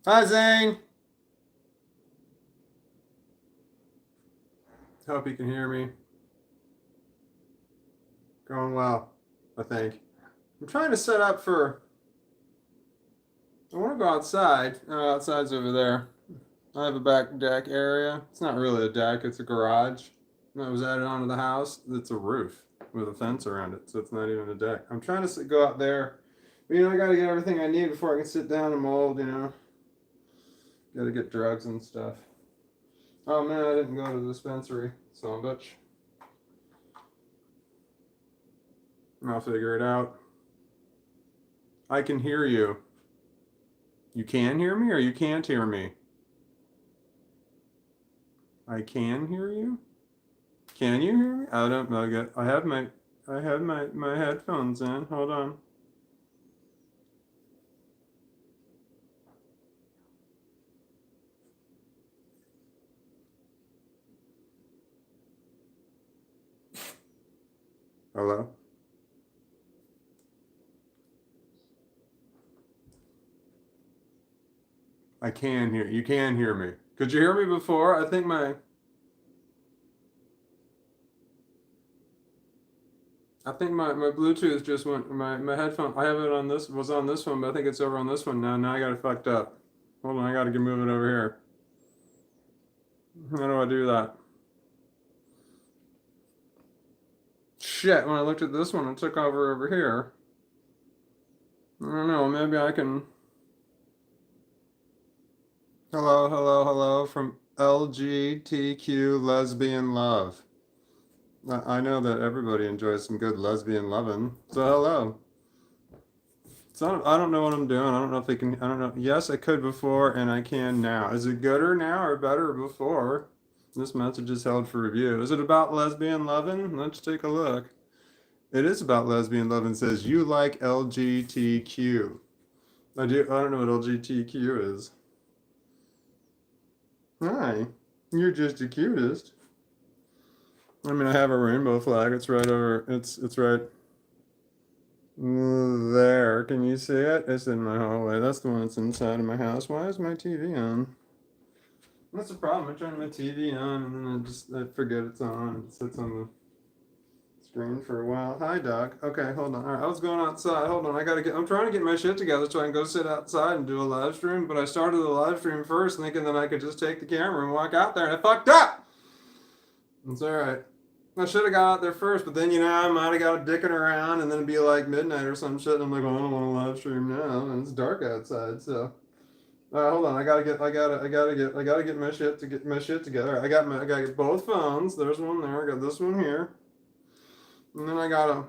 Hi, Zane. Hope you can hear me. Going well, I think. I'm trying to set up for. I want to go outside. Outside's over there. I have a back deck area. It's not really a deck, it's a garage that was added onto the house. It's a roof with a fence around it, so it's not even a deck. I'm trying to go out there. But, I got to get everything I need before I can sit down and mold. Got to get drugs and stuff. Oh man, I didn't go to the dispensary, so bitch. I'll figure it out. I can hear you. You can hear me or you can't hear me? I can hear you? Can you hear me? I don't know. I have my headphones in. Hold on. Hello? I can hear you. Can hear me. Could you hear me before? I think my Bluetooth just went my headphone. I have it on this was on this one, but I think it's over on this one now. Now I got it fucked up. Hold on, I gotta move it over here. How do I do that? Shit, when I looked at this one, it took over here. I don't know, maybe I can. Hello, hello, hello from LGTQ Lesbian Love. I know that everybody enjoys some good lesbian loving. So hello. So I don't know what I'm doing. I don't know if they can. I don't know. Yes, I could before, and I can now. Is it gooder now or better before? This message is held for review. Is it about lesbian loving? Let's take a look. It is about lesbian loving. It says you like LGTQ. I do. I don't know what LGBTQ is. Hi. You're just the cutest. I mean, I have a rainbow flag. It's right over. It's right there. Can you see it? It's in my hallway. That's the one that's inside of my house. Why is my TV on? That's the problem. I turn my TV on and then I forget it's on. It sits on the screen for a while. Hi, dog. Okay, hold on. All right, I was going outside. Hold on. I'm trying to get my shit together so I can go sit outside and do a live stream. But I started the live stream first, thinking that I could just take the camera and walk out there, and I fucked up. It's all right. I should have got out there first, but then I might have got dicking around, and then it'd be like midnight or some shit. And I'm like, oh, I don't want to live stream now, and it's dark outside. So, hold on. I gotta get my shit together. I gotta get both phones. There's one there. I got this one here, and then I'm gonna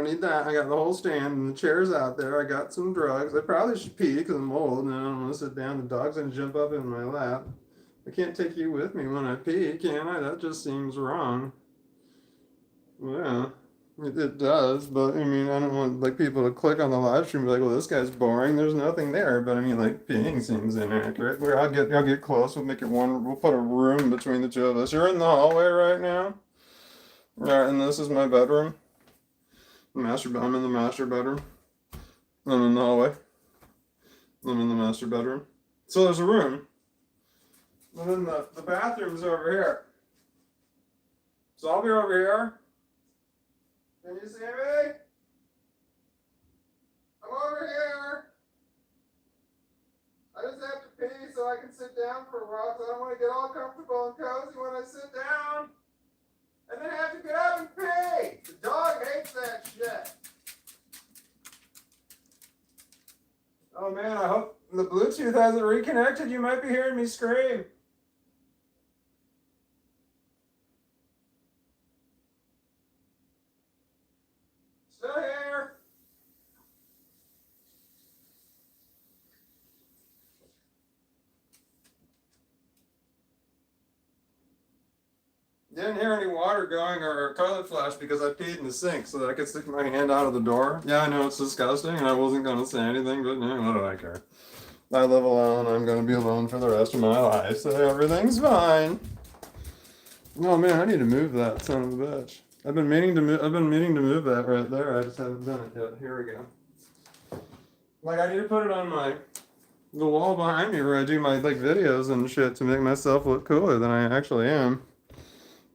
need that. I got the whole stand and the chairs out there. I got some drugs. I probably should pee because I'm old and I don't want to sit down. The dog's gonna jump up in my lap. I can't take you with me when I pee, can I? That just seems wrong. Yeah, it does. But I mean, I don't want like people to click on the live stream and be like, "Well, this guy's boring. There's nothing there." But I mean, like peeing seems inaccurate. Where I'll get close. We'll make it one. We'll put a room between the two of us. You're in the hallway right now. All right, and this is my bedroom. I'm in the master bedroom. I'm in the hallway. I'm in the master bedroom. So there's a room. And then the bathroom's over here. So I'll be over here. Can you see me? I'm over here. I just have to pee so I can sit down for a while because I don't want to get all comfortable and cozy when I sit down. And then have to get up and pee. The dog hates that shit. Oh man, I hope the Bluetooth hasn't reconnected. You might be hearing me scream. Still here. Didn't hear any water going or toilet flush because I peed in the sink so that I could stick my hand out of the door. Yeah, I know it's disgusting and I wasn't going to say anything, but what do I care? I live alone. I'm going to be alone for the rest of my life, so everything's fine. Oh man, I need to move that son of a bitch. I've been meaning to move. I've been meaning to move that right there. I just haven't done it yet. Here we go. Like I need to put it on my the wall behind me where I do my like videos and shit to make myself look cooler than I actually am.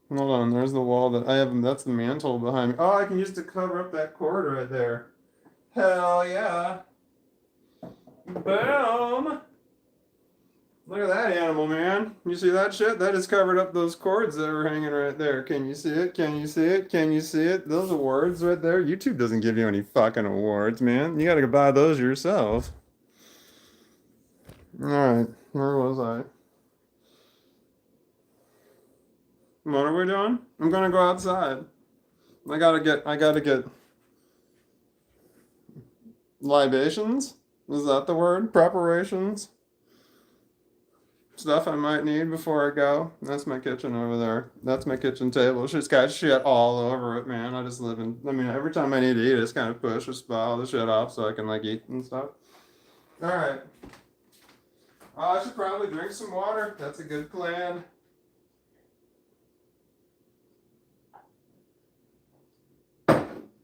Hold on, there's the wall that I have. That's the mantle behind me. Oh, I can use to cover up that cord right there. Hell yeah! Boom! Look at that animal, man. You see that shit? That just covered up those cords that were hanging right there. Can you see it? Can you see it? Can you see it? Those awards right there. YouTube doesn't give you any fucking awards, man. You gotta go buy those yourself. Alright, where was I? What are we doing? I'm gonna go outside. I gotta get libations? Is that the word? Preparations? Stuff I might need before I go. That's my kitchen over there. That's my kitchen table. It's just got shit all over it, man. I just live in, I mean, every time I need to eat, I just kind of push or spot all the shit off so I can like eat and stuff. Alright. I should probably drink some water. That's a good plan.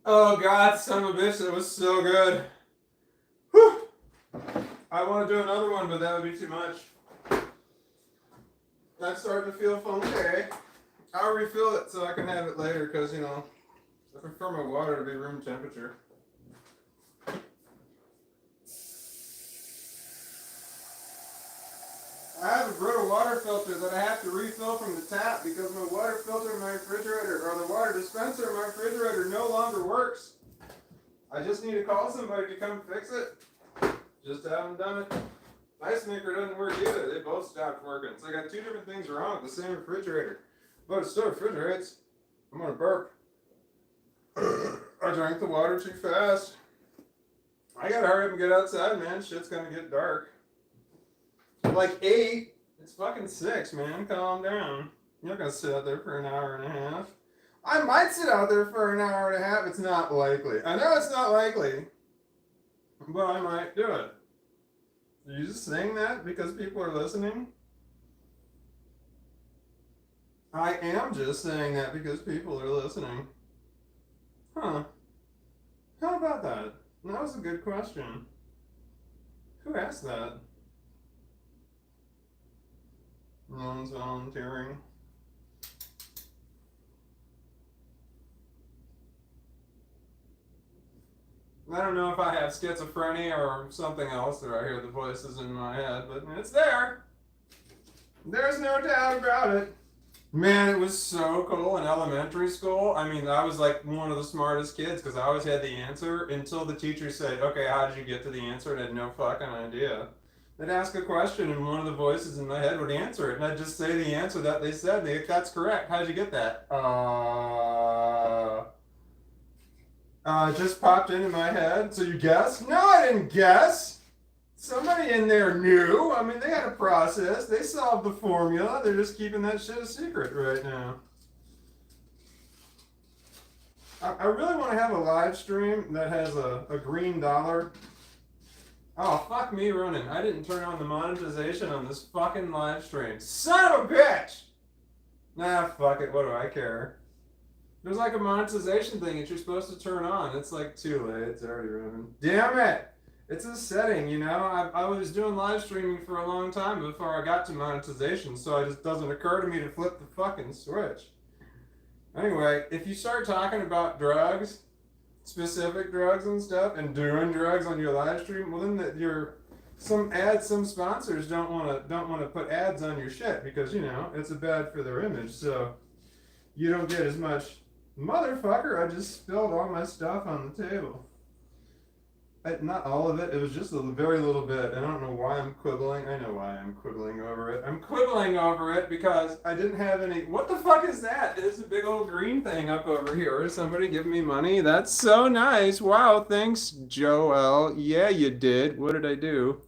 Oh god, son of a bitch, that was so good. Whew. I want to do another one, but that would be too much. I'm starting to feel funky. I'll refill it so I can have it later because, you know, I prefer my water to be room temperature. I have a Brita water filter that I have to refill from the tap because my water filter in my refrigerator, or the water dispenser in my refrigerator, no longer works. I just need to call somebody to come fix it. Just haven't done it. Ice maker doesn't work either. They both stopped working. So I got two different things wrong with the same refrigerator. But it still refrigerates. I'm gonna burp. I drank the water too fast. I gotta hurry up and get outside, man. Shit's gonna get dark. Like 8. It's fucking 6, man. Calm down. You're not gonna sit out there for an hour and a half. I might sit out there for an hour and a half. It's not likely. I know it's not likely. But I might do it. Are you just saying that because people are listening? I am just saying that because people are listening. Huh. How about that? That was a good question. Who asked that? No one's volunteering. I don't know if I have schizophrenia or something else that I hear the voices in my head, but it's there. There's no doubt about it. Man, it was so cool in elementary school. I mean, I was like one of the smartest kids because I always had the answer until the teacher said, okay, how did you get to the answer? And I had no fucking idea. They'd ask a question and one of the voices in my head would answer it. And I'd just say the answer that they said. That's correct. How'd you get that? It just popped into my head. So you guessed? No, I didn't guess. Somebody in there knew. I mean, they had a process. They solved the formula. They're just keeping that shit a secret right now. I really want to have a live stream that has a green dollar. Oh, fuck me running. I didn't turn on the monetization on this fucking live stream. Son of a bitch! Nah, fuck it. What do I care? There's like a monetization thing that you're supposed to turn on. It's like too late. It's already running. Damn it! It's a setting, you know? I was doing live streaming for a long time before I got to monetization, so it just doesn't occur to me to flip the fucking switch. Anyway, if you start talking about drugs, specific drugs and stuff, and doing drugs on your live stream, well then some sponsors don't want to put ads on your shit because, you know, it's bad for their image, so you don't get as much. Motherfucker, I just spilled all my stuff on the table. Not all of it. It was just a very little bit. I don't know why I'm quibbling. I know why I'm quibbling over it. I'm quibbling over it because I didn't have any. What the fuck is that? It's a big old green thing up over here. Is somebody giving me money? That's so nice. Wow, thanks, Joel. Yeah, you did. What did I do?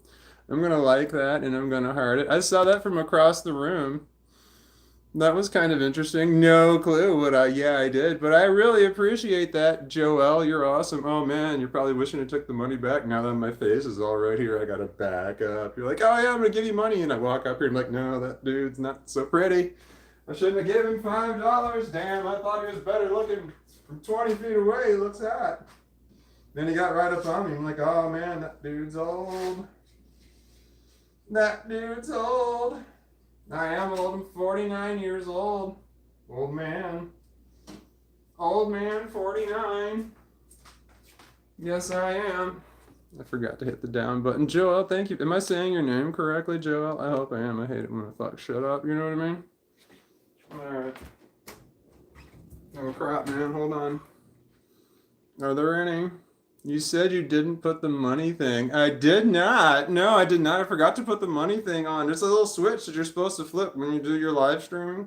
I'm going to like that and I'm going to heart it. I saw that from across the room. That was kind of interesting. No clue what I did, but I really appreciate that, Joel. You're awesome. Oh man, you're probably wishing I took the money back now that my face is all right here. I gotta back up. You're like, oh yeah, I'm gonna give you money, and I walk up here and I'm like, no, that dude's not so pretty. I shouldn't have given him $5. Damn, I thought he was better looking from 20 feet away. He looks hot. Then he got right up on me. I'm like, oh man, that dude's old. That dude's old. I am old. I'm 49 years old. Old man. Old man, 49. Yes, I am. I forgot to hit the down button. Joel, thank you. Am I saying your name correctly, Joel? I hope I am. I hate it when I fuck shit up. You know what I mean? Alright. Oh, crap, man. Hold on. Are there any? You said you didn't put the money thing. I did not. No, I did not. I forgot to put the money thing on. There's a little switch that you're supposed to flip when you do your live streaming.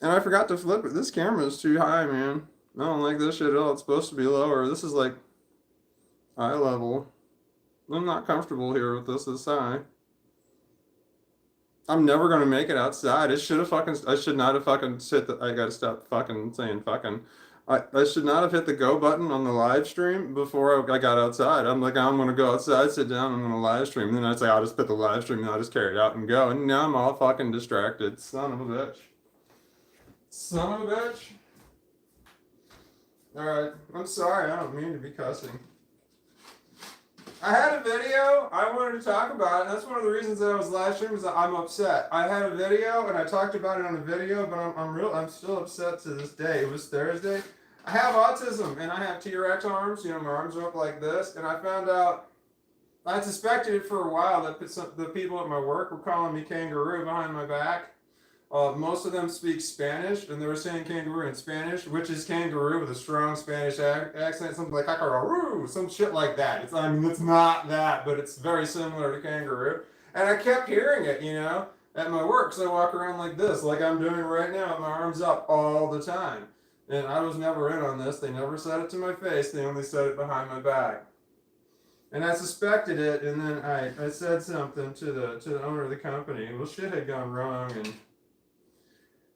And I forgot to flip it. This camera is too high, man. I don't like this shit at all. It's supposed to be lower. This is like eye level. I'm not comfortable here with this high. I'm never gonna make it outside. I should not have fucking hit the, I gotta stop fucking saying fucking. I should not have hit the go button on the live stream before I got outside. I'm like, I'm gonna go outside, sit down, I'm gonna live stream. Then I say, I'll just put the live stream, and I'll just carry it out and go. And now I'm all fucking distracted. Son of a bitch. Son of a bitch. Alright, I'm sorry, I don't mean to be cussing. I had a video I wanted to talk about, and that's one of the reasons that I was live streaming is that I'm upset. I had a video, and I talked about it on a video, but I'm still upset to this day. It was Thursday. I have autism, and I have T-Rex arms. You know, my arms are up like this, and I found out, I suspected it for a while that the people at my work were calling me kangaroo behind my back. Most of them speak Spanish, and they were saying kangaroo in Spanish, which is kangaroo with a strong Spanish accent, something like kangaroo, some shit like that. It's not that, but it's very similar to kangaroo. And I kept hearing it, you know, at my work, so I walk around like this, like I'm doing right now, with my arms up all the time. And I was never in on this. They never said it to my face. They only said it behind my back. And I suspected it, and then I said something to the owner of the company. Well, shit had gone wrong,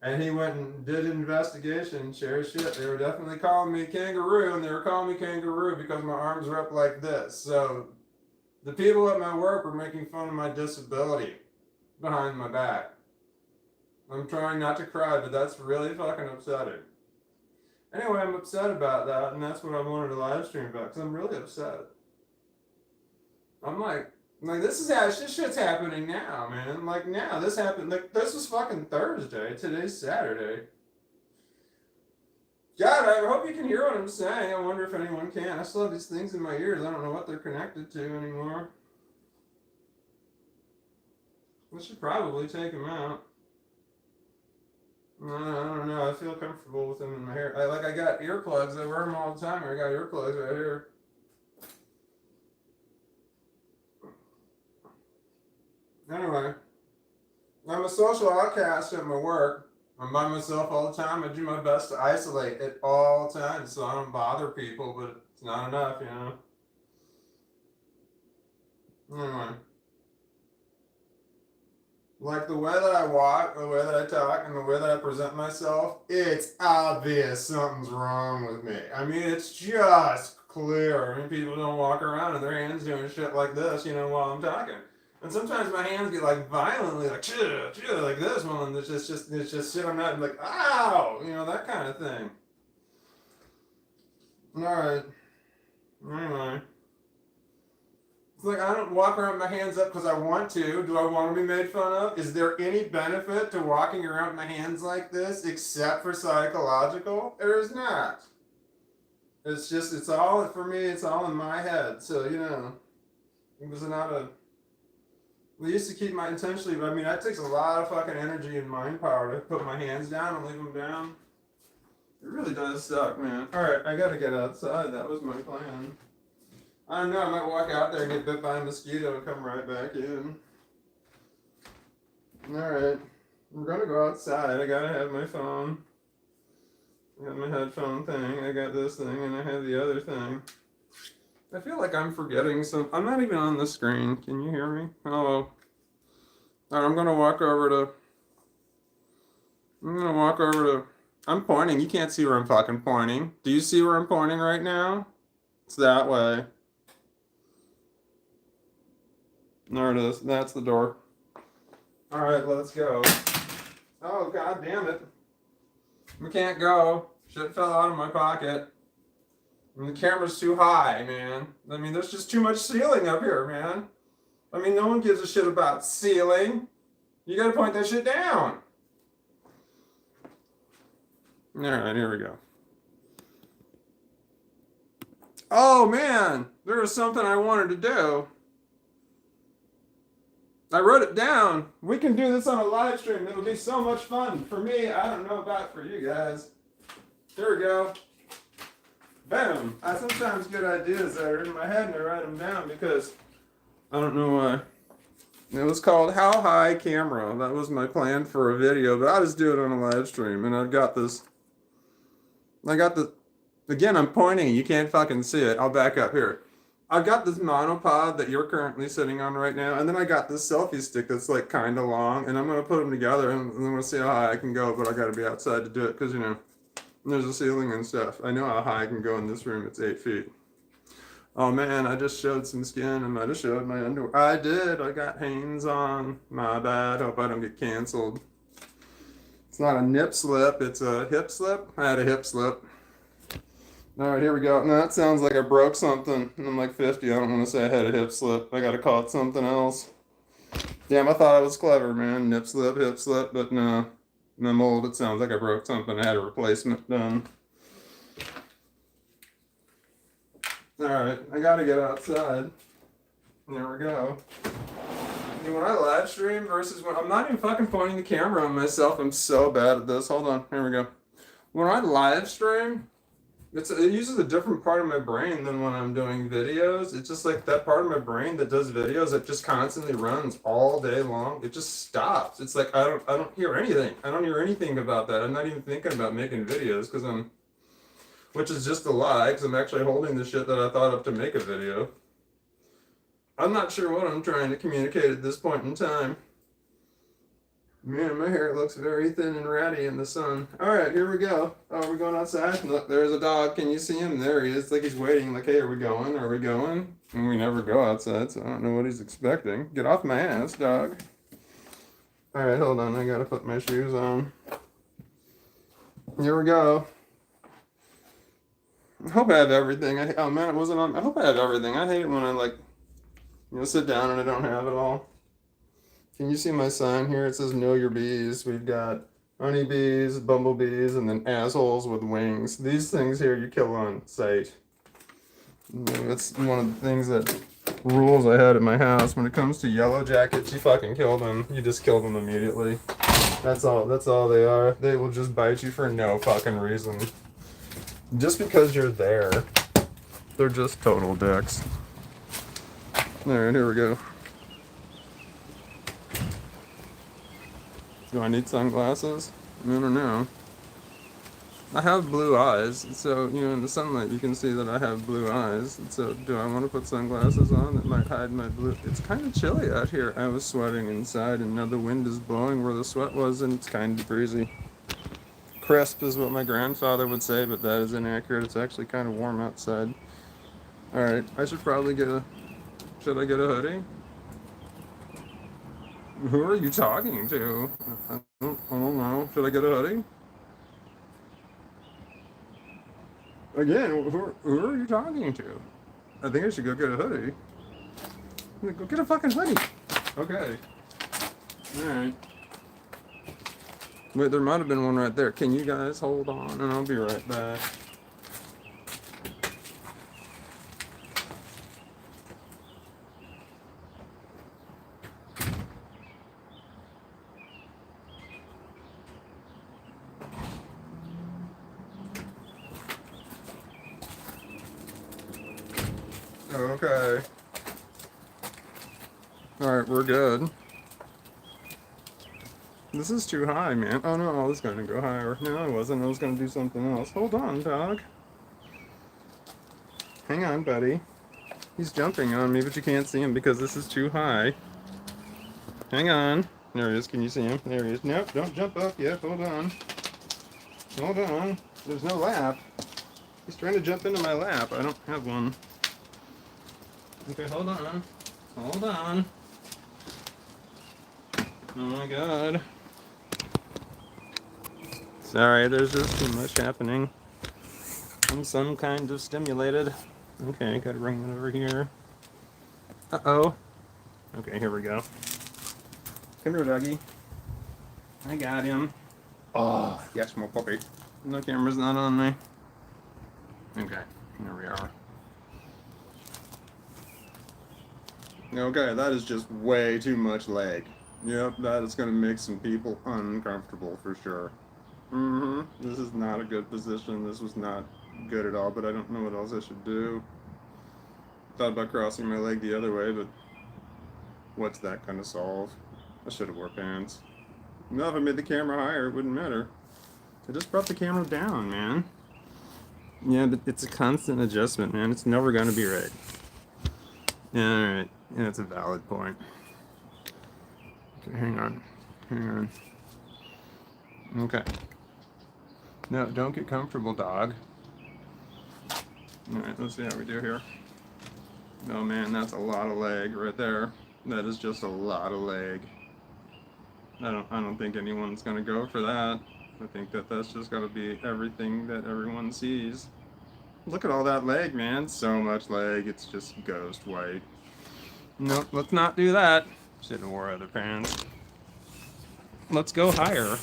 and he went and did an investigation. Sure shit, they were definitely calling me kangaroo, and they were calling me kangaroo because my arms were up like this. So the people at my work were making fun of my disability behind my back. I'm trying not to cry, but that's really fucking upsetting. Anyway, I'm upset about that, and that's what I wanted to live stream about, because I'm really upset. I'm like this shit's happening now, man. Like now, this happened. Like this was fucking Thursday. Today's Saturday. God, I hope you can hear what I'm saying. I wonder if anyone can. I still have these things in my ears. I don't know what they're connected to anymore. I should probably take them out. I don't know. I feel comfortable with them in my hair. I got earplugs. I wear them all the time. I got earplugs right here. Anyway, I'm a social outcast at my work. I'm by myself all the time. I do my best to isolate at all times so I don't bother people, but it's not enough, you know. Anyway, like the way that I walk, the way that I talk, and the way that I present myself, it's obvious something's wrong with me. I mean, it's just clear. I mean, people don't walk around with their hands doing shit like this, you know, while I'm talking. And sometimes my hands get like violently like like this one. It's just shit on that and like ow, you know, that kind of thing. All right. Anyway, it's like I don't walk around with my hands up because I want to. Do I want to be made fun of? Is there any benefit to walking around with my hands like this except for psychological? There is not. It's all for me. It's all in my head. So you know, it was not a. We used to keep my intentionally, but I mean, that takes a lot of fucking energy and mind power to put my hands down and leave them down. It really does suck, man. Alright, I gotta get outside. That was my plan. I don't know, I might walk out there and get bit by a mosquito and come right back in. Alright, we're gonna go outside. I gotta have my phone. I got my headphone thing, I got this thing, and I have the other thing. I feel like I'm forgetting some. I'm not even on the screen. Can you hear me? Hello. Alright, I'm gonna walk over to. I'm pointing. You can't see where I'm fucking pointing. Do you see where I'm pointing right now? It's that way. There it is. That's the door. Alright, let's go. Oh, god damn it. We can't go. Shit fell out of my pocket. And the camera's too high, man. I mean, there's just too much ceiling up here, man. I mean, no one gives a shit about ceiling. You gotta point that shit down. All right, here we go. Oh man, there was something I wanted to do. I wrote it down. We can do this on a live stream. It'll be so much fun. For me, I don't know about for you guys. Here we go. Boom. I sometimes get ideas that are in my head and I write them down because I don't know why. It was called How High Camera. That was my plan for a video, but I just do it on a live stream. And I've got this. Again, I'm pointing. You can't fucking see it. I'll back up here. I've got this monopod that you're currently sitting on right now, and then I got this selfie stick that's like kind of long, and I'm going to put them together, and I'm going to see how high I can go, but I got to be outside to do it, because, you know, there's a ceiling and stuff. I know how high I can go in this room. It's 8 feet. Oh, man, I just showed some skin. I might have showed my underwear. I did. I got Hanes on. My bad. Hope I don't get canceled. It's not a nip slip. It's a hip slip. I had a hip slip. All right, here we go. Now that sounds like I broke something. I'm like 50. I don't want to say I had a hip slip. I got to call it something else. Damn, I thought I was clever, man. Nip slip, hip slip, but no. In I'm old. It sounds like I broke something. I had a replacement done. All right, I got to get outside. There we go. When I live stream versus when I'm not even fucking pointing the camera on myself. I'm so bad at this. Hold on. Here we go. When I live stream, it uses a different part of my brain than when I'm doing videos. It's just like that part of my brain that does videos that just constantly runs all day long. It just stops. It's like I don't hear anything. I don't hear anything about that. I'm not even thinking about making videos which is just a lie because I'm actually holding the shit that I thought of to make a video. I'm not sure what I'm trying to communicate at this point in time. Man, my hair looks very thin and ratty in the sun. All right, here we go. Oh, we're going outside. Look, there's a dog. Can you see him? There he is. It's like he's waiting. Like, hey, are we going? Are we going? And we never go outside, so I don't know what he's expecting. Get off my ass, dog. All right, hold on. I gotta put my shoes on. Here we go. I hope I have everything. Oh man, it wasn't on. I hope I have everything. I hate it when I sit down and I don't have it all. Can you see my sign here? It says know your bees. We've got honeybees, bumblebees, and then assholes with wings. These things here you kill on sight. That's one of the things rules I had at my house. When it comes to yellow jackets, you fucking kill them. You just kill them immediately. That's all they are. They will just bite you for no fucking reason. Just because you're there. They're just total dicks. Alright, here we go. Do I need sunglasses? I don't know. I have blue eyes, so, in the sunlight you can see that I have blue eyes. So, do I want to put sunglasses on that might hide my blue? It's kind of chilly out here. I was sweating inside, and now the wind is blowing where the sweat was, and it's kind of breezy. Crisp is what my grandfather would say, but that is inaccurate. It's actually kind of warm outside. Alright, I should probably should I get a hoodie? Who are you talking to? I don't know. Should I get a hoodie? Again, who are you talking to? I think I should go get a hoodie. Go get a fucking hoodie. Okay. Alright. Wait, there might have been one right there. Can you guys hold on and I'll be right back. Okay. Alright, we're good. This is too high, man. Oh no, I was gonna go higher. No, I wasn't. I was gonna do something else. Hold on, dog. Hang on, buddy. He's jumping on me, but you can't see him because this is too high. Hang on. There he is. Can you see him? There he is. Nope, don't jump up yet. Hold on. Hold on. There's no lap. He's trying to jump into my lap. I don't have one. Okay, hold on. Hold on. Oh my god. Sorry, there's just too much happening. I'm some kind of stimulated. Okay, gotta bring that over here. Uh-oh. Okay, here we go. Come here, doggy. I got him. Oh, yes, my puppy. The camera's not on me. Okay, here we are. Okay, that is just way too much leg. Yep, that is going to make some people uncomfortable for sure. This is not a good position. This was not good at all, but I don't know what else I should do. Thought about crossing my leg the other way, but what's that going to solve? I should have wore pants. No, if I made the camera higher, it wouldn't matter. I just brought the camera down, man. Yeah, but it's a constant adjustment, man. It's never going to be right. Alright, yeah, that's a valid point. Okay, hang on. Okay. No, don't get comfortable, dog. Alright, let's see how we do here. Oh man, that's a lot of leg right there. That is just a lot of leg. I don't think anyone's gonna go for that. I think that that's just gotta be everything that everyone sees. Look at all that leg, man. So much leg. It's just ghost white. Nope, let's not do that. Should have wore other pants. Let's go higher.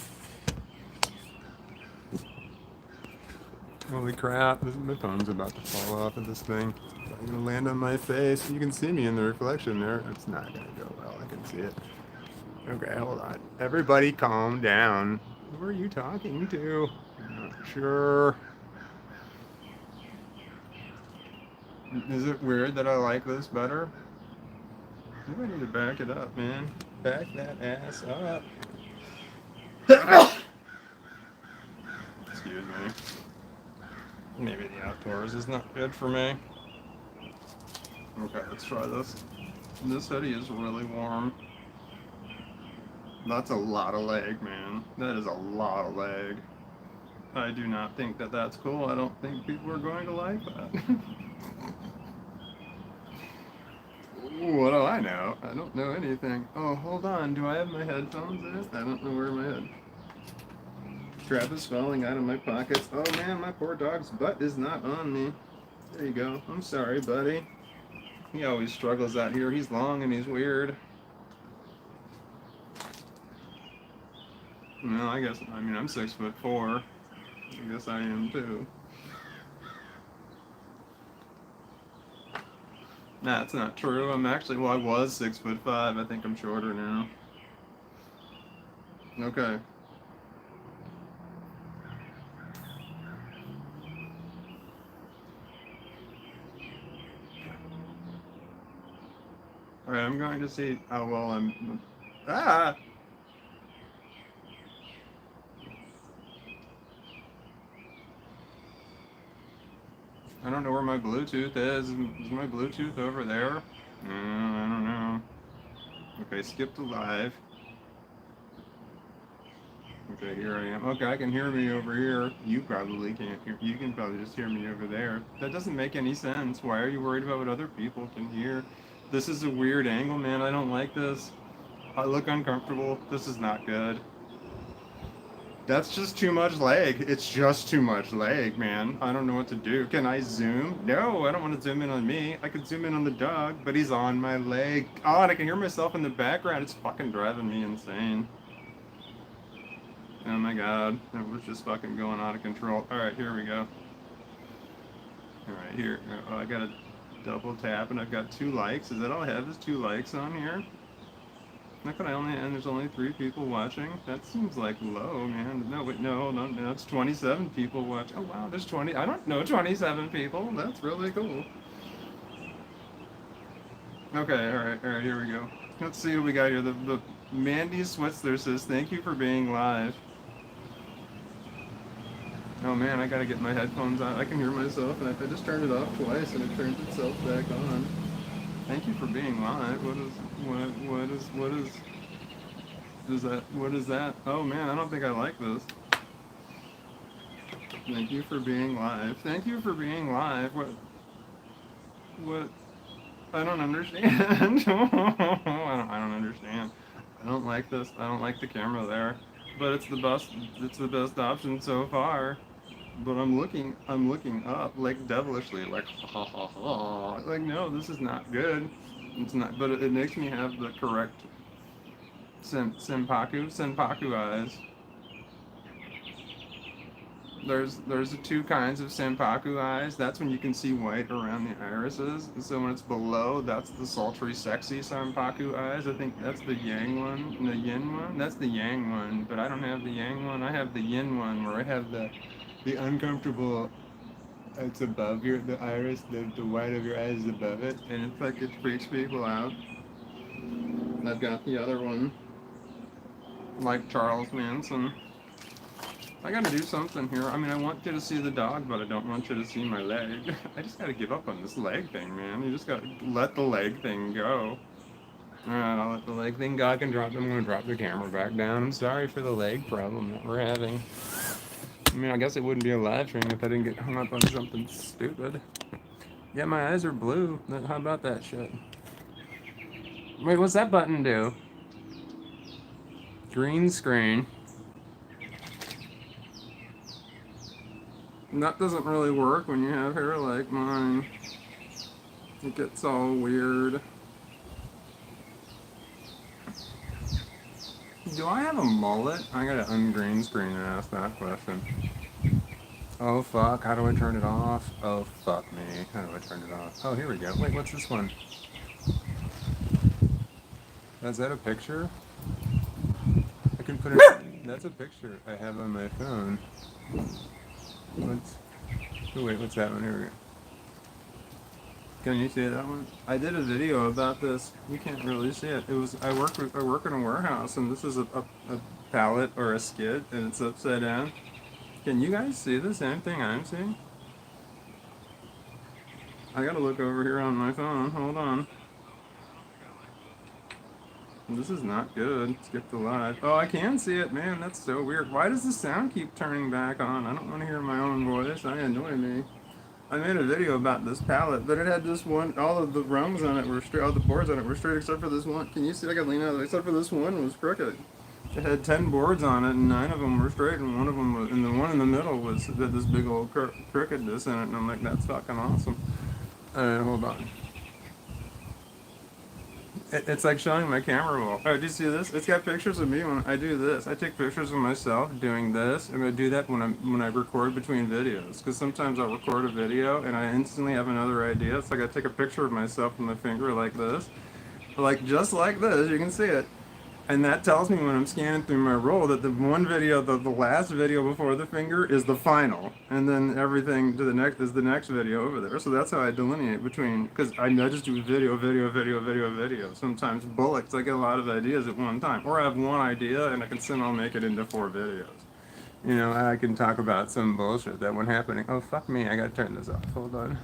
Holy crap, my phone's about to fall off of this thing. I'm gonna land on my face. You can see me in the reflection there. It's not gonna go well, I can see it. Okay, hold on. Everybody calm down. Who are you talking to? I'm not sure. Is it weird that I like this better? I need to back it up, man. Back that ass up. Excuse me. Maybe the outdoors is not good for me. Okay, let's try this. This hoodie is really warm. That's a lot of leg, man. That is a lot of leg. I do not think that that's cool. I don't think people are going to like that. Ooh, what do I know? I don't know anything. Oh, hold on. Do I have my headphones in? I don't know where my head. Crap is falling out of my pockets. Oh man, my poor dog's butt is not on me. There you go. I'm sorry, buddy. He always struggles out here. He's long and he's weird. No, I mean, I'm 6'4". I guess I am too. Nah, that's not true. I'm actually, well, I was 6'5". I think I'm shorter now. Okay. Alright, I'm going to see how well I'm... Ah! I don't know where my Bluetooth is. Is my Bluetooth over there? I don't know. Okay, skip to live. Okay, here I am. Okay, I can hear me over here. You probably can't hear. You can probably just hear me over there. That doesn't make any sense. Why are you worried about what other people can hear? This is a weird angle, man. I don't like this. I look uncomfortable. This is not good. That's just too much leg. It's just too much leg, man. I don't know what to do. Can I zoom? No, I don't want to zoom in on me. I could zoom in on the dog, but he's on my leg. Oh, and I can hear myself in the background. It's fucking driving me insane. Oh my god. That was just fucking going out of control. Alright, here we go. Alright, here. Oh, I gotta double tap and I've got 2 likes. Is that all I have is 2 likes on here? How can and there's only 3 people watching? That seems like low, man. No, wait, no, hold on. That's 27 people watching. Oh, wow, there's 20. I don't know 27 people. That's really cool. Okay, alright, here we go. Let's see what we got here. The Mandy Switzler says, thank you for being live. Oh man, I gotta get my headphones on. I can hear myself, and I just turned it off twice, and it turns itself back on. Thank you for being live. What is that? Oh man, I don't think I like this. Thank you for being live. Thank you for being live. What? I don't understand. I don't understand. I don't like this. I don't like the camera there. But it's the best option so far. But I'm looking up like devilishly, like ha ha ha. Like no, this is not good. It's not, but it makes me have the correct senpaku eyes. There's the two kinds of senpaku eyes. That's when you can see white around the irises. So when it's below, that's the sultry, sexy senpaku eyes. I think that's the yang one, and the yin one. That's the yang one, but I don't have the yang one. I have the yin one, where I have the uncomfortable. It's above the iris. The white of your eyes is above it, and it's like it freaks people out. I've got the other one, like Charles Manson. I gotta do something here. I mean, I want you to see the dog, but I don't want you to see my leg. I just gotta give up on this leg thing, man. You just gotta let the leg thing go. Alright, I'll let the leg thing go. I'm gonna drop the camera back down. I'm sorry for the leg problem that we're having. I mean, I guess it wouldn't be a live stream if I didn't get hung up on something stupid. Yeah, my eyes are blue. How about that shit? Wait, what's that button do? Green screen. And that doesn't really work when you have hair like mine. It gets all weird. Do I have a mullet? I gotta ungreen screen and ask that question. Oh fuck, how do I turn it off? Oh fuck me, how do I turn it off? Oh, here we go. Wait, what's this one? Is that a picture? I can put it. That's a picture I have on my phone. What's. Oh, wait, what's that one? Here we go. Can you see that one? I did a video about this. You can't really see it. It was I work in a warehouse, and this is a pallet or a skid, and it's upside down. Can you guys see the same thing I'm seeing? I gotta look over here on my phone. Hold on. This is not good. Skip the live. Oh, I can see it, man. That's so weird. Why does the sound keep turning back on? I don't want to hear my own voice. I annoy me. I made a video about this pallet, but it had this one. All of the rungs on it were straight. All the boards on it were straight, except for this one. Can you see? I got lean out. Except for this one was crooked. It had 10 boards on it, and 9 of them were straight, and one of them was, and the one in the middle was had this big old crookedness in it. And I'm like, that's fucking awesome. All right, hold on. It's like showing my camera roll. Oh, do you see this? It's got pictures of me when I do this. I take pictures of myself doing this. I'm gonna do that when I record between videos. Because sometimes I'll record a video and I instantly have another idea. It's like I take a picture of myself with my finger like this, like just like this. You can see it. And that tells me when I'm scanning through my roll that the one video, the last video before the finger is the final. And then everything to the next is the next video over there. So that's how I delineate between, because I just do video. Sometimes bullets, I get a lot of ideas at one time. Or I have one idea and I can somehow make it into 4 videos. You know, I can talk about some bullshit that went happening. Oh, fuck me, I gotta turn this off. Hold on.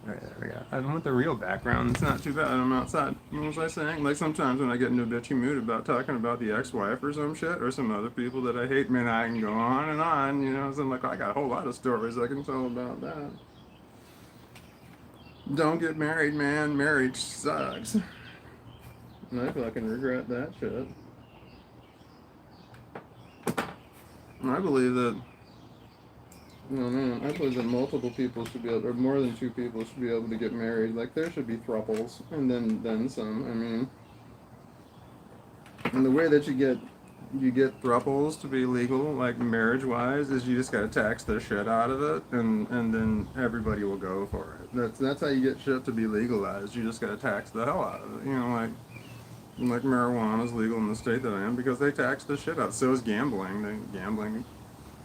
Alright, there we go. I want the real background. It's not too bad. I'm outside. What was I saying? Like sometimes when I get into a bitchy mood about talking about the ex-wife or some shit or some other people that I hate, man, I can go on and on. You know, so I'm like, I got a whole lot of stories I can tell about that. Don't get married, man. Marriage sucks. And I fucking regret that shit. And I believe that. No, no, I believe that multiple people should be able, or more than 2 people should be able to get married. Like there should be thruples, and then some. I mean, and the way that you get thruples to be legal, like marriage-wise, is you just gotta tax the shit out of it, and then everybody will go for it. That's how you get shit to be legalized. You just gotta tax the hell out of it. You know, like marijuana is legal in the state that I am because they tax the shit out. So is gambling. Gambling.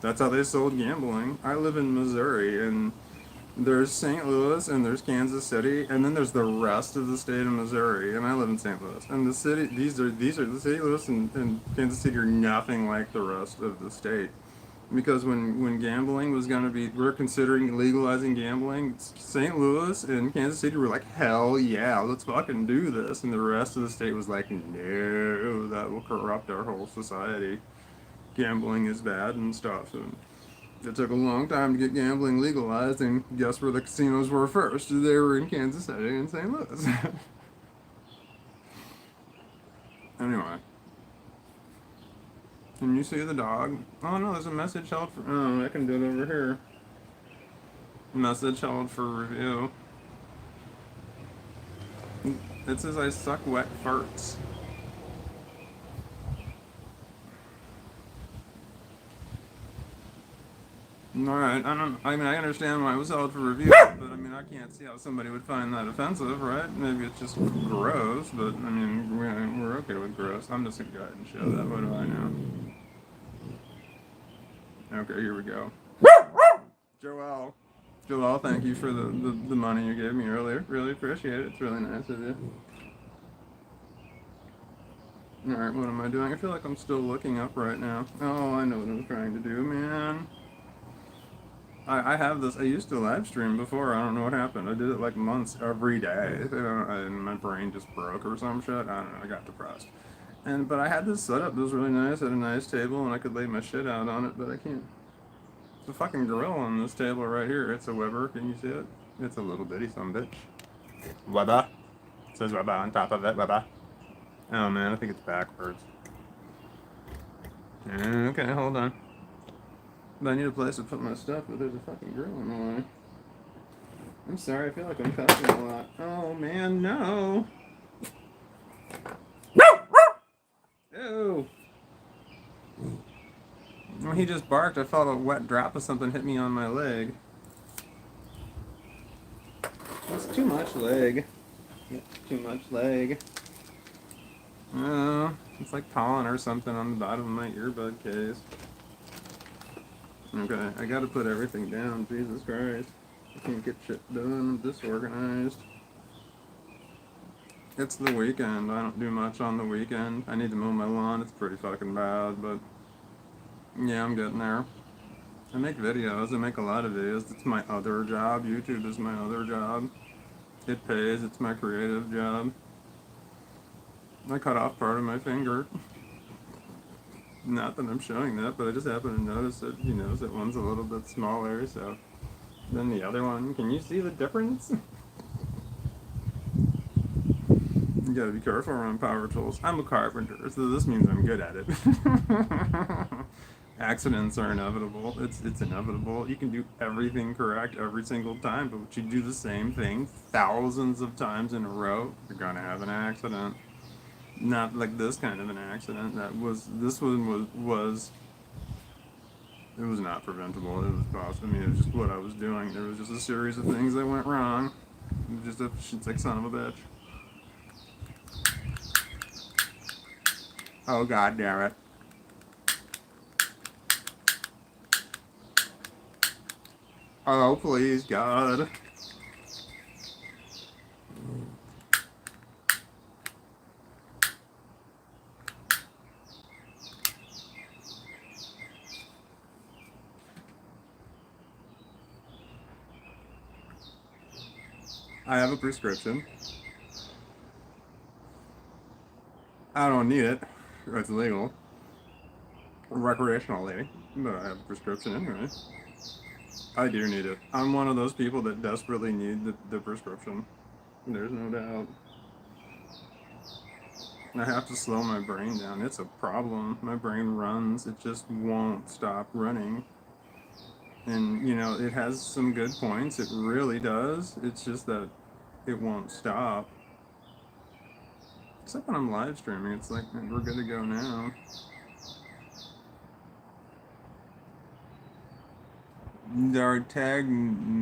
That's how they sold gambling. I live in Missouri, and there's St. Louis, and there's Kansas City, and then there's the rest of the state of Missouri, and I live in St. Louis. And the city, these are the St. Louis and Kansas City are nothing like the rest of the state. Because when gambling was gonna be, we're considering legalizing gambling, St. Louis and Kansas City were like, hell yeah, let's fucking do this. And the rest of the state was like, no, that will corrupt our whole society. Gambling is bad and stuff. And it took a long time to get gambling legalized, and guess where the casinos were first? They were in Kansas City and St. Louis. Anyway. Can you see the dog? Oh no, there's a message held for. Oh, I can do it over here. Message held for review. It says I suck wet farts. Alright, I mean, I understand why it was held for review, but I mean, I can't see how somebody would find that offensive, right? Maybe it's just gross, but I mean, we're okay with gross. I'm just gonna go ahead and show that. What do I know? Okay, here we go. Joelle. Joelle, thank you for the money you gave me earlier. Really appreciate it. It's really nice of you. Alright, what am I doing? I feel like I'm still looking up right now. Oh, I know what I'm trying to do, man. I have this. I used to live stream before. I don't know what happened. I did it like months every day, and my brain just broke or some shit. I don't know. I got depressed. But I had this setup that was really nice. I had a nice table, and I could lay my shit out on it. But I can't. It's a fucking grill on this table right here. It's a Weber. Can you see it? It's a little bitty sumbitch. Weber. It says Weber on top of it. Weber. Oh man, I think it's backwards. Okay, hold on. But I need a place to put my stuff, but there's a fucking grill in the way. I'm sorry, I feel like I'm cussing a lot. Oh man, no! Ew! When he just barked, I felt a wet drop of something hit me on my leg. That's too much leg. Too much leg. Oh, it's like pollen or something on the bottom of my earbud case. Okay, I gotta put everything down, Jesus Christ. I can't get shit done, I'm disorganized. It's the weekend, I don't do much on the weekend. I need to mow my lawn, it's pretty fucking bad, but yeah, I'm getting there. I make videos, I make a lot of videos. It's my other job, YouTube is my other job. It pays, it's my creative job. I cut off part of my finger. Not that I'm showing that, but I just happen to notice that, that one's a little bit smaller, so than the other one. Can you see the difference? You gotta be careful around power tools. I'm a carpenter, so this means I'm good at it. Accidents are inevitable. It's inevitable. You can do everything correct every single time, but if you do the same thing thousands of times in a row, you're gonna have an accident. Not like this kind of an accident. This one was it was not preventable. It was possible. I mean, it was just what I was doing. There was just a series of things that went wrong. It was just a shit son of a bitch. Oh god damn it. Oh please God. I have a prescription. I don't need it. It's legal. Recreationally. But I have a prescription anyway. I do need it. I'm one of those people that desperately need the prescription. There's no doubt. I have to slow my brain down. It's a problem. My brain runs. It just won't stop running. And, it has some good points. It really does. It's just that it won't stop. Except when I'm live streaming, it's like, we're good to go now. Dartagna.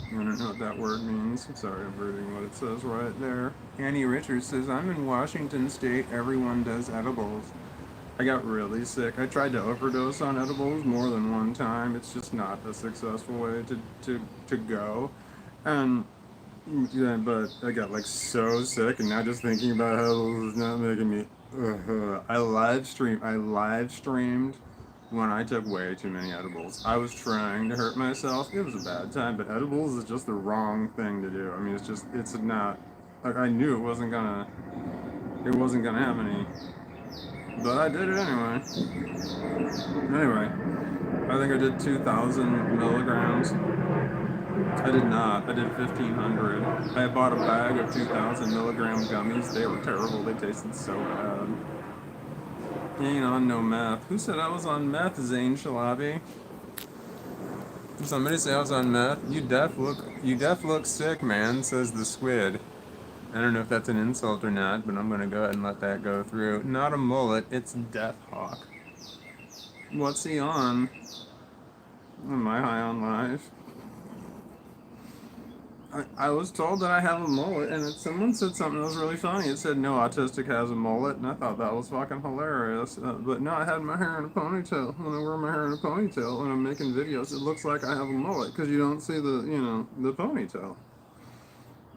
I don't know what that word means. Sorry, I'm reading what it says right there. Annie Richards says, I'm in Washington State. Everyone does edibles. I got really sick. I tried to overdose on edibles more than one time. It's just not a successful way to go. And yeah, but I got like so sick, and now just thinking about edibles is not making me. I live streamed when I took way too many edibles. I was trying to hurt myself. It was a bad time, but edibles is just the wrong thing to do. I mean, it's not. Like I knew it wasn't gonna have any. But I did it anyway. Anyway, I think I did 2,000 milligrams. I did not. I did 1,500. I bought a bag of 2,000 milligram gummies. They were terrible. They tasted so bad. Ain't on no meth. Who said I was on meth, Zane Shalabi? Somebody say I was on meth. You deaf look sick, man, says the squid. I don't know if that's an insult or not, but I'm gonna go ahead and let that go through. Not a mullet, it's Death Hawk. What's he on? Am I high on life? I was told that I have a mullet, and someone said something that was really funny. It said no autistic has a mullet, and I thought that was fucking hilarious. But no, I had my hair in a ponytail. When I wear my hair in a ponytail when I'm making videos, it looks like I have a mullet because you don't see the ponytail.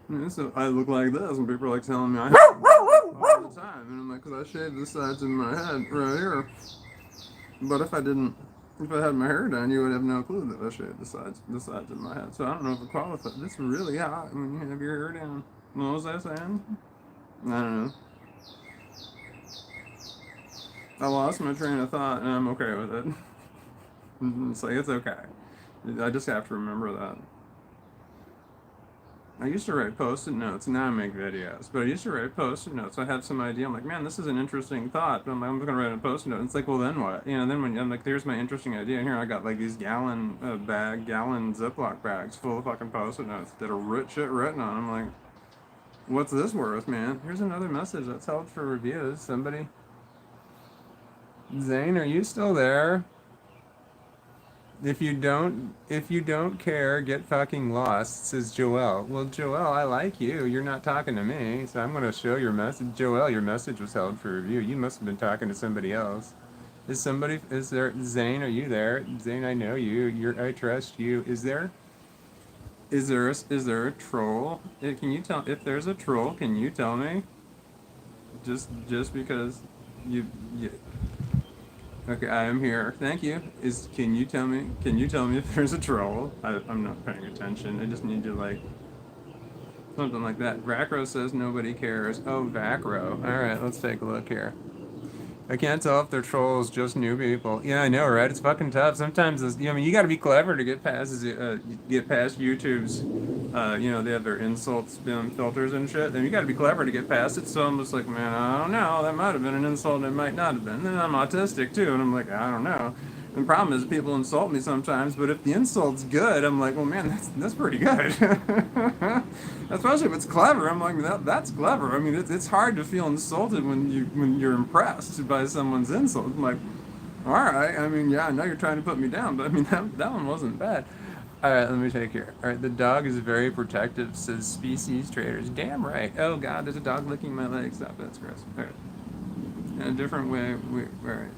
And so I look like this, and people are like telling me I have a mullet all the time, and I'm like, because I shaved the sides of my head right here. But if I didn't, if I had my hair done, you would have no clue that I shaved the sides of my head. So I don't know if it qualifies. It's really hot when you have your hair down. What was I saying? I don't know. I lost my train of thought, and I'm okay with it. It's like, it's okay. I just have to remember that. I used to write post-it notes, now I make videos. But I used to write post-it notes. I had some idea. I'm like, man, this is an interesting thought. But I'm going to write a post-it note. And it's like, well, then what? Then when I'm like, there's my interesting idea. And here I got like these gallon Ziploc bags full of fucking post-it notes that are shit written on. I'm like, what's this worth, man? Here's another message that's held for reviews. Somebody. Zane, are you still there? If you don't care, get fucking lost, says Joelle. Well, Joelle, I like you. You're not talking to me, so I'm gonna show your message. Joelle, your message was held for review. You must have been talking to somebody else. Is there, Zane, are you there? Zane, I know you. I trust you. Is there a troll? Can you tell, if there's a troll, can you tell me? Just because you okay, I am here. Thank you. Can you tell me? Can you tell me if there's a troll? I'm not paying attention. I just need to like something like that. Vacro says nobody cares. Oh, Vacro. All right, let's take a look here. I can't tell if they're trolls, just new people. Yeah, I know, right? It's fucking tough. Sometimes, you got to be clever to get past YouTube's, they have their insult spam filters and shit. Then you got to be clever to get past it. So I'm just like, man, I don't know. That might have been an insult. It might not have been. And then I'm autistic too, and I'm like, I don't know. And the problem is people insult me sometimes, but if the insult's good, I'm like, well, man, that's pretty good. Especially if it's clever. I'm like, that's clever. I mean, it's hard to feel insulted when you're impressed by someone's insult. I'm like, all right. I mean, yeah, I know you're trying to put me down, but I mean that one wasn't bad. All right, let me take here. All right, the dog is very protective, says species traders. Damn right. Oh God, there's a dog licking my leg. Stop. That's gross. All right. In a different way. All right.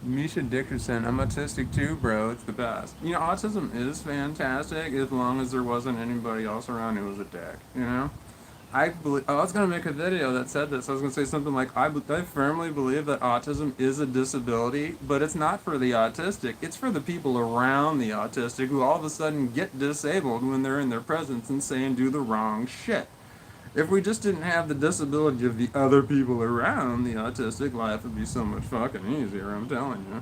Misha Dickerson, I'm autistic too, bro. It's the best. Autism is fantastic as long as there wasn't anybody else around who was a dick. I was going to make a video that said this. I was going to say something like, I firmly believe that autism is a disability, but it's not for the autistic. It's for the people around the autistic who all of a sudden get disabled when they're in their presence and say and do the wrong shit. If we just didn't have the disability of the other people around the autistic, life would be so much fucking easier, I'm telling you.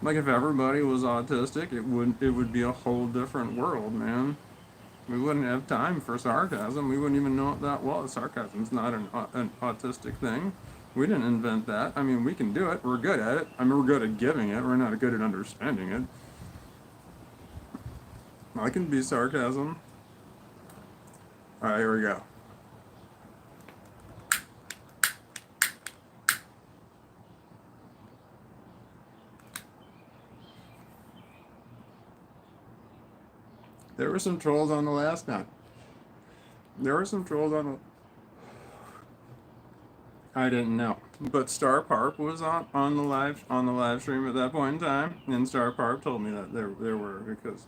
Like if everybody was autistic, it would be a whole different world, man. We wouldn't have time for sarcasm. We wouldn't even know what that was. Sarcasm's not an autistic thing. We didn't invent that. I mean, we can do it. We're good at it. I mean, we're good at giving it. We're not good at understanding it. I can be sarcasm. All right, here we go. There were some trolls on the last night. There were some trolls on the. I didn't know, but Star Park was on the live stream at that point in time, and Star Park told me that there were, because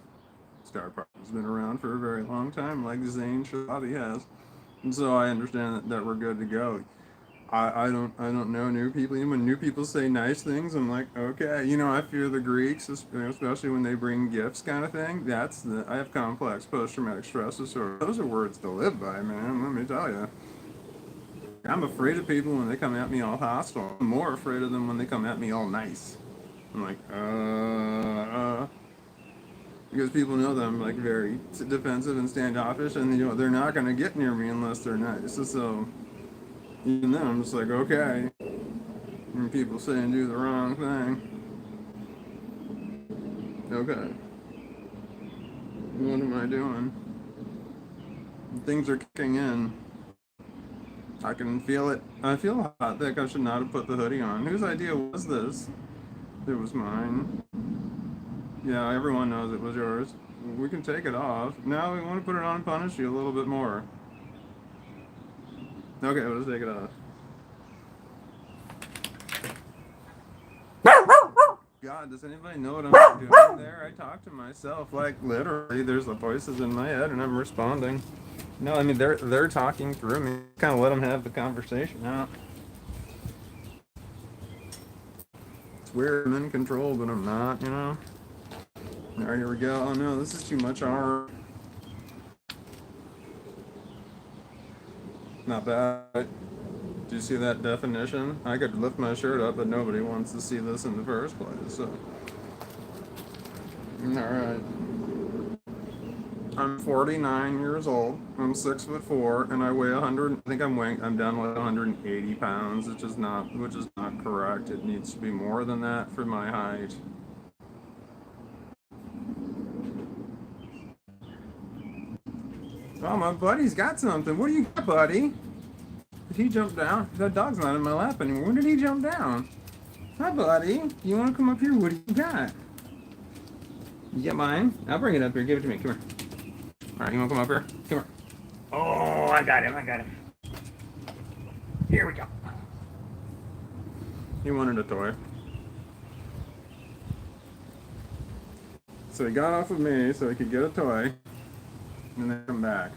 Star Park has been around for a very long time, like Zane Shabi has, and so I understand that we're good to go. I don't know new people. Even when new people say nice things, I'm like, okay. I fear the Greeks, especially when they bring gifts, kind of thing. I have complex post-traumatic stress disorder. Those are words to live by, man. Let me tell you. I'm afraid of people when they come at me all hostile. I'm more afraid of them when they come at me all nice. I'm like, because people know that I'm like very defensive and standoffish, and they're not gonna get near me unless they're nice. So even then, I'm just like, okay. And people say and do the wrong thing. Okay. What am I doing? Things are kicking in. I can feel it. I feel hot. I think I should not have put the hoodie on. Whose idea was this? It was mine. Yeah, everyone knows it was yours. We can take it off. Now we want to put it on and punish you a little bit more. Okay, let's take it off. God, does anybody know what I'm doing there? I talk to myself like literally. There's the voices in my head, and I'm responding. No, I mean they're talking through me. Kind of let them have the conversation out. It's weird. I'm in control, but I'm not. You know. All right, here we go. Oh no, this is too much art. Not bad. Do you see that definition? I could lift my shirt up, but nobody wants to see this in the first place. So, all right. I'm 49 years old. I'm 6'4", and I weigh 100. I think I'm down like 180 pounds, which is not correct. It needs to be more than that for my height. Oh, my buddy's got something. What do you got, buddy? Did he jump down? That dog's not in my lap anymore. When did he jump down? Hi, buddy. You want to come up here? What do you got? You get mine? I'll bring it up here. Give it to me. Come here. All right, you want to come up here? Come here. Oh, I got him. Here we go. He wanted a toy. So he got off of me so he could get a toy and then come back.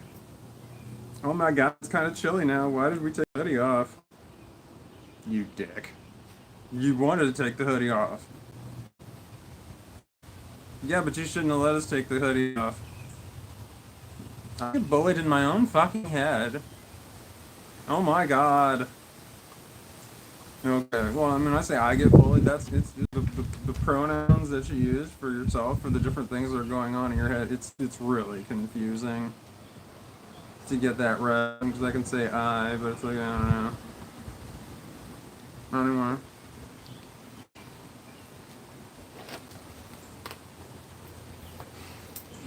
Oh my God, it's kind of chilly now. Why did we take the hoodie off? You dick. You wanted to take the hoodie off. Yeah, but you shouldn't have let us take the hoodie off. I get bullied in my own fucking head. Oh my God. Okay, well, I mean, I say I get bullied. It's the pronouns that you use for yourself for the different things that are going on in your head. It's really confusing to get that right because I can say I, but it's like I don't know. Anyway.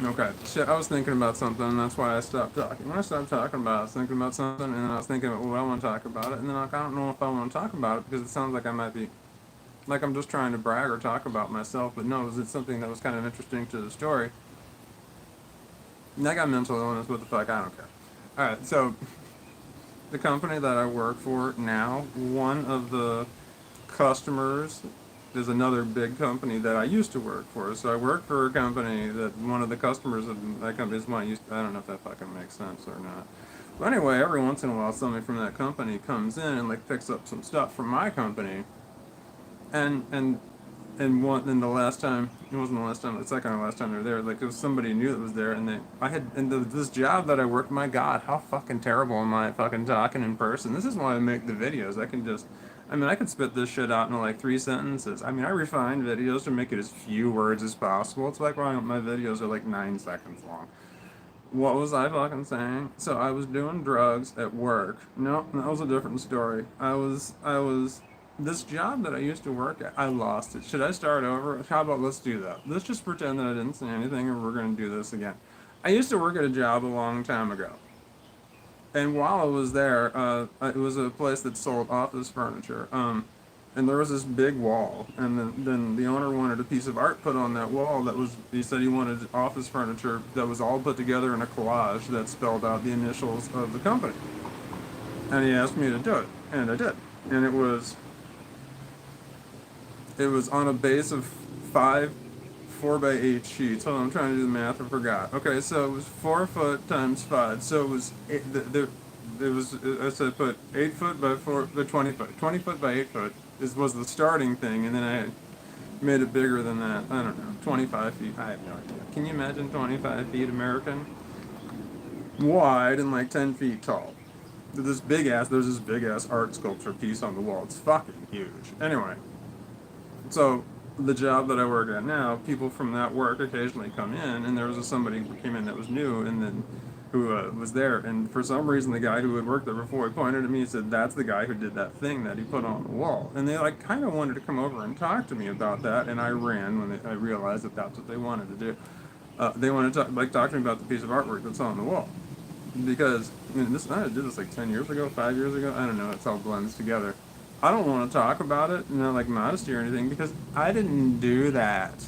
Okay, shit, I was thinking about something, and that's why I stopped talking. When I stopped talking about it, I was thinking about something, and then I was thinking about what I want to talk about it, and then I don't know if I want to talk about it because it sounds like I might be, like I'm just trying to brag or talk about myself, but no, it's something that was kind of interesting to the story. And I got mental illness, what the fuck, I don't care. Alright, so, the company that I work for now, one of the customers is another big company that I used to work for. So I work for a company that one of the customers of that company is one I used to, I don't know if that fucking makes sense or not. But anyway, every once in a while somebody from that company comes in and like picks up some stuff from my company. And the last time, it wasn't the last time, the second or last time they were there, like it was somebody new that was there, and this job that I worked, my God, how fucking terrible am I at fucking talking in person? This is why I make the videos. I could spit this shit out in like 3 sentences. I mean, I refine videos to make it as few words as possible. It's like why my videos are like 9 seconds long. What was I fucking saying? So I was doing drugs at work. No, that was a different story. This job that I used to work at, I lost it. Should I start over? How about let's do that? Let's just pretend that I didn't say anything and we're going to do this again. I used to work at a job a long time ago. And while I was there, it was a place that sold office furniture. And there was this big wall, and then the owner wanted a piece of art put on that wall he said he wanted office furniture that was all put together in a collage that spelled out the initials of the company. And he asked me to do it, and I did. And it was on a base of 4x8 sheets. Hold on, I'm trying to do the math, I forgot. Okay, so it was 4 foot times 5, so it was, I said put 8 foot by 20 foot. 20 foot by 8 foot was the starting thing, and then I made it bigger than that. I don't know, 25 feet. I have no idea. Can you imagine 25 feet American? Wide and like 10 feet tall. There's this big ass art sculpture piece on the wall. It's fucking huge. Anyway, so the job that I work at now, people from that work occasionally come in, and there was somebody who came in that was new, and then who was there, and for some reason the guy who had worked there before, he pointed at me and said, "That's the guy who did that thing that he put on the wall." And they like kind of wanted to come over and talk to me about that, and I ran when I realized that that's what they wanted to do. They wanted to talk to me about the piece of artwork that's on the wall, because I mean, I did this like 10 years ago, 5 years ago. I don't know. It's all blends together. I don't want to talk about it, like modesty or anything, because I didn't do that.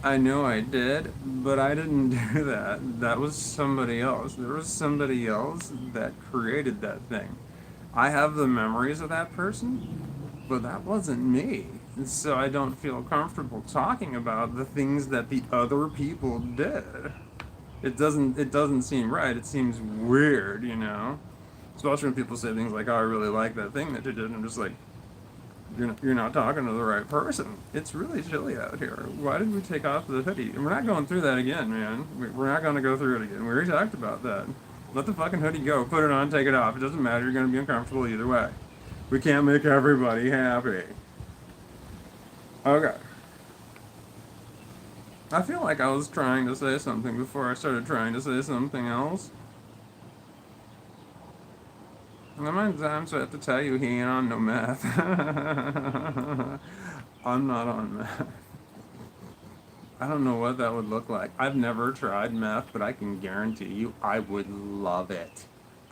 I know I did, but I didn't do that. That was somebody else. There was somebody else that created that thing. I have the memories of that person, but that wasn't me. And so I don't feel comfortable talking about the things that the other people did. It doesn't seem right. It seems weird, Especially when people say things like, "Oh, I really like that thing that you did." And I'm just like, you're not talking to the right person. It's really chilly out here. Why did we take off the hoodie? And we're not going through that again, man. We're not going to go through it again. We already talked about that. Let the fucking hoodie go. Put it on, take it off. It doesn't matter. You're going to be uncomfortable either way. We can't make everybody happy. Okay. I feel like I was trying to say something before I started trying to say something else. How many times do I have to tell you he ain't on no meth? I'm not on meth. I don't know what that would look like. I've never tried meth, but I can guarantee you I would love it.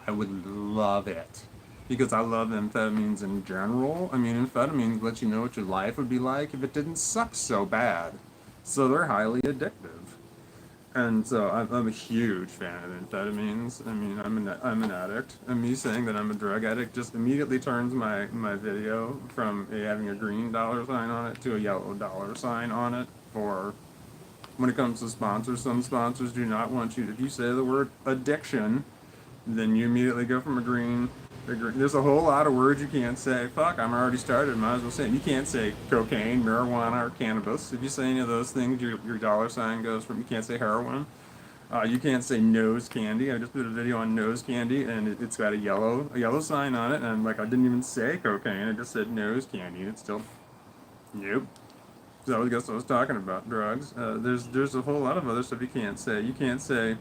I would love it. Because I love amphetamines in general. I mean, amphetamines let you know what your life would be like if it didn't suck so bad. So they're highly addictive. And so I'm a huge fan of amphetamines. I mean, I'm an addict. And me saying that I'm a drug addict just immediately turns my video from having a green dollar sign on it to a yellow dollar sign on it for when it comes to sponsors. Some sponsors do not want you, if you say the word addiction, then you immediately go from a green. There's a whole lot of words you can't say. Fuck, I'm already started. Might as well say it. You can't say cocaine, marijuana, or cannabis. If you say any of those things, your dollar sign goes from. You can't say heroin. You can't say nose candy. I just did a video on nose candy, and it's got a yellow sign on it, and I'm like, I didn't even say cocaine. I just said nose candy, and it's still, nope. So I guess I was talking about drugs. There's a whole lot of other stuff you can't say. You can't say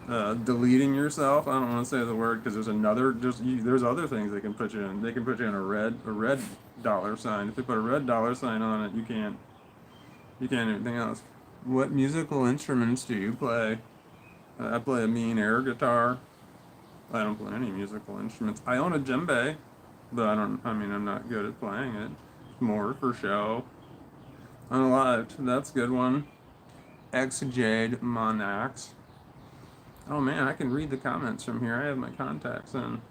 deleting yourself. I don't want to say the word because there's other things they can put you in. They can put you in a red dollar sign. If they put a red dollar sign on it, you can't anything else. What musical instruments do you play? I play a mean air guitar. I don't play any musical instruments. I own a djembe, but I'm not good at playing it. More for show. Unalived, that's a good one. X Jade Monax. Oh man, I can read the comments from here. I have my contacts in.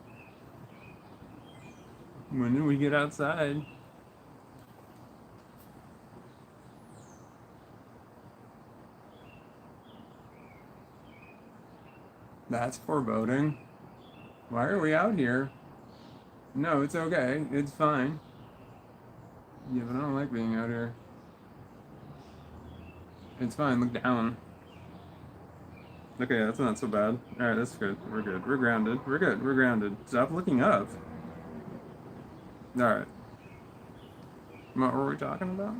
When do we get outside? That's foreboding. Why are we out here? No, it's okay. It's fine. Yeah, but I don't like being out here. It's fine. Look down. Okay, that's not so bad. Alright, that's good. We're good. We're grounded. We're good. We're grounded. Stop looking up. Alright. What were we talking about?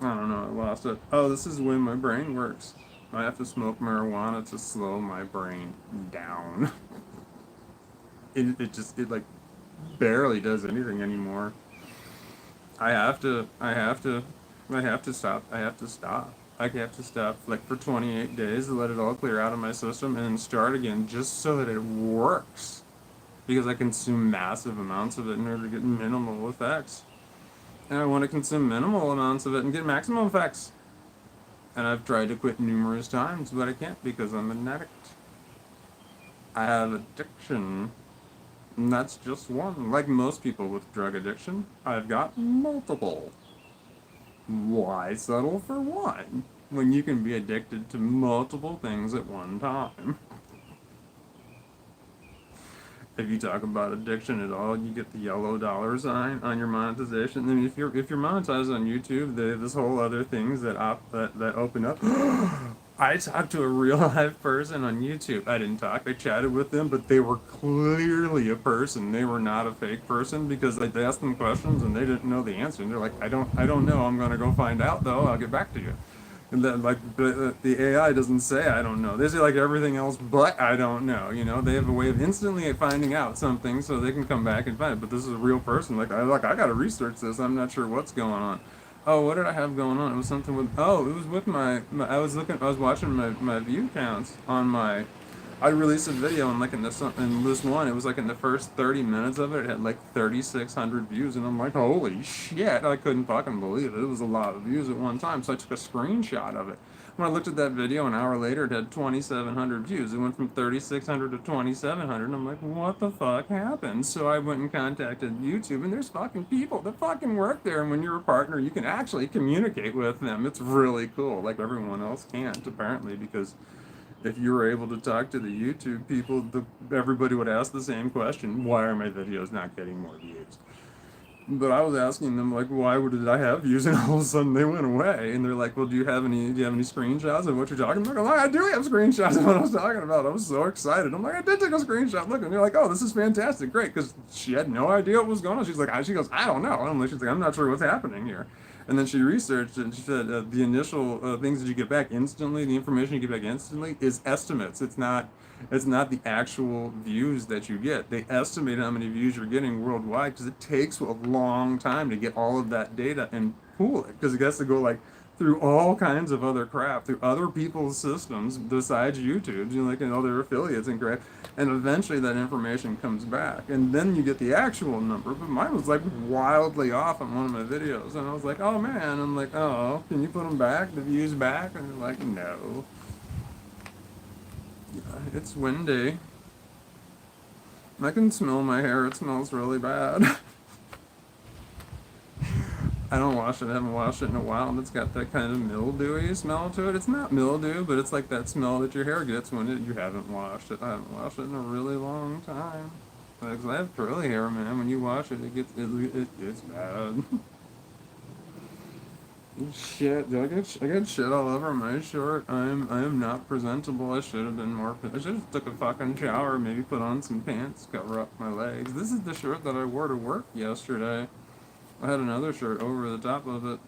I don't know. I lost it. Oh, this is when my brain works. I have to smoke marijuana to slow my brain down. It like barely does anything anymore. I have to stop. I have to stop. I have to stop like for 28 days to let it all clear out of my system and then start again just so that it works. Because I consume massive amounts of it in order to get minimal effects. And I want to consume minimal amounts of it and get maximum effects. And I've tried to quit numerous times, but I can't because I'm an addict. I have addiction. And that's just one. Like most people with drug addiction, I've got multiple. Why settle for one when you can be addicted to multiple things at one time? If you talk about addiction at all, you get the yellow dollar sign on your monetization. I mean, if you're monetized on YouTube, there's whole other things that open up. I talked to a real life person on YouTube. I didn't talk. I chatted with them, but they were clearly a person. They were not a fake person because they asked them questions and they didn't know the answer. And they're like, I don't know. I'm gonna go find out though. I'll get back to you. And then, like, the AI doesn't say I don't know. They say like everything else, but I don't know. They have a way of instantly finding out something, so they can come back and find it. But this is a real person. I got to research this. I'm not sure what's going on. Oh, what did I have going on? It was something with. Oh, it was with I was looking. I was watching my view counts on my. I released a video and like in this one, it was like in the first 30 minutes of it, it had like 3,600 views, and I'm like, holy shit! I couldn't fucking believe it. It was a lot of views at one time, so I took a screenshot of it. When I looked at that video an hour later, it had 2,700 views. It went from 3,600 to 2,700, and I'm like, what the fuck happened? So I went and contacted YouTube, and there's fucking people that fucking work there, and when you're a partner, you can actually communicate with them. It's really cool. Like everyone else can't, apparently, because if you were able to talk to the YouTube people, everybody would ask the same question: why are my videos not getting more views? But I was asking them like, why did I have views? And all of a sudden they went away. And they're like, well, do you have any screenshots of what you're talking about? I'm like, I do have screenshots of what I was talking about. I was so excited. I'm like, I did take a screenshot. Look, and they're like, oh, this is fantastic, great, because she had no idea what was going on. She goes, I don't know. She's like, I'm not sure what's happening here. And then she researched it, and she said the initial things that you get back instantly, the information you get back instantly, is estimates. It's not the actual views that you get. They estimate how many views you're getting worldwide because it takes a long time to get all of that data and pool it, because it has to go like through all kinds of other crap, through other people's systems besides YouTube's, like and other affiliates and crap, and eventually that information comes back, and then you get the actual number. But mine was like wildly off on one of my videos, and I was like, oh man, I'm like, oh, can you put them back, the views back? And they're like, no. It's windy. I can smell my hair. It smells really bad. I don't wash it. I haven't washed it in a while, and it's got that kind of mildewy smell to it. It's not mildew, but it's like that smell that your hair gets when you haven't washed it. I haven't washed it in a really long time. Because I have curly hair, man. When you wash it, it gets bad. Shit, I got shit all over my shirt. I am not presentable. I should have been more. I should have took a fucking shower, maybe put on some pants, cover up my legs. This is the shirt that I wore to work yesterday. I had another shirt over the top of it.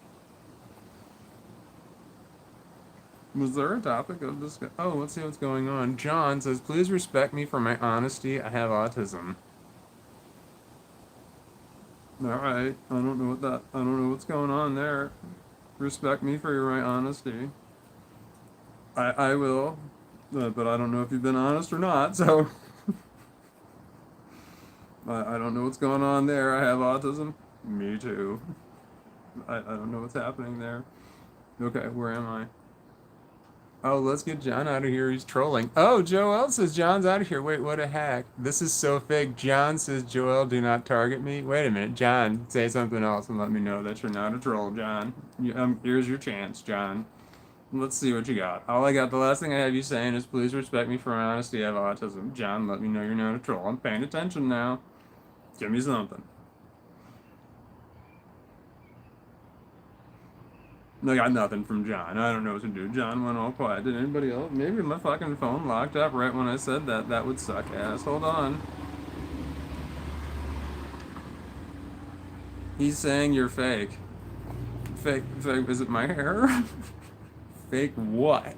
Was there a topic of this? Oh, let's see what's going on. John says, "Please respect me for my honesty. I have autism." All right, I don't know what that. I don't know what's going on there. Respect me for my honesty. I will, but I don't know if you've been honest or not. So I don't know what's going on there. I have autism. Me too. I don't know what's happening there. Okay, where am I? Oh, let's get John out of here. He's trolling. Oh, Joel says John's out of here. Wait, what a hack. This is so fake. John says, Joel, do not target me. Wait a minute. John, say something else and let me know that you're not a troll, John. Here's your chance, John. Let's see what you got. All I got, the last thing I have you saying is, please respect me for my honesty. I have autism. John, let me know you're not a troll. I'm paying attention now. Give me something. I got nothing from John. I don't know what to do. John went all quiet. Did anybody else? Maybe my fucking phone locked up right when I said that. That would suck ass. Hold on. He's saying you're fake. Fake. Is it my hair? Fake what?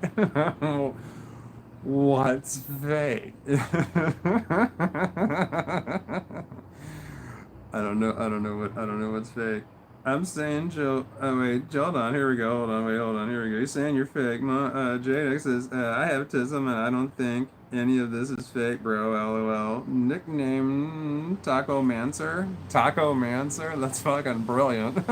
What's fake? I don't know what's fake. I'm saying Joe. Oh wait, hold on. Here we go. Hold on. Here we go. You're saying you're fake. JX says I have autism and I don't think any of this is fake, bro. LOL. Nickname Taco Mancer. Taco Mancer. That's fucking brilliant.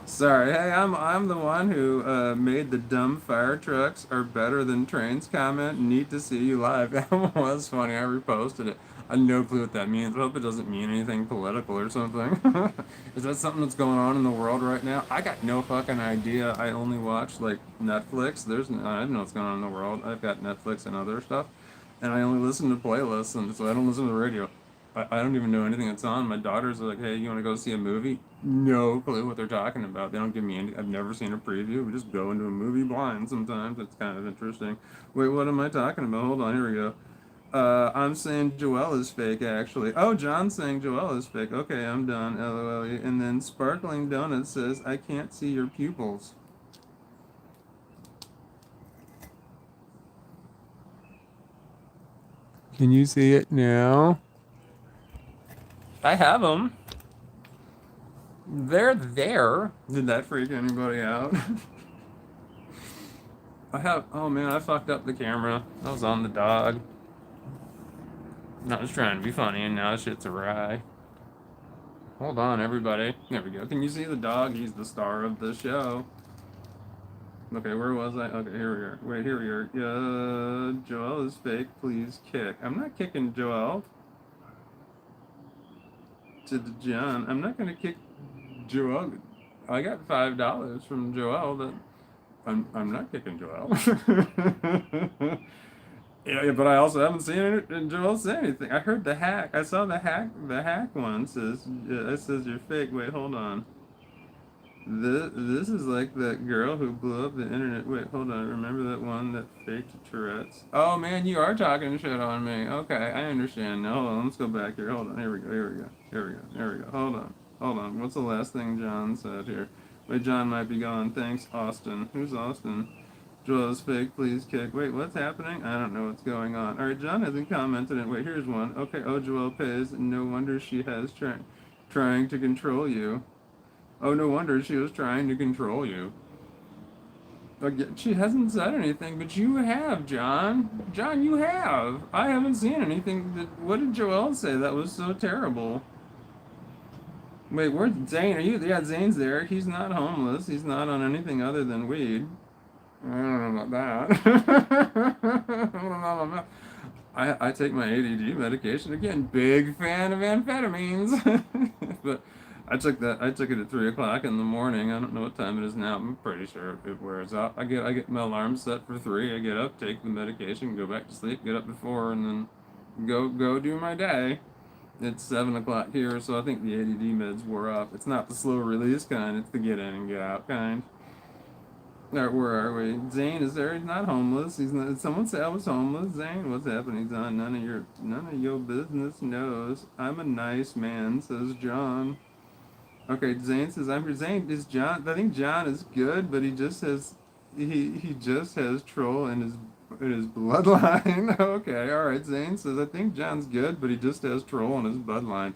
Sorry. Hey, I'm the one who made the dumb fire trucks are better than trains comment. Neat to see you live. That was funny. I reposted it. I have no clue what that means. I hope it doesn't mean anything political or something. Is that something that's going on in the world right now? I got no fucking idea. I only watch like Netflix. I don't know what's going on in the world. I've got Netflix and other stuff, and I only listen to playlists, and so I don't listen to the radio. I don't even know anything that's on. My daughters are like, "Hey, you want to go see a movie?" No clue what they're talking about. They don't give me any. I've never seen a preview. We just go into a movie blind sometimes. It's kind of interesting. Wait, what am I talking about? Hold on, here we go. I'm saying Joelle is fake, actually. Oh, John's saying Joelle is fake. Okay, I'm done. LOL. And then Sparkling Donut says, I can't see your pupils. Can you see it now? I have them. They're there. Did that freak anybody out? I have. Oh man, I fucked up the camera. I was on the dog. I was trying to be funny, and now shit's awry. Hold on, everybody. There we go. Can you see the dog? He's the star of the show. Okay, where was I? Okay, here we are. Wait, here we are. Joel is fake. Please kick. I'm not kicking Joel. To the John. I'm not gonna kick Joel. I got $5 from Joel. That I'm not kicking Joel. Yeah, but I also haven't seen Joel say anything. I heard the hack. I saw the hack. The hack one says it says you're fake. Wait, hold on. This is like that girl who blew up the internet. Wait, hold on. Remember that one that faked Tourette's? Oh man, you are talking shit on me. Okay, I understand now. Hold on, let's go back here. Hold on. Here we go. Here we go. Here we go. Here we go. Hold on. Hold on. What's the last thing John said here? Wait, John might be gone. Thanks, Austin. Who's Austin? Joel is fake. Please kick. Wait, what's happening? I don't know what's going on. All right, John hasn't commented. Wait, here's one. Okay. Oh, Joel pays. No wonder she has trying to control you. Oh, no wonder she was trying to control you. Again, she hasn't said anything, but you have, John. John, you have. I haven't seen anything. What did Joel say that was so terrible? Wait, where's Zane? Are you? Yeah, Zane's there. He's not homeless. He's not on anything other than weed. I don't know about that. I don't know about that. I take my ADD medication again. Big fan of amphetamines, but I took it at 3 o'clock in the morning. I don't know what time it is now. I'm pretty sure it wears off. I get my alarm set for 3. I get up, take the medication, go back to sleep, get up before, and then go do my day. It's 7 o'clock here, so I think the ADD meds wore off. It's not the slow release kind. It's the get in and get out kind. Alright, where are we? Zane is there? He's not homeless. He's not. Someone said I was homeless. Zane, what's happening, John? None of your business knows. I'm a nice man, says John. Okay, Zane says I'm for Zane. Is John? I think John is good, but he just has he just has troll in his bloodline. Okay, all right. Zane says I think John's good, but he just has troll in his bloodline.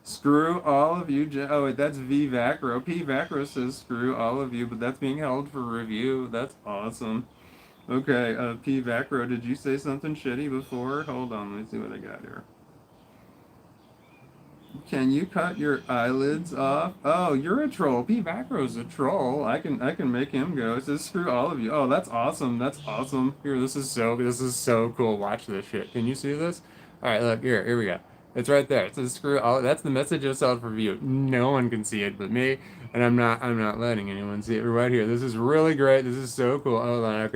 Screw all of you. Oh, wait, that's V Vacro. P Vacro says screw all of you, but that's being held for review. That's awesome. Okay, P Vacro, did you say something shitty before? Hold on, let me see what I got here. Can you cut your eyelids off? Oh, you're a troll. P Vacro's a troll. I can make him go. It says screw all of you. Oh, that's awesome. That's awesome. Here, this is so cool. Watch this shit. Can you see this? All right, look here we go. It's right there. It says screw all. That's the message of self-review. No one can see it but me, and I'm not letting anyone see it. Right here. This is really great. This is so cool. Hold on. I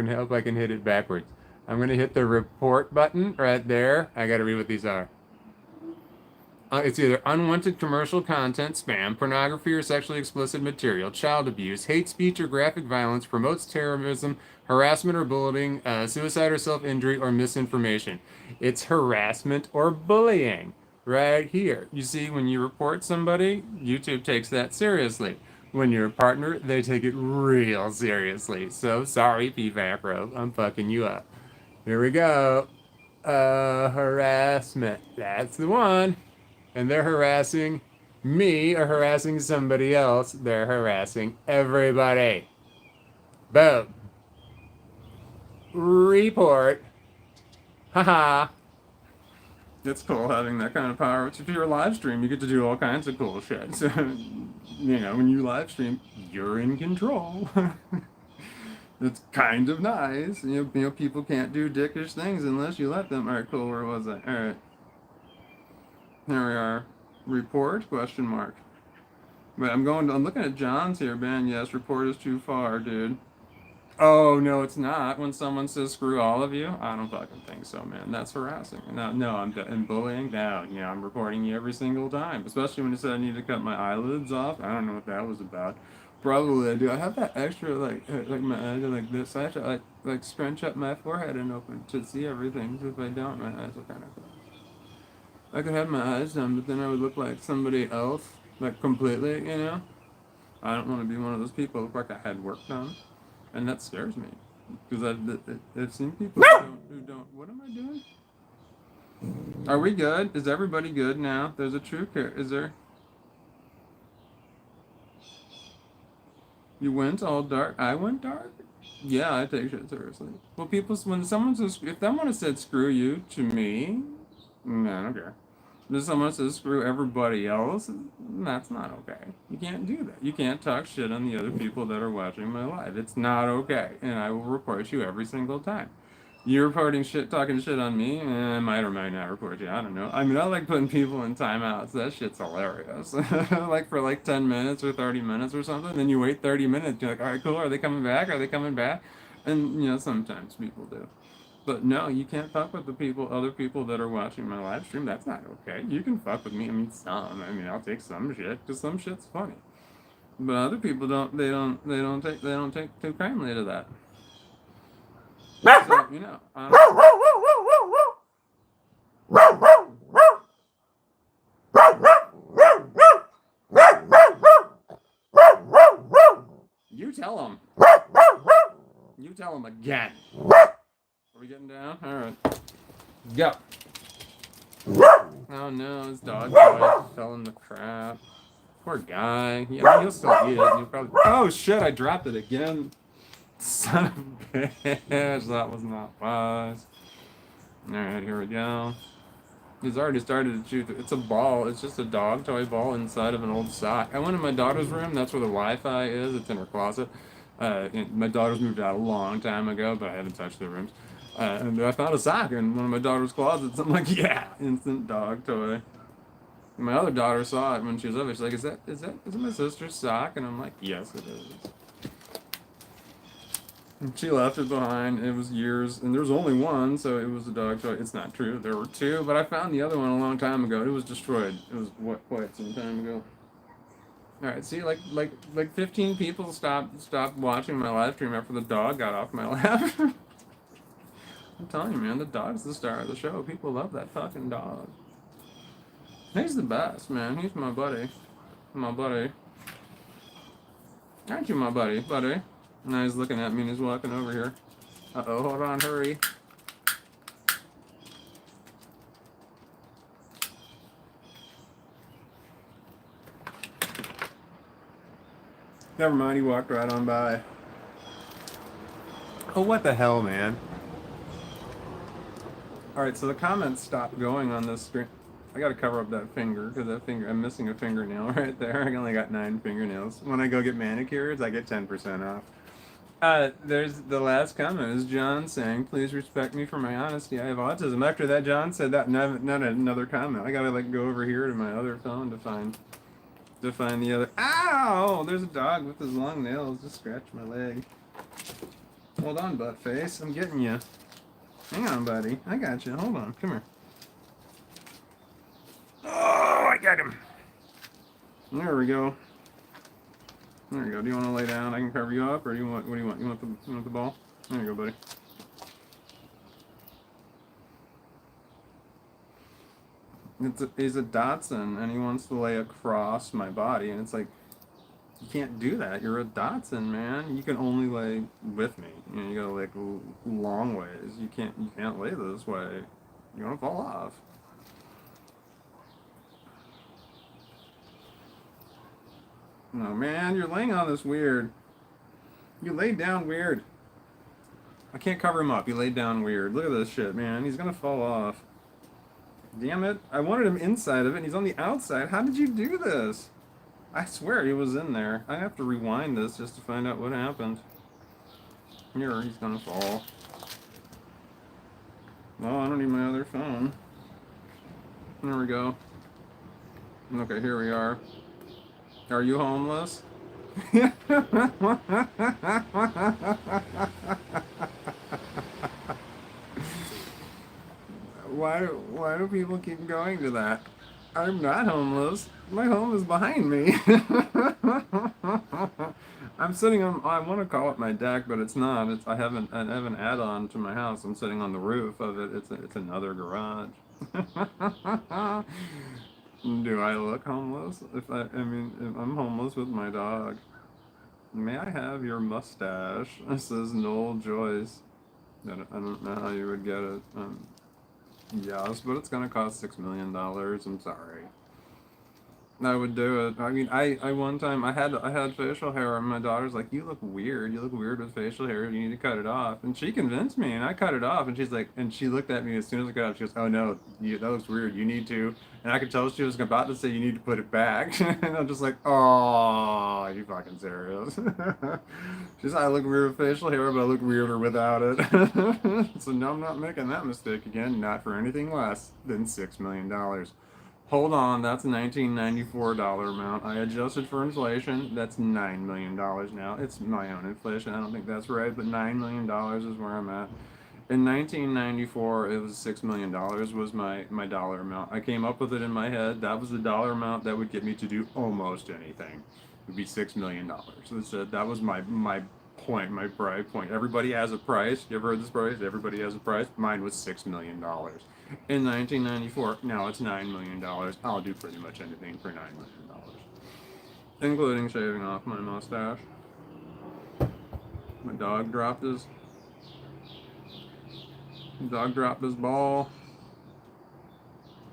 can hit it backwards. I'm gonna hit the report button right there. I gotta read what these are. It's either unwanted commercial content, spam, pornography or sexually explicit material, child abuse, hate speech or graphic violence, promotes terrorism, harassment or bullying, suicide or self-injury, or misinformation. It's harassment or bullying right here. You see, when you report somebody, YouTube takes that seriously. When you're a partner, they take it real seriously. So sorry, P-Vacro, I'm fucking you up. Here we go. Harassment. That's the one. And they're harassing me or harassing somebody else. They're harassing everybody. Boom. Report. Haha. It's cool having that kind of power. If you're a live stream, you get to do all kinds of cool shit. So, when you live stream, you're in control. It's kind of nice. People can't do dickish things unless you let them. All right, cool. Where was I? All right. There we are. Report? Question mark. Wait, I'm looking at John's here, Ben. Yes, report is too far, dude. Oh, no, it's not. When someone says screw all of you, I don't fucking think so, man. That's harassing. No, I'm bullying. No, I'm reporting you every single time. Especially when you said I need to cut my eyelids off. I don't know what that was about. Probably I do. I have that extra, like my eyes are like this. I have to, like scrunch up my forehead and open to see everything. So if I don't, my eyes will kind of close. I could have my eyes done, but then I would look like somebody else, like completely. I don't want to be one of those people who look like I had work done, and that scares me, because I've seen people who don't. What am I doing? Are we good? Is everybody good now? There's a true care. Is there? You went all dark. I went dark. Yeah, I take shit seriously. Well, people, when someone says, if someone has said screw you to me, I don't care. If someone says screw everybody else, that's not okay. You can't do that. You can't talk shit on the other people that are watching my live. It's not okay. And I will report you every single time. You're reporting shit, talking shit on me, and I might or might not report you. I don't know. I mean, I like putting people in timeouts. That shit's hilarious. Like for like 10 minutes or 30 minutes or something. Then you wait 30 minutes. You're like, all right, cool. Are they coming back? Are they coming back? And, sometimes people do. But no, you can't fuck with the people, other people that are watching my live stream. That's not okay. You can fuck with me. I mean, some. I mean, I'll take some shit because some shit's funny. But other people don't. They don't take too kindly to that. So you tell them. You tell them again. Are we getting down? All right. Go. Oh no, his dog fell in the crap. Poor guy. Yeah, he'll still eat it. He'll probably. Oh shit! I dropped it again. Son of a bitch. That was not wise. All right, here we go. He's already started to chew through. It's a ball. It's just a dog toy ball inside of an old sock. I went in my daughter's room. That's where the Wi-Fi is. It's in her closet. My daughter's moved out a long time ago, but I haven't touched the rooms. And I found a sock in one of my daughter's closets. I'm like, yeah, instant dog toy. My other daughter saw it when she was over. She's like, is it my sister's sock? And I'm like, yes, it is. And she left it behind. It was years, and there was only one, so it was a dog toy. It's not true. There were two, but I found the other one a long time ago. It was destroyed. It was quite some time ago. All right, see, like 15 people stopped watching my live stream after the dog got off my lap. I'm telling you, man, the dog's the star of the show. People love that fucking dog. He's the best, man. He's my buddy. My buddy. Aren't you my buddy, buddy? Now he's looking at me and he's walking over here. Uh-oh, hold on, hurry. Never mind, he walked right on by. Oh, what the hell, man? Alright, so the comments stopped going on this screen. I gotta cover up that finger, because I'm missing a fingernail right there. I only got 9 fingernails. When I go get manicures, I get 10% off. There's the last comment is John saying, please respect me for my honesty. I have autism. After that, John said that, not another comment. I gotta go over here to my other phone to find the other. Ow! There's a dog with his long nails. Just scratched my leg. Hold on, butt face. I'm getting you. Hang on, buddy. I got you. Hold on. Come here. Oh, I got him. There we go. There you go. Do you want to lay down? I can cover you up, or do you want? What do you want? You want the ball? There you go, buddy. He's a Dotson, and he wants to lay across my body, and it's like, you can't do that. You're a Dotson, man. You can only lay with me. You gotta lay long ways. You can't lay this way. You're gonna fall off. No, man, you're laying on this weird. You laid down weird. I can't cover him up. He laid down weird. Look at this shit, man. He's gonna fall off. Damn it. I wanted him inside of it, and he's on the outside. How did you do this? I swear he was in there. I have to rewind this just to find out what happened. Here, he's gonna fall. Oh, I don't need my other phone. There we go. Okay, here we are. Are you homeless? Why do people keep going to that? I'm not homeless. My home is behind me. I'm sitting on. I want to call it my deck, but it's not. I have an add-on to my house. I'm sitting on the roof of it. It's another garage. Do I look homeless? If I'm homeless with my dog. May I have your mustache? This says Noel Joyce. I don't know how you would get it. Yes, but it's gonna cost $6 million. I'm sorry. I would do it. I mean, I one time I had facial hair, and my daughter's like, "You look weird. You look weird with facial hair. You need to cut it off." And she convinced me, and I cut it off. And she's like, and she looked at me as soon as I cut it off. She goes, "Oh no, that looks weird. You need to." And I could tell she was about to say, "You need to put it back." And I'm just like, "Oh, you fucking serious?" She's like, "I look weird with facial hair, but I look weirder without it." So no, I'm not making that mistake again. Not for anything less than $6 million. Hold on, that's a 1994 dollar amount. I adjusted for inflation. That's $9 million now. It's my own inflation. I don't think that's right, but $9 million is where I'm at. In 1994, it was $6 million was my dollar amount. I came up with it in my head. That was the dollar amount that would get me to do almost anything. It would be $6 million. So that was my point, my pride point. Everybody has a price. You ever heard this price? Everybody has a price. Mine was $6 million. In 1994, now it's $9 million. I'll do pretty much anything for $9 million, including shaving off my mustache. My dog dropped his ball.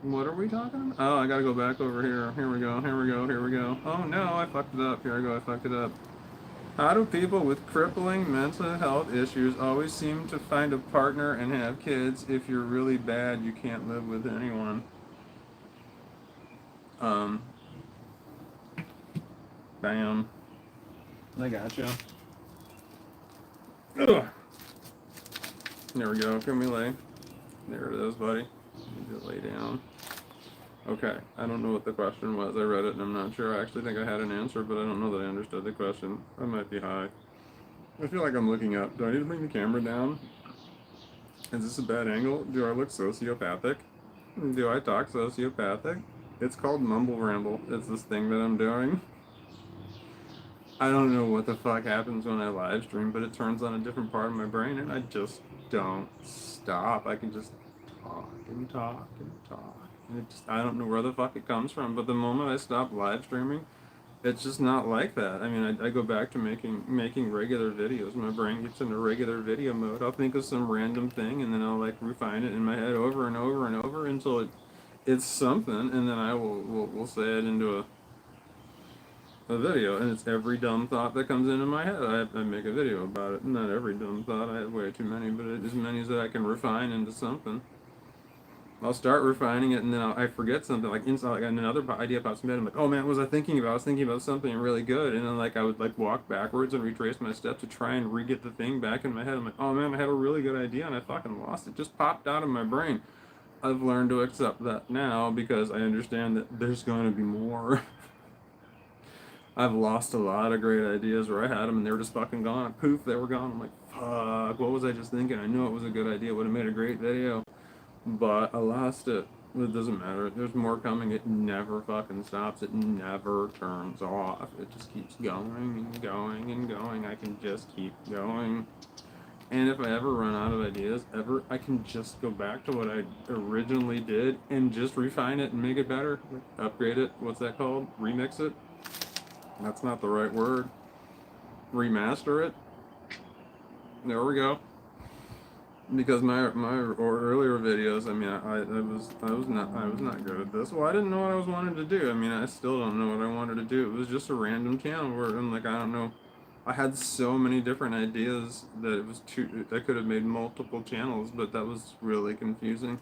What are we talking about? Oh, I gotta go back over here. Here we go. Here we go. Here we go. Oh no, I fucked it up. Here I go. I fucked it up. How do people with crippling mental health issues always seem to find a partner and have kids? If you're really bad, you can't live with anyone. Um, Bam. I gotcha. Ugh. There we go. Can we lay? There it is, buddy. You just lay down. Okay. I don't know what the question was. I read it and I'm not sure. I actually think I had an answer, but I don't know that I understood the question. I might be high. I feel like I'm looking up. Do I need to bring the camera down? Is this a bad angle? Do I look sociopathic? Do I talk sociopathic? It's called mumble ramble. It's this thing that I'm doing. I don't know what the fuck happens when I live stream, but it turns on a different part of my brain and I just don't stop. I can just talk and talk and talk. And I don't know where the fuck it comes from, but the moment I stop live streaming, it's just not like that. I mean, I go back to making regular videos. My brain gets into regular video mode. I'll think of some random thing and then I'll like refine it in my head over and over and over until it's something, and then I will say it into a video, and it's every dumb thought that comes into my head. I make a video about it. Not every dumb thought. I have way too many, but as many as that I can refine into something. I'll start refining it, and then I forget something. Like inside, like another idea pops in my head. I'm like, oh man, what was I thinking about? I was thinking about something really good, and then like I would like walk backwards and retrace my steps to try and re-get the thing back in my head. I'm like, oh man, I had a really good idea, and I fucking lost it. Just popped out of my brain. I've learned to accept that now because I understand that there's going to be more. I've lost a lot of great ideas where I had them and they were just fucking gone. Poof, they were gone. I'm like, fuck, what was I just thinking? I knew it was a good idea. Would have made a great video. But I lost it. It doesn't matter. There's more coming. It never fucking stops. It never turns off. It just keeps going and going and going. I can just keep going. And if I ever run out of ideas, I can just go back to what I originally did and just refine it and make it better. Upgrade it. What's that called? Remix it? That's not the right word. Remaster it. There we go. Because my earlier videos, I mean, I was not good at this. Well, I didn't know what I was wanting to do. I mean, I still don't know what I wanted to do. It was just a random channel where I'm like, I don't know. I had so many different ideas that it was too. I could have made multiple channels, but that was really confusing.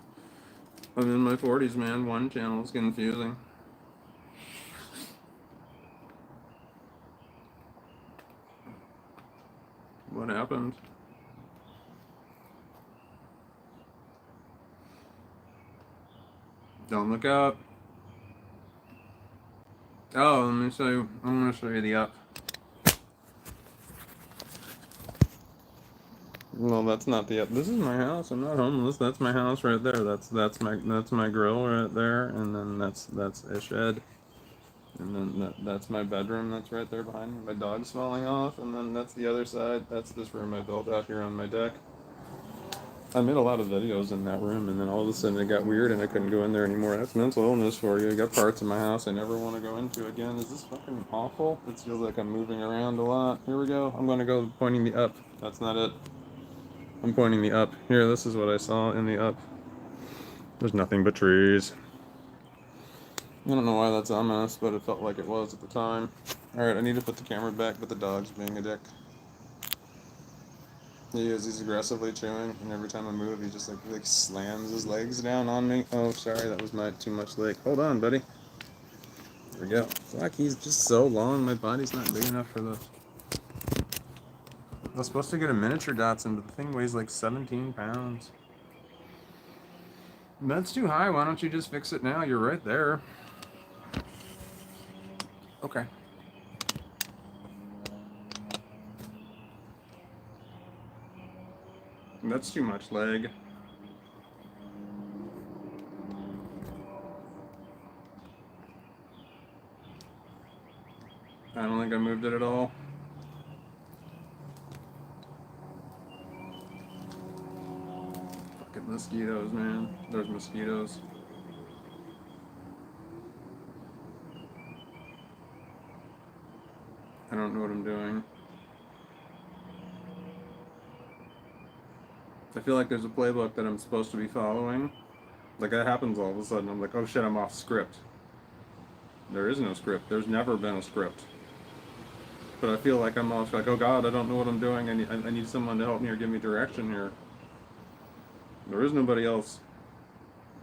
I'm in my 40s, man. One channel is confusing. What happened? Don't look up. Oh, let me show you. I'm gonna show you the up. Well, that's not the up. This is my house. I'm not homeless. That's my house right there. That's my grill right there, and then that's a shed, and then that's my bedroom. That's right there behind me. My dog's falling off, and then that's the other side. That's this room I built out here on my deck. I made a lot of videos in that room, and then all of a sudden it got weird, and I couldn't go in there anymore. That's mental illness for you. I got parts of my house I never want to go into again. Is this fucking awful? It feels like I'm moving around a lot. Here we go. I'm gonna go pointing the up. That's not it. I'm pointing the up. Here, this is what I saw in the up. There's nothing but trees. I don't know why that's ominous, but it felt like it was at the time. Alright, I need to put the camera back, but the dog's being a dick. He's aggressively chewing, and every time I move, he just like slams his legs down on me. Oh, sorry, that was too much leg. Hold on, buddy. There we go. Fuck, he's just so long. My body's not big enough for this. I was supposed to get a miniature Dachshund, but the thing weighs like 17 pounds. That's too high. Why don't you just fix it now? You're right there. Okay. That's too much leg. I don't think I moved it at all. Fucking mosquitoes, man. There's mosquitoes. I don't know what I'm doing. I feel like there's a playbook that I'm supposed to be following. Like that happens all of a sudden. I'm like, oh shit, I'm off script. There is no script. There's never been a script. But I feel like I'm off. Like, oh god, I don't know what I'm doing. I need someone to help me or give me direction here. There is nobody else.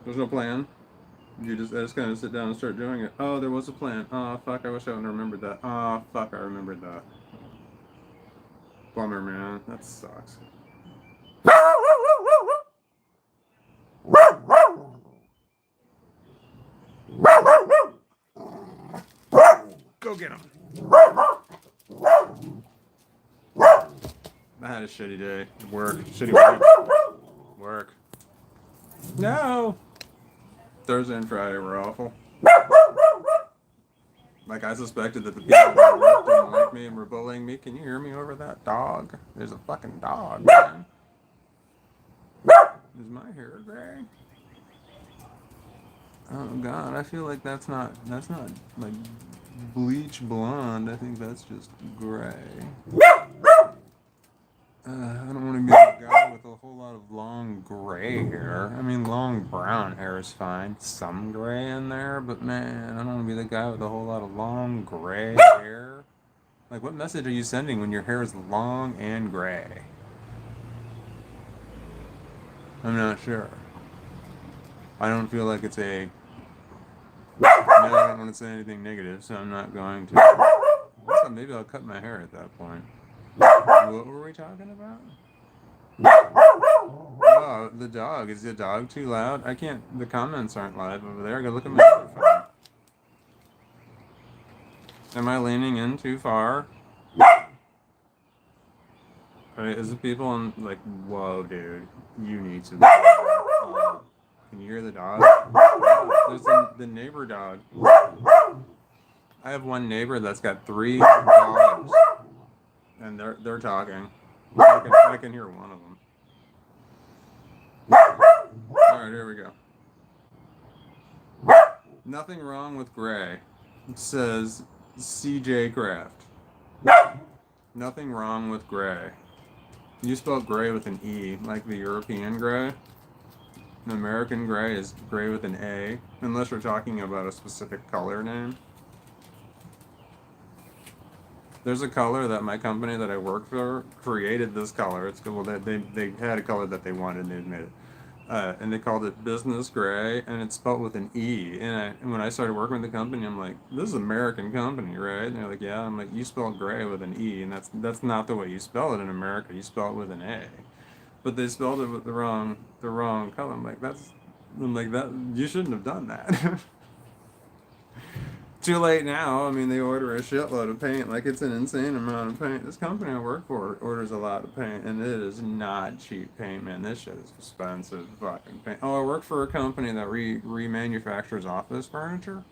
There's no plan. I just kind of sit down and start doing it. Oh, there was a plan. Oh fuck, I wish I would have remembered that. Oh fuck, I remembered that. Bummer, man. That sucks. Go get him. I had a shitty day. Work. Shitty work. No. Thursday and Friday were awful. Like I suspected that the people that worked didn't like me and were bullying me. Can you hear me over that dog? There's a fucking dog, man. Is my hair gray? Oh god, I feel like that's not like bleach blonde. I think that's just gray. I don't want to be a guy with a whole lot of long gray hair. I mean, long brown hair is fine. Some gray in there, but man, I don't want to be the guy with a whole lot of long gray hair. Like, what message are you sending when your hair is long and gray? I'm not sure. I don't feel like it's a... No, I don't want to say anything negative, so I'm not going to. So maybe I'll cut my hair at that point. What were we talking about? Oh, the dog. Is the dog too loud? I can't... The comments aren't live over there. Go look at my other phone. Am I leaning in too far? Right, is the people on... Like, whoa, dude. You need to... Can you hear the dog? There's the neighbor dog. I have one neighbor that's got 3 dogs. And they're talking. I can hear one of them. Alright, here we go. Nothing wrong with gray. It says CJ Craft. Nothing wrong with gray. You spell gray with an E, like the European gray. An American gray is gray with an A, unless we're talking about a specific color name. There's a color that my company that I work for created this color. It's well, they had a color that they wanted and they made it. And they called it business gray, and it's spelled with an E. And when I started working with the company, I'm like, this is an American company, right? And they're like, yeah. I'm like, you spell gray with an E, and that's not the way you spell it in America. You spell it with an A. But they spelled it with the wrong color. I'm like, that. You shouldn't have done that. Too late now. I mean, they order a shitload of paint. Like, it's an insane amount of paint. This company I work for orders a lot of paint, and it is not cheap paint, man. This shit is expensive fucking paint. Oh, I work for a company that remanufactures office furniture.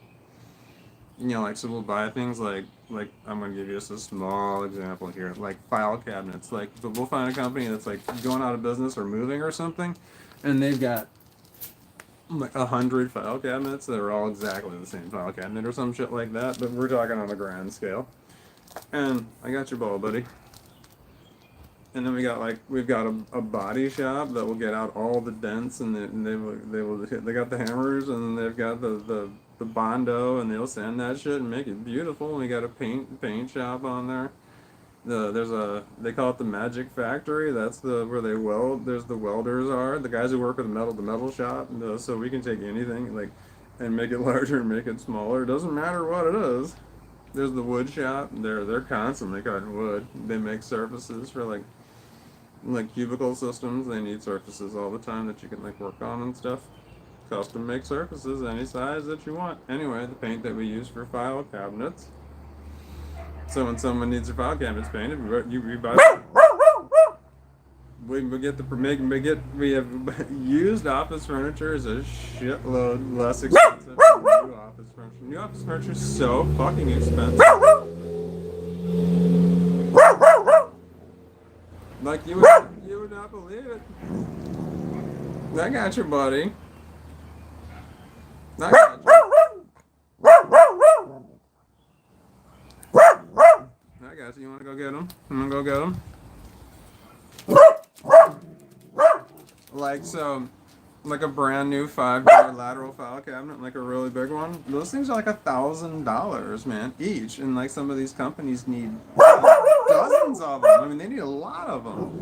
You know, like, so we'll buy things like I'm going to give you just a small example here, like file cabinets. Like, but we'll find a company that's, like, going out of business or moving or something, and they've got like 100 file cabinets that are all exactly the same file cabinet or some shit like that, but we're talking on a grand scale. And I got your ball, buddy. And then we've got a body shop that will get out all the dents, and they got the hammers, and they've got the Bondo, and they'll sand that shit and make it beautiful. And we got a paint shop on there. They call it the Magic Factory. That's where they weld. There's the welders are the guys who work with the metal shop. So we can take anything and make it larger and make it smaller. It doesn't matter what it is. There's the wood shop. They're constantly cutting wood. They make surfaces for like cubicle systems. They need surfaces all the time that you can work on and stuff. Custom make surfaces any size that you want. Anyway, the paint that we use for file cabinets. So when someone needs their file cabinets painted, we buy. We have used office furniture is a shitload less expensive than new office furniture. New office furniture is so fucking expensive. Like you would not believe it. I got you, buddy. I got you. I got you. You wanna go get him? I'm gonna go get him. Like a brand new $5 lateral file cabinet, like a really big one. Those things are like $1,000, man, each. And some of these companies need dozens of them. I mean, they need a lot of them.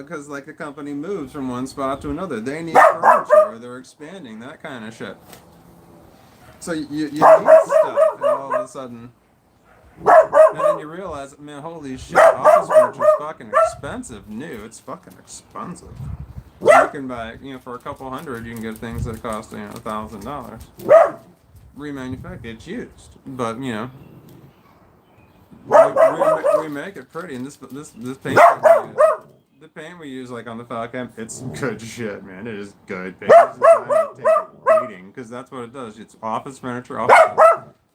Because a company moves from one spot to another. They need furniture, or they're expanding, that kind of shit. So you need stuff, and all of a sudden. And then you realize, man, holy shit, office furniture is fucking expensive. New, it's fucking expensive. You can buy, for a couple hundred, you can get things that cost, $1,000. Remanufactured, it's used, but we make it pretty. And this paint, the paint we use on the file cab, it's good shit, man. It is good paint. It's designed to take a beating, because that's what it does. It's office furniture.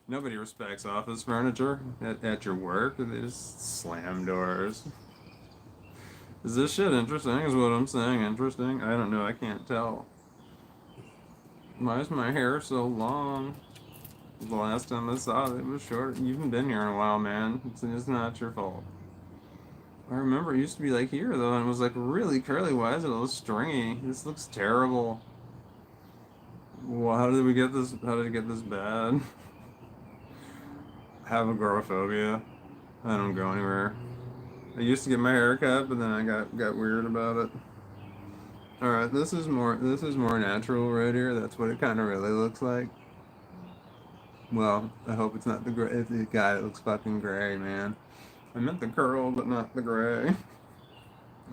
Nobody respects office furniture at your work. They just slam doors. Is this shit interesting? Is what I'm saying interesting? I don't know. I can't tell. Why is my hair so long? The last time I saw it, it was short. You haven't been here in a while, man. It's not your fault. I remember it used to be here, though, and it was really curly. Why is it all stringy? This looks terrible. Well, how did we get this? How did it get this bad? I have agoraphobia. I don't go anywhere. I used to get my hair cut, but then I got weird about it. All right, this is more natural right here. That's what it kind of really looks like. Well, I hope it's not the guy that looks fucking gray, man. I meant the curl, but not the gray.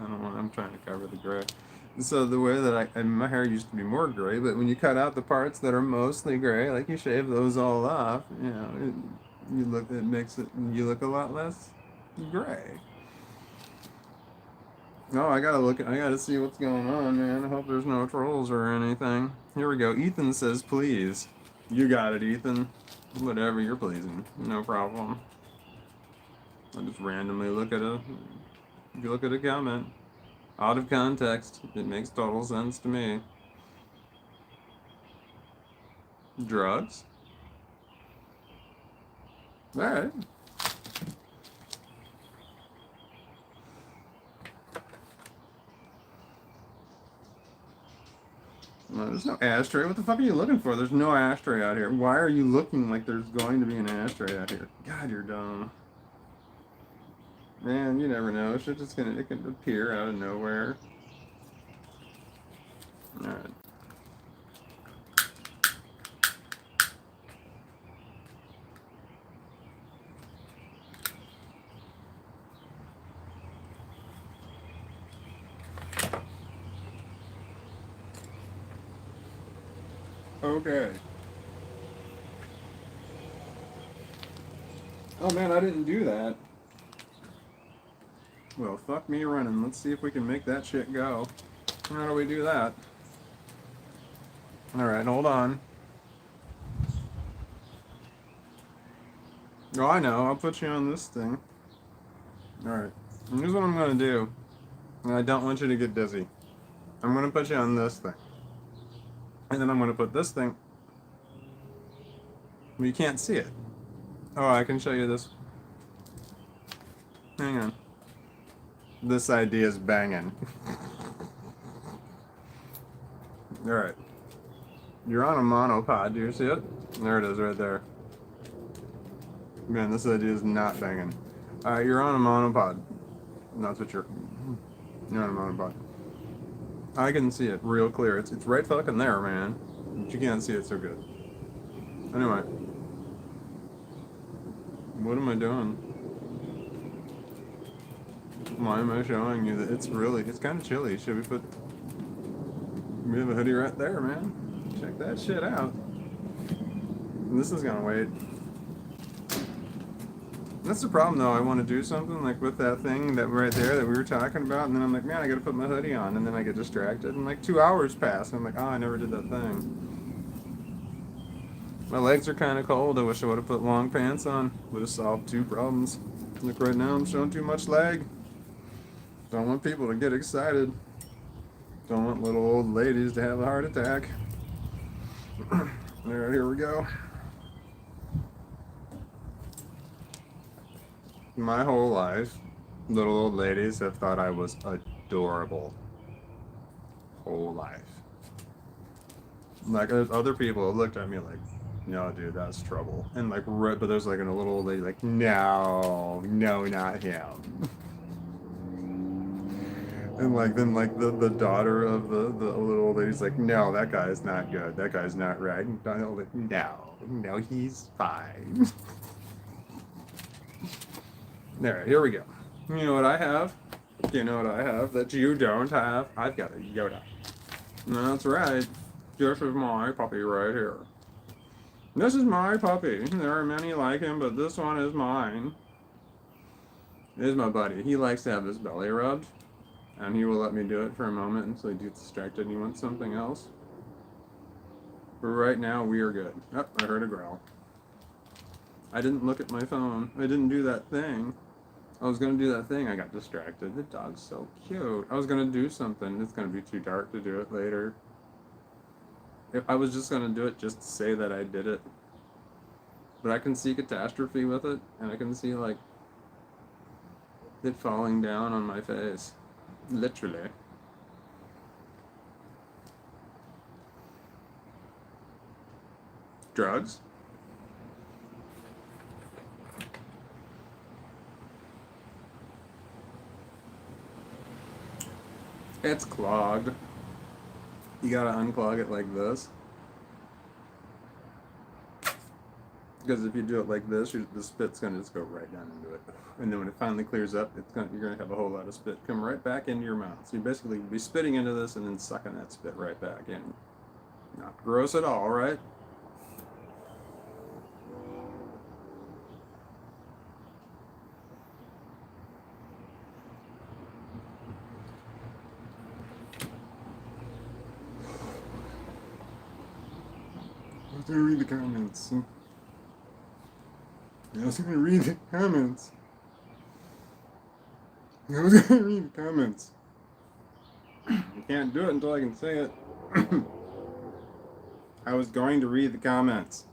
I'm trying to cover the gray. So the way that my hair used to be more gray, but when you cut out the parts that are mostly gray, you shave those all off, you look a lot less gray. Oh, I gotta see what's going on, man. I hope there's no trolls or anything. Here we go. Ethan says, please. You got it, Ethan. Whatever you're pleasing. No problem. I'll just randomly look at a comment. Out of context. It makes total sense to me. Drugs? Alright. No, there's no ashtray. What the fuck are you looking for? There's no ashtray out here. Why are you looking like there's going to be an ashtray out here? God, you're dumb. Man, you never know. It can appear out of nowhere. Alright. Okay. Oh man, I didn't do that. Well, fuck me running. Let's see if we can make that shit go. How do we do that? Alright, hold on. Oh, I know. I'll put you on this thing. Alright. Here's what I'm gonna do. And I don't want you to get dizzy. I'm gonna put you on this thing. And then I'm gonna put this thing. Well, you can't see it. Oh, I can show you this. Hang on. This idea is banging. Alright. You're on a monopod. Do you see it? There it is right there. Man, this idea is not banging. Alright, you're on a monopod. That's what you're on a monopod. I can see it real clear. It's right fucking there, man. But you can't see it so good. Anyway. What am I doing? Why am I showing you that it's kind of chilly? Should we have a hoodie right there, man? Check that shit out. This is gonna wait. That's the problem though. I want to do something like with that thing that right there that we were talking about, and then I'm like, man, I gotta put my hoodie on, and then I get distracted, and like 2 hours pass, and I'm like, oh, I never did that thing. My legs are kind of cold. I wish I would have put long pants on. Would have solved 2 problems. Look, right now I'm showing too much leg. Don't want people to get excited. Don't want little old ladies to have a heart attack. Alright, here we go. My whole life, little old ladies have thought I was adorable. Whole life. Like, other people have looked at me like, no, dude, that's trouble. And like, but there's like a little old lady like, no, not him. And like, then like the daughter of the little old lady's like, no, that guy's not good. That guy's not right. And like, no, he's fine. Alright, here we go. You know what I have? You know what I have that you don't have? I've got a Yoda. That's right. This is my puppy right here. This is my puppy. There are many like him, but this one is mine. This is my buddy. He likes to have his belly rubbed, and he will let me do it for a moment until he gets distracted and he wants something else. But right now, we are good. Oh, I heard a growl. I didn't look at my phone. I didn't do that thing. I was going to do that thing. I got distracted. The dog's so cute. I was going to do something. It's going to be too dark to do it later. If I was just going to do it just to say that I did it. But I can see catastrophe with it. And I can see, like, it falling down on my face. Literally. Drugs? It's clogged. You gotta unclog it like this. Because if you do it like this, the spit's gonna just go right down into it. And then when it finally clears up, you're gonna have a whole lot of spit come right back into your mouth. So you basically be spitting into this and then sucking that spit right back in. Not gross at all, right? I was gonna read the comments. I was gonna read the comments. I was gonna read the comments. I can't do it until I can say it. I was going to read the comments.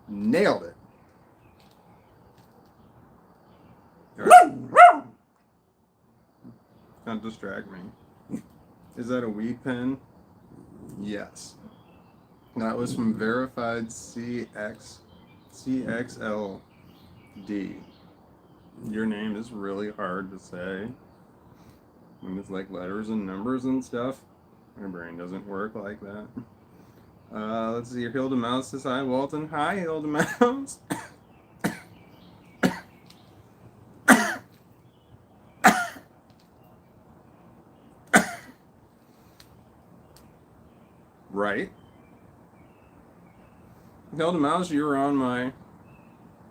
Nailed it. Right. Don't distract me. Is that a weed pen? Yes. That was from verified CXLD. Your name is really hard to say. When it's like letters and numbers and stuff. My brain doesn't work like that. Let's see. Hilda Mouse says hi, Walton. Hi, Hilda Mouse. Right. Hilda Mouse, you're on my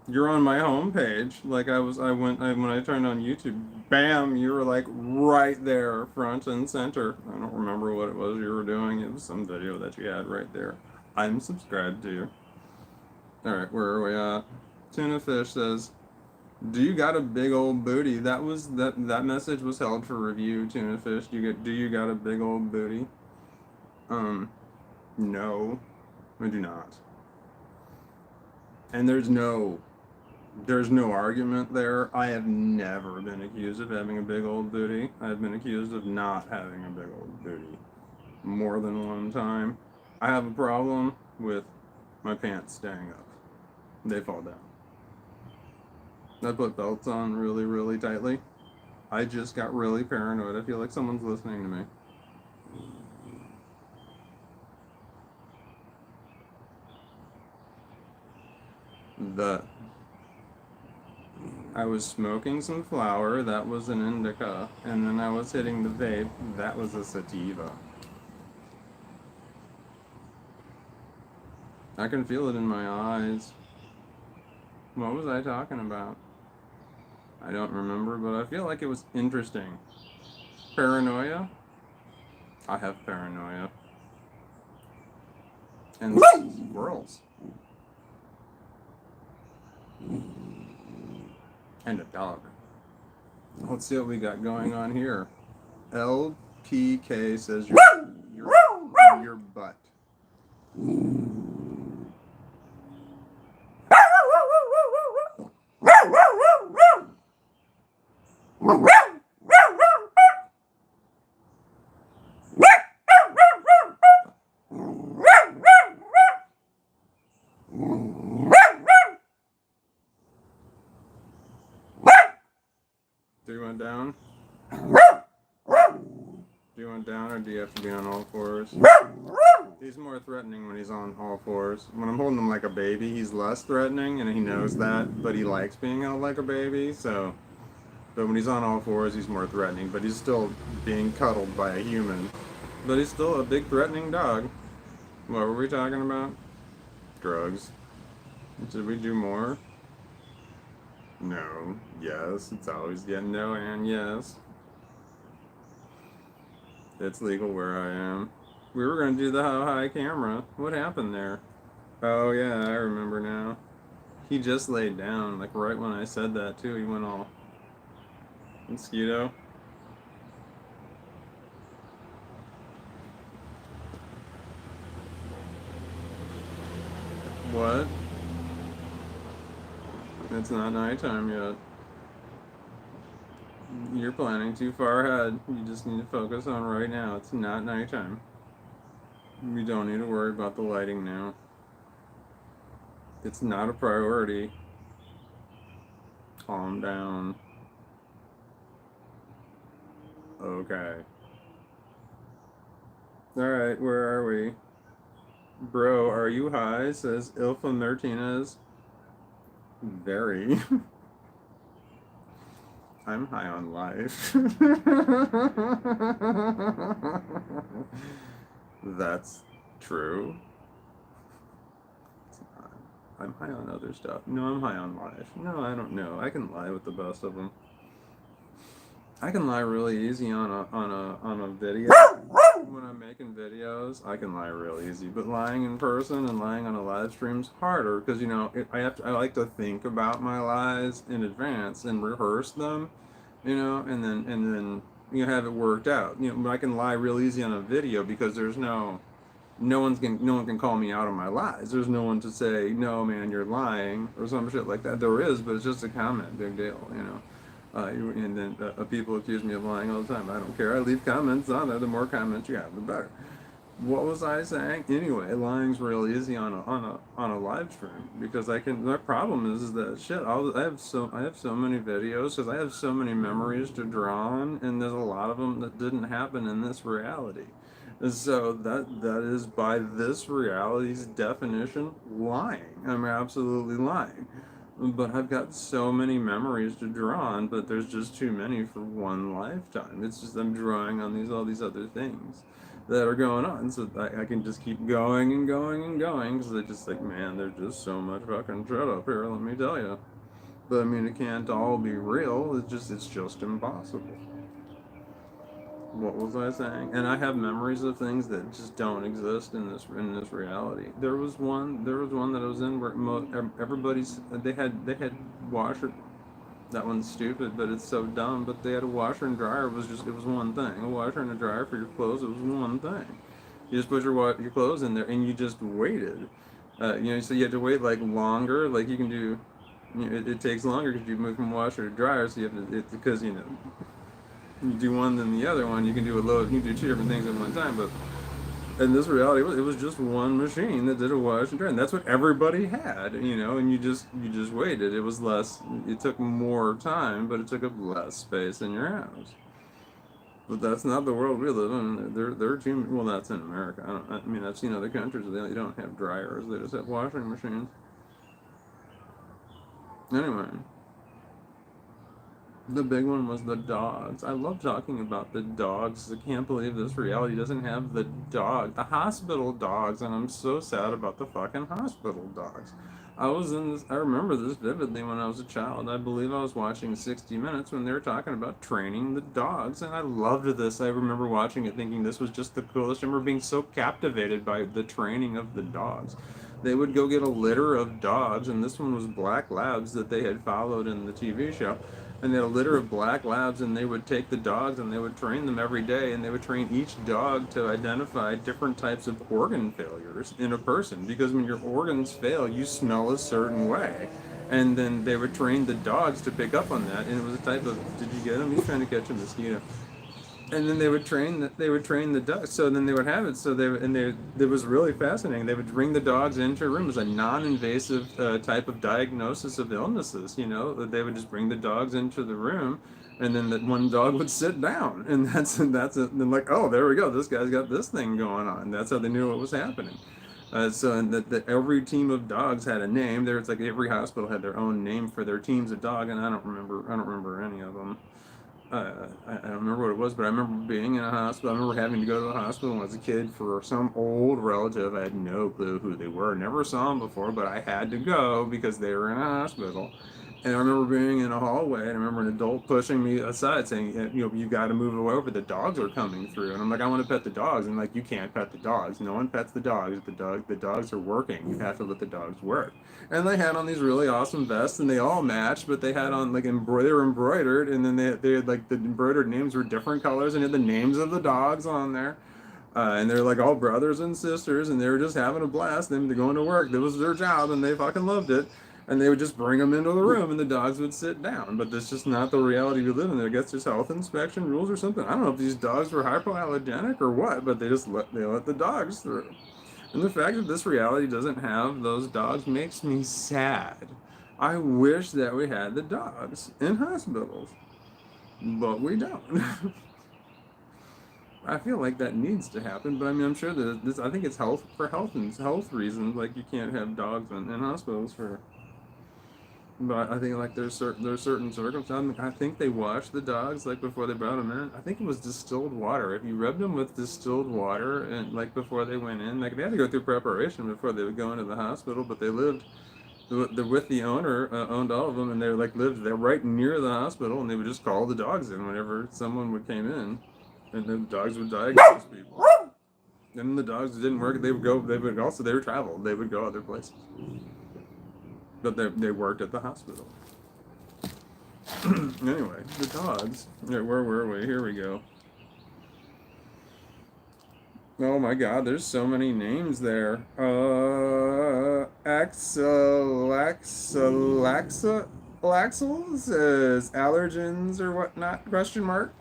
homepage. Like when I turned on YouTube, bam, you were like right there, front and center. I don't remember what it was you were doing. It was some video that you had right there. I'm subscribed to you. Alright, where are we at? Tuna Fish says, do you got a big old booty? That message was held for review, Tuna Fish. Do you got a big old booty? No, I do not. And there's no There's no argument there. I have never been accused of having a big old booty. I've been accused of not having a big old booty more than one time. I have a problem with my pants staying up. They fall down. I put belts on really, really tightly. I just got really paranoid. I feel like someone's listening to me. The I was smoking some flower, that was an indica, and then I was hitting the vape, that was a sativa. I can feel it in my eyes. What was I talking about? I don't remember, but I feel like it was interesting. Paranoia? I have paranoia. And squirrels. And a dog. Let's see what we got going on here. LPK says your butt. Do you want down? Do you want down or do you have to be on all fours? He's more threatening when he's on all fours. When I'm holding him like a baby, he's less threatening and he knows that, but he likes being held like a baby, so. But when he's on all fours, he's more threatening, but he's still being cuddled by a human. But he's still a big threatening dog. What were we talking about? Drugs. Did we do more? No. Yes. It's always no and yes. It's legal where I am. We were going to do the how high camera. What happened there? Oh yeah, I remember now. He just laid down, like right when I said that too. He went all mosquito. What? It's not nighttime yet. You're planning too far ahead. You just need to focus on right now. It's not nighttime. We don't need to worry about the lighting now. It's not a priority. Calm down. Okay. Alright, where are we? Bro, are you high? Says Ilfa Martinez. Very. I'm high on life. That's true. It's not. I'm high on other stuff. No, I'm high on life. No, I don't know. I can lie with the best of them. I can lie really easy on a video. When I'm making videos, I can lie real easy. But lying in person and lying on a live stream's harder because I like to think about my lies in advance and rehearse them, and then have it worked out. But I can lie real easy on a video because there's no one can call me out on my lies. There's no one to say, no man, you're lying or some shit like that. There is, but it's just a comment, big deal. And then people accuse me of lying all the time. I don't care. I leave comments on there. The more comments you have, the better. What was I saying? Anyway, lying's real easy on a live stream because I can. My problem is that shit. I have so many videos because I have so many memories to draw on, and there's a lot of them that didn't happen in this reality. And so that is by this reality's definition lying. I'm absolutely lying. But I've got so many memories to draw on, but there's just too many for one lifetime. It's just I'm drawing on all these other things that are going on, so I can just keep going and going and going, because I just think, man, there's just so much fucking shit up here, let me tell you. But I mean, it can't all be real, it's just impossible. What was I saying? And I have memories of things that just don't exist in this reality. There was one that I was in where they had washer. That one's stupid, but it's so dumb. But they had a washer and dryer. It was one thing. A washer and a dryer for your clothes. It was one thing. You just put your clothes in there and you just waited. So you had to wait like longer. Like you can do. It takes longer because you move from washer to dryer, so you have to, because, you do one than the other one, you can do a load, you can do two different things at one time, but in this reality, it was just one machine that did a wash and dry, and that's what everybody had, and you just waited. It was less, it took more time, but it took up less space in your house. But that's not the world we live in. They're too, well, that's in America. I mean, I've seen other countries where they don't have dryers; they just have washing machines. Anyway, the big one was the dogs. I love talking about the dogs. I can't believe this reality doesn't have the hospital dogs, and I'm so sad about the fucking hospital dogs. I remember this vividly when I was a child. I believe I was watching 60 Minutes when they were talking about training the dogs, and I loved this. I remember watching it thinking this was just the coolest. I remember being so captivated by the training of the dogs. They would go get a litter of dogs, and this one was black labs that they had followed in the TV show, and they had a litter of black labs, and they would take the dogs and they would train them every day, and they would train each dog to identify different types of organ failures in a person, because when your organs fail you smell a certain way, and then they would train the dogs to pick up on that, and it was a type of, did you get him? He's trying to catch a mosquito. And then they would train the dogs. So then they would have it. So it was really fascinating. They would bring the dogs into a room as a non-invasive type of diagnosis of illnesses. They would just bring the dogs into the room, and then that one dog would sit down, and that's it. And like, oh, there we go. This guy's got this thing going on. That's how they knew what was happening. So and that every team of dogs had a name. There, it's like every hospital had their own name for their teams of dog, and I don't remember any of them. I don't remember what it was, but I remember being in a hospital. I remember having to go to the hospital when I was a kid for some old relative. I had no clue who they were. Never saw them before, but I had to go because they were in a hospital. And I remember being in a hallway, and I remember an adult pushing me aside, saying, "You got to move away, over. The dogs are coming through." And I'm like, "I want to pet the dogs." And like, "You can't pet the dogs. No one pets the dogs. The dogs are working. You have to let the dogs work." And they had on these really awesome vests, and they all matched, but they had on like they were embroidered, and then they had like the embroidered names were different colors, and had the names of the dogs on there. And they're like all brothers and sisters, and they were just having a blast. Them going to work. That was their job, and they fucking loved it. And they would just bring them into the room, and the dogs would sit down. But that's just not the reality we live in. I guess there's health inspection rules or something. I don't know if these dogs were hypoallergenic or what, but they let the dogs through. And the fact that this reality doesn't have those dogs makes me sad. I wish that we had the dogs in hospitals, but we don't. I feel like that needs to happen, but I mean, I'm sure that this. I think it's health reasons. Like you can't have dogs in hospitals for. But I think like there's certain circumstances. I think they wash the dogs like before they brought them in. I think it was distilled water. If you rubbed them with distilled water and like before they went in, like they had to go through preparation before they would go into the hospital. But they lived with the owner, owned all of them, and they like lived there right near the hospital, and they would just call the dogs in whenever someone would came in, and then the dogs would diagnose people. And the dogs didn't work. They would go. They were traveled. They would go other places, but they worked at the hospital. Anyway, the dogs. Yeah, where were we? Here we go. Oh my God, there's so many names there. Laxals is allergens or whatnot? Question mark.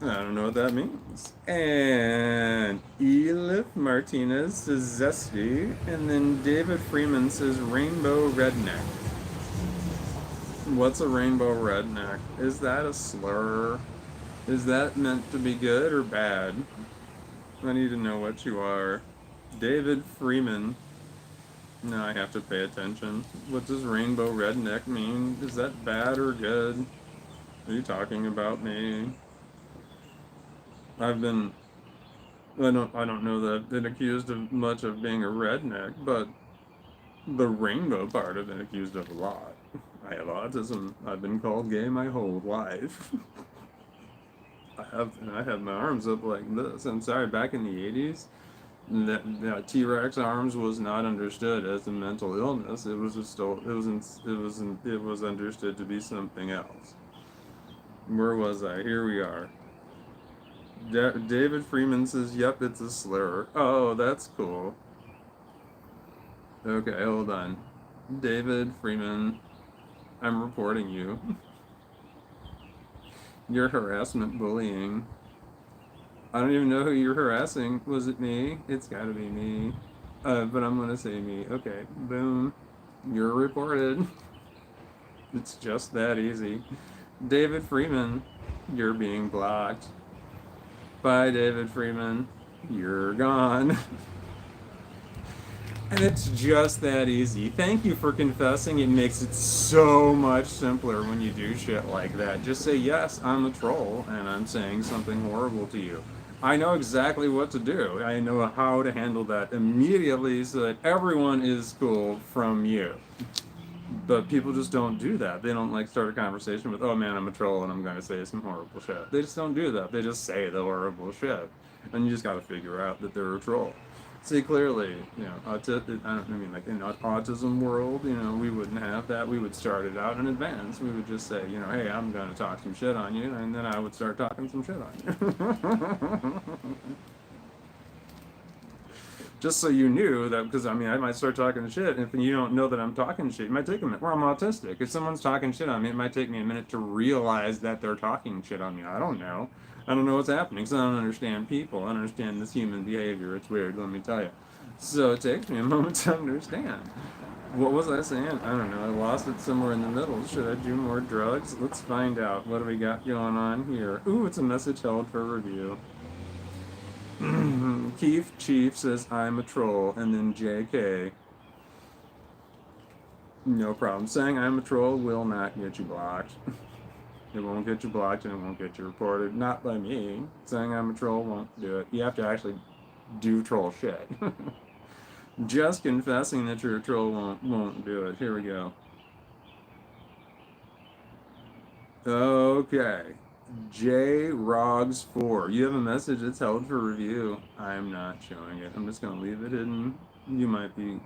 I don't know what that means. And Elif Martinez says zesty, and then David Freeman says rainbow redneck. What's a rainbow redneck? Is that a slur? Is that meant to be good or bad? I need to know what you are. David Freeman. Now I have to pay attention. What does rainbow redneck mean? Is that bad or good? Are you talking about me? I've been I don't know that I've been accused of much of being a redneck, but the rainbow part I've been accused of a lot. I have autism. I've been called gay my whole life. I have my arms up like this. I'm sorry, back in the 80s, that T-Rex arms was not understood as a mental illness. It was just it was understood to be something else. Where was I? Here we are. David Freeman says, "Yep, it's a slur." Oh, that's cool. Okay, hold on. David Freeman. I'm reporting you. You're harassment bullying. I don't even know who you're harassing. Was it me? It's gotta be me. But I'm gonna say me. Okay, boom. You're reported. It's just that easy. David Freeman, you're being blocked. Bye, David Freeman. You're gone. And it's just that easy. Thank you for confessing. It makes it so much simpler when you do shit like that. Just say, yes, I'm a troll and I'm saying something horrible to you. I know exactly what to do. I know how to handle that immediately so that everyone is cool from you. But people just don't do that. They don't like start a conversation with, oh man, I'm a troll and I'm going to say some horrible shit. They just don't do that. They just say the horrible shit. And you just got to figure out that they're a troll. See, clearly, you know, like in autism world, you know, we wouldn't have that. We would start it out in advance. We would just say, you know, hey, I'm going to talk some shit on you, and then I would start talking some shit on you. Just so you knew that, because I mean, I might start talking shit, and if you don't know that I'm talking shit, it might take a minute. Well, I'm autistic. If someone's talking shit on me, it might take me a minute to realize that they're talking shit on me. I don't know. I don't know what's happening, because I don't understand people. I don't understand this human behavior. It's weird, let me tell you. So it takes me a moment to understand. What was I saying? I don't know. I lost it somewhere in the middle. Should I do more drugs? Let's find out. What do we got going on here? Ooh, it's a message held for review. Keith Chief says, I'm a troll, and then JK. No problem. Saying I'm a troll will not get you blocked. It won't get you blocked and it won't get you reported. Not by me. Saying I'm a troll won't do it. You have to actually do troll shit. Just confessing that you're a troll won't do it. Here we go. Okay. J Rogs 4. You have a message that's held for review. I'm not showing it. I'm just gonna leave it hidden. You might be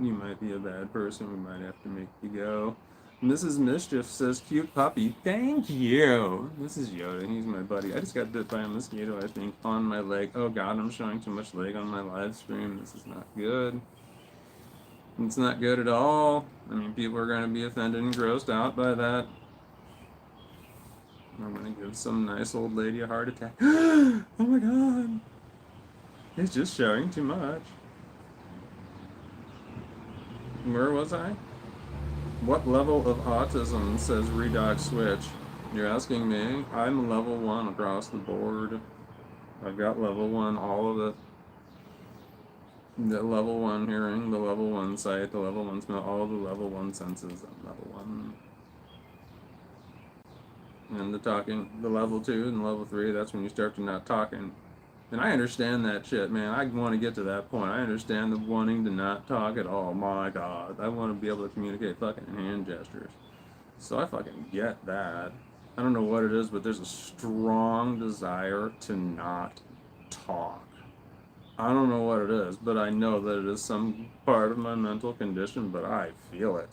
a bad person. We might have to make you go. Mrs. Mischief says, cute puppy. Thank you. This is Yoda. He's my buddy. I just got bit by a mosquito, I think, on my leg. Oh god, I'm showing too much leg on my live stream. This is not good. It's not good at all. I mean, people are going to be offended and grossed out by that. I'm going to give some nice old lady a heart attack. Oh my god. He's just showing too much. Where was I? What level of autism, says Redox Switch? You're asking me? I'm level 1 across the board. I've got level 1, all of it. The level 1 hearing, the level 1 sight, the level 1 smell, all the level 1 senses. I'm level 1. And the talking, the level 2 and level 3, that's when you start to not talking. And I understand that shit, man. I want to get to that point. I understand the wanting to not talk at all. My god. I want to be able to communicate fucking hand gestures. So I fucking get that. I don't know what it is, but there's a strong desire to not talk. I don't know what it is, but I know that it is some part of my mental condition, but I feel it.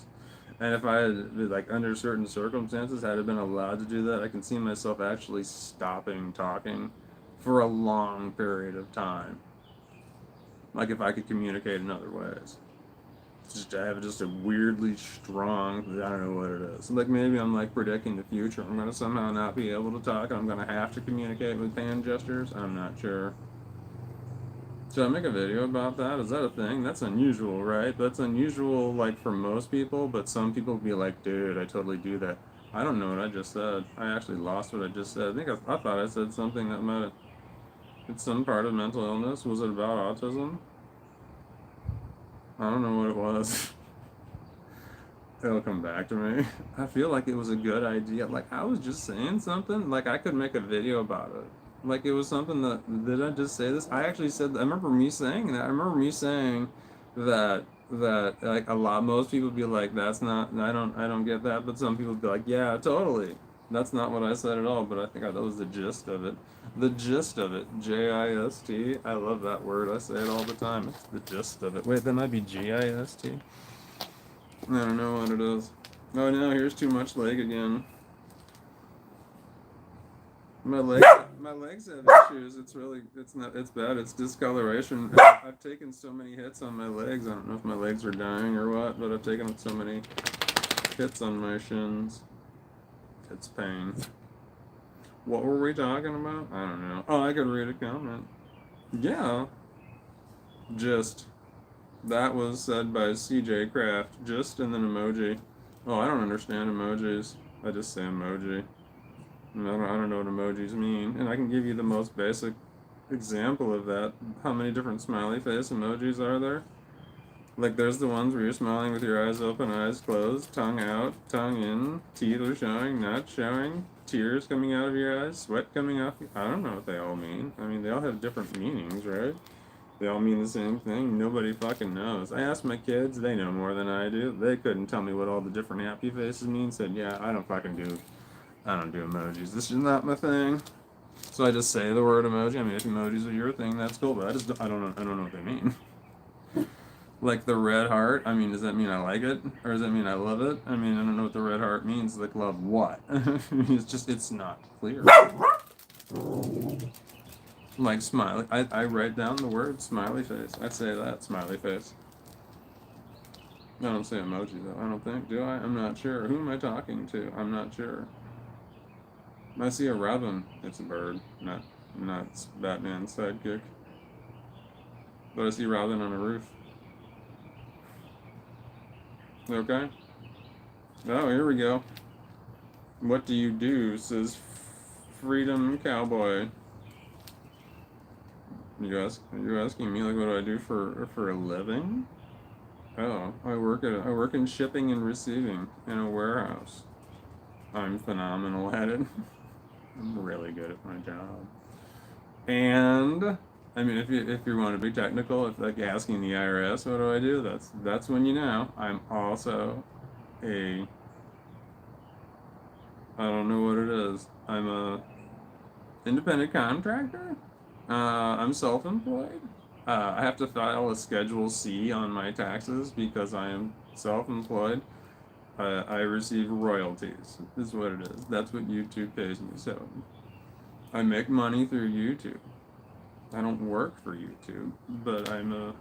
And if I had, like, under certain circumstances, had I been allowed to do that, I can see myself actually stopping talking for a long period of time. Like if I could communicate in other ways. Just to have just a weirdly strong, I don't know what it is. Like maybe I'm like predicting the future. I'm going to somehow not be able to talk. I'm going to have to communicate with hand gestures. I'm not sure. Should I make a video about that? Is that a thing? That's unusual, right? That's unusual, like, for most people, but some people be like, dude, I totally do that. I don't know what I just said. I actually lost what I just said. I thought I said something that might have... It's some part of mental illness. Was it about autism? I don't know what it was. It'll come back to me. I feel like it was a good idea. Like, I was just saying something. Like, I could make a video about it. Like it was something that, did I just say this? I actually said, I remember me saying that. I remember me saying that like most people be like, that's not, I don't get that. But some people be like, yeah, totally. That's not what I said at all, but I think that was the gist of it. The gist of it. J-I-S-T. I love that word. I say it all the time. It's the gist of it. Wait, that might be G-I-S-T. I don't know what it is. Oh no, here's too much leg again. My legs have issues. It's bad. It's discoloration. I've taken so many hits on my legs. I don't know if my legs are dying or what, but I've taken so many hits on my shins. It's pain. What were we talking about? I don't know. Oh, I could read a comment. Yeah. Just. That was said by CJ Craft. Just and then emoji. Oh, I don't understand emojis. I just say emoji. I don't know what emojis mean. And I can give you the most basic example of that. How many different smiley face emojis are there? Like, there's the ones where you're smiling with your eyes open, eyes closed, tongue out, tongue in, teeth are showing, not showing, tears coming out of your eyes, sweat coming off. I don't know what they all mean. I mean, they all have different meanings, right? They all mean the same thing. Nobody fucking knows. I asked my kids, they know more than I do. They couldn't tell me what all the different happy faces mean. Said, yeah, I don't do emojis. This is not my thing. So I just say the word emoji. I mean, if emojis are your thing, that's cool. But I don't know what they mean. Like the red heart. I mean, does that mean I like it, or does that mean I love it? I mean, I don't know what the red heart means. Like, love what? It's not clear. Like smiley. I write down the word smiley face. I say that smiley face. I don't say emoji though. I don't think. Do I? I'm not sure. Who am I talking to? I'm not sure. I see a robin. It's a bird, not Batman's sidekick. But I see Robin on a roof. Okay. Oh, here we go. What do you do? Says Freedom Cowboy. You're asking me, like, what do I do for a living? Oh, I work in shipping and receiving in a warehouse. I'm phenomenal at it. I'm really good at my job. And I mean, if you want to be technical, if like asking the IRS, what do I do? That's when you know. I'm also I don't know what it is. I'm a independent contractor. I'm self-employed. I have to file a Schedule C on my taxes because I am self-employed. I receive royalties, is what it is. That's what YouTube pays me. So I make money through YouTube. I don't work for YouTube, but I don't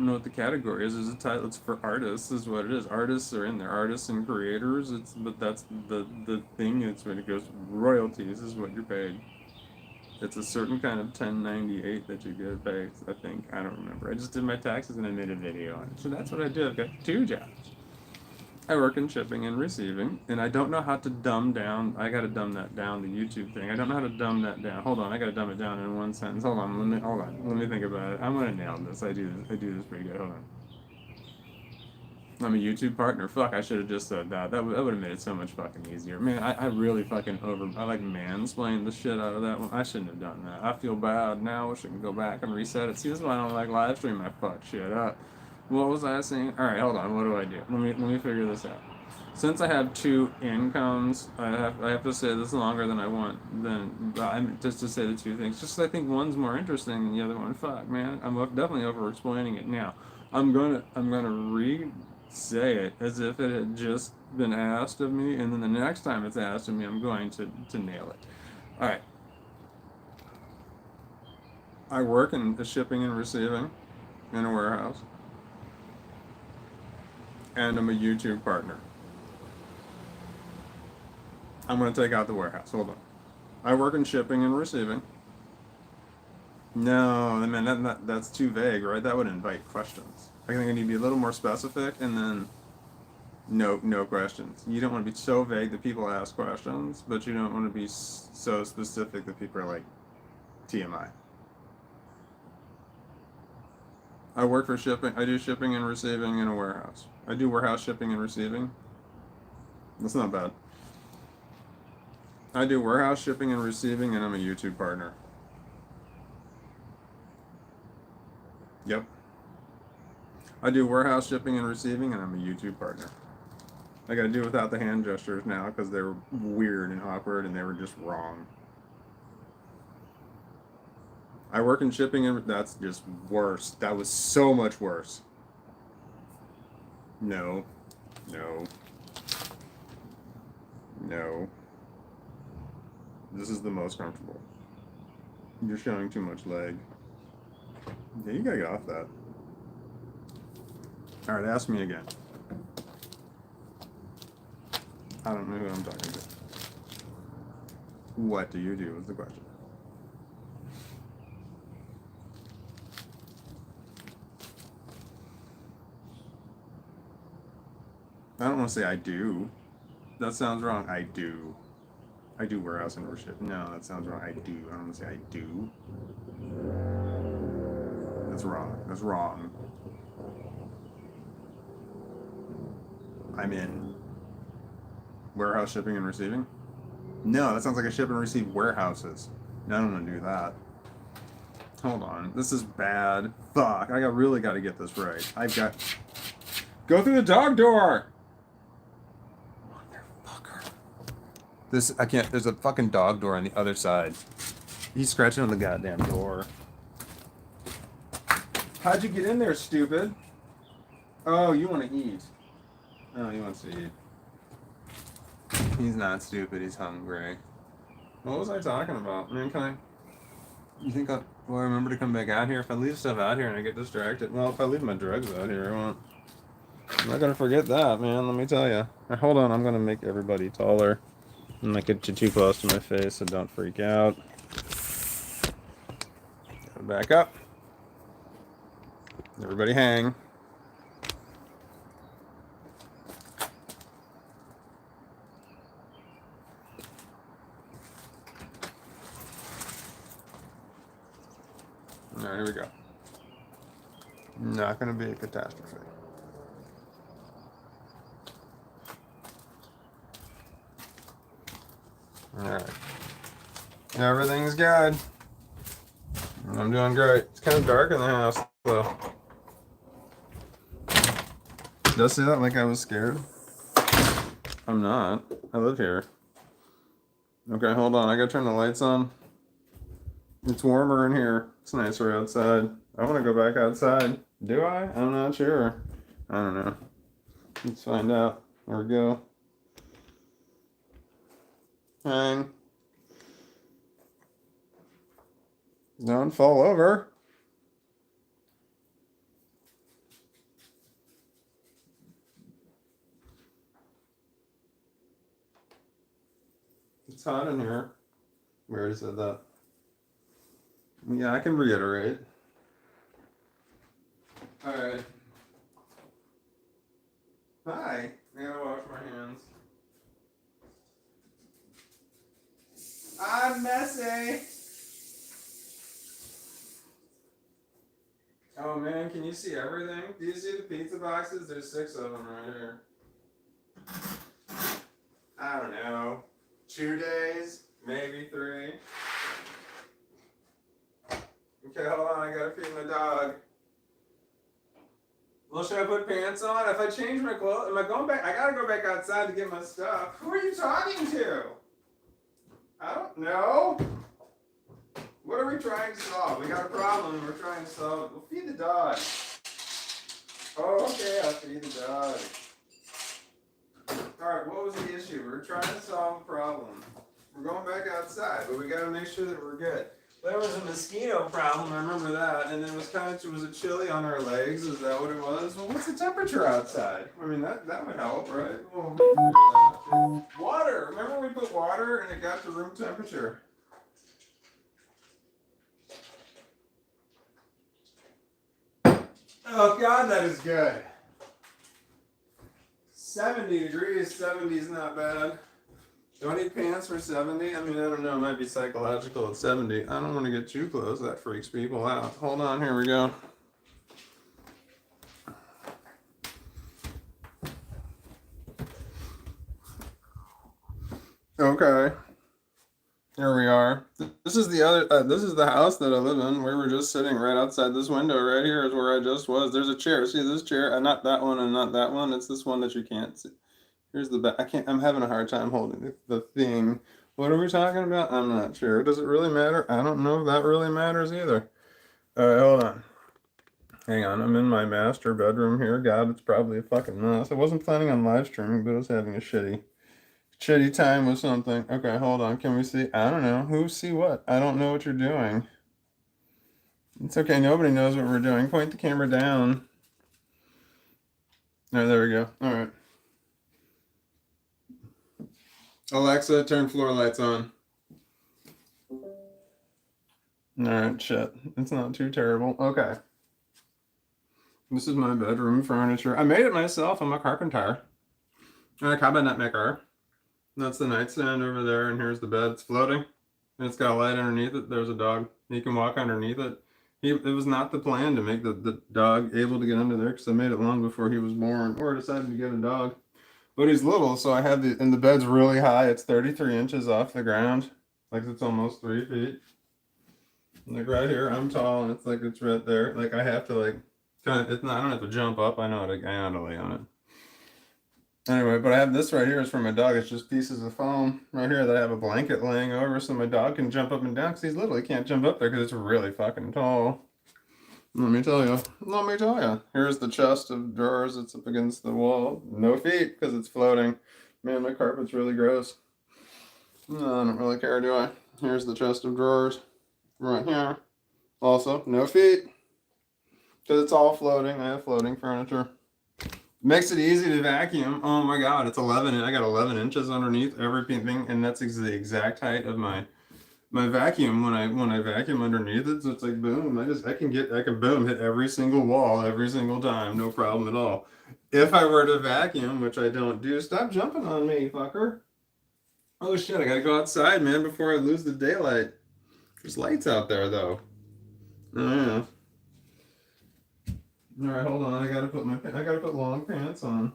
know what the category is. There's a title. It's for artists, is what it is. Artists are in there. Artists and creators. But that's the thing. It's when it goes royalties is what you're paid. It's a certain kind of 1098 that you get paid. I think, I don't remember. I just did my taxes and I made a video on it. So that's what I do. I've got 2 jobs. I work in shipping and receiving, and I don't know how to dumb down. I gotta dumb that down, the YouTube thing. I don't know how to dumb that down. Hold on, I gotta dumb it down in one sentence. Hold on. Let me think about it. I'm gonna nail this. I do this pretty good. Hold on. I'm a YouTube partner. Fuck, I should have just said that. That would have made it so much fucking easier. Man, I really fucking I like mansplained the shit out of that one. I shouldn't have done that. I feel bad now. Wish I could go back and reset it. See, this is why I don't like live stream. I fuck shit up. What was I saying? All right, hold on. What do I do? Let me figure this out. Since I have 2 incomes, I have to say this longer than I want. I'm just to say the 2 things. Just 'cause I think one's more interesting than the other one. Fuck, man. I'm definitely over explaining it now. I'm gonna say it as if it had just been asked of me, and then the next time it's asked of me, I'm going to nail it. All right. I work in the shipping and receiving in a warehouse, and I'm a YouTube partner. I'm going to take out the warehouse. Hold on. I work in shipping and receiving. No, I mean, that's too vague, right? That would invite questions. I think I need to be a little more specific, and then no questions. You don't want to be so vague that people ask questions, but you don't want to be so specific that people are like, TMI. I work for shipping. I do shipping and receiving in a warehouse. I do warehouse shipping and receiving. That's not bad. I do warehouse shipping and receiving, and I'm a YouTube partner. Yep. I do warehouse shipping and receiving, and I'm a YouTube partner. I gotta do without the hand gestures now because they were weird and awkward and they were just wrong. I work in shipping and that's just worse. That was so much worse. No. This is the most comfortable. You're showing too much leg. Yeah, you gotta get off that. Alright, ask me again. I don't know who I'm talking to. What do you do is the question. I don't want to say I do. That sounds wrong. I do. I do warehouse and worship. No, that sounds wrong. I do. I don't want to say I do. That's wrong. That's wrong. I'm in warehouse shipping and receiving. No, that sounds like I ship and receive warehouses. No, I don't want to do that. Hold on. This is bad. Fuck. Really got to get this right. I've got... Go through the dog door! Motherfucker. I can't... There's a fucking dog door on the other side. He's scratching on the goddamn door. How'd you get in there, stupid? Oh, you want to eat. Oh, he wants to eat. He's not stupid, he's hungry. What was I talking about? I mean, you think will I remember to come back out here? If I leave stuff out here and I get distracted, well, if I leave my drugs out here, I won't. I'm not gonna forget that, man, let me tell you. Hold on, I'm gonna make everybody taller. I'm not get you too close to my face, so don't freak out. Back up. Everybody hang. Alright, here we go. Not gonna be a catastrophe. Alright. Everything's good. I'm doing great. It's kind of dark in the house, though. Did I say that like I was scared? I'm not. I live here. Okay, hold on. I gotta turn the lights on. It's warmer in here. It's nicer outside. I want to go back outside. Do I? I'm not sure. I don't know. Let's find out. There we go. Hang. Don't fall over. It's hot in here. We already said that. Yeah, I can reiterate. Alright. Hi. I gotta wash my hands. I'm messy. Oh man, can you see everything? Do you see the pizza boxes? There's 6 of them right here. I don't know. 2 days? Maybe 3. Okay, hold on, I gotta feed my dog. Well, should I put pants on? If I change my clothes, am I going back? I gotta go back outside to get my stuff. Who are you talking to? I don't know. What are we trying to solve? We got a problem and we're trying to solve it. We'll feed the dog. Oh, okay, I'll feed the dog. Alright, what was the issue? We're trying to solve a problem. We're going back outside, but we gotta make sure that we're good. There was a mosquito problem, I remember that, and it was was it chilly on our legs? Is that what it was? Well, what's the temperature outside? I mean, that would help, right? Well, water! Remember we put water and it got to room temperature? Oh God, that is good. 70 degrees, 70 is not bad. Do I need pants for 70? I mean, I don't know, it might be psychological at 70. I don't want to get too close, that freaks people out. Hold on, here we go. Okay. Here we are. This is the house that I live in. We were just sitting right outside this window. Right here is where I just was. There's a chair. See this chair? Not that one and not that one. It's this one that you can't see. Here's the back. I'm having a hard time holding the thing. What are we talking about? I'm not sure. Does it really matter? I don't know if that really matters either. All right, hold on. Hang on. I'm in my master bedroom here. God, it's probably a fucking mess. I wasn't planning on live streaming, but I was having a shitty time with something. Okay, hold on. Can we see? I don't know. Who see what? I don't know what you're doing. It's okay. Nobody knows what we're doing. Point the camera down. All right, there we go. All right. Alexa, turn floor lights on. Alright, shit. It's not too terrible. Okay. This is my bedroom furniture. I made it myself. I'm a carpenter. And a cabinet maker. That's the nightstand over there, and here's the bed. It's floating. And it's got a light underneath it. There's a dog. He can walk underneath it. It was not the plan to make the dog able to get under there because I made it long before he was born or decided to get a dog. But he's little, so I had and the bed's really high. It's 33 inches off the ground. Like it's almost 3 feet. Like right here, I'm tall, and it's like it's right there. Like I have to like kind of. It's not. I don't have to jump up. I know how to lay on it. Anyway, but I have this right here is for my dog. It's just pieces of foam right here that I have a blanket laying over so my dog can jump up and down because he's little. He can't jump up there because it's really fucking tall. Let me tell you. Let me tell you. Here's the chest of drawers. It's up against the wall. No feet because it's floating. Man, my carpet's really gross. No, I don't really care, do I? Here's the chest of drawers right here. Also, no feet because it's all floating. I have floating furniture. Makes it easy to vacuum. Oh my god, it's 11. I got 11 inches underneath everything, and that's the exact height of my vacuum when I vacuum underneath it. So it's like boom. I can boom hit every single wall every single time, no problem at all. If I were to vacuum, which I don't do, stop jumping on me, fucker. Oh shit, I gotta go outside, man, before I lose the daylight. There's lights out there though. Oh yeah. All right, hold on. I gotta put long pants on.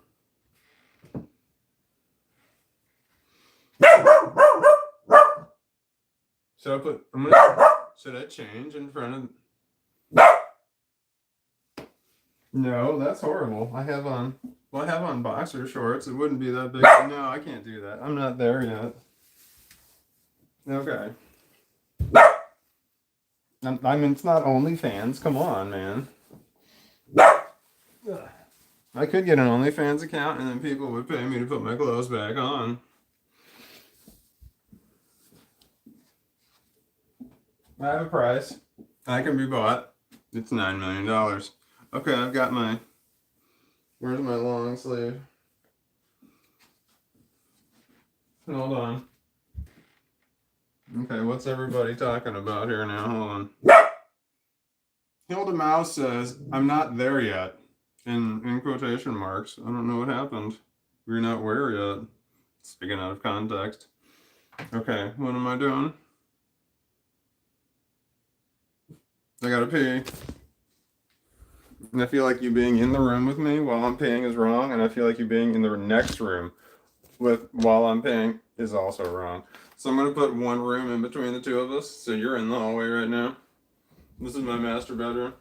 Should I change in front of? No, that's horrible. I have on boxer shorts. It wouldn't be that big. No, I can't do that. I'm not there yet. Okay. I mean, it's not OnlyFans. Come on, man. I could get an OnlyFans account and then people would pay me to put my clothes back on. I have a price. I can be bought. It's $9 million. Okay, I've got where's my long sleeve? Hold on. Okay, what's everybody talking about here now? Hold on. Hilda Mouse says, I'm not there yet. In quotation marks. I don't know what happened. We're not where yet. Speaking out of context. Okay, what am I doing? I gotta pee. And I feel like you being in the room with me while I'm peeing is wrong, and I feel like you being in the next room while I'm peeing is also wrong. So I'm gonna put one room in between the two of us. So you're in the hallway right now. This is my master bedroom.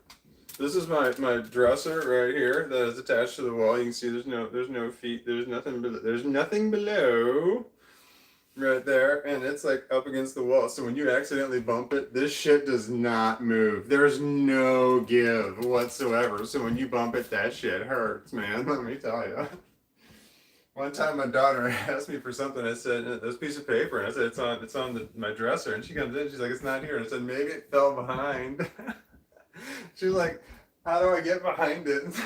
This is my dresser right here that is attached to the wall. You can see there's no feet. There's nothing below right there, and it's like up against the wall. So when you accidentally bump it, this shit does not move. There's no give whatsoever. So when you bump it, that shit hurts, man. Let me tell you. One time my daughter asked me for something. I said, this piece of paper. And I said, it's on my dresser. And she comes in, she's like, it's not here. And I said, maybe it fell behind. She's like, how do I get behind it? It's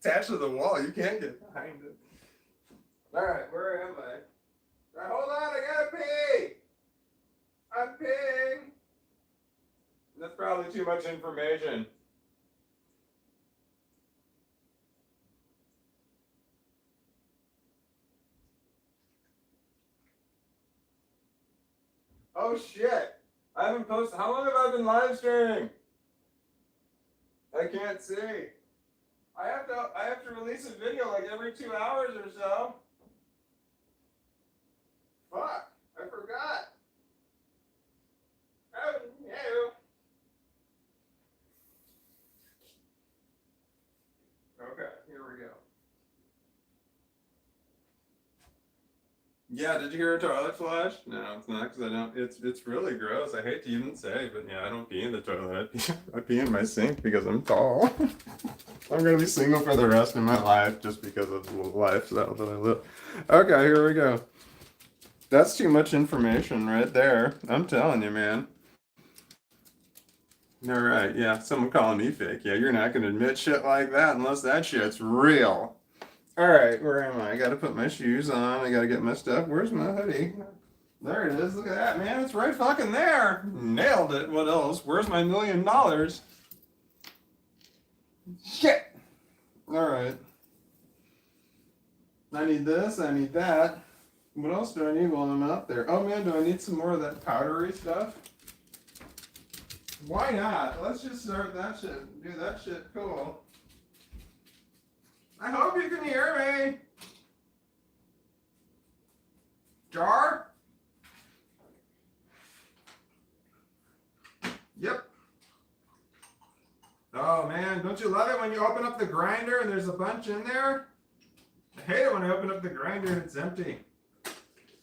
attached to the wall. You can't get behind it. All right, where am I? All right, hold on, I gotta pee. I'm peeing. That's probably too much information. Oh shit! I haven't posted. How long have I been live streaming? I can't see. I have to release a video like every 2 hours or so. Fuck! I forgot. Oh no. Okay, here we go. Yeah, did you hear a toilet flush? No, it's not because I don't. It's really gross. I hate to even say, but yeah, I don't pee in the toilet. I pee in my sink because I'm tall. I'm gonna be single for the rest of my life just because of the lifestyle that I live. Okay, here we go. That's too much information right there. I'm telling you, man. All right, yeah, someone calling me fake. Yeah, you're not gonna admit shit like that unless that shit's real. Alright, where am I? I gotta put my shoes on. I gotta get my stuff. Where's my hoodie? There it is. Look at that, man. It's right fucking there. Nailed it. What else? Where's my $1,000,000? Shit. Alright. I need this. I need that. What else do I need while I'm out there? Oh man, do I need some more of that powdery stuff? Why not? Let's just start that shit. Do that shit cool. I hope you can hear me. Jar? Yep. Oh man, don't you love it when you open up the grinder and there's a bunch in there? I hate it when I open up the grinder and it's empty.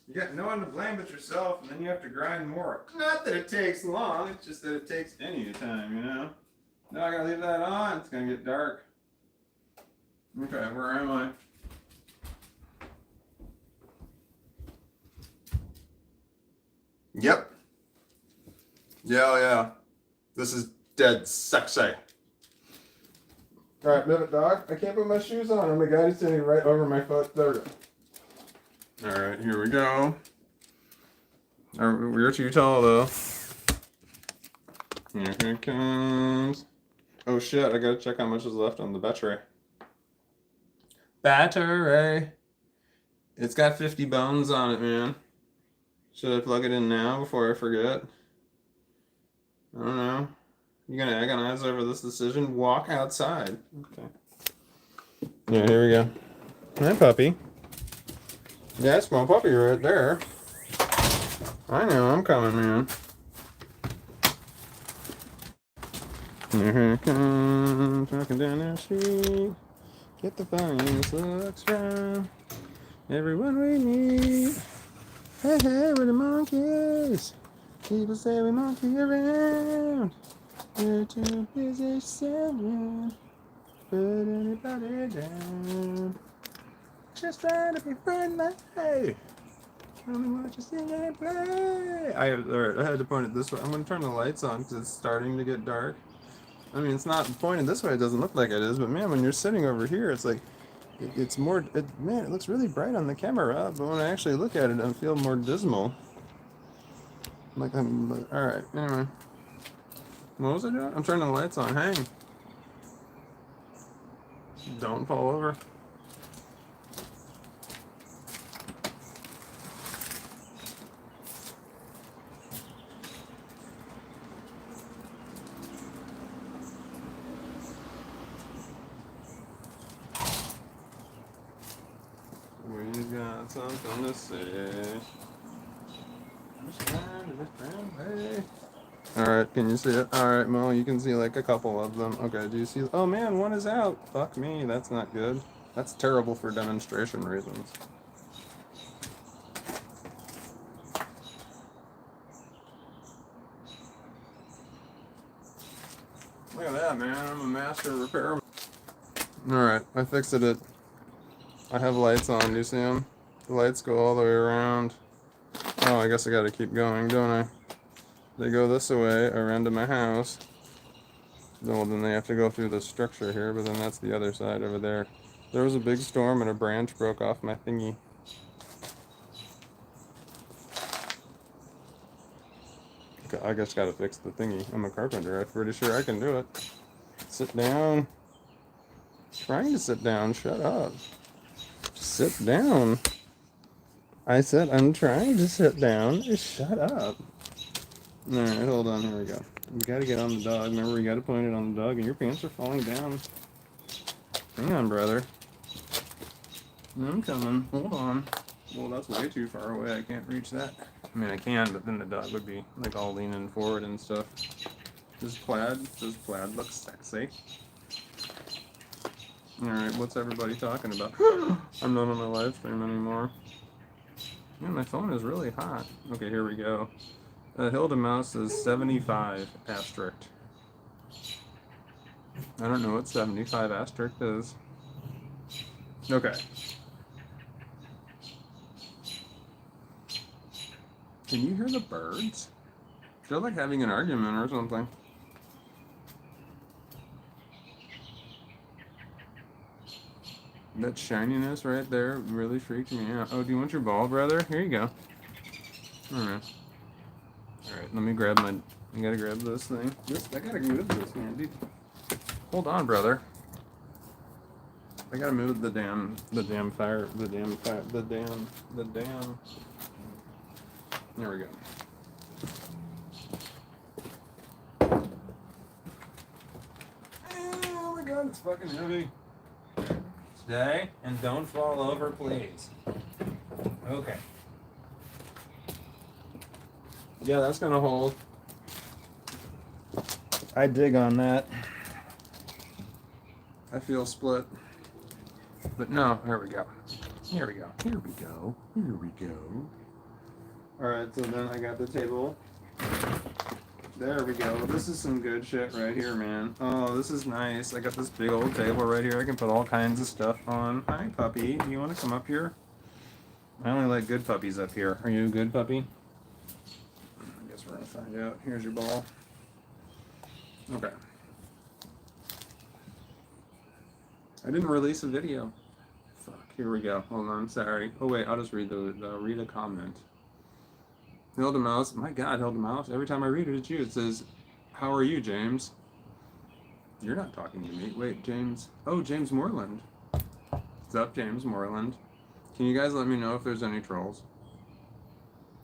You got no one to blame but yourself, and then you have to grind more. Not that it takes long, it's just that it takes any time, you know? Now I gotta leave that on, it's gonna get dark. Okay, where am I? Yep. Yeah. This is dead sexy. Alright, move it, dog. I can't put my shoes on. Oh my god, he's sitting right over my foot. There we go. Alright, here we go. We're too tall, though. Here it comes. Oh shit, I gotta check how much is left on the battery. Battery! It's got 50 bones on it, man. Should I plug it in now before I forget? I don't know. You gonna agonize over this decision? Walk outside. Okay. Yeah, here we go. Hi, puppy. Yeah, small puppy right there. I know, I'm coming, man. Here it comes, walking down the street. Get the funniest looks from everyone we meet. Hey, we're the monkeys. People say we monkey around. We're too busy selling. Put anybody down. Just trying to be friendly. Hey, tell me what you sing and play. I had to point it this way. I'm gonna turn the lights on because it's starting to get dark. I mean, it's not pointed this way. It doesn't look like it is, but man, when you're sitting over here, it's like it's more. Man, it looks really bright on the camera, but when I actually look at it, I feel more dismal. Like I'm. All right. Anyway, what was I doing? I'm turning the lights on. Hang. Don't fall over. We got something to say. Alright, can you see it? Alright, Mo, you can see like a couple of them. Okay, do you see? Oh man, one is out. Fuck me, that's not good. That's terrible for demonstration reasons. Look at that, man. I'm a master repairman. Alright, I fixed it. I have lights on. Do you see them? The lights go all the way around. Oh, I guess I gotta keep going, don't I? They go this way around to my house. Well, then they have to go through the structure here, but then that's the other side over there. There was a big storm and a branch broke off my thingy. Okay, I just gotta fix the thingy. I'm a carpenter. I'm pretty sure I can do it. Sit down. Trying to sit down. Shut up. Sit down. I said I'm trying to sit down. Shut up. Alright, hold on. Here we go. We gotta get on the dog. Remember, we gotta point it on the dog, and your pants are falling down. Hang on, brother. I'm coming. Hold on. Well, that's way too far away. I can't reach that. I mean, I can, but then the dog would be like all leaning forward and stuff. Does plaid look sexy? Alright, what's everybody talking about? I'm not on my live stream anymore. Man, my phone is really hot. Okay, here we go. Hilda Mouse is 75 asterisk. I don't know what 75 asterisk is. Okay. Can you hear the birds? They're like having an argument or something. That shininess right there really freaked me out. Oh, do you want your ball, brother? Here you go. Alright. Alright, let me grab my... I gotta grab this thing. I gotta move this, man. Dude. Hold on, brother. I gotta move the damn fire, the damn. There we go. Oh my god, it's fucking heavy. Stay and don't fall over, please. Okay. Yeah, that's gonna hold. I dig on that. I feel split. But no, here we go. Here we go. Here we go. Here we go. Alright, so then I got the table. There we go. This is some good shit right here, man. Oh, this is nice. I got this big old table right here. I can put all kinds of stuff on. Hi, puppy. Do you want to come up here? I only like good puppies up here. Are you a good puppy? I guess we're gonna find out. Here's your ball. Okay. I didn't release a video. Fuck. Here we go. Hold on. Sorry. Oh wait. I'll just read read a comment. Hilda Mouse. My God, Hilda Mouse. Every time I read it, it's you. It says, "How are you, James?" You're not talking to me. Wait, James. Oh, James Moreland. What's up, James Moreland? Can you guys let me know if there's any trolls?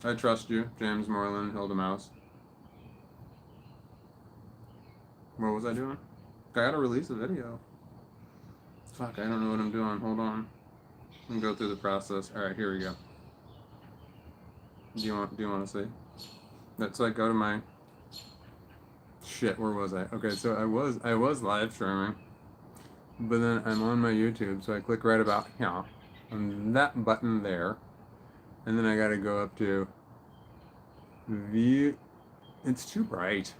I trust you, James Moreland, Hilda Mouse. What was I doing? I gotta release a video. Fuck, I don't know what I'm doing. Hold on. Let me go through the process. Alright, here we go. Do you want to see? So I go to my shit, where was I? Okay, so I was live streaming. But then I'm on my YouTube, so I click right about here on that button there. And then I gotta go up to view. It's too bright.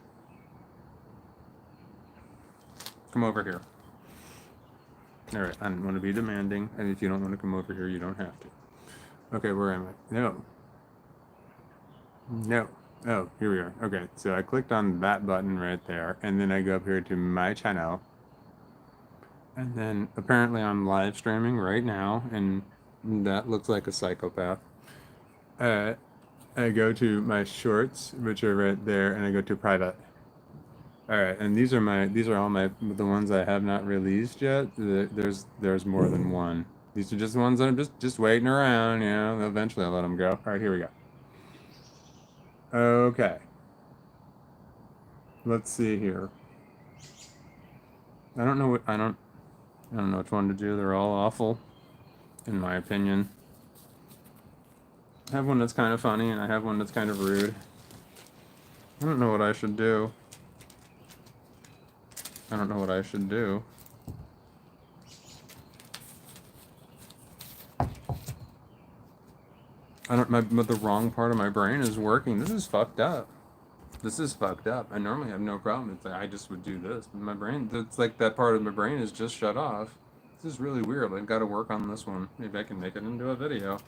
Come over here. Alright, I don't want to be demanding, and if you don't want to come over here, you don't have to. Okay, where am I? No. Oh, here we are. Okay, so I clicked on that button right there, and then I go up here to my channel. And then apparently I'm live streaming right now, and that looks like a psychopath. I go to my shorts, which are right there, and I go to private. All right, and these are all the ones I have not released yet. There's more than one. These are just ones that I'm just waiting around. You know, eventually I'll let them go. All right, here we go. Okay. Let's see here. I don't know which one to do. They're all awful, in my opinion. I have one that's kind of funny, and I have one that's kind of rude. I don't know what I should do. I don't know what I should do. But the wrong part of my brain is working. This is fucked up. This is fucked up. I normally have no problem. It's like I just would do this, but my brain, it's like that part of my brain is just shut off. This is really weird. I've got to work on this one. Maybe I can make it into a video.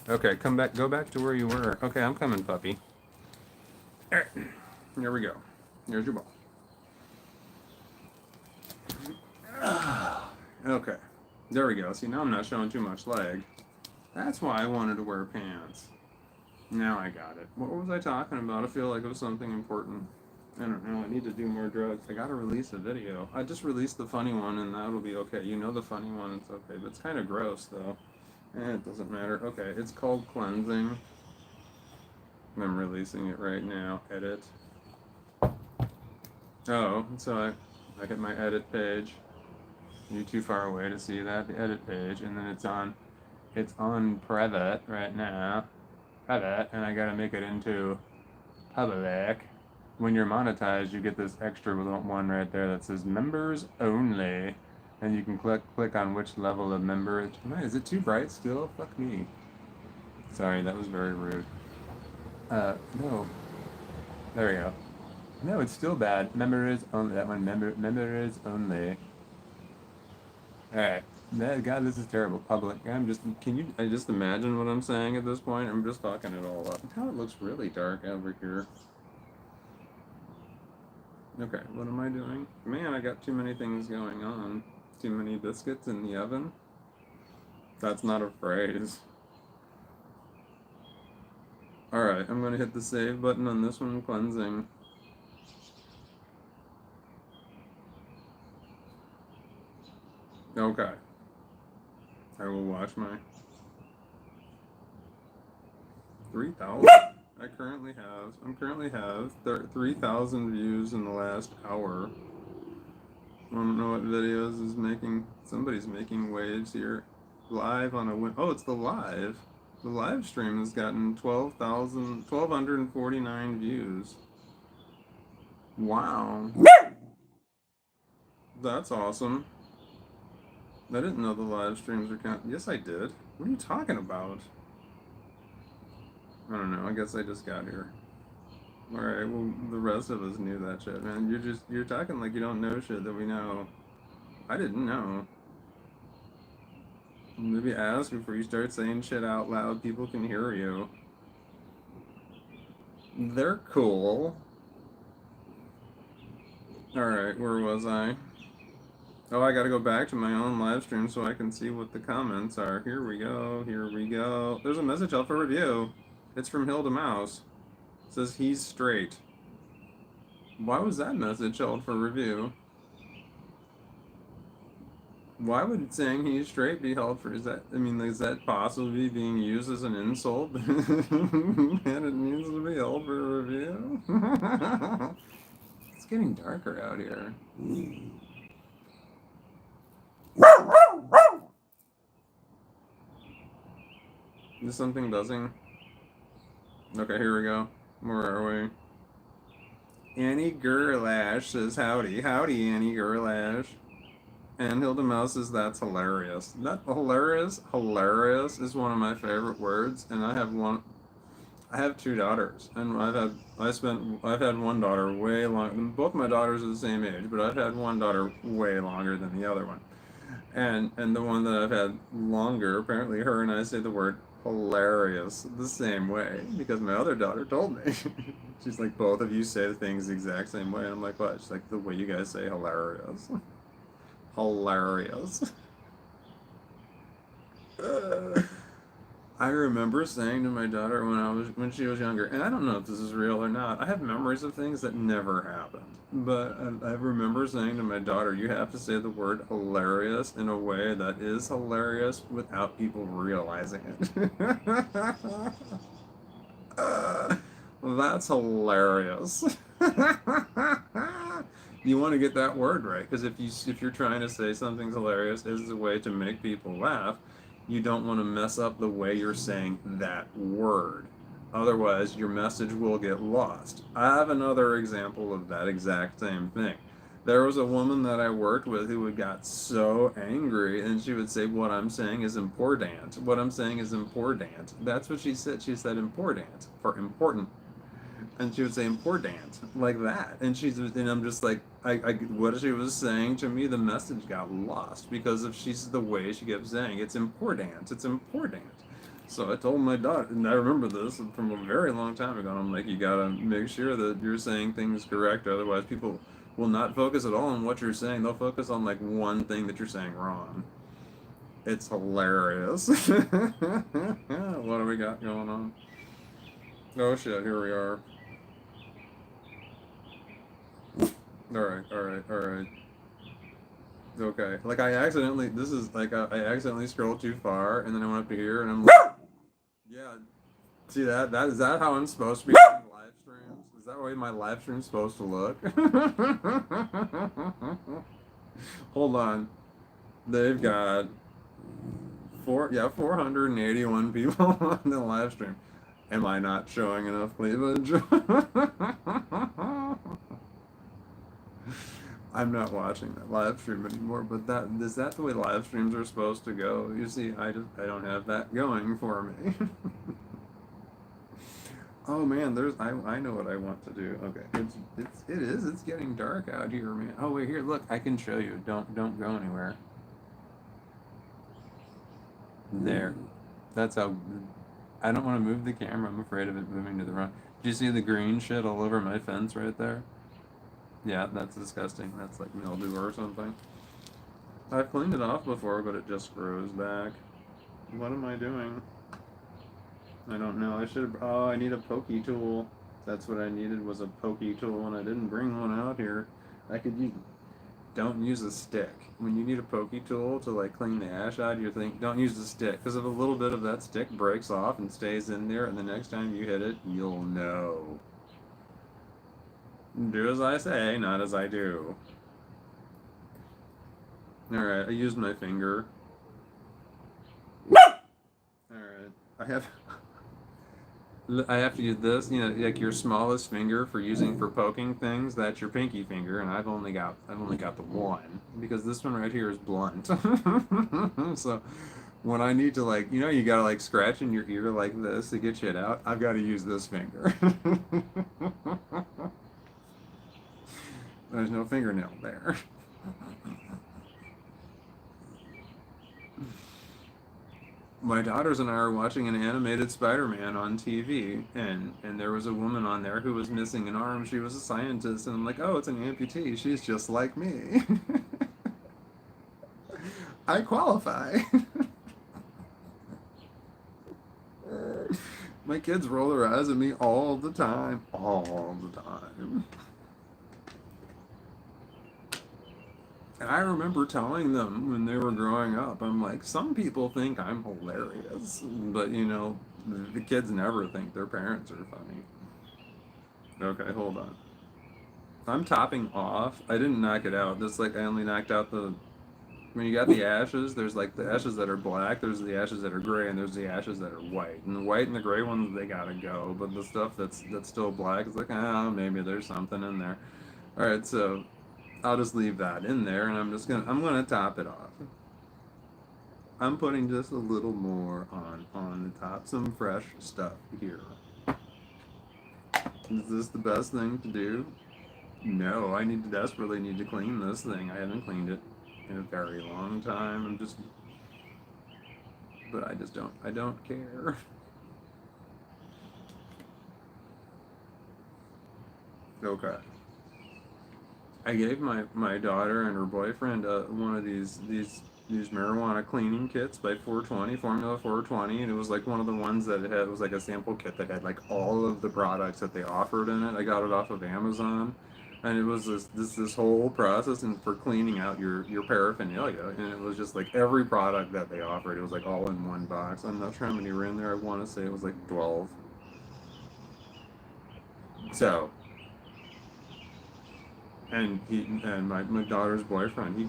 Okay, come back. Go back to where you were. Okay, I'm coming, puppy. All right, here we go. Here's your ball. Okay, there we go. See, now I'm not showing too much leg. That's why I wanted to wear pants. Now I got it. What was I talking about? I feel like it was something important. I don't know. I need to do more drugs. I gotta release a video. I just released the funny one, and that'll be okay. You know the funny one, it's okay. But it's kind of gross, though. It doesn't matter. Okay, it's called Cleansing. I'm releasing it right now. Edit. Oh, so I get my edit page. You're too far away to see that, the edit page, and then it's on private right now. Private, and I gotta make it into public. When you're monetized, you get this extra one right there that says members only, and you can click on which level of member. Is it too bright still? Fuck me. Sorry, that was very rude. No. There we go. No, it's still bad. Members only. That one. Members only. All right. God, this is terrible. Public. Can you just imagine what I'm saying at this point? I'm just fucking it all up. How it looks really dark over here. Okay, what am I doing? Man, I got too many things going on. Too many biscuits in the oven. That's not a phrase. Alright, I'm gonna hit the save button on this one, cleansing. Okay. I will watch my 3,000. I'm currently have 3,000 views in the last hour. I don't know what videos is making. Somebody's making waves here. Live on a oh, it's the live. The live stream has gotten 1,249 views. Wow. That's awesome. I didn't know the live streams are counting. Yes, I did. What are you talking about? I don't know. I guess I just got here. Alright, well, the rest of us knew that shit, man. You're talking like you don't know shit that we know. I didn't know. Maybe ask before you start saying shit out loud. People can hear you. They're cool. Alright, where was I? Oh, I gotta go back to my own live stream so I can see what the comments are. Here we go, here we go. There's a message out for review. It's from Hilda Mouse. It says he's straight. Why was that message held for review? Why would saying he's straight be held for? Is that possibly being used as an insult? And it needs to be held for review? It's getting darker out here. Is something buzzing? Okay, here we go. Where are we? Annie Gerlash says howdy. Howdy, Annie Gerlash. And Hilda Mouse says that's hilarious. That hilarious is one of my favorite words, and I have two daughters, and I've had one daughter way long. Both my daughters are the same age, but I've had one daughter way longer than the other one. And the one that I've had longer, apparently her and I say the word hilarious the same way because my other daughter told me. She's like, both of you say the things the exact same way. And I'm like, what? She's like, the way you guys say hilarious. Hilarious. I remember saying to my daughter when she was younger, and I don't know if this is real or not. I have memories of things that never happened, but I remember saying to my daughter, "You have to say the word hilarious in a way that is hilarious without people realizing it." That's hilarious. You want to get that word right, because if you're trying to say something's hilarious as a way to make people laugh, you don't want to mess up the way you're saying that word. Otherwise, your message will get lost. I have another example of that exact same thing. There was a woman that I worked with who would got so angry, and she would say, "What I'm saying is important. What I'm saying is important." That's what she said. She said important for important, and she would say important like that, and I'm just like, what she was saying to me, the message got lost because of she's the way she kept saying it's important, it's important. So I told my daughter, and I remember this from a very long time ago, and I'm like, you gotta make sure that you're saying things correct, otherwise people will not focus at all on what you're saying. They'll focus on like one thing that you're saying wrong. It's hilarious. What do we got going on? Oh shit, here we are. Alright. Okay. Like I accidentally scrolled too far and then I went up to here and I'm like, yeah, see that? Is that how I'm supposed to be doing live streams? Is that the way my live stream's supposed to look? Hold on. They've got 481 people on the live stream. Am I not showing enough cleavage? I'm not watching that live stream anymore, but is that the way live streams are supposed to go? You see, I don't have that going for me. Oh man, I know what I want to do. Okay, it's getting dark out here, man. Oh wait, here, look, I can show you. Don't go anywhere. There, that's how. I don't want to move the camera. I'm afraid of it moving to the wrong. Do you see the green shit all over my fence right there? Yeah, that's disgusting. That's like mildew or something. I've cleaned it off before, but it just grows back. What am I doing? I don't know. I should have. Oh, I need a pokey tool. That's what I needed was a pokey tool, and I didn't bring one out here. I could use. Don't use a stick. When you need a pokey tool to like clean the ash out, you think don't use the stick because if a little bit of that stick breaks off and stays in there, and the next time you hit it, you'll know. Do as I say, not as I do. All right, I used my finger. All right, I have. I have to use this, like your smallest finger for using for poking things. That's your pinky finger, and I've only got the one because this one right here is blunt. So when I need to like, you gotta like scratch in your ear like this to get shit out. I've got to use this finger. There's no fingernail there. My daughters and I were watching an animated Spider-Man on TV, and there was a woman on there who was missing an arm. She was a scientist, and I'm like, oh, it's an amputee. She's just like me. I qualify. My kids roll their eyes at me all the time. All the time. And I remember telling them when they were growing up, I'm like, some people think I'm hilarious, but the kids never think their parents are funny. Okay, hold on. I'm topping off. I didn't knock it out. This like I only knocked out the. When you got the ashes, there's like the ashes that are black, there's the ashes that are gray, and there's the ashes that are white. And the white and the gray ones they gotta go, but the stuff that's still black is like, maybe there's something in there. All right, so I'll just leave that in there, and I'm gonna top it off. I'm putting just a little more on the top, some fresh stuff here. Is this the best thing to do? No, desperately need to clean this thing. I haven't cleaned it in a very long time. But I don't care. Okay. I gave my daughter and her boyfriend one of these marijuana cleaning kits by 420 Formula 420, and it was like one of the ones that it had was like a sample kit that had like all of the products that they offered in it. I got it off of Amazon, and it was this whole process and for cleaning out your paraphernalia, and it was just like every product that they offered. It was like all in one box. I'm not sure how many were in there. I want to say it was like 12. So and my daughter's boyfriend he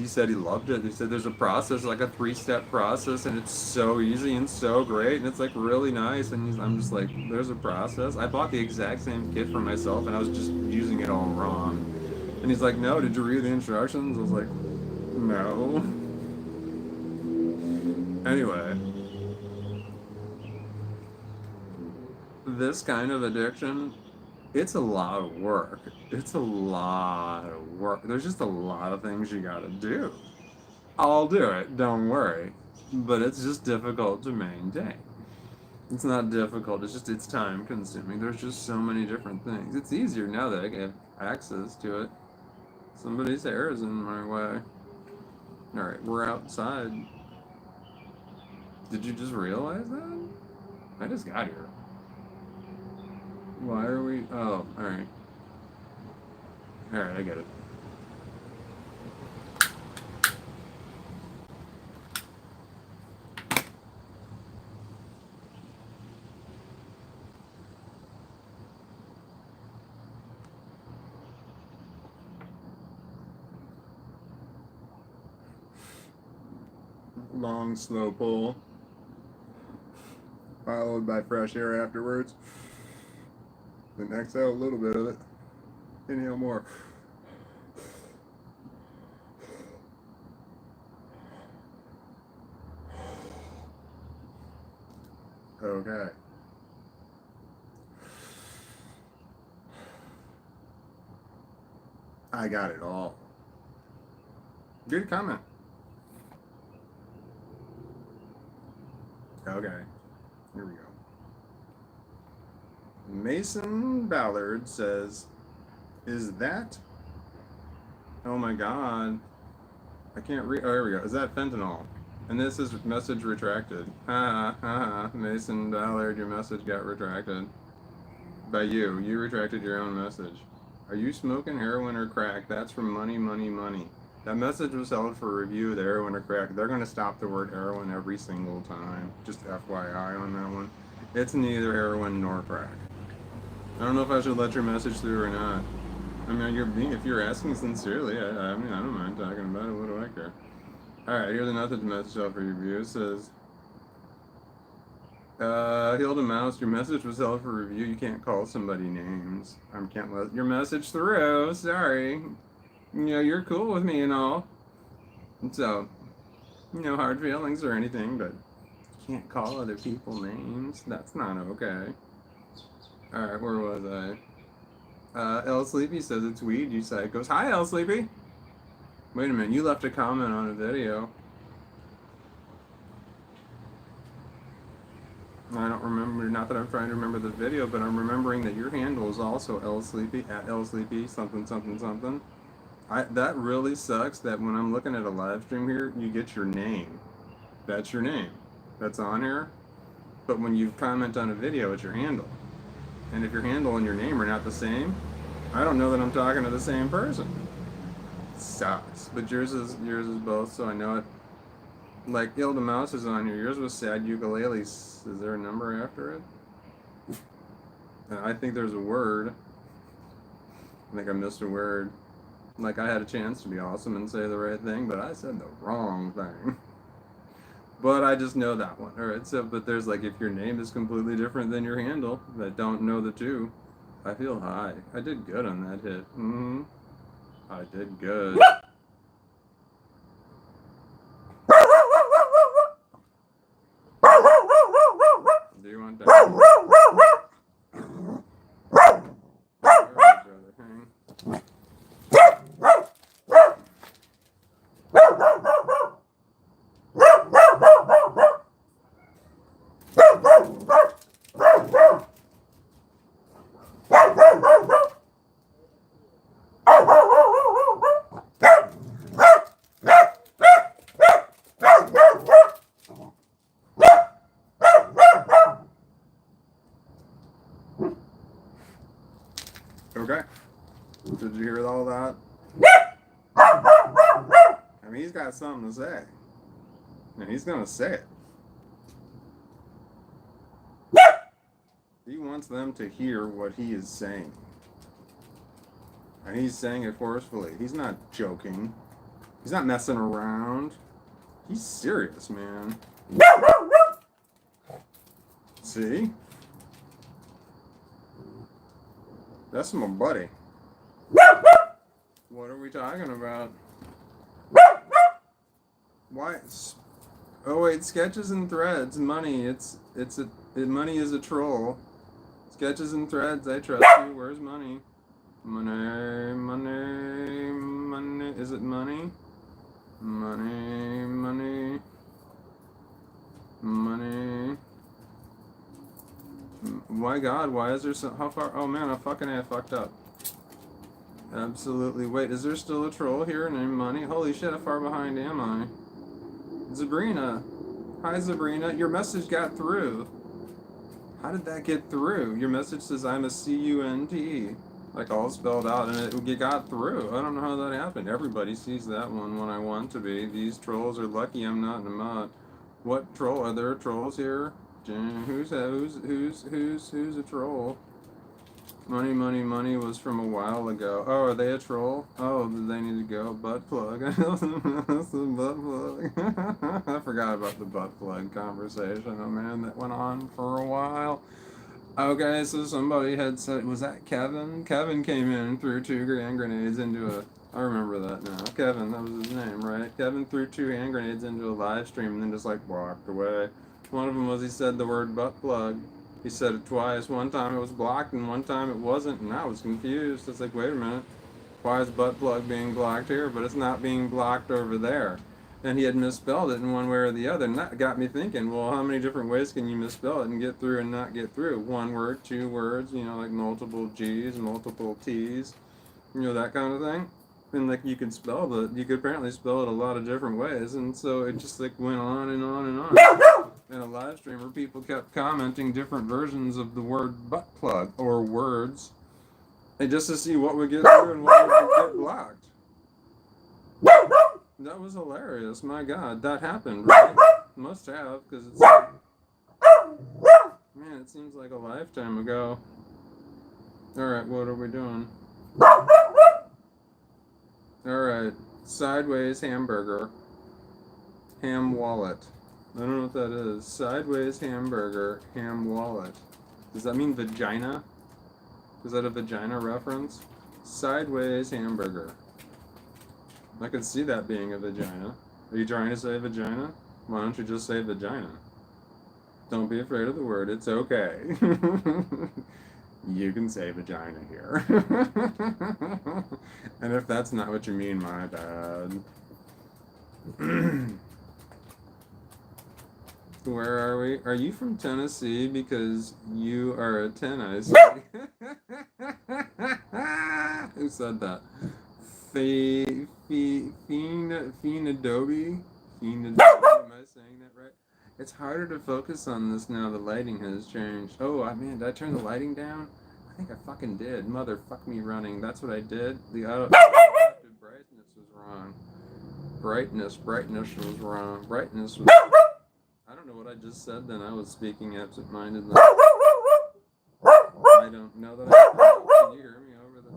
said he loved it. He said there's a process like a 3-step process and it's so easy and so great and it's like really nice and I'm just like there's a process. I bought the exact same kit for myself and I was just using it all wrong, and he's like, no, did you read the instructions? I was like, no. Anyway, this kind of addiction, it's a lot of work. It's a lot of work. There's just a lot of things you gotta do. I'll do it, don't worry. But it's just difficult to maintain. It's not difficult, it's time consuming. There's just so many different things. It's easier now that I have access to it. Somebody's hair is in my way. Alright, we're outside. Did you just realize that? I just got here. Why are we? Oh, alright. Alright, I get it. Long, slow pull, followed by fresh air afterwards. Then exhale a little bit of it. Inhale more. Okay. I got it all. Good comment. Okay. Here we go. Mason Ballard says, is that... Oh my god. I can't read... Oh, here we go. Is that fentanyl? And this is message retracted. Ha ha ha. Mason Ballard, your message got retracted. By you. You retracted your own message. Are you smoking heroin or crack? That's from Money, Money, Money. That message was held for review, the heroin or crack. They're going to stop the word heroin every single time. Just FYI on that one. It's neither heroin nor crack. I don't know if I should let your message through or not. I mean, if you're asking sincerely, I mean, I don't mind talking about it. What do I care? Alright, here's another message held for review. It says, Hilda Mouse, your message was held for review. You can't call somebody names. I can't let your message through. Sorry. You know, you're cool with me and all. And so, no hard feelings or anything, but you can't call other people names. That's not okay. Alright, where was I? L Sleepy says it's weed. You say, goes, hi, L Sleepy. Wait a minute, you left a comment on a video. I don't remember, not that I'm trying to remember the video, but I'm remembering that your handle is also L Sleepy, at L Sleepy, something, something, something. That really sucks that when I'm looking at a live stream here, you get your name. That's your name. That's on here. But when you comment on a video, it's your handle. And if your handle and your name are not the same, I don't know that I'm talking to the same person. It sucks. But yours is both, so I know it. Like Hilda Mouse is on here. Yours was Sad Ukulele. Is there a number after it? I think there's a word. I think I missed a word. Like I had a chance to be awesome and say the right thing, but I said the wrong thing. But I just know that one. Alright, so, but there's like, if your name is completely different than your handle, that don't know the two, I feel high. I did good on that hit. I did good. Do you want that? Okay. Did you hear all that? I mean, he's got something to say. And he's gonna say it. He wants them to hear what he is saying. And he's saying it forcefully. He's not joking. He's not messing around. He's serious, man. See? That's my buddy. What are we talking about? Why? Oh wait, sketches and threads. Money. Money is a troll. Sketches and threads. I trust you. Where's money? Money, money, money. Is it money? Money, money, money. My God, why is there so? How far? Oh man, I fucked up. Absolutely. Wait, is there still a troll here named Money? Holy shit, how far behind am I? Sabrina. Hi, Sabrina. Your message got through. How did that get through? Your message says I'm a C-U-N-T. Like all spelled out, and it got through. I don't know how that happened. Everybody sees that one when I want to be. These trolls are lucky I'm not in a mod. What troll? Are there trolls here? Who's a troll? Money, money, money was from a while ago. Oh, are they a troll? Oh, they need to go. Butt plug. That's the butt plug. I forgot about the butt plug conversation. Oh man, that went on for a while. Okay, so somebody had said, was that Kevin? Kevin came in and threw 2 hand grenades into a, I remember that now. Kevin, that was his name, right? Kevin threw 2 hand grenades into a live stream and then just like walked away. One of them was he said the word butt plug. He said it twice. One time it was blocked and one time it wasn't, and I was confused. It's like, wait a minute. Why is butt plug being blocked here, but it's not being blocked over there? And he had misspelled it in one way or the other, and that got me thinking, well, how many different ways can you misspell it and get through and not get through? 1 word, 2 words, you know, like multiple G's, multiple T's, you know, that kind of thing. And like you could apparently spell it a lot of different ways, and so it just like went on and on and on. In a live stream where people kept commenting different versions of the word butt plug or words, and just to see what would get through and what would get blocked. That was hilarious. My God, that happened, right? Must have, because it's like, man, it seems like a lifetime ago. All right, what are we doing? All right, sideways hamburger, ham wallet. I don't know what that is. Sideways hamburger, ham wallet. Does that mean vagina? Is that a vagina reference? Sideways hamburger. I can see that being a vagina. Are you trying to say vagina? Why don't you just say vagina? Don't be afraid of the word. It's okay. You can say vagina here. And if that's not what you mean, my bad. Where are we? Are you from Tennessee? Because you are a 10, I see. Who said that? Adobe? Am I saying that right? It's harder to focus on this now. The lighting has changed. Oh, man, did I turn the lighting down? I think I fucking did. Motherfuck me running. That's what I did. The adaptive brightness was wrong. Brightness was wrong. Brightness was... I don't know what I just said then. I was speaking absent-mindedly. I don't know that I can you hear me over the...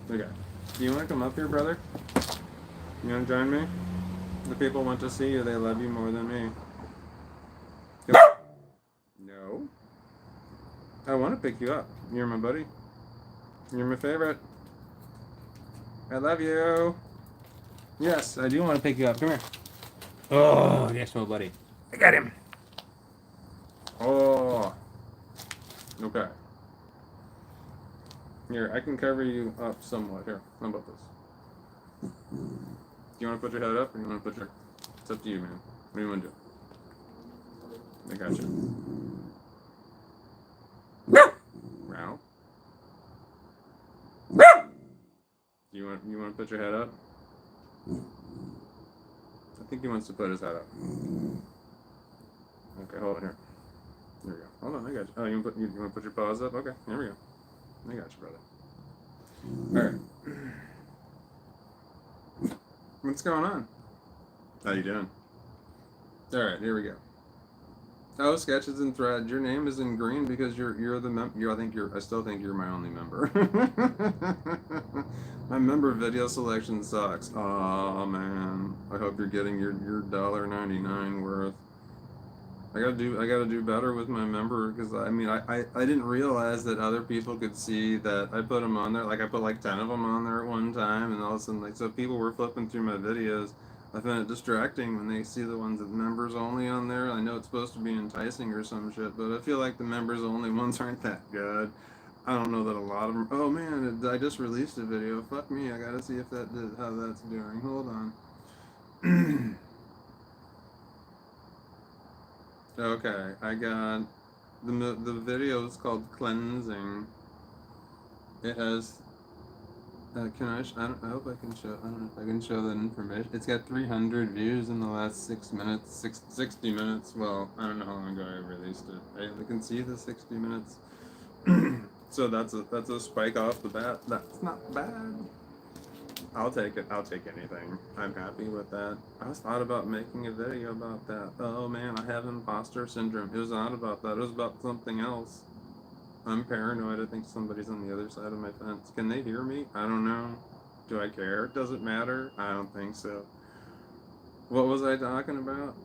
Okay. Do you want to come up here, brother? You want to join me? The people want to see you. They love you more than me. No. I want to pick you up. You're my buddy. You're my favorite. I love you. Yes, I do want to pick you up. Come here. Oh, yes, my buddy. I got him. Oh. Okay. Here, I can cover you up somewhat. Here, how about this? Do you want to put your head up or you want to put your... It's up to you, man. What do you want to do? I got you. Wow. You want to put your head up? I think he wants to put his head up. Okay, hold on here. There we go. Hold on, I got you. Oh, you want to put your paws up? Okay, there we go. I got you, brother. Alright. What's going on? How you doing? Alright, here we go. Oh, sketches and threads. Your name is in green because you're the I still think you're my only member. My member video selection sucks. Oh man. I hope you're getting your $1.99 worth. I gotta do better with my member because I didn't realize that other people could see that I put them on there. Like I put like 10 of them on there at one time, and all of a sudden so people were flipping through my videos. I find it distracting when they see the ones with members only on there. I know it's supposed to be enticing or some shit, but I feel like the members only ones aren't that good. I don't know that a lot of them. Oh man, I just released a video. Fuck me, I gotta see if how that's doing. Hold on. Okay, I got the video is called Cleansing. It has. Can I? I hope I can show. I don't know if I can show that information. It's got 300 views in the last 60 minutes. Well, I don't know how long ago I released it. I can see the 60 minutes. So that's a spike off the bat. That's not bad. I'll take it. I'll take anything. I'm happy with that. I was thought about making a video about that. Oh man, I have imposter syndrome. It was not about that. It was about something else. I'm paranoid. I think somebody's on the other side of my fence. Can they hear me? I don't know. Do I care? Does it matter? I don't think so. What was I talking about?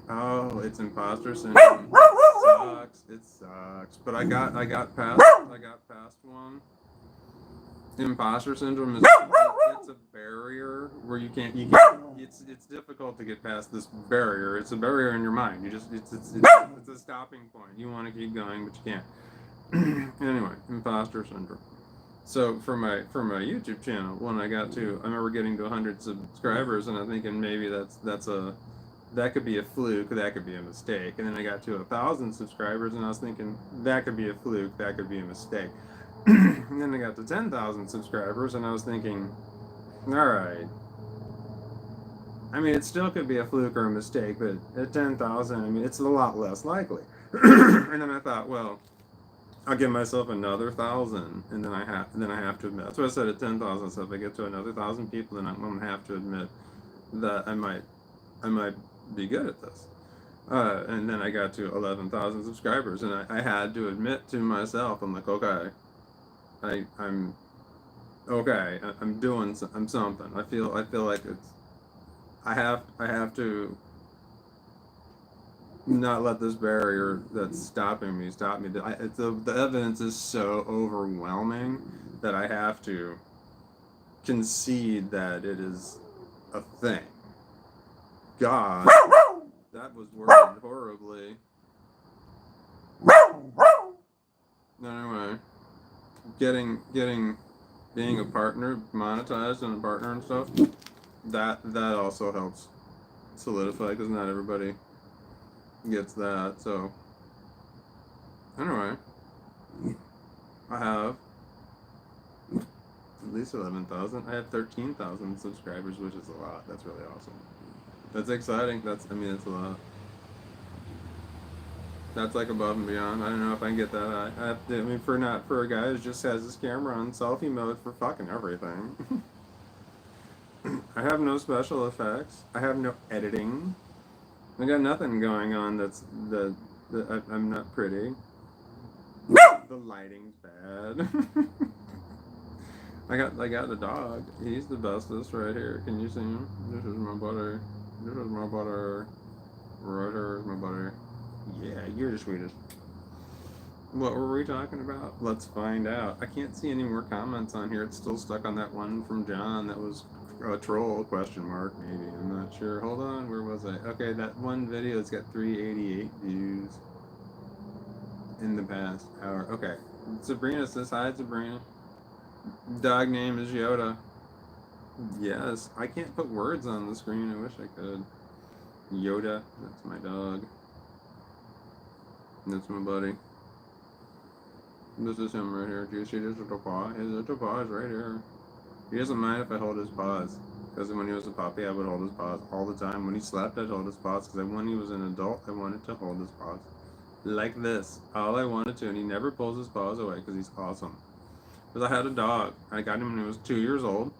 Oh, it's imposter syndrome. It sucks. But I got past one. Imposter syndrome is it's a barrier where you can't it's difficult to get past this barrier. It's a barrier in your mind. It's a stopping point. You want to keep going, but you can't. Anyway, imposter syndrome. So for my YouTube channel, when I remember getting to 100 subscribers, and I'm thinking maybe that's a that could be a fluke, that could be a mistake. And then I got to 1,000 subscribers, and I was thinking, that could be a fluke, that could be a mistake. And then I got to 10,000 subscribers, and I was thinking, all right. I mean, it still could be a fluke or a mistake, but at 10,000, I mean, it's a lot less likely. And then I thought, well, I'll give myself another 1,000, and then I have to admit. That's what I said at 10,000. So if I get to another 1,000 people, then I'm gonna have to admit that I might be good at this. And then I got to 11,000 subscribers, and I had to admit to myself, I'm like, okay, I'm okay. I'm doing. I'm something. I feel like it's. I have to not let this barrier that's stopping me stop me. The evidence is so overwhelming that I have to concede that it is a thing. God, that was worded horribly. Anyway, being a partner, monetized and a partner and stuff, that also helps solidify, because not everybody gets that. So anyway, I have at least 11,000. I have 13,000 subscribers, which is a lot. That's really awesome. That's exciting. That's a lot. That's like above and beyond. I don't know if I can get that high. I mean, for a guy who just has his camera on selfie mode for fucking everything. I have no special effects. I have no editing. I got nothing going on I'm not pretty. The lighting's bad. I got the dog. He's the bestest right here. Can you see him? This is my butter. This is my butter. Right here is my butter. Yeah, you're the sweetest. What were we talking about? Let's find out. I can't see any more comments on here. It's still stuck on that one from John that was a troll, question mark, maybe. I'm not sure. Hold on, where was I? Okay, that one video has got 388 views in the past hour. Okay. Sabrina says hi, Sabrina. Dog name is Yoda. Yes, I can't put words on the screen. I wish I could. Yoda, that's my dog. That's my buddy. This is him right here. Do you see this little paw? His little paw is right here. He doesn't mind if I hold his paws. Because when he was a puppy, I would hold his paws all the time. When he slept, I'd hold his paws. Because when he was an adult, I wanted to hold his paws. Like this. All I wanted to. And he never pulls his paws away because he's awesome. Because I had a dog. I got him when he was 2 years old.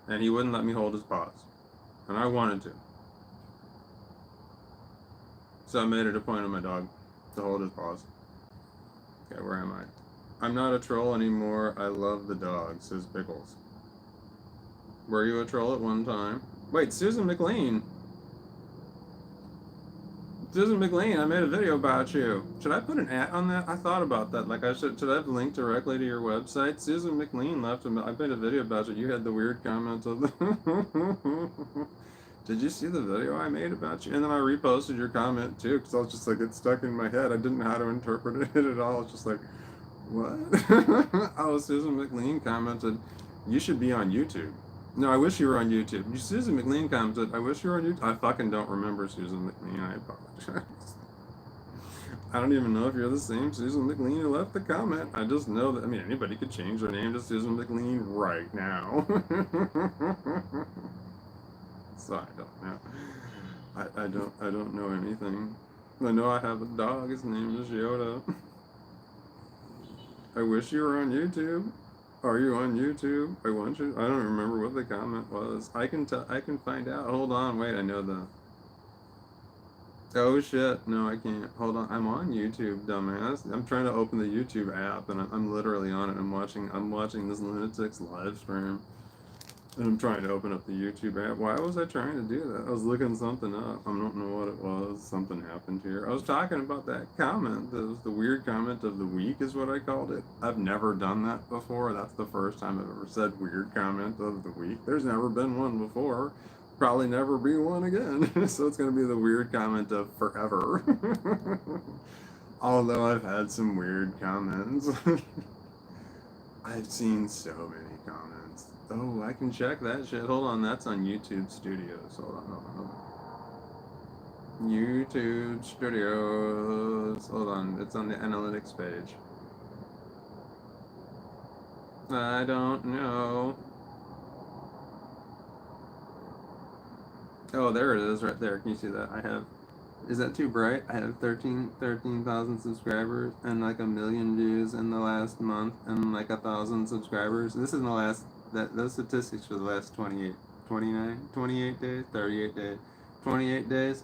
And he wouldn't let me hold his paws. And I wanted to. So I made it a point on my dog to hold his paws. Okay, where am I? I'm not a troll anymore. I love the dog, says Pickles. Were you a troll at one time? Wait, Susan McLean. Susan McLean, I made a video about you. Should I put an ad on that? I thought about that. Like, should I have linked directly to your website? Susan McLean left I made a video about you. You had the weird comments of the... Did you see the video I made about you? And then I reposted your comment too, because I was just like, it's stuck in my head. I didn't know how to interpret it at all. It's just like, what? Oh, Susan McLean commented, you should be on YouTube. No, I wish you were on YouTube. Susan McLean commented, I wish you were on YouTube. I fucking don't remember Susan McLean. I apologize. I don't even know if you're the same Susan McLean who left the comment. I just know that, I mean, anybody could change their name to Susan McLean right now. So I don't know. I don't know anything. I know I have a dog. His name is Yoda. I wish you were on YouTube. Are you on YouTube? I want you. I don't remember what the comment was. I can find out. Hold on. Wait. I know the. Oh shit. No, I can't. Hold on. I'm on YouTube, dumbass. I'm trying to open the YouTube app, and I'm literally on it. I'm watching this lunatic's live stream. And I'm trying to open up the YouTube app. Why was I trying to do that? I was looking something up. I don't know what it was. Something happened here. I was talking about that comment. That was the weird comment of the week is what I called it. I've never done that before. That's the first time I've ever said weird comment of the week. There's never been one before. Probably never be one again. So it's going to be the weird comment of forever. Although I've had some weird comments. I've seen so many comments. Oh, I can check that shit. Hold on, that's on YouTube Studios. Hold on. YouTube Studios. Hold on, it's on the analytics page. I don't know. Oh, there it is right there. Can you see that? Is that too bright? I have 13,000 subscribers and like 1 million views in the last month and like 1,000 subscribers. This is in the last, those statistics for the last 28, 29, 28 days, 38 days, 28 days.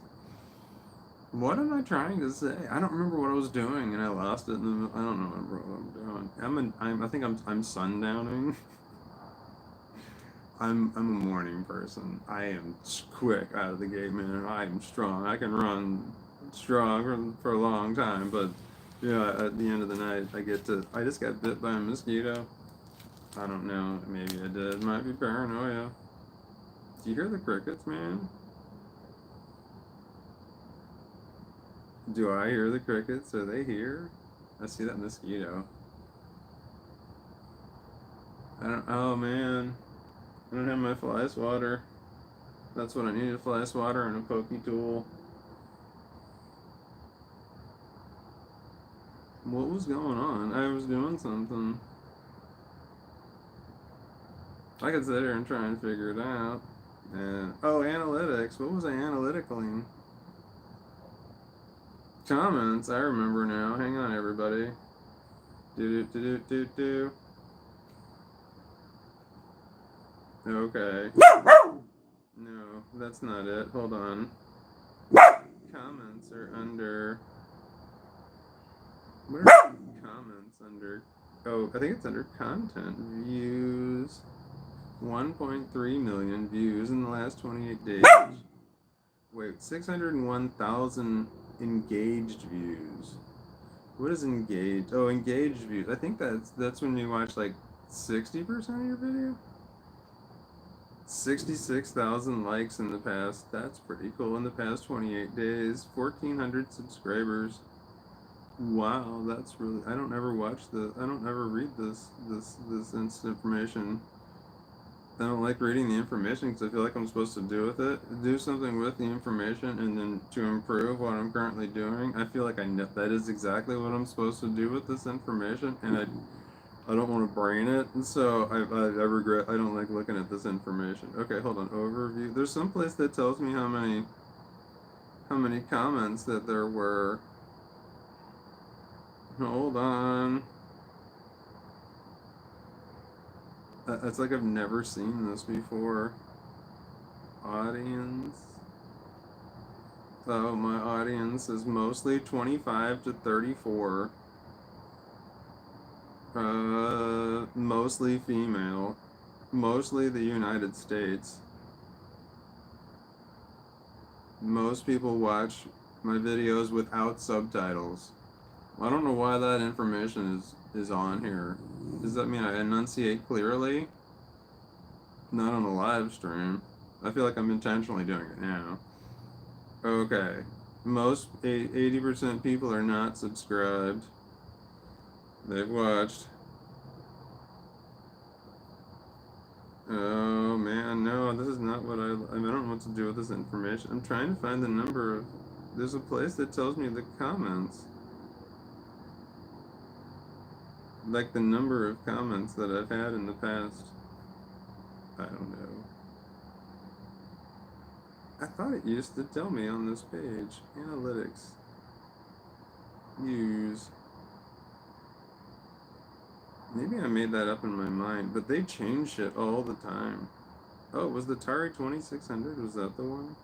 What am I trying to say? I don't remember what I was doing and I lost it. I don't remember what I'm doing. I think I'm sundowning. I'm a morning person. I am quick out of the gate, man. I am strong. I can run strong for a long time, but yeah, at the end of the night, I just got bit by a mosquito. I don't know. Maybe I did. Might be paranoia. Do you hear the crickets, man? Do I hear the crickets? Are they here? I see that mosquito. Oh man. I don't have my fly swatter. That's what I need, a fly swatter and a pokey tool. What was going on? I was doing something. I could sit here and try and figure it out. And oh, analytics. What was I analyticaling? Comments. I remember now. Hang on, everybody. Do. Okay. No, that's not it. Hold on. Comments are under. What are comments under? Oh, I think it's under content. Views. 1.3 million views in the last 28 days. Wait, 601,000 engaged views. What is engaged? Oh, engaged views. I think that's when you watch like 60% of your video. 66,000 likes in the past. That's pretty cool. In the past 28 days, 1,400 subscribers. Wow, that's really. I don't ever read this information. I don't like reading the information because I feel like I'm supposed to do something with the information, and then to improve what I'm currently doing. I feel like I know that is exactly what I'm supposed to do with this information, and I don't want to brain it, and so I regret. I don't like looking at this information. Okay, hold on. Overview. There's some place that tells me how many comments that there were. Hold on. It's like I've never seen this before. Audience. Oh, my audience is mostly 25 to 34. Mostly female. Mostly the United States. Most people watch my videos without subtitles. I don't know why that information is on here. Does that mean I enunciate clearly? Not on a live stream. I feel like I'm intentionally doing it now. Okay. Most 80% people are not subscribed. They've watched. Oh man, no, this is not what I don't know what to do with this information. I'm trying to find the number of. There's a place that tells me the comments. Like the number of comments that I've had in the past. I don't know. I thought it used to tell me on this page. Analytics. Use. Maybe I made that up in my mind, but they change shit all the time. Oh, was the Atari 2600? Was that the one?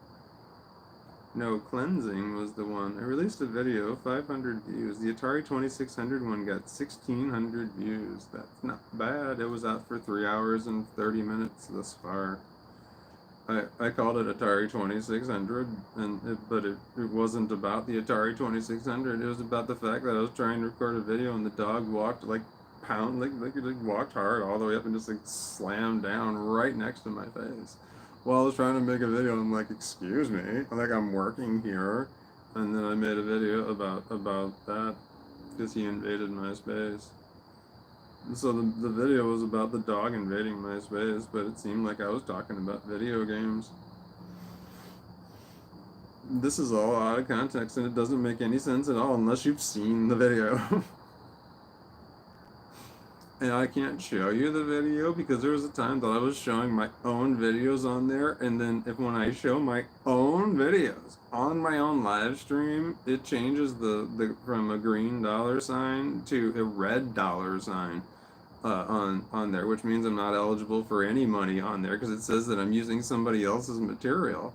No, cleansing was the one. I released a video, 500 views. The Atari 2600 one got 1,600 views. That's not bad. It was out for 3 hours and 30 minutes thus far. I called it Atari 2600, but it wasn't about the Atari 2600. It was about the fact that I was trying to record a video and the dog walked like walked hard all the way up and just like slammed down right next to my face. While I was trying to make a video, I'm like, excuse me, like I'm working here, and then I made a video about that because he invaded my space. So the video was about the dog invading my space, but it seemed like I was talking about video games. This is all out of context and it doesn't make any sense at all unless you've seen the video. And I can't show you the video because there was a time that I was showing my own videos on there, and then when I show my own videos on my own live stream, it changes the from a green dollar sign to a red dollar sign on there, which means I'm not eligible for any money on there because it says that I'm using somebody else's material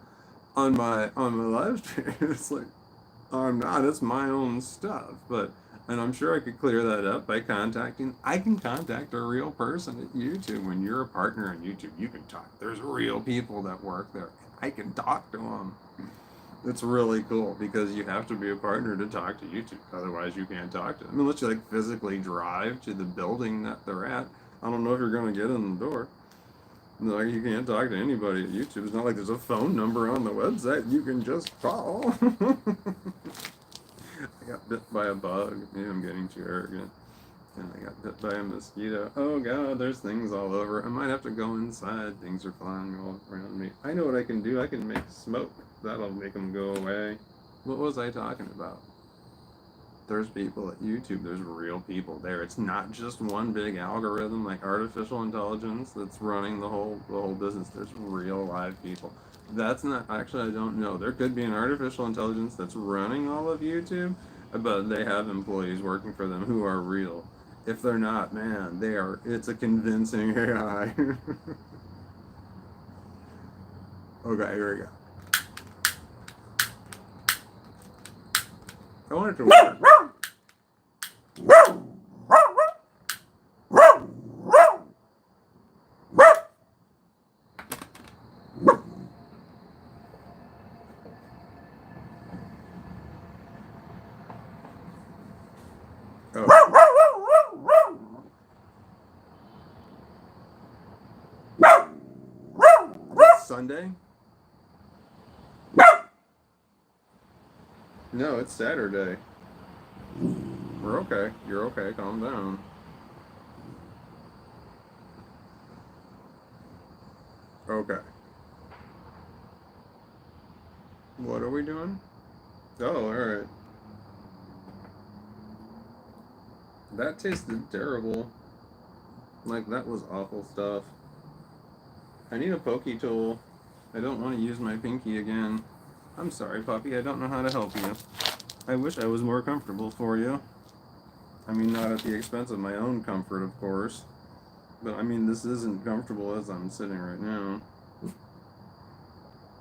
on my live stream. It's like, I'm not. It's my own stuff, and I'm sure I could clear that up by I can contact a real person at YouTube. When you're a partner on YouTube, you can talk. There's real people that work there. I can talk to them. It's really cool because you have to be a partner to talk to YouTube. Otherwise, you can't talk to them unless you like physically drive to the building that they're at. I don't know if you're going to get in the door. No, you can't talk to anybody at YouTube. It's not like there's a phone number on the website you can just call. I got bit by a bug. Maybe I'm getting too arrogant. And I got bit by a mosquito. Oh god, there's things all over. I might have to go inside. Things are flying all around me. I know what I can do. I can make smoke. That'll make them go away. What was I talking about? There's people at YouTube. There's real people there. It's not just one big algorithm like artificial intelligence that's running the whole business. There's real live people. That's not actually, I don't know. There could be an artificial intelligence that's running all of YouTube, but they have employees working for them who are real. If they're not, man, they are. It's a convincing AI. Okay, here we go. I wanted to work. Sunday? No, it's Saturday. We're okay. You're okay. Calm down. Okay. What are we doing? Oh, alright. That tasted terrible. Like, that was awful stuff. I need a pokey tool. I don't want to use my pinky again. I'm sorry, puppy. I don't know how to help you. I wish I was more comfortable for you. I mean, not at the expense of my own comfort, of course. But, I mean, this isn't comfortable as I'm sitting right now.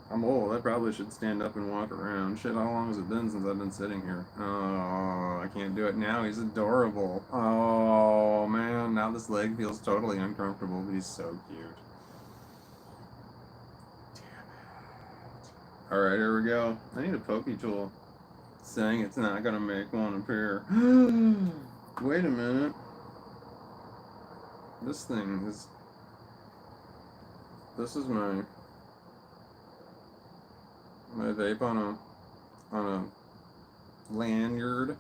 I'm old. I probably should stand up and walk around. Shit, how long has it been since I've been sitting here? Oh, I can't do it now. He's adorable. Oh, man. Now this leg feels totally uncomfortable, but he's so cute. Alright, here we go. I need a pokey tool. It's saying it's not gonna make one appear. Wait a minute. This is my vape on a lanyard.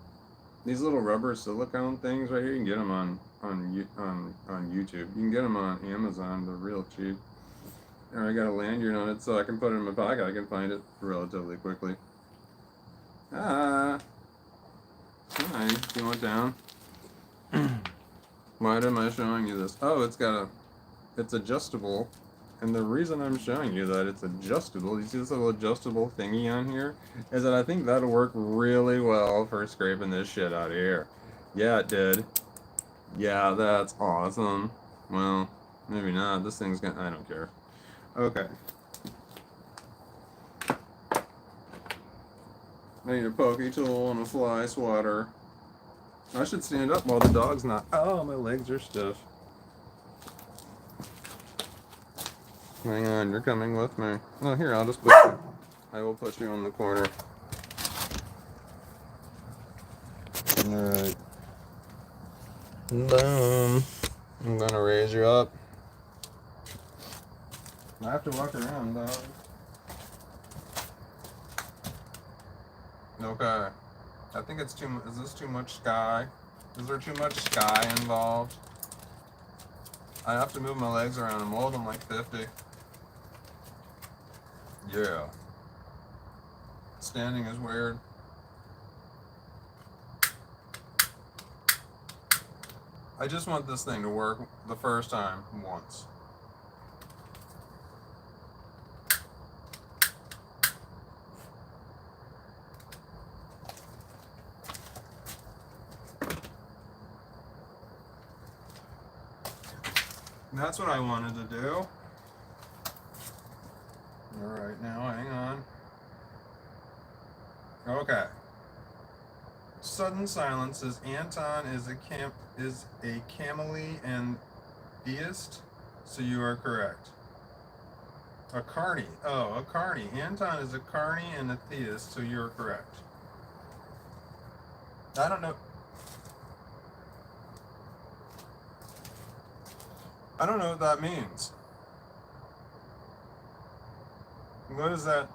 These little rubber silicone things right here, you can get them on YouTube. You can get them on Amazon. They're real cheap. And I got a lanyard on it so I can put it in my pocket. I can find it relatively quickly. Ah. Hi. You want down? Why am I showing you this? Oh, it's adjustable. And the reason I'm showing you that it's adjustable, you see this little adjustable thingy on here? Is that I think that'll work really well for scraping this shit out of here. Yeah, it did. Yeah, that's awesome. Well, maybe not. This thing's gonna, I don't care. Okay. I need a pokey tool and a fly swatter. I should stand up while the dog's not. Oh, my legs are stiff. Hang on, you're coming with me. Oh, here, I'll just put you. I will put you on the corner. Alright. Boom. I'm gonna raise you up. I have to walk around, dog. Okay. I think it's too. Is this too much sky? Is there too much sky involved? I have to move my legs around. I'm old. I'm like 50. Yeah. It's standing is weird. I just want this thing to work the first time once. And that's what I wanted to do. Alright, now hang on. Okay. Sudden silence says Anton is a camely and theist, so you are correct. A carny. Oh, a carny. Anton is a carny and a theist, so you're correct. I don't know. I don't know what that means. What is that?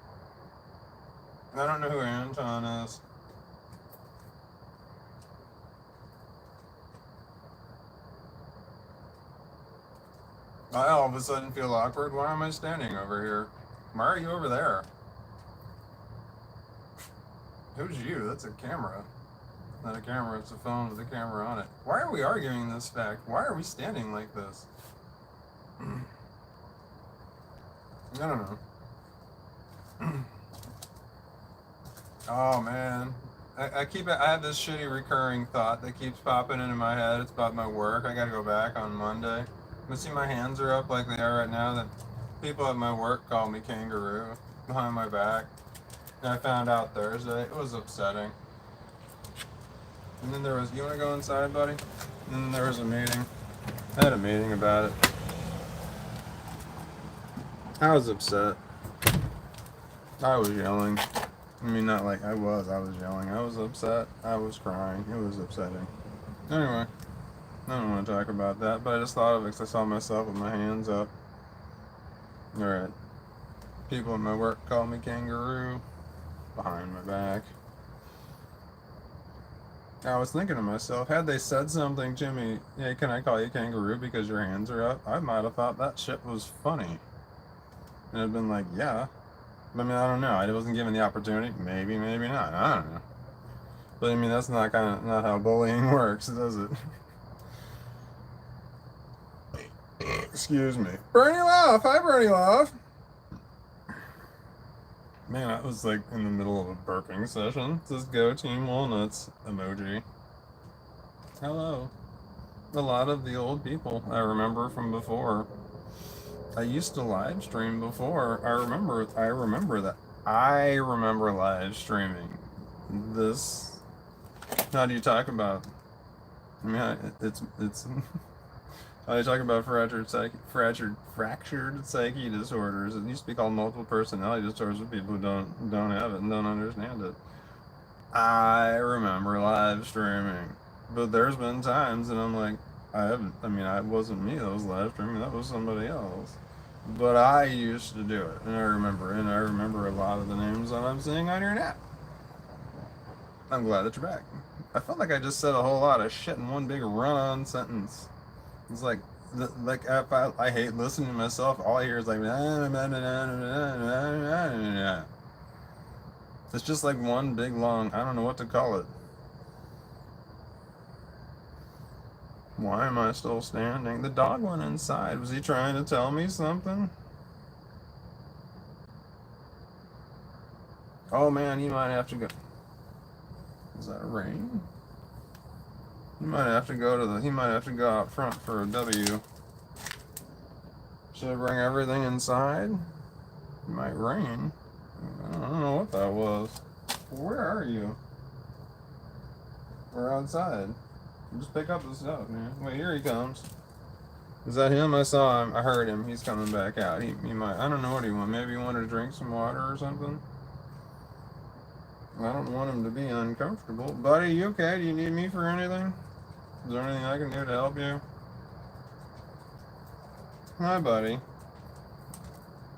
I don't know who Anton is. I all of a sudden feel awkward. Why am I standing over here? Why are you over there? Who's you? That's a camera. Not a camera, it's a phone with a camera on it. Why are we arguing this fact? Why are we standing like this? I don't know. Oh man. I have this shitty recurring thought that keeps popping into my head. It's about my work. I gotta go back on Monday. You see my hands are up like they are right now. That people at my work call me kangaroo behind my back. And I found out Thursday. It was upsetting. And then there was, you wanna go inside, buddy? And then there was a meeting. I had a meeting about it. I was upset. I was yelling. I mean, not like I was yelling. I was upset. I was crying. It was upsetting. Anyway, I don't want to talk about that, but I just thought of it because I saw myself with my hands up. Alright. People at my work call me kangaroo behind my back. I was thinking to myself, had they said something to me, hey, can I call you kangaroo because your hands are up? I might have thought that shit was funny. And I'd been like, yeah. I mean, I don't know. I wasn't given the opportunity. Maybe, maybe not. I don't know. But I mean, that's not how bullying works, does it? Excuse me. Bernie Love! Hi, Bernie Love! Man, I was like in the middle of a burping session. It says go Team Walnuts emoji. Hello. A lot of the old people I remember from before. I used to live stream before. I remember that. I remember live streaming. This. How do you talk about? I mean, it's. How do you talk about fractured psyche disorders? It used to be called multiple personality disorders with people who don't have it and don't understand it. I remember live streaming, but there's been times that I'm like, it wasn't me that was live streaming. That was somebody else. But I used to do it, and I remember a lot of the names that I'm seeing on your net. I'm glad that you're back. I felt like I just said a whole lot of shit in one big run-on sentence. It's like I hate listening to myself. All I hear is like, it's just like one big long, I don't know what to call it. Why am I still standing? The dog went inside. Was he trying to tell me something? Oh man, you might have to go. Is that rain? He might have to go out front for a W. Should I bring everything inside? It might rain. I don't know what that was. Where are you? We're outside. Just pick up the stuff, man. Wait, here he comes. Is that him? I saw him. I heard him. He's coming back out. He might. I don't know what he wants. Maybe he wanted to drink some water or something. I don't want him to be uncomfortable. Buddy, you okay? Do you need me for anything? Is there anything I can do to help you? Hi, buddy.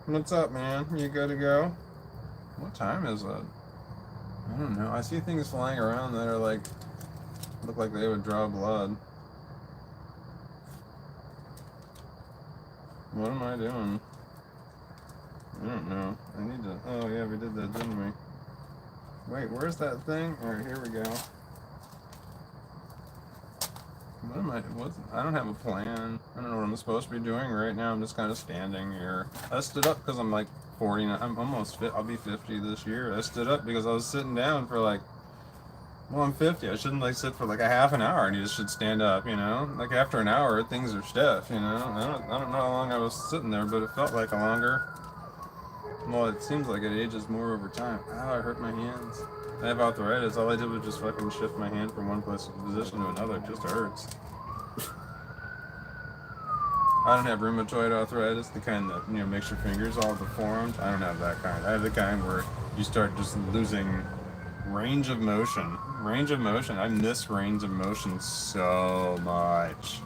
What's up, man? You good to go? What time is it? I don't know. I see things flying around that are like, look like they would draw blood. What am I doing? I don't know. I need to. Oh, yeah, we did that, didn't we? Wait, where's that thing? Alright, here we go. What am I, I don't have a plan. I don't know what I'm supposed to be doing right now. I'm just kind of standing here. I stood up because I'm like 49. I'm almost fit. I'll be 50 this year. I stood up because I was sitting down for like, well, I'm 50. I shouldn't like sit for like a half an hour and you just should stand up, you know? Like after an hour, things are stiff, you know? I don't know how long I was sitting there, but it felt like a longer. Well, it seems like it ages more over time. Ow, I hurt my hands. I have arthritis. All I did was just fucking shift my hand from one position to another. It just hurts. I don't have rheumatoid arthritis, the kind that, you know, makes your fingers all deformed. I don't have that kind. I have the kind where you start just losing range of motion. Range of motion. I miss range of motion so much.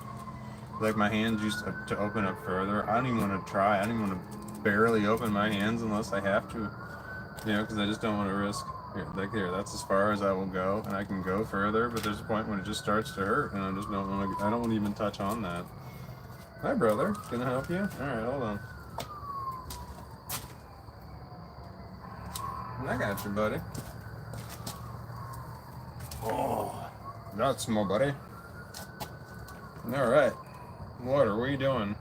Like my hands used to open up further. I don't even want to try. I don't even want to barely open my hands unless I have to, you know, because I just don't want to risk. Here, like here, that's as far as I will go, and I can go further. But there's a point when it just starts to hurt, and I just don't want to. I don't want to even touch on that. Hi, brother. Can I help you? All right, hold on. I got you, buddy. Oh, that's small, buddy. All right. Water, what are you doing?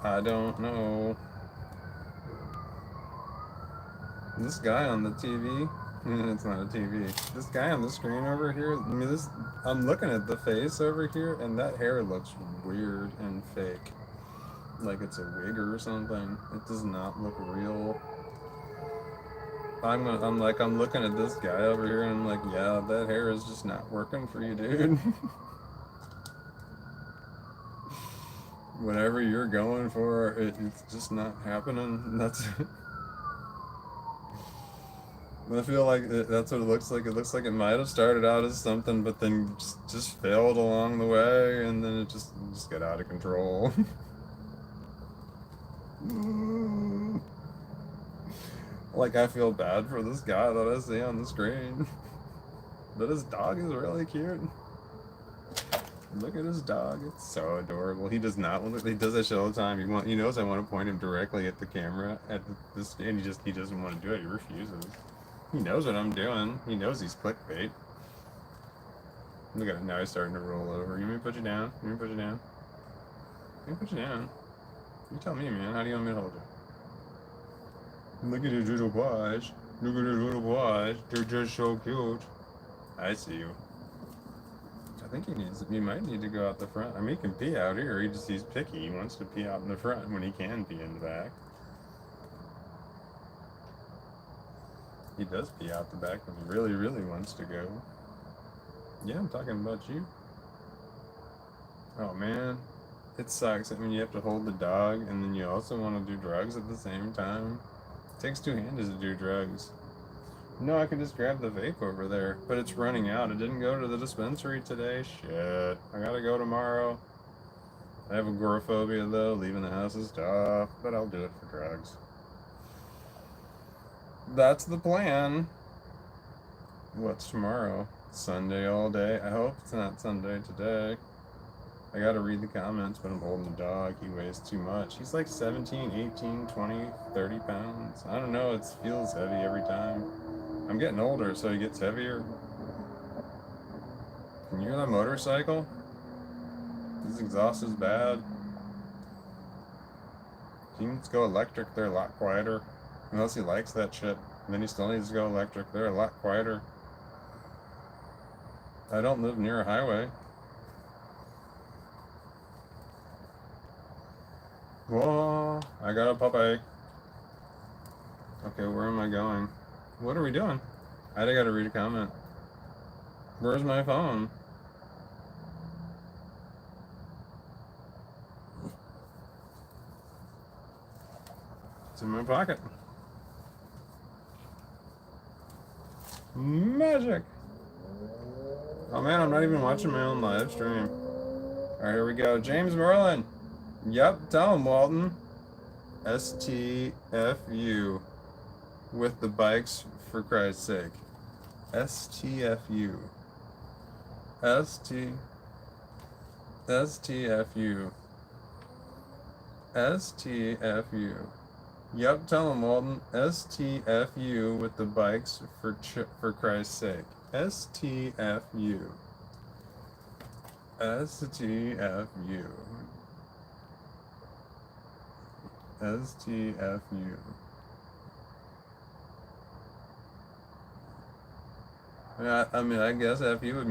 I don't know. This guy on the TV. It's not a TV. This guy on the screen over here. I mean, this. I'm looking at the face over here, and that hair looks weird and fake. Like it's a wig or something. It does not look real. I'm looking at this guy over here, and I'm like, yeah, that hair is just not working for you, dude. Whatever you're going for, it's just not happening. That's. I feel like that's what it looks like. It looks like it might have started out as something, but then just failed along the way, and then it just got out of control. Like I feel bad for this guy that I see on the screen. But his dog is really cute. Look at his dog. It's so adorable. He does not want to, he does that shit all the time. He knows I want to point him directly at the camera at this, and he doesn't want to do it. He refuses. He knows what I'm doing. He knows he's clickbait. Look at him now. He's starting to roll over. You want me to put you down? You want me to put you down? You put you down. You tell me, man. How do you want me to hold you? Look at his little paws. Look at his little paws. They're just so cute. I see you. I think he might need to go out the front. I mean, he can pee out here. He's picky. He wants to pee out in the front when he can pee in the back. He does pee out the back when he really, really wants to go. Yeah, I'm talking about you. Oh man, it sucks. I mean, you have to hold the dog, and then you also want to do drugs at the same time. It takes two hands to do drugs. No, I can just grab the vape over there, but it's running out. It didn't go to the dispensary today. Shit. I gotta go tomorrow. I have agoraphobia though. Leaving the house is tough, but I'll do it for drugs. That's the plan. What's tomorrow? Sunday all day. I hope it's not Sunday today. I gotta read the comments, but I'm holding the dog. He weighs too much. He's like 17, 18, 20, 30 pounds. I don't know. It feels heavy every time. I'm getting older, so he gets heavier. Can you hear that motorcycle? His exhaust is bad. He needs to go electric. They're a lot quieter. Unless he likes that shit. And then he still needs to go electric. They're a lot quieter. I don't live near a highway. Whoa, I got a puppy. Okay, where am I going? What are we doing? I gotta read a comment. Where's my phone? It's in my pocket. Magic! Oh man, I'm not even watching my own live stream. Alright, here we go. James Merlin. Yep, tell him, Walton. STFU. With the bikes, for Christ's sake. STFU. STFU. STFU. Yep, tell him, Walton. STFU with the bikes for Christ's sake. STFU. STFU. STFU. I mean, I guess FU would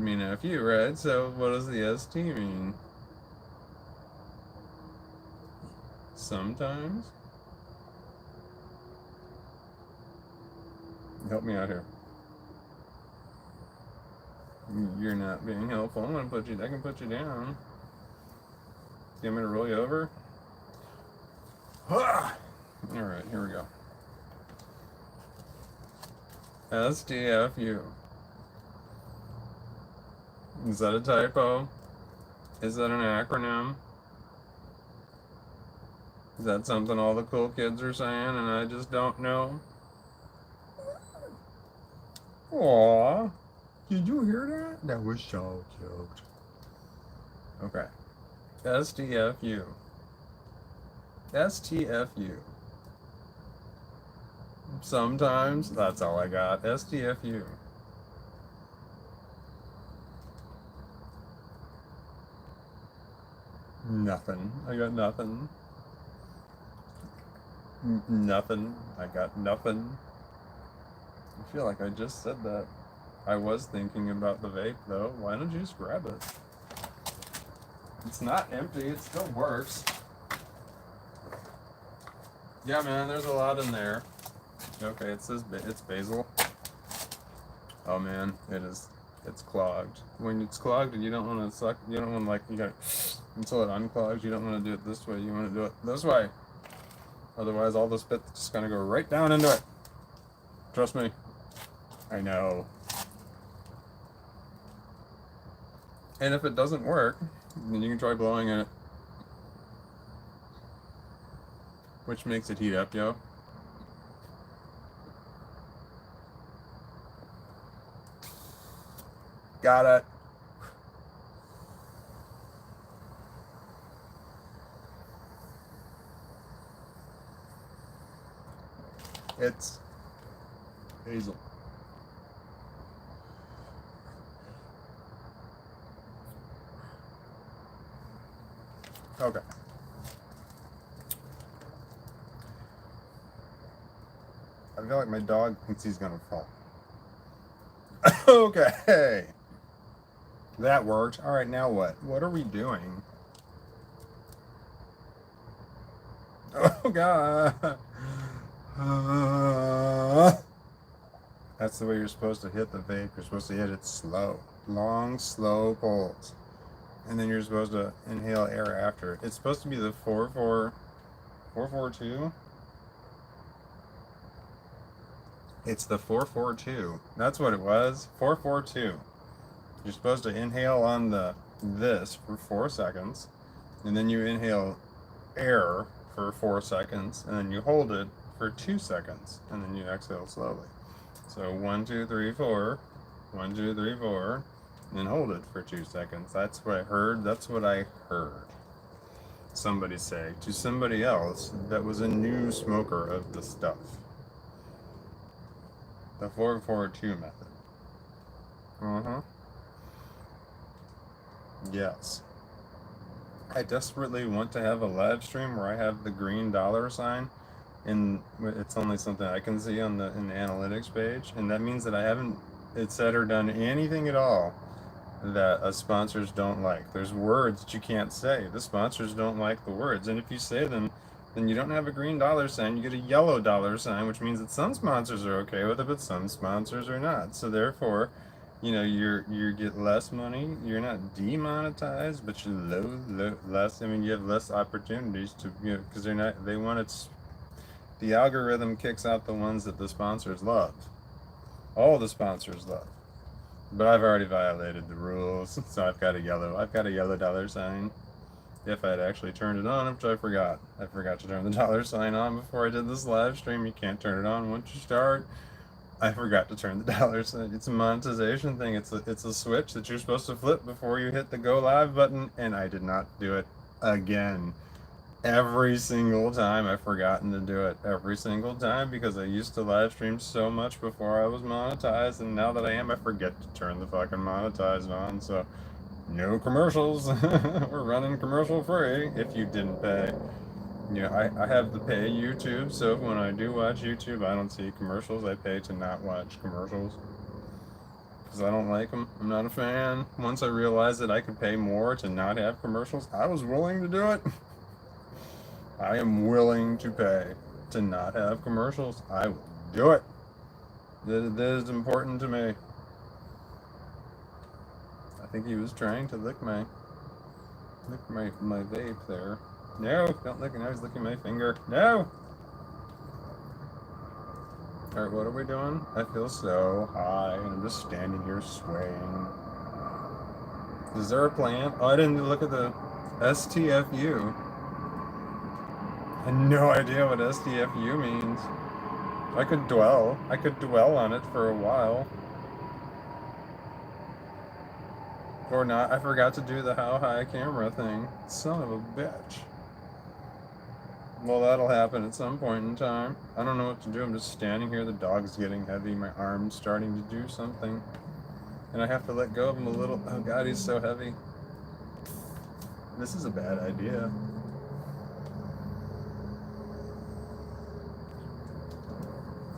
mean FU, right? So what does the ST mean? Sometimes? Help me out here. You're not being helpful. I can put you down. You want me to roll you over? Alright, here we go. STFU. Is that a typo? Is that an acronym? Is that something all the cool kids are saying and I just don't know? Aww. Did you hear that? That was so cute. Okay. STFU. STFU. Sometimes, that's all I got. STFU. Nothing. I got nothing. Nothing. I got nothing. I feel like I just said that. I was thinking about the vape though. Why don't you just grab it? It's not empty, it still works. Yeah, man, there's a lot in there. Okay, it says it's basil. Oh man, it is. It's clogged. When it's clogged, you don't want to suck. You don't want to you got until it unclogs. You don't want to do it this way. You want to do it this way. Otherwise, all the spit's just gonna go right down into it. Trust me. I know. And if it doesn't work, then you can try blowing in it. Which makes it heat up, yo. Got it. It's basil. Okay. I feel like my dog thinks he's gonna fall. Okay. That worked. All right, now what? What are we doing? Oh, God. That's the way you're supposed to hit the vape. You're supposed to hit it slow. Long, slow pulls. And then you're supposed to inhale air after. It's supposed to be the 442. It's the 442. That's what it was. 442. You're supposed to inhale on this for 4 seconds, and then you inhale air for 4 seconds, and then you hold it for 2 seconds, and then you exhale slowly. So 1, 2, 3, 4. 1, 2, 3, 4. And then hold it for 2 seconds. That's what I heard. That's what I heard somebody say to somebody else that was a new smoker of the stuff. The 442 method. Yes. I desperately want to have a live stream where I have the green dollar sign, and it's only something I can see in the analytics page, and that means that I haven't said or done anything at all that sponsors don't like. There's words that you can't say. The sponsors don't like the words, and if you say them, then you don't have a green dollar sign. You get a yellow dollar sign, which means that some sponsors are okay with it, but some sponsors are not. So therefore, you get less money. You're not demonetized, but you less. I mean, you have less opportunities to, because they want it. The algorithm kicks out the ones that the sponsors love. All the sponsors love. But I've already violated the rules, so I've got a yellow dollar sign. If I'd actually turned it on, which I forgot. I forgot to turn the dollar sign on before I did this live stream. You can't turn it on once you start. I forgot to turn the dollar sign. It's a monetization thing. It's a switch that you're supposed to flip before you hit the go live button, and I did not do it again. Every single time I've forgotten to do it. Every single time because I used to live stream so much before I was monetized, and now that I am, I forget to turn the fucking monetized on. So, no commercials. We're running commercial free if you didn't pay. I have the pay YouTube, so when I do watch YouTube, I don't see commercials. I pay to not watch commercials because I don't like them. I'm not a fan. Once I realized that I could pay more to not have commercials, I was willing to do it. I am willing to pay to not have commercials. I will do it. That is important to me. I think he was trying to lick my vape there. No, don't lick it. Now he's licking my finger. No! Alright, what are we doing? I feel so high, and I'm just standing here swaying. Is there a plan? Oh, I didn't look at the STFU. I had no idea what STFU means. I could dwell on it for a while. Or not. I forgot to do the how high camera thing. Son of a bitch. Well, that'll happen at some point in time. I don't know what to do. I'm just standing here. The dog's getting heavy. My arm's starting to do something. And I have to let go of him a little. Oh God, he's so heavy. This is a bad idea.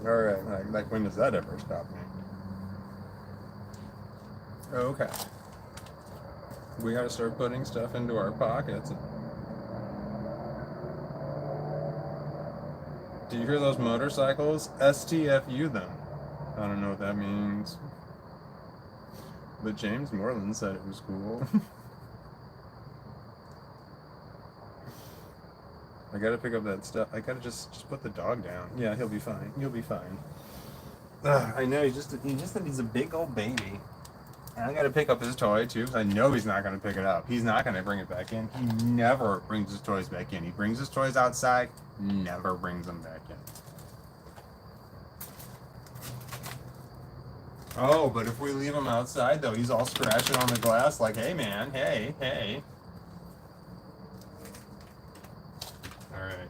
Alright, like when does that ever stop me? Okay. We gotta start putting stuff into our pockets. Do you hear those motorcycles? STFU them. I don't know what that means. But James Moreland said it was cool. I gotta pick up that stuff. I gotta just put the dog down. Yeah, he'll be fine. You'll be fine. I know, he just he's a big old baby. And I gotta pick up his toy too, because I know he's not gonna pick it up. He's not gonna bring it back in. He never brings his toys back in. He brings his toys outside, never brings them back in. Oh, but if we leave him outside though, he's all scratching on the glass like, hey man, hey, hey. Alright.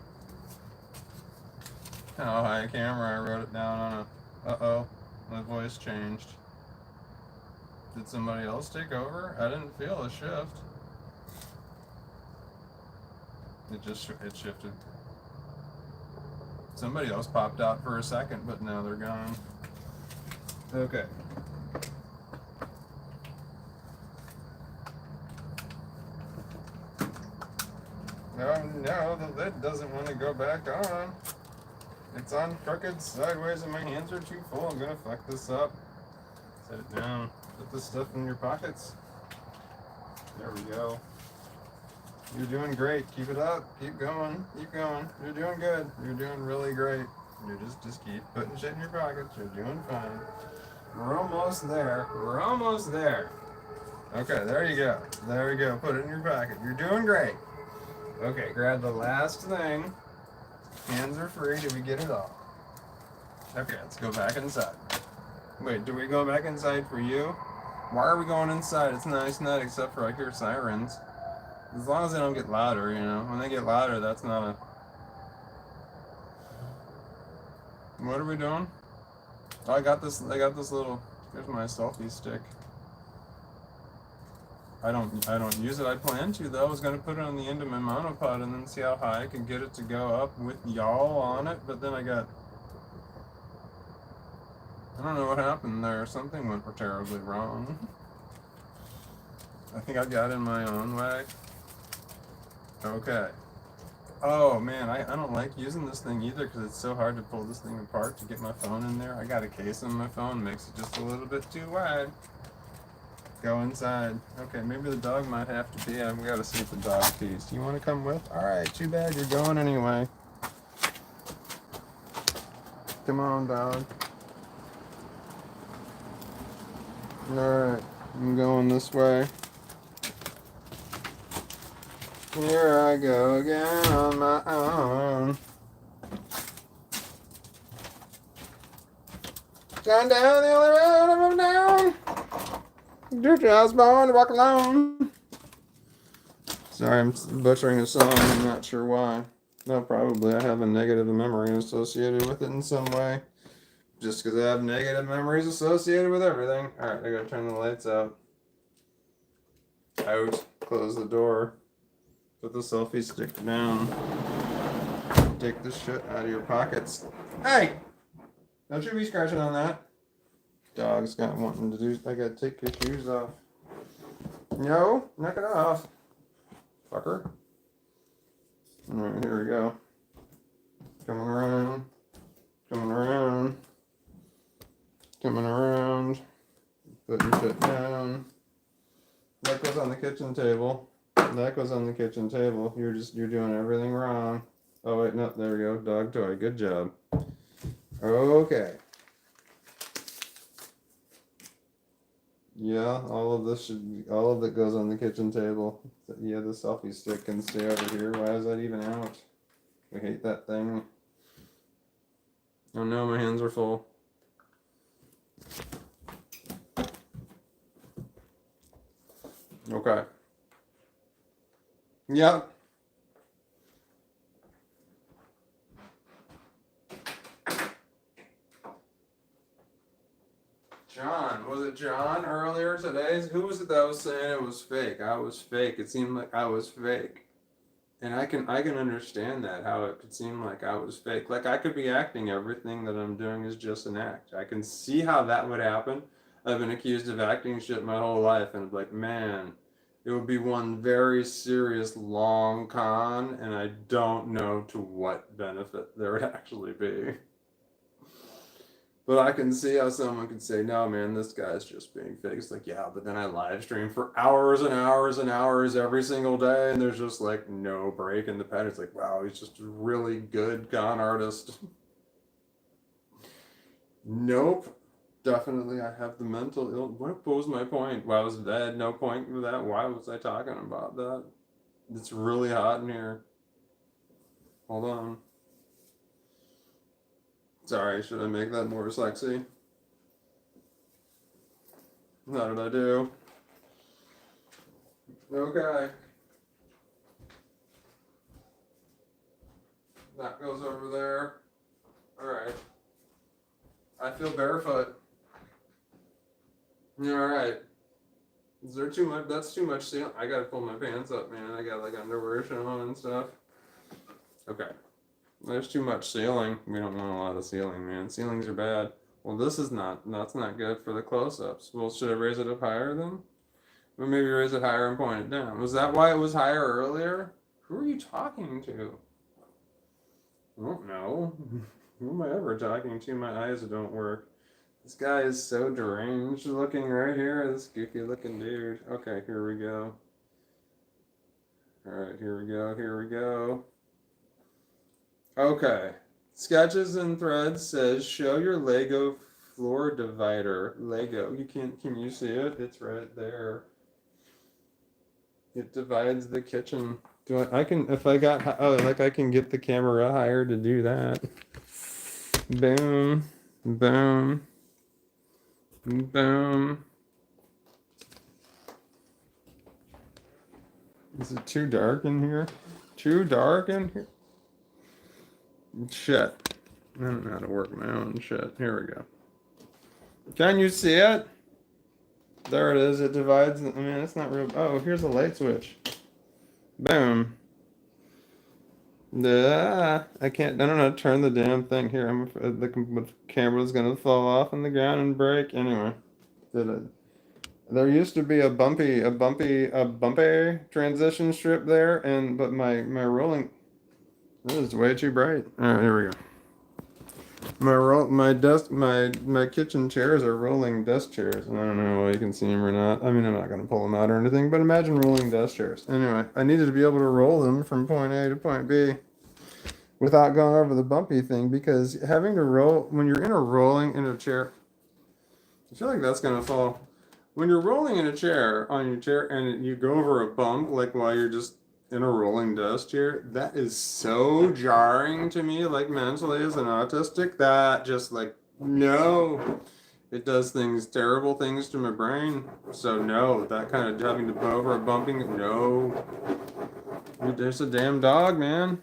Oh, hi camera, I wrote it down on a... Uh-oh, my voice changed. Did somebody else take over? I didn't feel a shift. It shifted. Somebody else popped out for a second, but now they're gone. Okay. Oh no, the lid doesn't want to go back on. It's on crooked sideways and my hands are too full. I'm gonna fuck this up. Set it down. Put this stuff in your pockets. There we go. You're doing great. Keep it up. Keep going. Keep going. You're doing good. You're doing really great. You just keep putting shit in your pockets. You're doing fine. We're almost there. We're almost there. Okay, there you go. There we go. Put it in your pocket. You're doing great. Okay, grab the last thing. Hands are free. Did we get it all? Okay, let's go back inside. Wait, do we go back inside for you? Why are we going inside? It's a nice night, except for I hear sirens. As long as they don't get louder, you know. When they get louder, that's not a... What are we doing? Oh, I got this little... Here's my selfie stick. I don't use it. I plan to, though. I was going to put it on the end of my monopod and then see how high I could get it to go up with y'all on it, but then I got... I don't know what happened there. Something went terribly wrong. I think I got in my own way. Okay. Oh man, I don't like using this thing either because it's so hard to pull this thing apart to get my phone in there. I got a case on my phone, makes it just a little bit too wide. Go inside. Okay, maybe the dog might have to pee. I've got to see if the dog pees. Do you want to come with? Alright, too bad you're going anyway. Come on, dog. Alright, I'm going this way. Here I go again on my own. Gone down the only road I'm down. You're just born to walk alone. Sorry, I'm butchering a song. I'm not sure why. No, probably I have a negative memory associated with it in some way. Just because I have negative memories associated with everything. Alright, I gotta turn the lights out. Out. Close the door. Put the selfie stick down. Take the shit out of your pockets. Hey! Don't you be scratching on that. Dog's got wanting to do. I gotta take your shoes off. No, knock it off. Fucker. Alright, here we go. Coming around. Coming around. Coming around. Putting shit down. That goes on the kitchen table. That goes on the kitchen table. You're doing everything wrong. Oh wait, no, there we go. Dog toy. Good job. Okay. Yeah, all of it goes on the kitchen table. Yeah, the selfie stick can stay over here. Why is that even out? We hate that thing. Oh no, my hands are full. Okay. Yep. John, was it John earlier today? Who was it that was saying it was fake? I was fake. It seemed like I was fake. And I can understand that, how it could seem like I was fake. Like I could be acting, everything that I'm doing is just an act. I can see how that would happen. I've been accused of acting shit my whole life, and I'm like, man, it would be one very serious long con, and I don't know to what benefit there would actually be. But I can see how someone could say, no, man, this guy's just being fake. It's like, yeah, but then I live stream for hours and hours and hours every single day, and there's just like no break in the pattern. It's like, wow, he's just a really good con artist. Nope. Definitely, I have the mental ill. What was my point? Why was that? No point with that. Why was I talking about that? It's really hot in here. Hold on. Sorry, should I make that more sexy? How did I do? Okay. That goes over there. Alright. I feel barefoot. Alright. Is there too much? That's too much ceiling. I gotta pull my pants up, man. I got like underwear showing and stuff. Okay. There's too much ceiling. We don't want a lot of ceiling, man. Ceilings are bad. Well, this is not, that's not good for the close-ups. Well, should I raise it up higher then? Or maybe raise it higher and point it down. Was that why it was higher earlier? Who are you talking to? I don't know. Who am I ever talking to? My eyes don't work. This guy is so deranged looking right here. This goofy looking dude. Okay, here we go. Alright, here we go, here we go. Okay. Sketches and Threads says, show your Lego floor divider. Lego. Can you see it? It's right there. It divides the kitchen. I can, if I got, oh, like I can get the camera higher to do that. Boom. Boom. Boom. Is it too dark in here? Too dark in here? Shit. I don't know how to work my own shit. Here we go. Can you see it? There it is. It divides. I mean, it's not real. Oh, here's a light switch. Boom. I can't. I don't know how to turn the damn thing here. I'm afraid the camera's gonna fall off on the ground and break. Anyway, did it? There used to be a bumpy transition strip there, and but my rolling. This is way too bright. All right, here we go. My kitchen chairs are rolling desk chairs, and I don't know if you can see them or not. I mean, I'm not gonna pull them out or anything, but imagine rolling desk chairs. Anyway, I needed to be able to roll them from point A to point B without going over the bumpy thing, because having to roll when you're rolling in a chair, I feel like that's gonna fall. When you're rolling in a chair on your chair and you go over a bump, like while you're just in a rolling desk chair, that is so jarring to me, like mentally as an autistic, that just like, no, it does terrible things to my brain. So no, that kind of having to go over a bumping, no. There's a damn dog, man.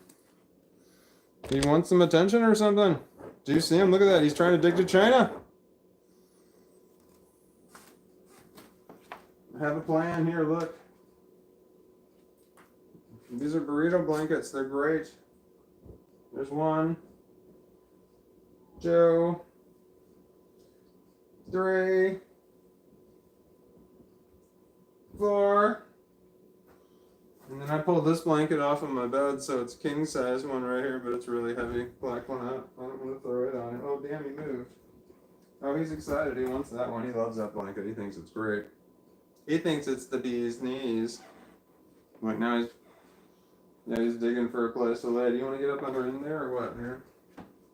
He wants some attention or something. Do you see him? Look at that. He's trying to dig to China. I have a plan here. Look. These are burrito blankets. They're great. There's 1, 2, 3, 4. And then I pulled this blanket off of my bed, so it's king size one right here, but it's really heavy. Black one out. I don't want to throw it on it. Oh, damn, he moved. Oh, he's excited. He wants that one. He loves that blanket. He thinks it's great. He thinks it's the bee's knees. Like now he's digging for a place to lay. Do you want to get up under in there or what here?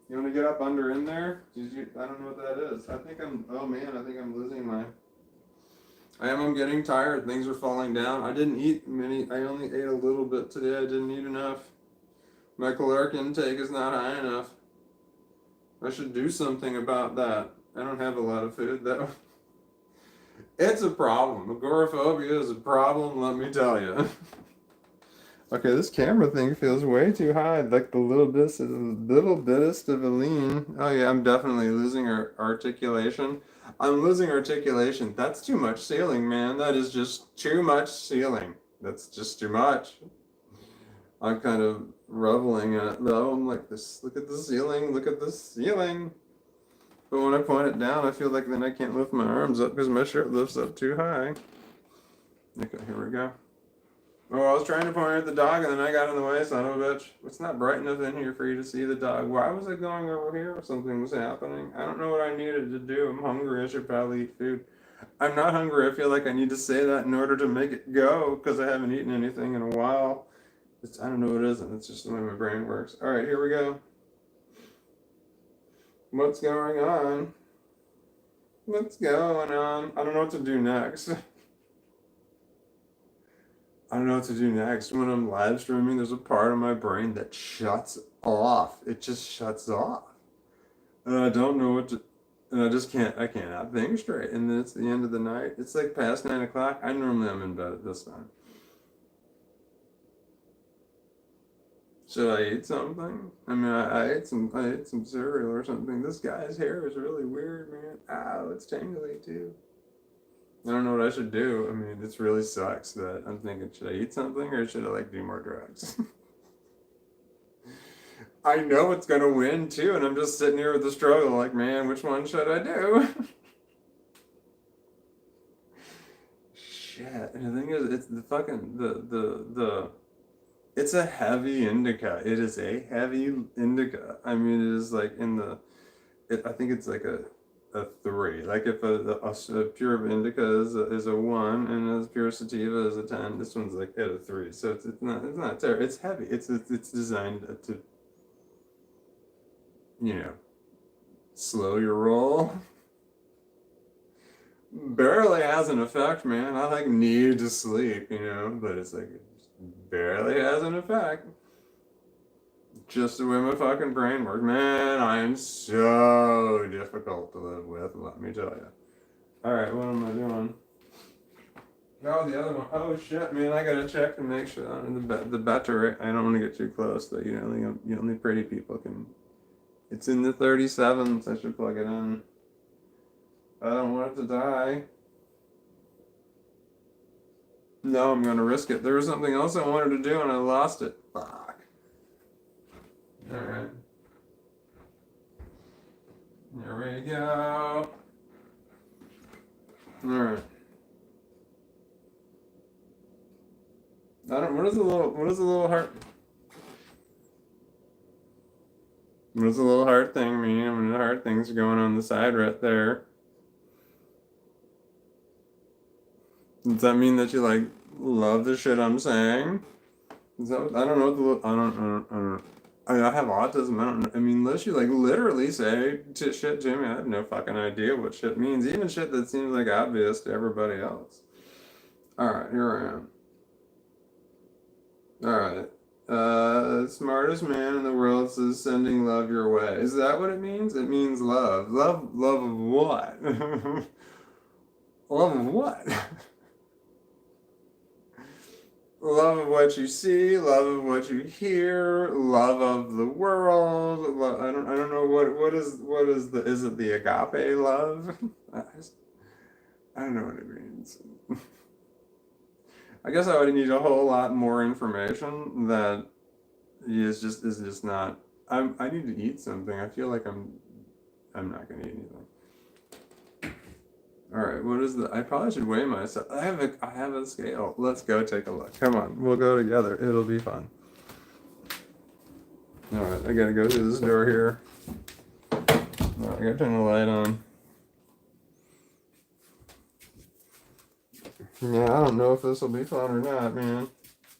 You want to get up under in there? I don't know what that is. Oh man, I think I'm losing my... I'm getting tired. Things are falling down. I didn't eat many. I only ate a little bit today. I didn't eat enough. My caloric intake is not high enough. I should do something about that. I don't have a lot of food though. It's a problem. Agoraphobia is a problem, let me tell you. Okay, this camera thing feels way too high, like the little bitest of a lean. Oh yeah, I'm definitely losing articulation. I'm losing articulation. That's too much ceiling, man. That is just too much ceiling. That's just too much. I'm kind of reveling in it though. I'm like, look at the ceiling, look at the ceiling. But when I point it down, I feel like then I can't lift my arms up because my shirt lifts up too high. Okay, here we go. Oh, I was trying to point at the dog and then I got in the way, son of a bitch. It's not bright enough in here for you to see the dog. Why was I going over here if something was happening? I don't know what I needed to do. I'm hungry. I should probably eat food. I'm not hungry. I feel like I need to say that in order to make it go because I haven't eaten anything in a while. I don't know what it is, and it's just the way my brain works. All right, here we go. What's going on? What's going on? I don't know what to do next. I don't know what to do next. When I'm live streaming, there's a part of my brain that shuts off. It just shuts off. And I don't know what to, and I cannot think straight. And then it's the end of the night. It's like past 9 o'clock. I normally am in bed at this time. Should I eat something? I mean, I ate some cereal or something. This guy's hair is really weird, man. Ow, it's tangly too. I don't know what I should do. I mean, this really sucks that I'm thinking, should I eat something or should I like do more drugs? I know it's gonna win too, and I'm just sitting here with the struggle like, man, which one should I do? Shit. And the thing is, it's the fucking, it's a heavy indica. It is a heavy indica. I mean, it is like I think it's like a 3. Like if a pure indica is a 1 and a pure sativa is a 10, this one's like at a 3. So it's not terrible. It's heavy. It's designed to, slow your roll. Barely has an effect, man. I like need to sleep, but it's like it barely has an effect. Just the way my fucking brain works. Man, I am so difficult to live with, let me tell you. Alright, what am I doing? Oh, the other one. Oh shit, man, I gotta check to make sure the battery. I don't want to get too close, though. Only pretty people can. It's in the 37s. I should plug it in. I don't want it to die. No, I'm gonna risk it. There was something else I wanted to do and I lost it. Fuck. Alright. There we go. Alright. What does the little heart thing mean? I mean, the heart thing's going on the side right there. Does that mean that you like love the shit I'm saying? I don't know what I have autism. I don't know. I mean, unless you like literally say shit to me, I have no fucking idea what shit means. Even shit that seems like obvious to everybody else. Alright, here I am. Alright. Smartest man in the world says sending love your way. Is that what it means? It means love. Love of what? Love of what? Love of what you see, love of what you hear, love of the world. I don't know what is the is it the agape love? I don't know what it means. I guess I would need a whole lot more information that is just not. I need to eat something. I feel like I'm not gonna eat anything. All right, what is the? I probably should weigh myself. I have a scale. Let's go take a look. Come on, we'll go together. It'll be fun. All right, I gotta go through this door here. All right, I gotta turn the light on. Yeah, I don't know if this will be fun or not, man.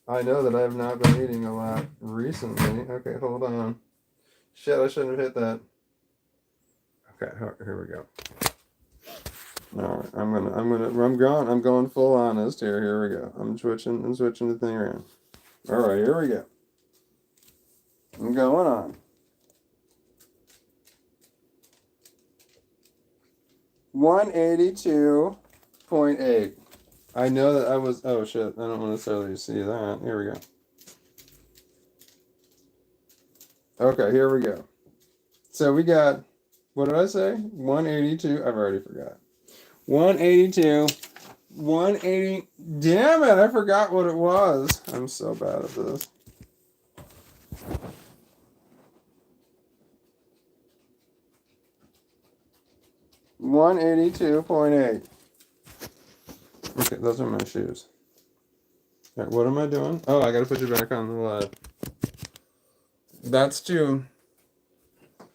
I know that I have not been eating a lot recently. Okay, hold on. Shit, I shouldn't have hit that. Okay, here we go. All right, I'm going full honest here. Here we go. I'm switching the thing around. All right, here we go. I'm going on. 182.8. I know that I was. Oh shit! I don't necessarily see that. Here we go. Okay, here we go. So we got. What did I say? 182. I've already forgot. 182. 180. Damn it! I forgot what it was. I'm so bad at this. $182.8. Okay, those are my shoes. All right, what am I doing? Oh, I gotta put you back on the live. That's too.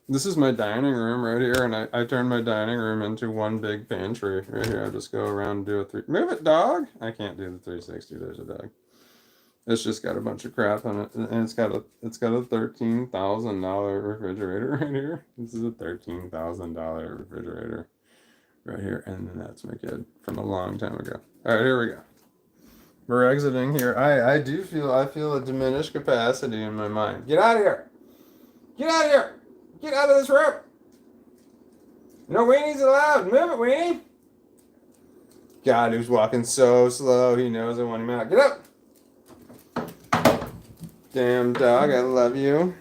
This is my dining room right here, and I turned my dining room into one big pantry right here. I just go around and do a move it, dog. I can't do the 360. There's a dog. It's just got a bunch of crap on it, and it's got a $13,000 refrigerator right here. This is a $13,000 refrigerator right here, and then that's my kid from a long time ago. All right, here we go. We're exiting here. I feel a diminished capacity in my mind. Get out of here! Get out of here! Get out of this room! No weenies allowed. Move it, weenie! God, who's walking so slow. He knows I want him out. Get up! Damn dog, I love you.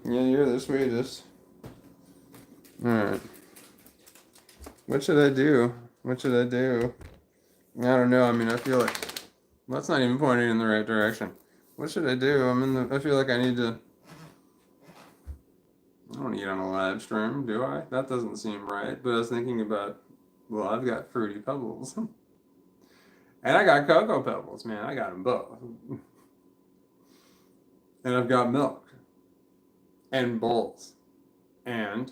Yeah, you're the sweetest. Alright. What should I do? What should I do? I don't know. I mean, I feel like... Well, that's not even pointing in the right direction. What should I do? I feel like I need to... I don't eat on a live stream, do I? That doesn't seem right. But I was thinking about... Well, I've got Fruity Pebbles. And I got Cocoa Pebbles, man. I got them both. And I've got milk. And bowls. And...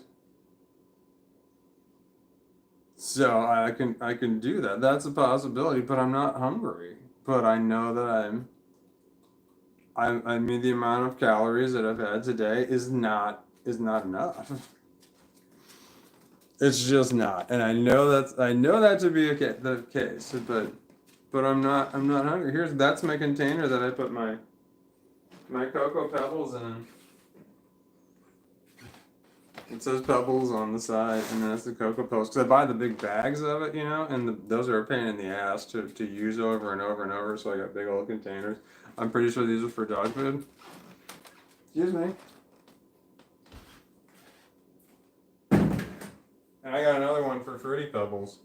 So I can do that. That's a possibility, but I'm not hungry. But I know that I mean the amount of calories that I've had today is not enough. It's just not, and I know that to be the case. But I'm not hungry. That's my container that I put my Cocoa Pebbles in. It says Pebbles on the side, and that's the Cocoa Pebbles. Because I buy the big bags of it, and those are a pain in the ass to use over and over and over, so I got big old containers. I'm pretty sure these are for dog food. Excuse me. And I got another one for Fruity Pebbles.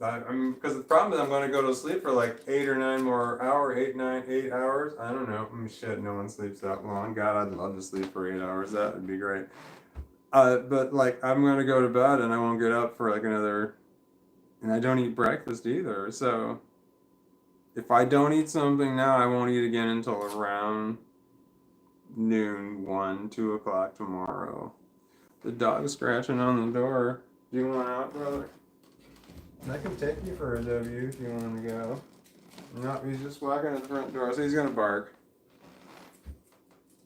Because the problem is I'm going to go to sleep for like 8 or 9 more hours, 8 hours. I don't know. Shit, no one sleeps that long. God, I'd love to sleep for 8 hours. That would be great. But like, I'm going to go to bed and I won't get up for like another, and I don't eat breakfast either. So if I don't eat something now, I won't eat again until around noon, 1, 2 o'clock tomorrow. The dog's scratching on the door. Do you want out, brother? I can take you for a W if you want to go. No, he's just walking at the front door, so he's gonna bark.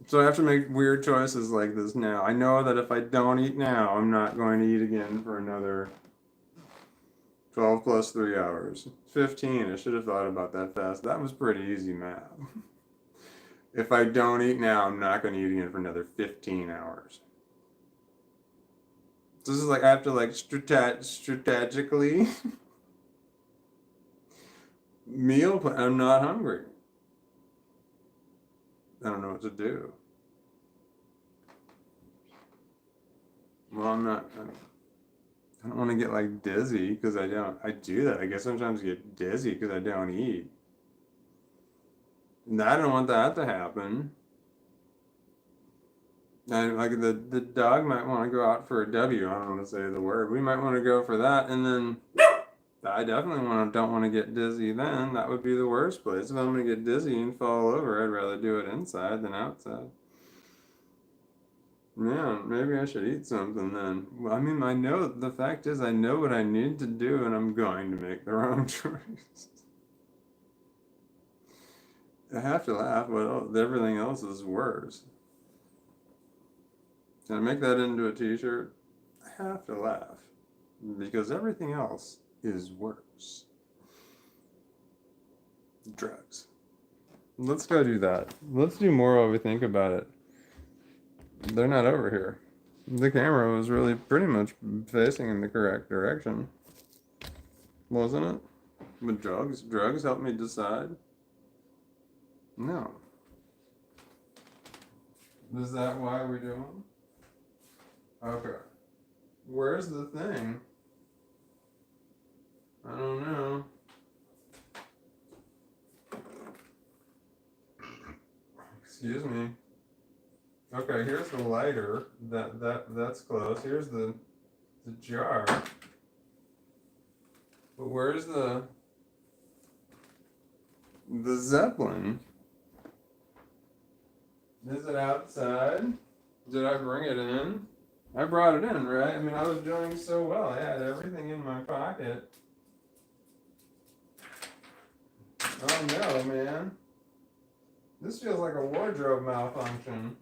So I have to make weird choices like this now. I know that if I don't eat now, I'm not going to eat again for another 12 plus 3 hours. 15, I should have thought about that fast. That was pretty easy math. If I don't eat now, I'm not going to eat again for another 15 hours. This is like, I have to like strategically meal plan. I'm not hungry. I don't know what to do. Well, I don't want to get like dizzy because I don't. I do that. I guess sometimes I get dizzy because I don't eat. And I don't want that to happen. And like the dog might want to go out for a W. I don't want to say the word. We might want to go for that, and then I definitely don't want to get dizzy. Then that would be the worst place. If I'm gonna get dizzy and fall over, I'd rather do it inside than outside. Man, maybe I should eat something then. Well, I mean, the fact is, I know what I need to do, and I'm going to make the wrong choice. I have to laugh, but everything else is worse. Can I make that into a t-shirt? I have to laugh because everything else is worse. Drugs. Let's go do that. Let's do more while we think about it. They're not over here. The camera was really pretty much facing in the correct direction, wasn't it? But drugs help me decide? No. Is that why we're doing? Okay. Where's the thing? I don't know. Excuse me. Okay, here's the lighter. That's close. Here's the jar. But where's the Zeppelin? Is it outside? Did I bring it in? I brought it in, right? I mean, I was doing so well. I had everything in my pocket. Oh no, man. This feels like a wardrobe malfunction.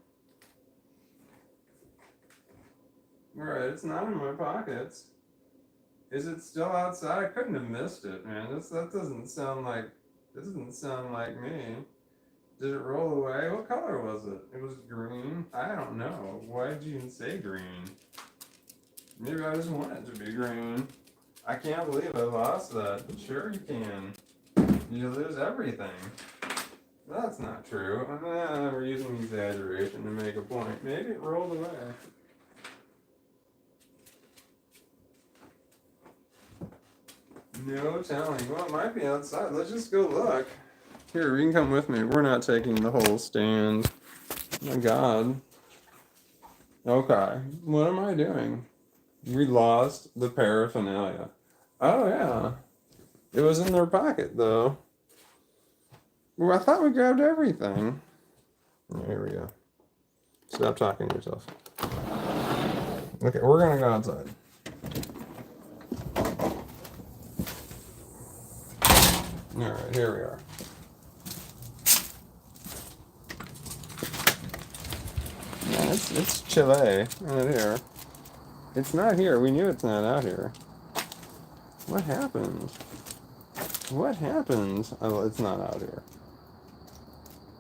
Alright, it's not in my pockets. Is it still outside? I couldn't have missed it, man. That doesn't sound like me. Did it roll away? What color was it? It was green? I don't know. Why did you even say green? Maybe I just want it to be green. I can't believe I lost that. Sure you can. You lose everything. That's not true. We're using exaggeration to make a point. Maybe it rolled away. No telling. Well, it might be outside. Let's just go look. Here, you can come with me. We're not taking the whole stand. Oh my God. Okay. What am I doing? We lost the paraphernalia. Oh, yeah. It was in their pocket, though. Well, I thought we grabbed everything. Here we go. Stop talking to yourself. Okay, we're gonna go outside. Alright, here we are. Yeah, it's Chile. Not here. It's not here. We knew it's not out here. What happened? What happened? Oh, it's not out here.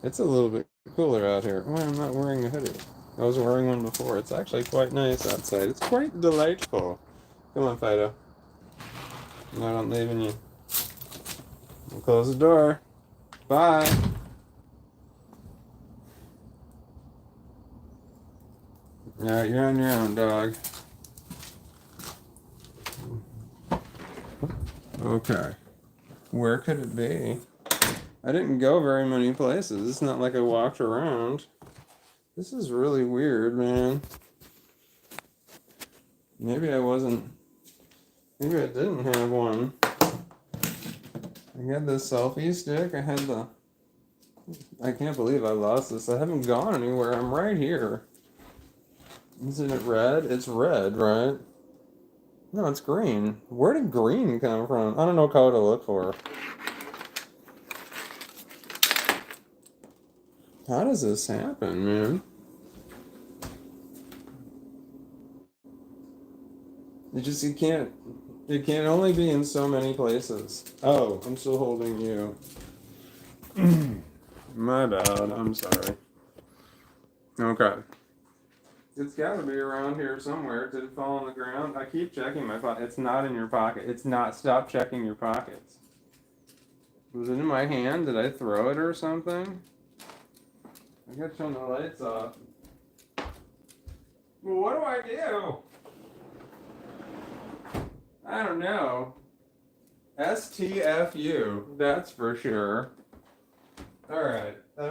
It's a little bit cooler out here. Why I'm not wearing a hoodie? I was wearing one before. It's actually quite nice outside. It's quite delightful. Come on, Fido. I'm not leaving you. We'll close the door. Bye. Yeah, you're on your own, dog. Okay. Where could it be? I didn't go very many places. It's not like I walked around. This is really weird, man. Maybe I didn't have one. I had the selfie stick. I can't believe I lost this. I haven't gone anywhere. I'm right here. Isn't it red? It's red, right? No, it's green. Where did green come from? I don't know what color to look for. How does this happen, man? It can't only be in so many places. Oh, I'm still holding you. My bad, I'm sorry. Okay. It's gotta be around here somewhere. Did it fall on the ground? I keep checking my pocket. It's not in your pocket. It's not. Stop checking your pockets. Was it in my hand? Did I throw it or something? I gotta turn the lights off. Well, what do I do? I don't know. STFU, that's for sure. Alright, I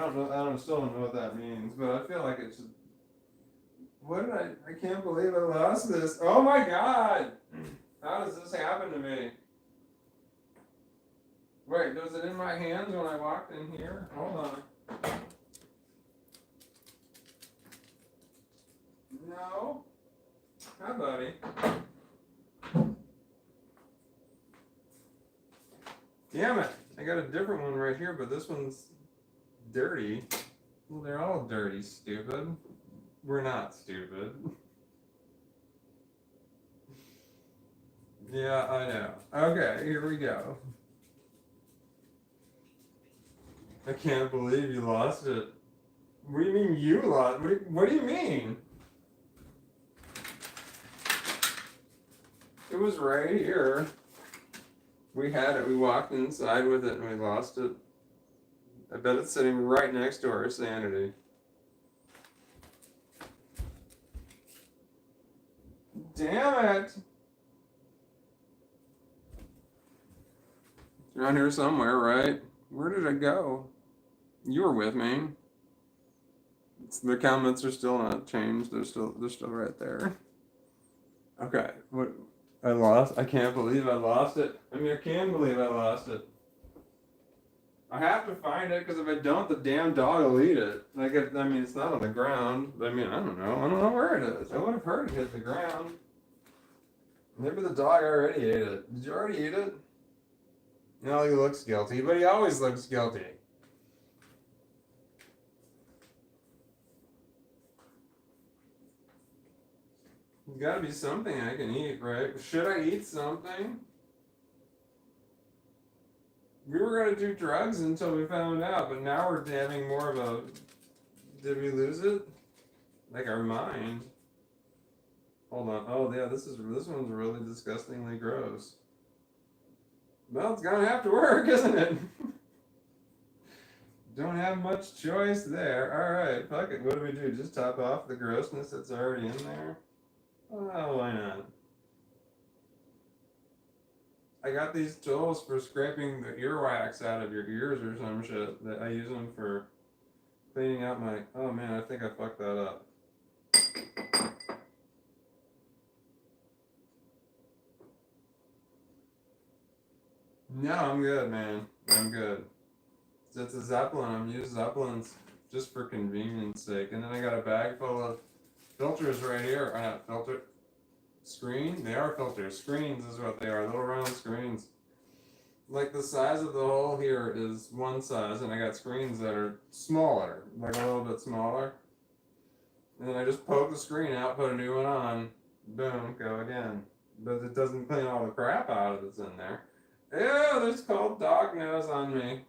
still don't know what that means, but I feel like it's just, I can't believe I lost this. Oh my god! How does this happen to me? Wait, was it in my hands when I walked in here? Hold on. No? Hi, buddy. Damn it! I got a different one right here, but this one's dirty. Well, they're all dirty, stupid. We're not stupid. Yeah, I know. Okay, here we go. I can't believe you lost it. What do you mean you lost? What do you mean? It was right here. We had it. We walked inside with it and we lost it. I bet it's sitting right next to our sanity. Damn it! It's around here somewhere, right? Where did it go? You were with me. The comments are still not changed. They're still right there. Okay. What? I lost. I can't believe I lost it. I mean, I can believe I lost it. I have to find it because if I don't, the damn dog will eat it. I mean, it's not on the ground. I mean, I don't know. I don't know where it is. I would have heard it hit the ground. Maybe the dog already ate it. Did you already eat it? No, he looks guilty, but he always looks guilty. There's got to be something I can eat, right? Should I eat something? We were going to do drugs until we found out, but now we're having more of a... Did we lose it? Like our mind. Hold on. Oh, yeah, this one's really disgustingly gross. Well, it's going to have to work, isn't it? Don't have much choice there. Alright, fuck it. What do we do? Just top off the grossness that's already in there? Oh, why not? I got these tools for scraping the earwax out of your ears or some shit. That I use them for cleaning out my... Oh man, I think I fucked that up. No, I'm good, man. I'm good. It's a Zeppelin. I'm using Zeppelins just for convenience sake. And then I got a bag full of filters right here. Not filter. Screen? They are filters. Screens is what they are. Little round screens. Like the size of the hole here is one size, and I got screens that are smaller, like a little bit smaller. And then I just poke the screen out, put a new one on, boom, go again. But it doesn't clean all the crap out of that's in there. Ew, there's cold dog nose on me.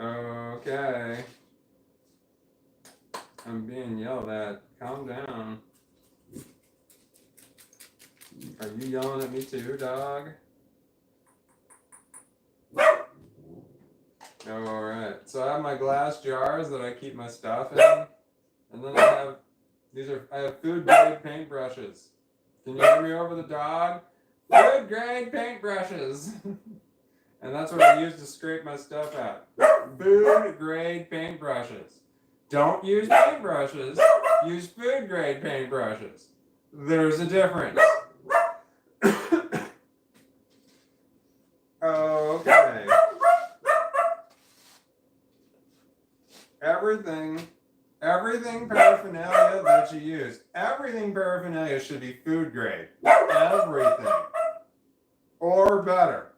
Okay. I'm being yelled at. Calm down. Are you yelling at me too, dog? Oh, alright. So I have my glass jars that I keep my stuff in. And then I have food grade paintbrushes. Can you hear me over the dog? Food grade paintbrushes. And that's what I use to scrape my stuff out. Food grade paintbrushes. Don't use paintbrushes. Use food grade paintbrushes. There's a difference. Okay. Everything paraphernalia that you use, everything paraphernalia should be food grade. Everything. Or better.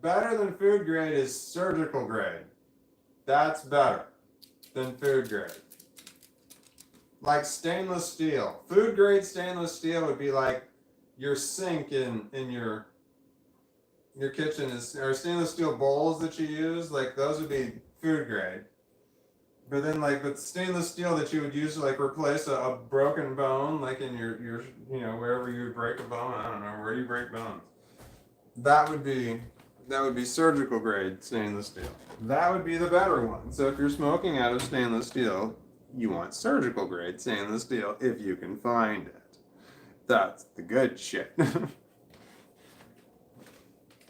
Better than food grade is surgical grade. That's better than food grade. Like stainless steel. Food grade stainless steel would be like your sink in your kitchen or stainless steel bowls that you use, like those would be food grade. But then, like, with stainless steel that you would use to, like, replace a broken bone, like in your, wherever you would break a bone. I don't know, where do you break bones? That would be, that would be surgical grade stainless steel. That would be the better one. So if you're smoking out of stainless steel, you want surgical grade stainless steel if you can find it. That's the good shit.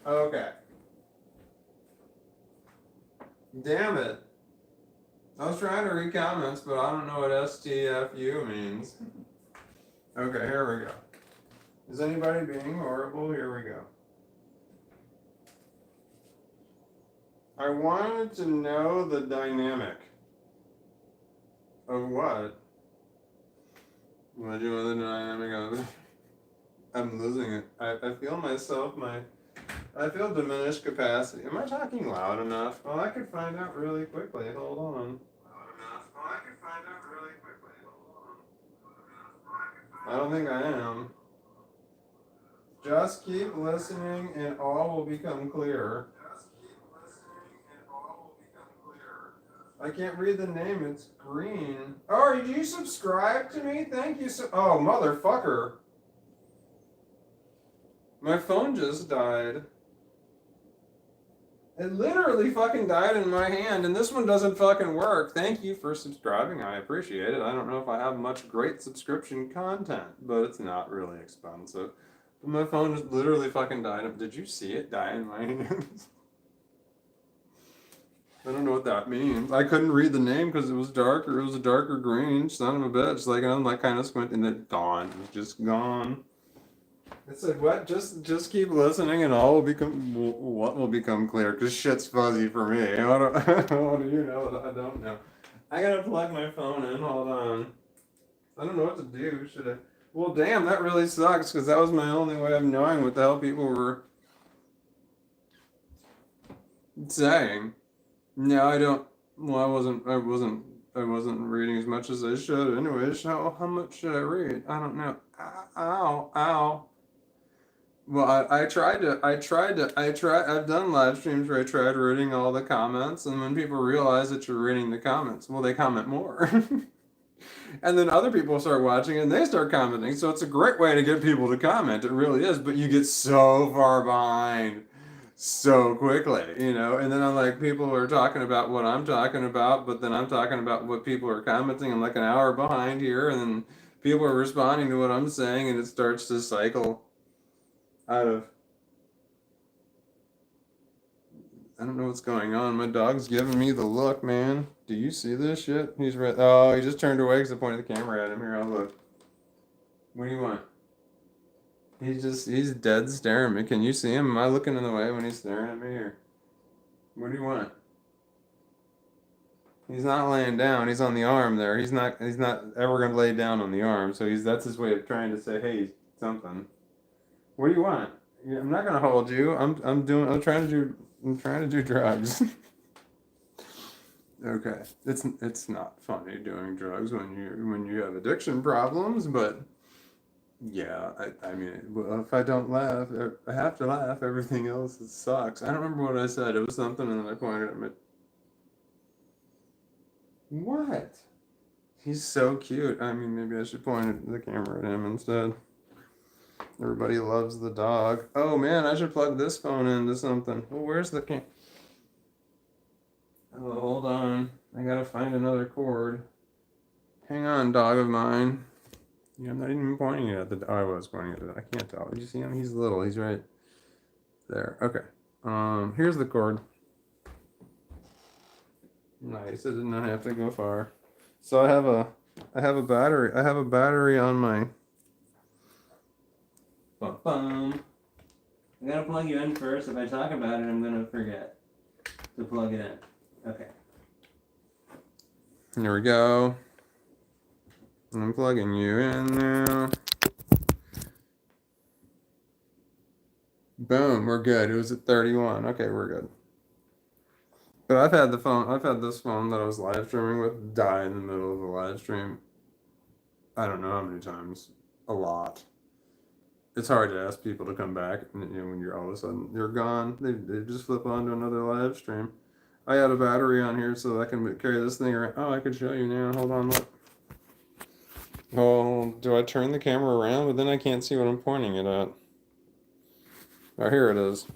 Okay. Damn it. I was trying to read comments, but I don't know what STFU means. Okay, here we go. Is anybody being horrible? Here we go. I wanted to know the dynamic of what? What do you want the dynamic of? I'm losing it. I feel myself, I feel diminished capacity. Am I talking loud enough? Well, I could find out really quickly. Hold on. Loud enough? Well, I could find out really quickly. Hold on. I don't think I am. Just keep listening and all will become clearer. Just keep listening and all will become clearer. I can't read the name. It's green. Oh, did you subscribe to me? Thank you so. Oh, motherfucker. My phone just died. It literally fucking died in my hand, and this one doesn't fucking work. Thank you for subscribing. I appreciate it. I don't know if I have much great subscription content, but it's not really expensive. But my phone just literally fucking died. Did you see it die in my hands? I don't know what that means. I couldn't read the name because it was darker. It was a darker green. Son of a bitch. Like, I'm like kind of squinting, and it gone. It was just gone. It said, what? Just keep listening and all will become, what will become clear? Because shit's fuzzy for me. What do you know that I don't know? I gotta plug my phone in. Hold on. I don't know what to do. Should I? Well, damn, that really sucks because that was my only way of knowing what the hell people were saying. No, I don't. Well, I wasn't reading as much as I should. Anyways, how much should I read? I don't know. Ow, ow. Well, I've done live streams where I tried reading all the comments, and when people realize that you're reading the comments, well, they comment more. And then other people start watching and they start commenting, so it's a great way to get people to comment. It really is, but you get so far behind so quickly, and then I'm like, people are talking about what I'm talking about, but then I'm talking about what people are commenting. I'm like an hour behind here, and then people are responding to what I'm saying, and it starts to cycle out of, I don't know what's going on. My dog's giving me the look, man. Do you see this shit? He's right. Oh, he just turned away because I pointed the camera at him. Here, I'll look. What do you want? He's dead staring at me. Can you see him? Am I looking in the way when he's staring at me? Or what do you want? He's not laying down. He's on the arm there. He's not ever gonna lay down on the arm. So that's his way of trying to say, hey, something. What do you want? Yeah, I'm not gonna hold you. I'm trying to do drugs. Okay. It's not funny doing drugs when you have addiction problems, but yeah, I mean, if I don't laugh, I have to laugh. Everything else sucks. I don't remember what I said. It was something, and then I pointed at my. What? He's so cute. I mean, maybe I should point the camera at him instead. Everybody loves the dog. Oh man, I should plug this phone into something. Well, where's the cam? Oh, hold on. I gotta find another cord. Hang on, dog of mine. Yeah, I'm not even pointing it at the. Oh, I was pointing it at. I can't tell. Did you see him? He's little. He's right there. Okay. Here's the cord. Nice. I did not have to go far. So I have a battery. I have a battery on my. Bum. I gotta plug you in first. If I talk about it, I'm gonna forget to plug it in. Okay. Here we go. I'm plugging you in now. Boom, we're good. It was at 31. Okay, we're good. But I've had this phone that I was live streaming with die in the middle of the live stream. I don't know how many times. A lot. It's hard to ask people to come back when you're all of a sudden you're gone. They just flip on to another live stream. I had a battery on here so I can carry this thing around. Oh, I could show you now. Hold on, look. Oh, do I turn the camera around? But then I can't see what I'm pointing it at. Oh, here it is.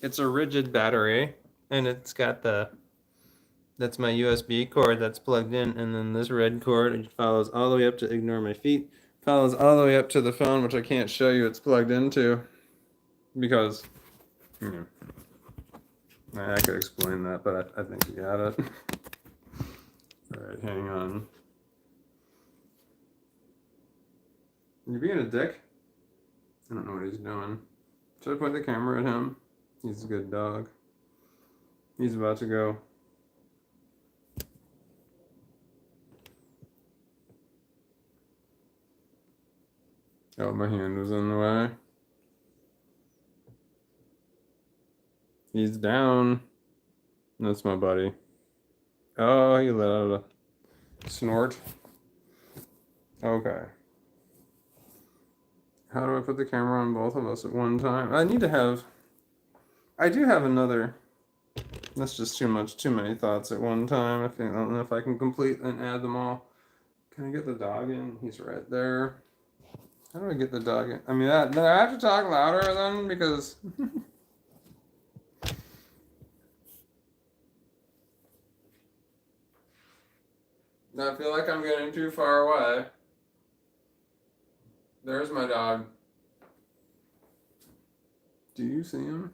It's a rigid battery, and it's got that's my USB cord that's plugged in, and then this red cord, it follows all the way up to, ignore my feet, follows all the way up to the phone, which I can't show you it's plugged into, because, you know, I could explain that, but I think you got it. Alright, hang on. You being a dick? I don't know what he's doing. Should I point the camera at him? He's a good dog. He's about to go. Oh, my hand was in the way. He's down. That's my buddy. Oh, he let out a snort. Okay. How do I put the camera on both of us at one time? I do have another. That's just too many thoughts at one time. I don't know if I can complete and add them all. Can I get the dog in? He's right there. How do I get the dog in? I mean, then I have to talk louder then because. I feel like I'm getting too far away. There's my dog. Do you see him?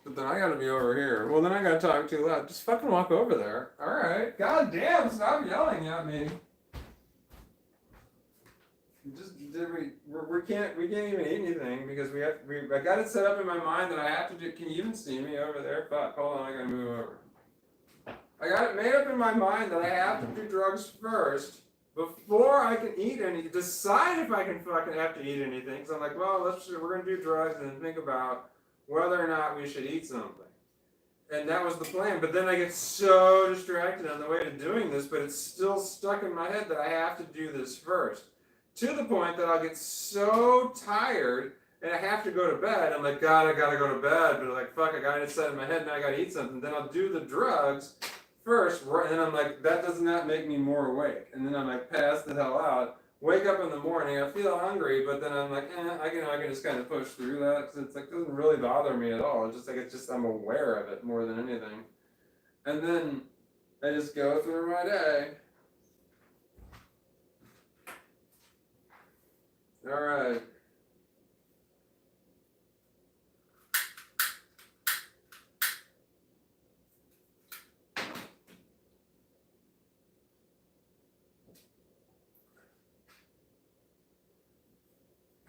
But then I gotta be over here. Well, then I gotta talk too loud. Just fucking walk over there. Alright. God damn, stop yelling at me. We can't even eat anything because I got it set up in my mind that I have to do. Can you even see me over there? Fuck, hold on, I gotta move over. I got it made up in my mind that I have to do drugs first before I can eat anything. Decide if I can fucking have to eat anything. Because I'm like, well, we're gonna do drugs and then think about whether or not we should eat something. And that was the plan. But then I get so distracted on the way to doing this, but it's still stuck in my head that I have to do this first. To the point that I'll get so tired and I have to go to bed. I'm like, God, I gotta go to bed. But like, fuck, I got it set in my head and I gotta eat something. Then I'll do the drugs first, and then I'm like, that does not make me more awake. And then I'm like, pass the hell out. Wake up in the morning, I feel hungry, but then I'm like, I can just kind of push through that because it's like, it doesn't really bother me at all. It's just I'm aware of it more than anything. And then I just go through my day. All right.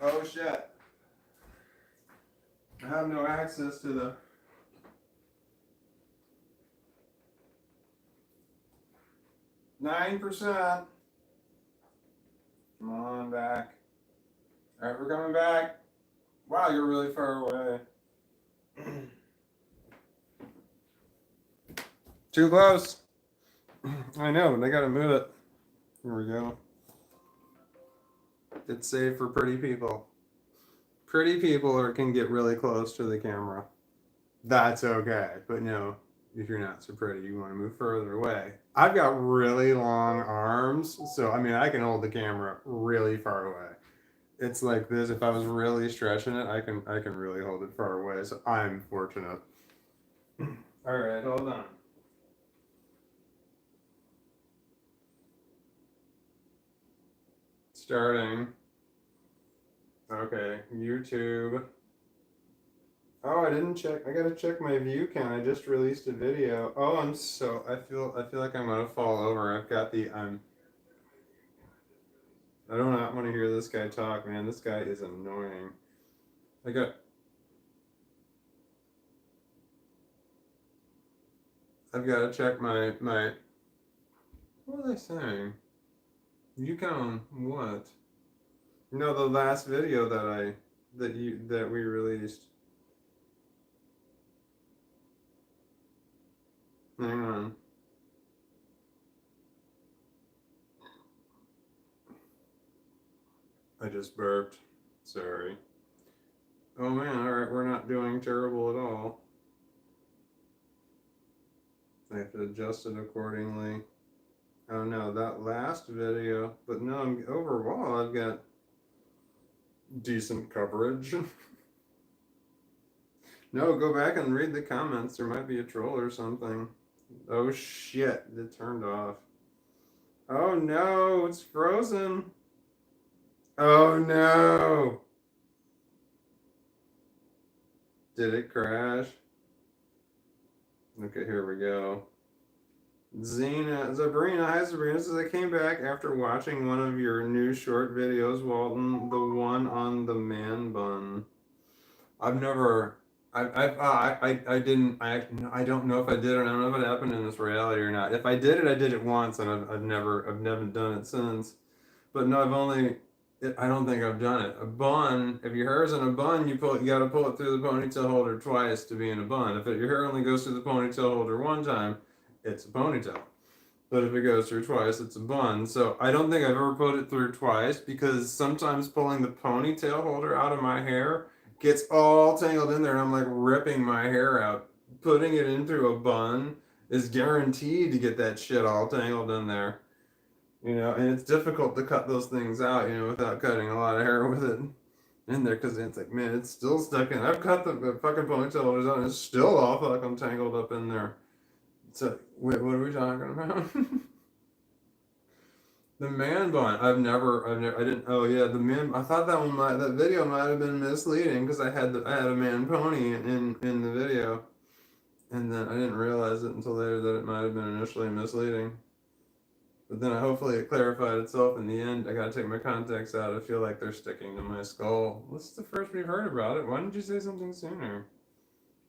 Oh shit. I have no access to the 9%. Come on back. Alright, we're coming back. Wow, you're really far away. Too close. I know, but I gotta move it. Here we go. It's safe for pretty people. Pretty people can get really close to the camera. That's okay. But no, if you're not so pretty, you want to move further away. I've got really long arms, so I mean, I can hold the camera really far away. It's like this. If I was really stretching it, I can really hold it far away. So I'm fortunate. All right, hold on. Starting. Okay, YouTube. Oh, I didn't check. I gotta check my view count. I just released a video. Oh, I feel like I'm gonna fall over. I've got the I do not want to hear this guy talk, man. This guy is annoying. I've got to check my what was I saying? You count what? No, the last video that we released. Hang on. I just burped. Sorry. Oh man, alright, we're not doing terrible at all. I have to adjust it accordingly. Oh no, that last video, but no, overall I've got decent coverage. No, go back and read the comments. There might be a troll or something. Oh shit, it turned off. Oh no, it's frozen. Oh no. Did it crash? Okay, here we go. Sabrina, hi Sabrina, says I came back after watching one of your new short videos, Walton, the one on the man bun. I've never, I didn't, I don't know if I did it. I don't know if it happened in this reality or not. If I did it once, and I've never done it since. But no, I don't think I've done it. A bun, if your hair is in a bun, you got to pull it through the ponytail holder twice to be in a bun. If your hair only goes through the ponytail holder one time, it's a ponytail. But if it goes through twice, it's a bun. So I don't think I've ever put it through twice because sometimes pulling the ponytail holder out of my hair gets all tangled in there and I'm like ripping my hair out. Putting it in through a bun is guaranteed to get that shit all tangled in there. You know, and it's difficult to cut those things out, you know, without cutting a lot of hair with it in there because it's like, man, it's still stuck in. I've cut the fucking ponytail holders out and it's still all fucking tangled up in there. So, wait, what are we talking about? The man bun. I didn't. Oh yeah, the man. I thought that video might have been misleading because I had a man pony in the video, and then I didn't realize it until later that it might have been initially misleading. But then hopefully it clarified itself in the end. I gotta take my contacts out. I feel like they're sticking to my skull. This is the first we've heard about it. Why didn't you say something sooner?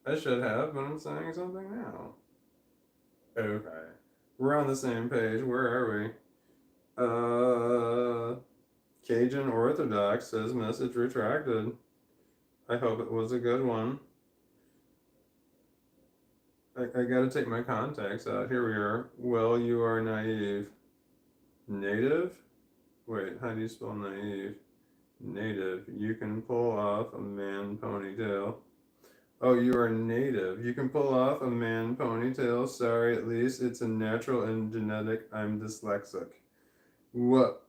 I should have, but I'm saying something now. Okay. We're on the same page. Where are we? Cajun Orthodox says message retracted. I hope it was a good one. I gotta take my contacts out. Here we are. Well, you are naive. Native? Wait, how do you spell naive? Native. You can pull off a man ponytail. Oh, you are native. You can pull off a man ponytail. Sorry, at least it's a natural and genetic. I'm dyslexic. What?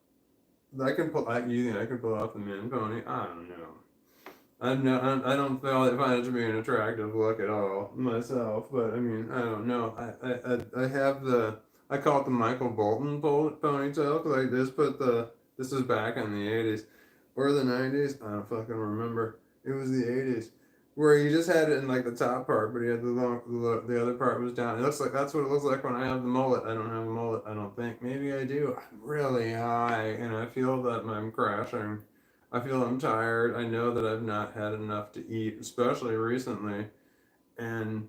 You think I can pull off a man pony? I don't know. I don't find it to be an attractive look at all myself, but I mean, I don't know. I have I call it the Michael Bolton ponytail because I just put this is back in the 80s or the 90s. I don't fucking remember. It was the 80s where he just had it in like the top part, but he had the other part was down. It looks like that's what it looks like when I have the mullet. I don't have a mullet. I don't think. Maybe I do. I'm really high, and I feel that I'm crashing. I feel I'm tired. I know that I've not had enough to eat, especially recently, and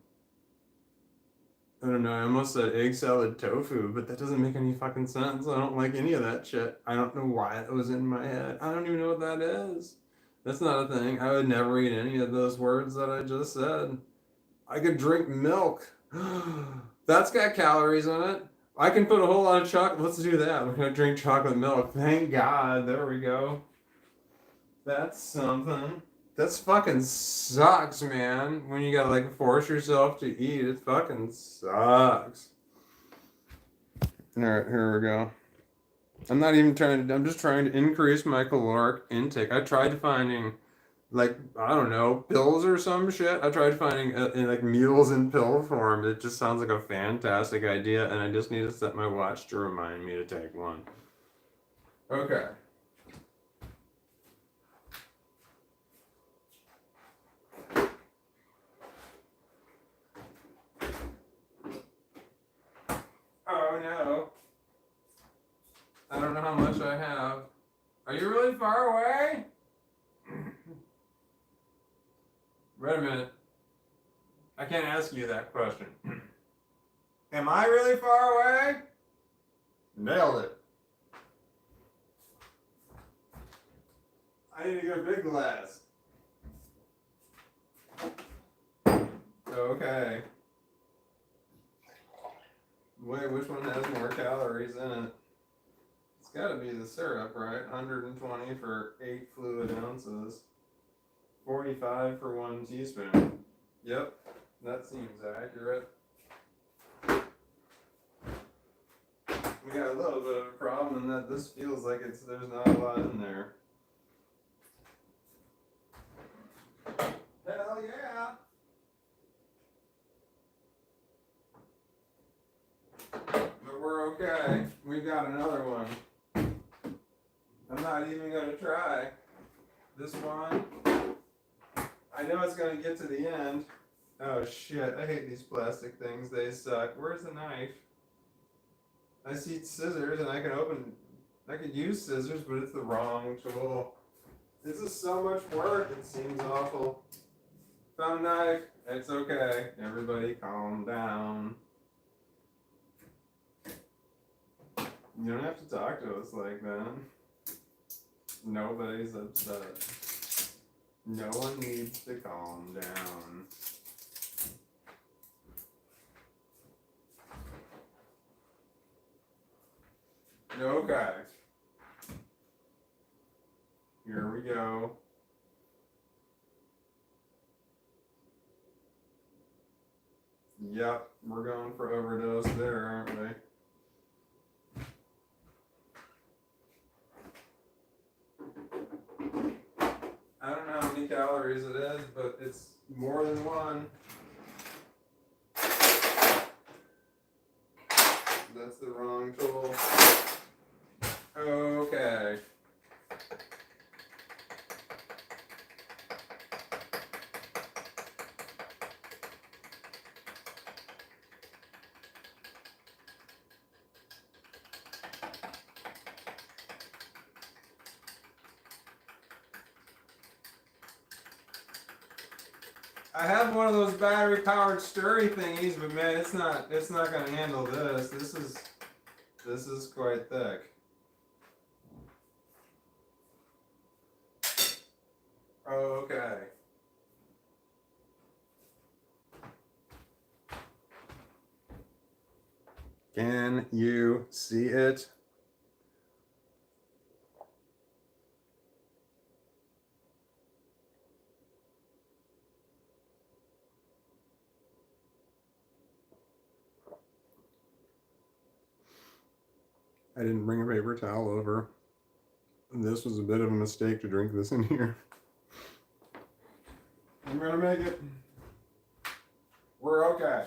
I don't know. I almost said egg salad tofu, but that doesn't make any fucking sense. I don't like any of that shit. I don't know why it was in my head. I don't even know what that is. That's not a thing. I would never eat any of those words that I just said. I could drink milk. That's got calories in it. I can put a whole lot of chocolate. Let's do that. We're gonna drink chocolate milk. Thank God. There we go. That's something. That's fucking sucks, man. When you gotta like force yourself to eat, it fucking sucks. Alright, here we go. I'm just trying to increase my caloric intake. I tried finding, like, I don't know, pills or some shit. I tried finding like meals in pill form. It just sounds like a fantastic idea, and I just need to set my watch to remind me to take one. Okay. Oh no. I don't know how much I have. Are you really far away? Wait a minute. I can't ask you that question. Am I really far away? Nailed it. I need to get a big glass. Okay. Wait, which one has more calories in it? It's gotta be the syrup, right? 120 for 8 fluid ounces. 45 for 1 teaspoon. Yep, that seems accurate. We got a little bit of a problem in that this feels like there's not a lot in there. Hell yeah! But we're okay. We got another one. I'm not even gonna try. This one, I know it's gonna get to the end. Oh shit, I hate these plastic things, they suck. Where's the knife? I see scissors and I could use scissors, but it's the wrong tool. This is so much work, it seems awful. Found a knife, it's okay. Everybody calm down. You don't have to talk to us like that. Nobody's upset. No one needs to calm down. Okay. Here we go. Yep, we're going for overdose there, aren't we? I don't know how many calories it is, but it's more than one. That's the wrong tool. Okay. I have one of those battery powered stirry thingies, but man, it's not gonna handle this. This is quite thick. Okay. Can you see it? I didn't bring a paper towel over. This was a bit of a mistake to drink this in here. I'm gonna make it. We're okay.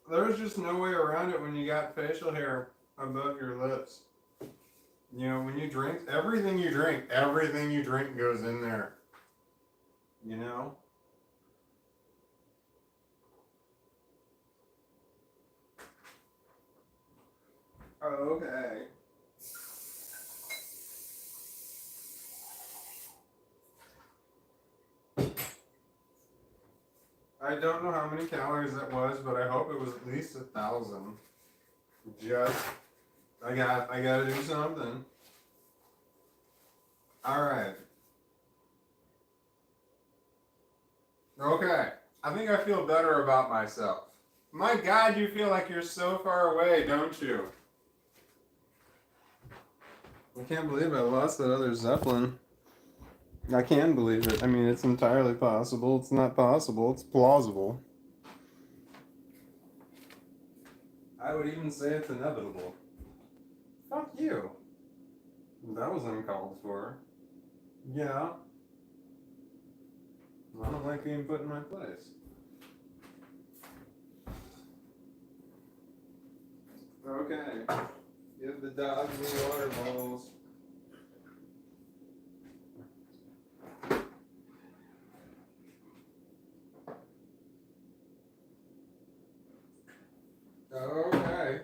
There's just no way around it when you got facial hair above your lips. You know, when you drink, everything you drink goes in there. You know? Okay. I don't know how many calories that was, but I hope it was at least 1,000. I gotta do something. Alright. Okay. I think I feel better about myself. My God, you feel like you're so far away, don't you? I can't believe I lost that other Zeppelin. I can believe it. I mean, it's entirely possible. It's not possible. It's plausible. I would even say it's inevitable. Fuck you. That was uncalled for. Yeah. I don't like being put in my place. Okay. Give the dogs the water bottles. Okay.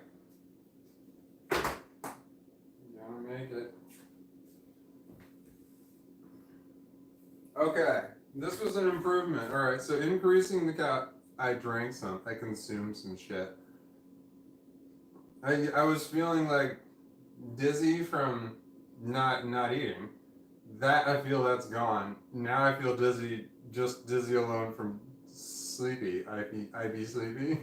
Gonna make it. Okay. This was an improvement. Alright, so increasing the I drank some. I consumed some shit. I was feeling like dizzy from not eating. That I feel that's gone. Now I feel dizzy, just dizzy alone from sleepy. I be sleepy.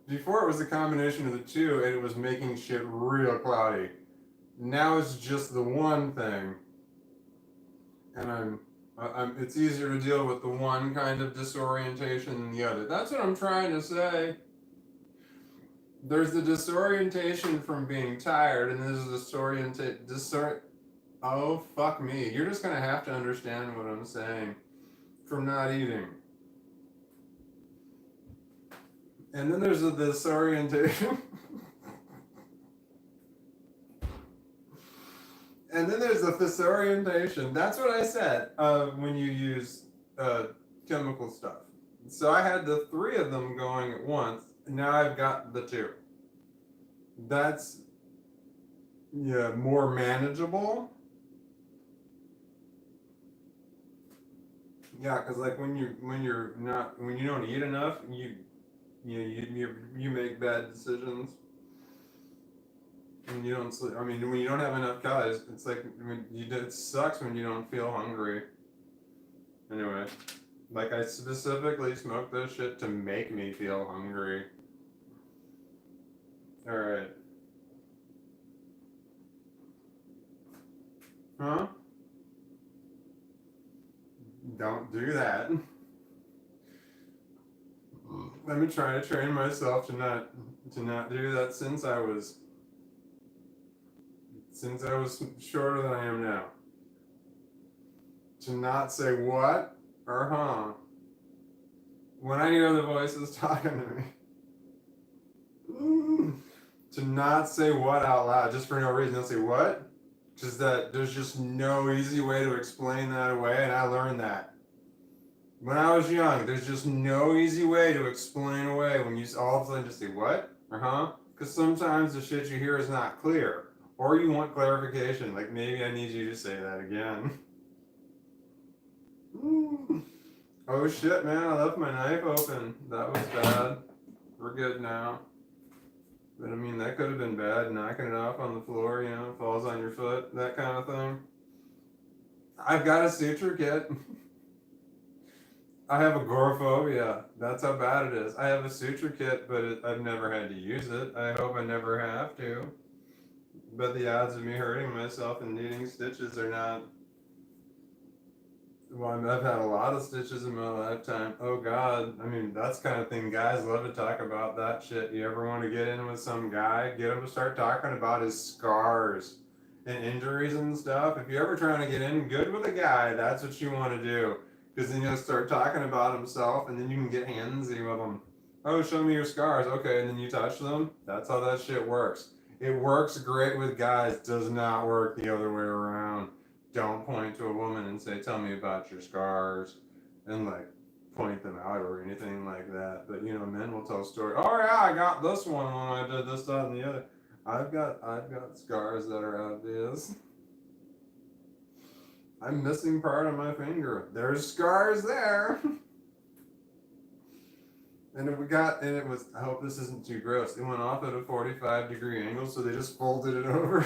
Before it was a combination of the two and it was making shit real cloudy. Now it's just the one thing. And It's easier to deal with the one kind of disorientation than the other. That's what I'm trying to say. There's the disorientation from being tired, and there's the Oh, fuck me. You're just gonna have to understand what I'm saying. From not eating. And then there's the disorientation. And then there's the disorientation. That's what I said when you use chemical stuff. So I had the three of them going at once. And now I've got the two. That's more manageable. Yeah, because like when you don't eat enough, you make bad decisions. When you don't sleep, I mean, when you don't have enough calories, it's like it sucks when you don't feel hungry. Anyway, like I specifically smoked this shit to make me feel hungry. All right. Huh? Don't do that. Let me try to train myself to not do that since I was shorter than I am now. To not say what or huh when I hear the voices talking to me. To not say what out loud just for no reason. They'll say what? Just that there's just no easy way to explain that away, and I learned that. When I was young, there's just no easy way to explain away when you all of a sudden just say what or huh? Because sometimes the shit you hear is not clear. Or you want clarification, like maybe I need you to say that again. Oh shit, man, I left my knife open. That was bad. We're good now. But I mean, that could have been bad, knocking it off on the floor, it falls on your foot, that kind of thing. I've got a suture kit. I have agoraphobia. That's how bad it is. I have a suture kit, but I've never had to use it. I hope I never have to. But the odds of me hurting myself and needing stitches are not. Well, I've had a lot of stitches in my lifetime. Oh God, I mean that's the kind of thing guys love to talk about. That shit. You ever want to get in with some guy? Get him to start talking about his scars and injuries and stuff. If you're ever trying to get in good with a guy, that's what you want to do. Because then he'll start talking about himself, and then you can get handsy with him. Oh, show me your scars. Okay, and then you touch them. That's how that shit works. It works great with guys, does not work the other way around. Don't point to a woman and say, tell me about your scars, and like point them out or anything like that. But men will tell stories. Oh yeah, I got this one when I did this, that, and the other. I've got scars that are obvious. I'm missing part of my finger. There's scars there. And it was, I hope this isn't too gross. It went off at a 45-degree angle, so they just folded it over.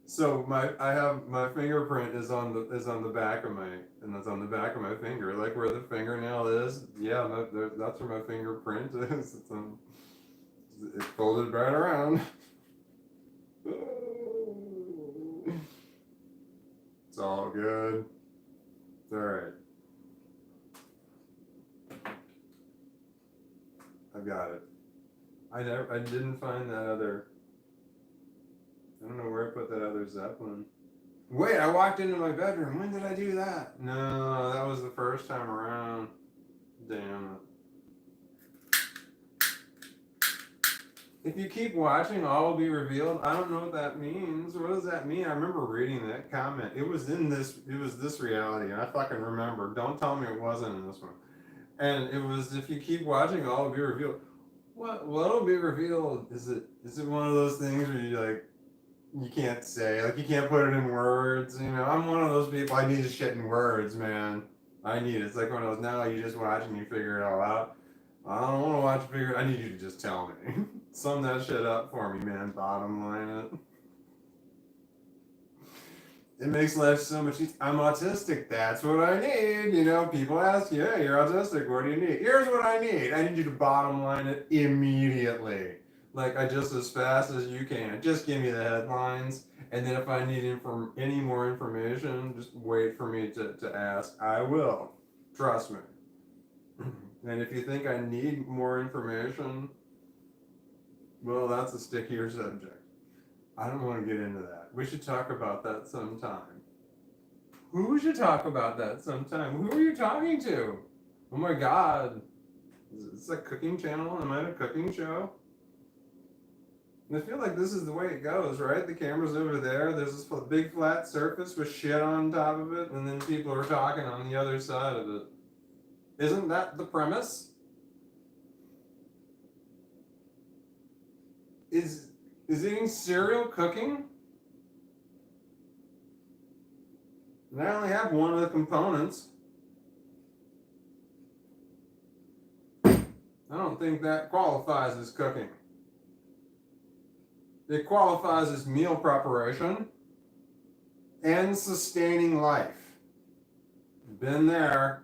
So my fingerprint is on the back of that's on the back of my finger, like where the fingernail is. Yeah, that's where my fingerprint is. It's folded right around. It's all good. It's all right. I've got it. I didn't find that other. I don't know where I put that other Zeppelin. Wait, I walked into my bedroom. When did I do that? No, that was the first time around. Damn it. If you keep watching, all will be revealed. I don't know what that means. What does that mean? I remember reading that comment. It was this reality, and I fucking remember. Don't tell me it wasn't in this one. And it was, if you keep watching, all will be revealed. What'll be revealed? Is it one of those things where you can't say, like you can't put it in words, I'm one of those people, I need to shit in words, man. I need it. It's like one of those, now you just watch and you figure it all out. I don't want to watch and figure it. I need you to just tell me. Sum that shit up for me, man. Bottom line it. It makes life so much easier. I'm autistic. That's what I need. People ask you, hey, you're autistic. What do you need? Here's what I need. I need you to bottom line it immediately. Like, I just as fast as you can. Just give me the headlines. And then if I need any more information, just wait for me to ask. I will. Trust me. And if you think I need more information, well, that's a stickier subject. I don't want to get into that. We should talk about that sometime. Who should talk about that sometime? Who are you talking to? Oh my god. Is this a cooking channel? Am I in a cooking show? I feel like this is the way it goes, right? The camera's over there, there's this big flat surface with shit on top of it, and then people are talking on the other side of it. Isn't that the premise? Is eating cereal cooking? And I only have one of the components. I don't think that qualifies as cooking. It qualifies as meal preparation and sustaining life. Been there.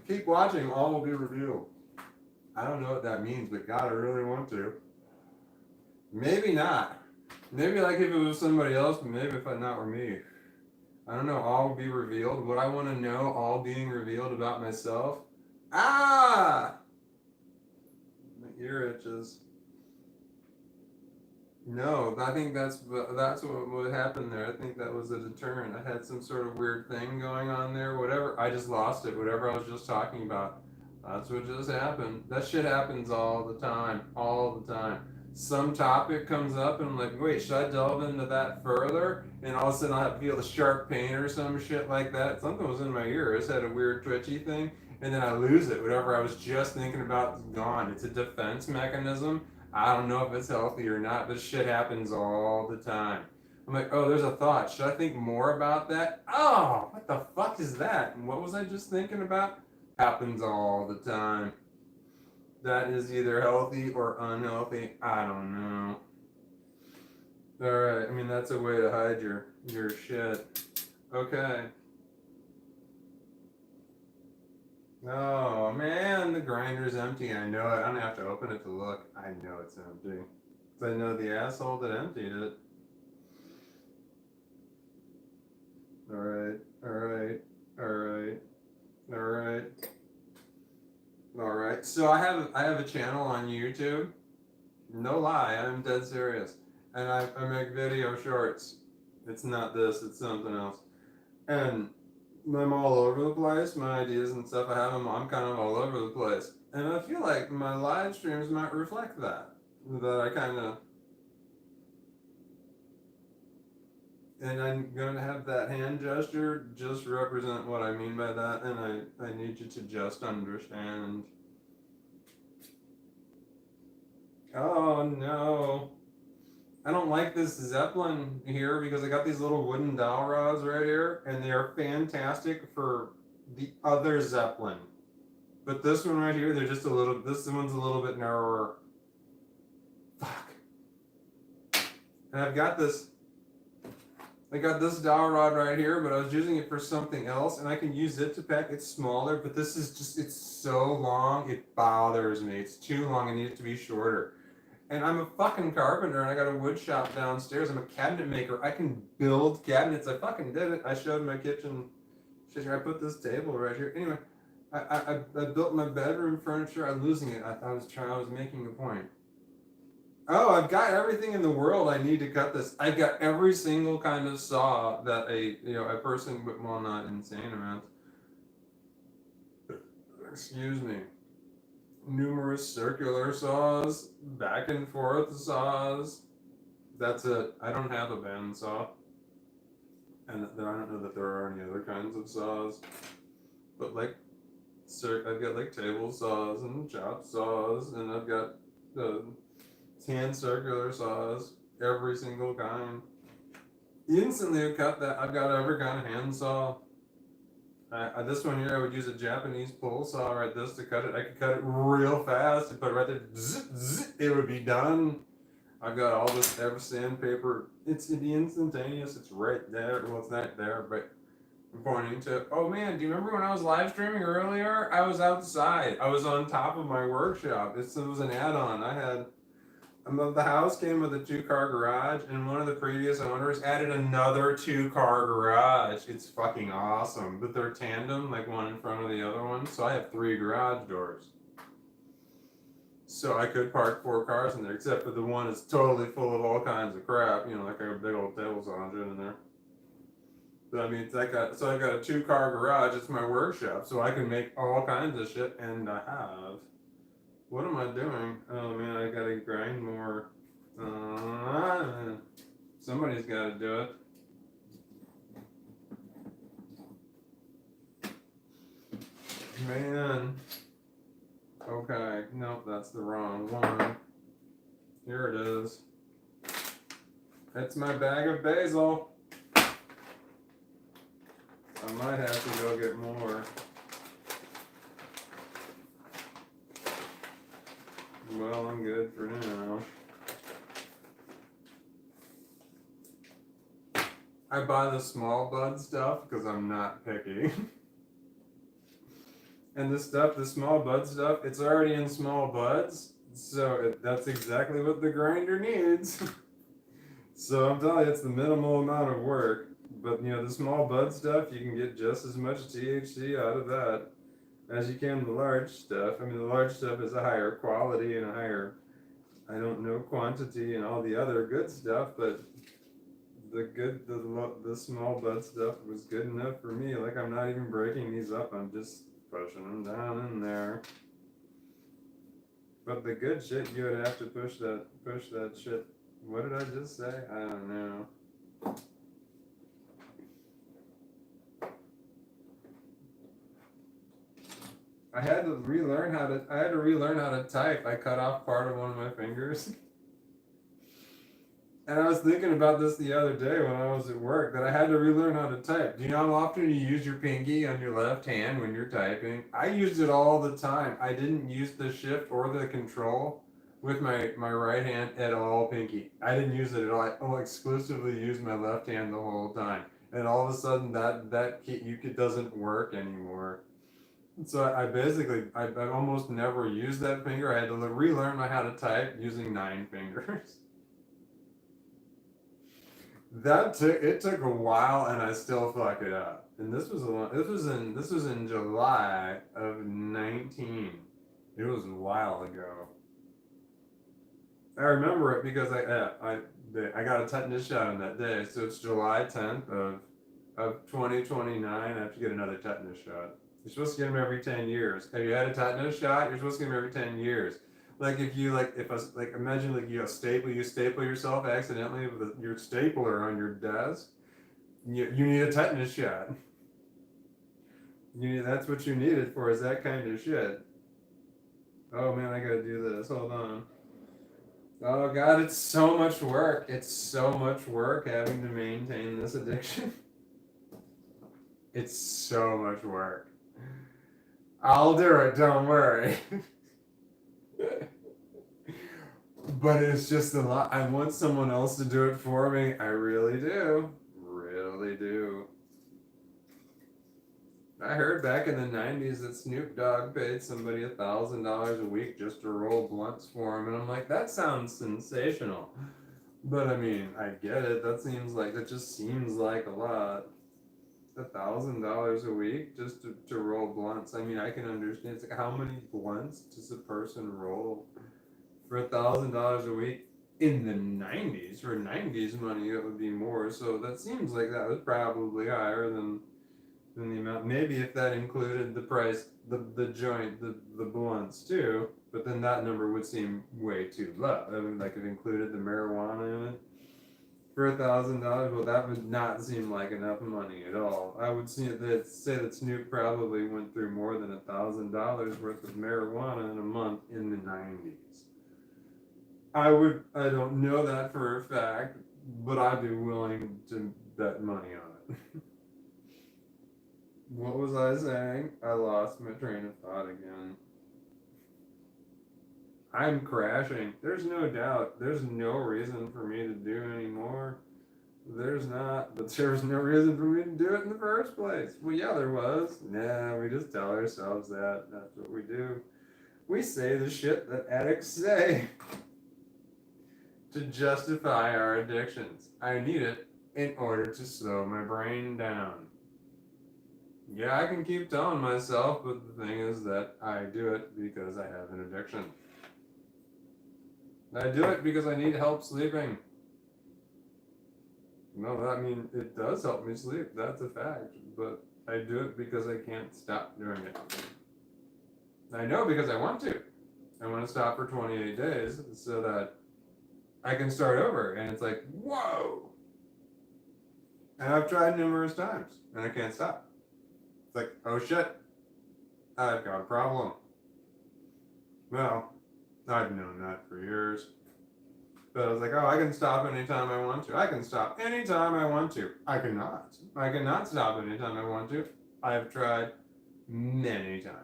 Keep watching, all will be revealed. I don't know what that means, but God, I really want to. Maybe not. Maybe like if it was somebody else, but maybe if it not were me. I don't know, all will be revealed. What I want to know, all being revealed about myself. Ah! My ear itches. No, I think that's what happened there. I think that was a deterrent. I had some sort of weird thing going on there. Whatever, I just lost it. Whatever I was just talking about. That's what just happened. That shit happens all the time. All the time. Some topic comes up and I'm like, wait, should I delve into that further? And all of a sudden I'll feel the sharp pain or some shit like that. Something was in my ear. I just had a weird twitchy thing. And then I lose it. Whatever I was just thinking about is gone. It's a defense mechanism. I don't know if it's healthy or not. This shit happens all the time. I'm like, oh, there's a thought. Should I think more about that? Oh, what the fuck is that? And what was I just thinking about? Happens all the time. That is either healthy or unhealthy. I don't know. Alright, I mean, that's a way to hide your shit. Okay. Oh man, the grinder's empty. I know it. I don't have to open it to look. I know it's empty. Because I know the asshole that emptied it. Alright, alright, alright, alright. Alright. So I have a channel on YouTube. No lie, I'm dead serious. And I make video shorts. It's not this, it's something else. And I'm all over the place, my ideas and stuff I have them, I'm kind of all over the place. And I feel like my live streams might reflect that. That I kind of... And I'm going to have that hand gesture just represent what I mean by that, and I need you to just understand. Oh no. I don't like this Zeppelin here because I got these little wooden dowel rods right here, and they are fantastic for the other Zeppelin. But this one right here, they're just this one's a little bit narrower. Fuck. And I got this dowel rod right here, but I was using it for something else, and I can use it to pack. It's smaller, but this is just, it's so long, it bothers me. It's too long, I need it to be shorter. And I'm a fucking carpenter, and I got a wood shop downstairs. I'm a cabinet maker. I can build cabinets. I fucking did it. I showed my kitchen. I put this table right here. Anyway, I built my bedroom furniture. I'm losing it. I was making a point. Oh, I've got everything in the world I need to cut this. I've got every single kind of saw that a person with, well, not insane amounts. Excuse me. Numerous circular saws, back and forth saws. That's it. I don't have a bandsaw. And I don't know that there are any other kinds of saws. But like, I've got like table saws and chop saws, and I've got the hand circular saws, every single kind. Instantly cut that. I've got every kind of hand saw. This one here, I would use a Japanese pole saw right this to cut it. I could cut it real fast and put it right there. Zzz, zzz, it would be done. I've got all this sandpaper. It's instantaneous. It's right there. Well, it's not there, but pointing to, oh man, do you remember when I was live streaming earlier? I was outside. I was on top of my workshop. It was an add-on. I had the house came with a 2-car garage, and one of the previous owners added another 2-car garage. It's fucking awesome. But they're tandem, like one in front of the other one. So I have 3 garage doors. So I could park 4 cars in there, except for the one is totally full of all kinds of crap. You know, like a big old table sausage in there. But I mean, I got a 2-car garage. It's my workshop, so I can make all kinds of shit. And I have. What am I doing? Oh man, I gotta grind more. Somebody's gotta do it. Man. Okay, nope, that's the wrong one. Here it is. It's my bag of basil. I might have to go get more. Well, I'm good for now. I buy the small bud stuff because I'm not picky. And this stuff, the small bud stuff, it's already in small buds. So that's exactly what the grinder needs. So I'm telling you, it's the minimal amount of work. But you know, the small bud stuff, you can get just as much THC out of that as you can the large stuff. I mean, the large stuff is a higher quality and a higher, I don't know, quantity and all the other good stuff, but the small bud stuff was good enough for me. Like, I'm not even breaking these up, I'm just pushing them down in there. But the good shit, you would have to push that shit. What did I just say? I don't know. I had to relearn how to type. I cut off part of one of my fingers. And I was thinking about this the other day when I was at work, that I had to relearn how to type. Do you know how often you use your pinky on your left hand when you're typing? I used it all the time. I didn't use the shift or the control with my right hand at all, pinky. I didn't use it at all. I exclusively used my left hand the whole time. And all of a sudden that key, it doesn't work anymore. So I almost never used that finger. I had to relearn how to type using 9 fingers. It took a while, and I still fuck it up. And this was in July of 19. It was a while ago. I remember it because I got a tetanus shot on that day. So it's July 10th of 2029. I have to get another tetanus shot. You're supposed to get them every 10 years. Have you had a tetanus shot? You're supposed to get them every 10 years. Like if you imagine you staple yourself accidentally with your stapler on your desk. You need a tetanus shot. That's what you need it for, is that kind of shit. Oh man, I gotta do this. Hold on. Oh god, it's so much work. It's so much work having to maintain this addiction. It's so much work. I'll do it, don't worry. But it's just a lot. I want someone else to do it for me. I really do. Really do. I heard back in the 90s that Snoop Dogg paid somebody $1,000 a week just to roll blunts for him. And I'm like, that sounds sensational. But I mean, I get it. That just seems like a lot. $1,000 a week just to roll blunts. I mean, I can understand. It's like, how many blunts does a person roll for $1,000 a week in the 90s? For 90s money, it would be more. So that seems like that was probably higher than the amount. Maybe if that included the price, the joint, the blunts too. But then that number would seem way too low. I mean, like it included the marijuana in it. For $1,000, well, that would not seem like enough money at all. I would say that Snoop probably went through more than $1,000 worth of marijuana in a month in the 90s. I don't know that for a fact, but I'd be willing to bet money on it. What was I saying? I lost my train of thought again. I'm crashing. There's no doubt. There's no reason for me to do any more. There's not, but there was no reason for me to do it in the first place. Well, yeah, there was. Nah, we just tell ourselves that. That's what we do. We say the shit that addicts say to justify our addictions. I need it in order to slow my brain down. Yeah, I can keep telling myself, but the thing is that I do it because I have an addiction. I do it because I need help sleeping. No, I mean, it does help me sleep. That's a fact. But I do it because I can't stop doing it. I know because I want to. I want to stop for 28 days so that I can start over. And it's like, whoa. And I've tried numerous times and I can't stop. It's like, oh shit, I've got a problem. Well, I've known that for years. But I was like, oh, I can stop anytime I want to. I can stop anytime I want to. I cannot. I cannot stop anytime I want to. I've tried many times.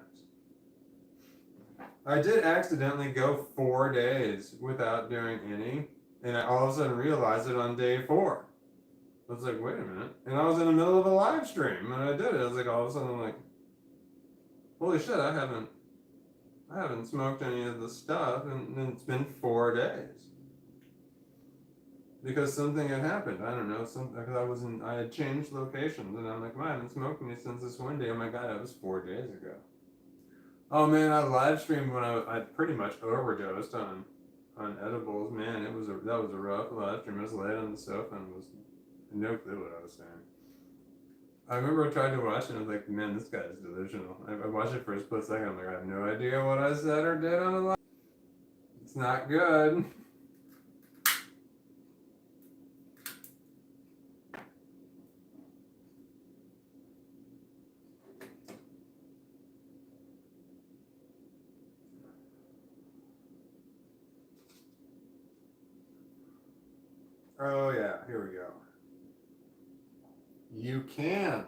I did accidentally go 4 days without doing any, and I all of a sudden realized it on day 4. I was like, wait a minute. And I was in the middle of a live stream, and I did it. I was like, all of a sudden, I'm like, holy shit, I haven't smoked any of the stuff, and it's been 4 days. Because something had happened. I don't know, because I had changed locations, and I'm like, man, I haven't smoked any since this one day. Oh my god, that was 4 days ago. Oh man, I live streamed when I pretty much overdosed on edibles. Man, that was a rough live stream. I was laid on the sofa and was no clue what I was saying. I remember I tried to watch it and I was like, man, this guy is delusional. I watched it for a split second. I'm like, I have no idea what I said or did on the live. It's not good. Oh yeah, here we go. You can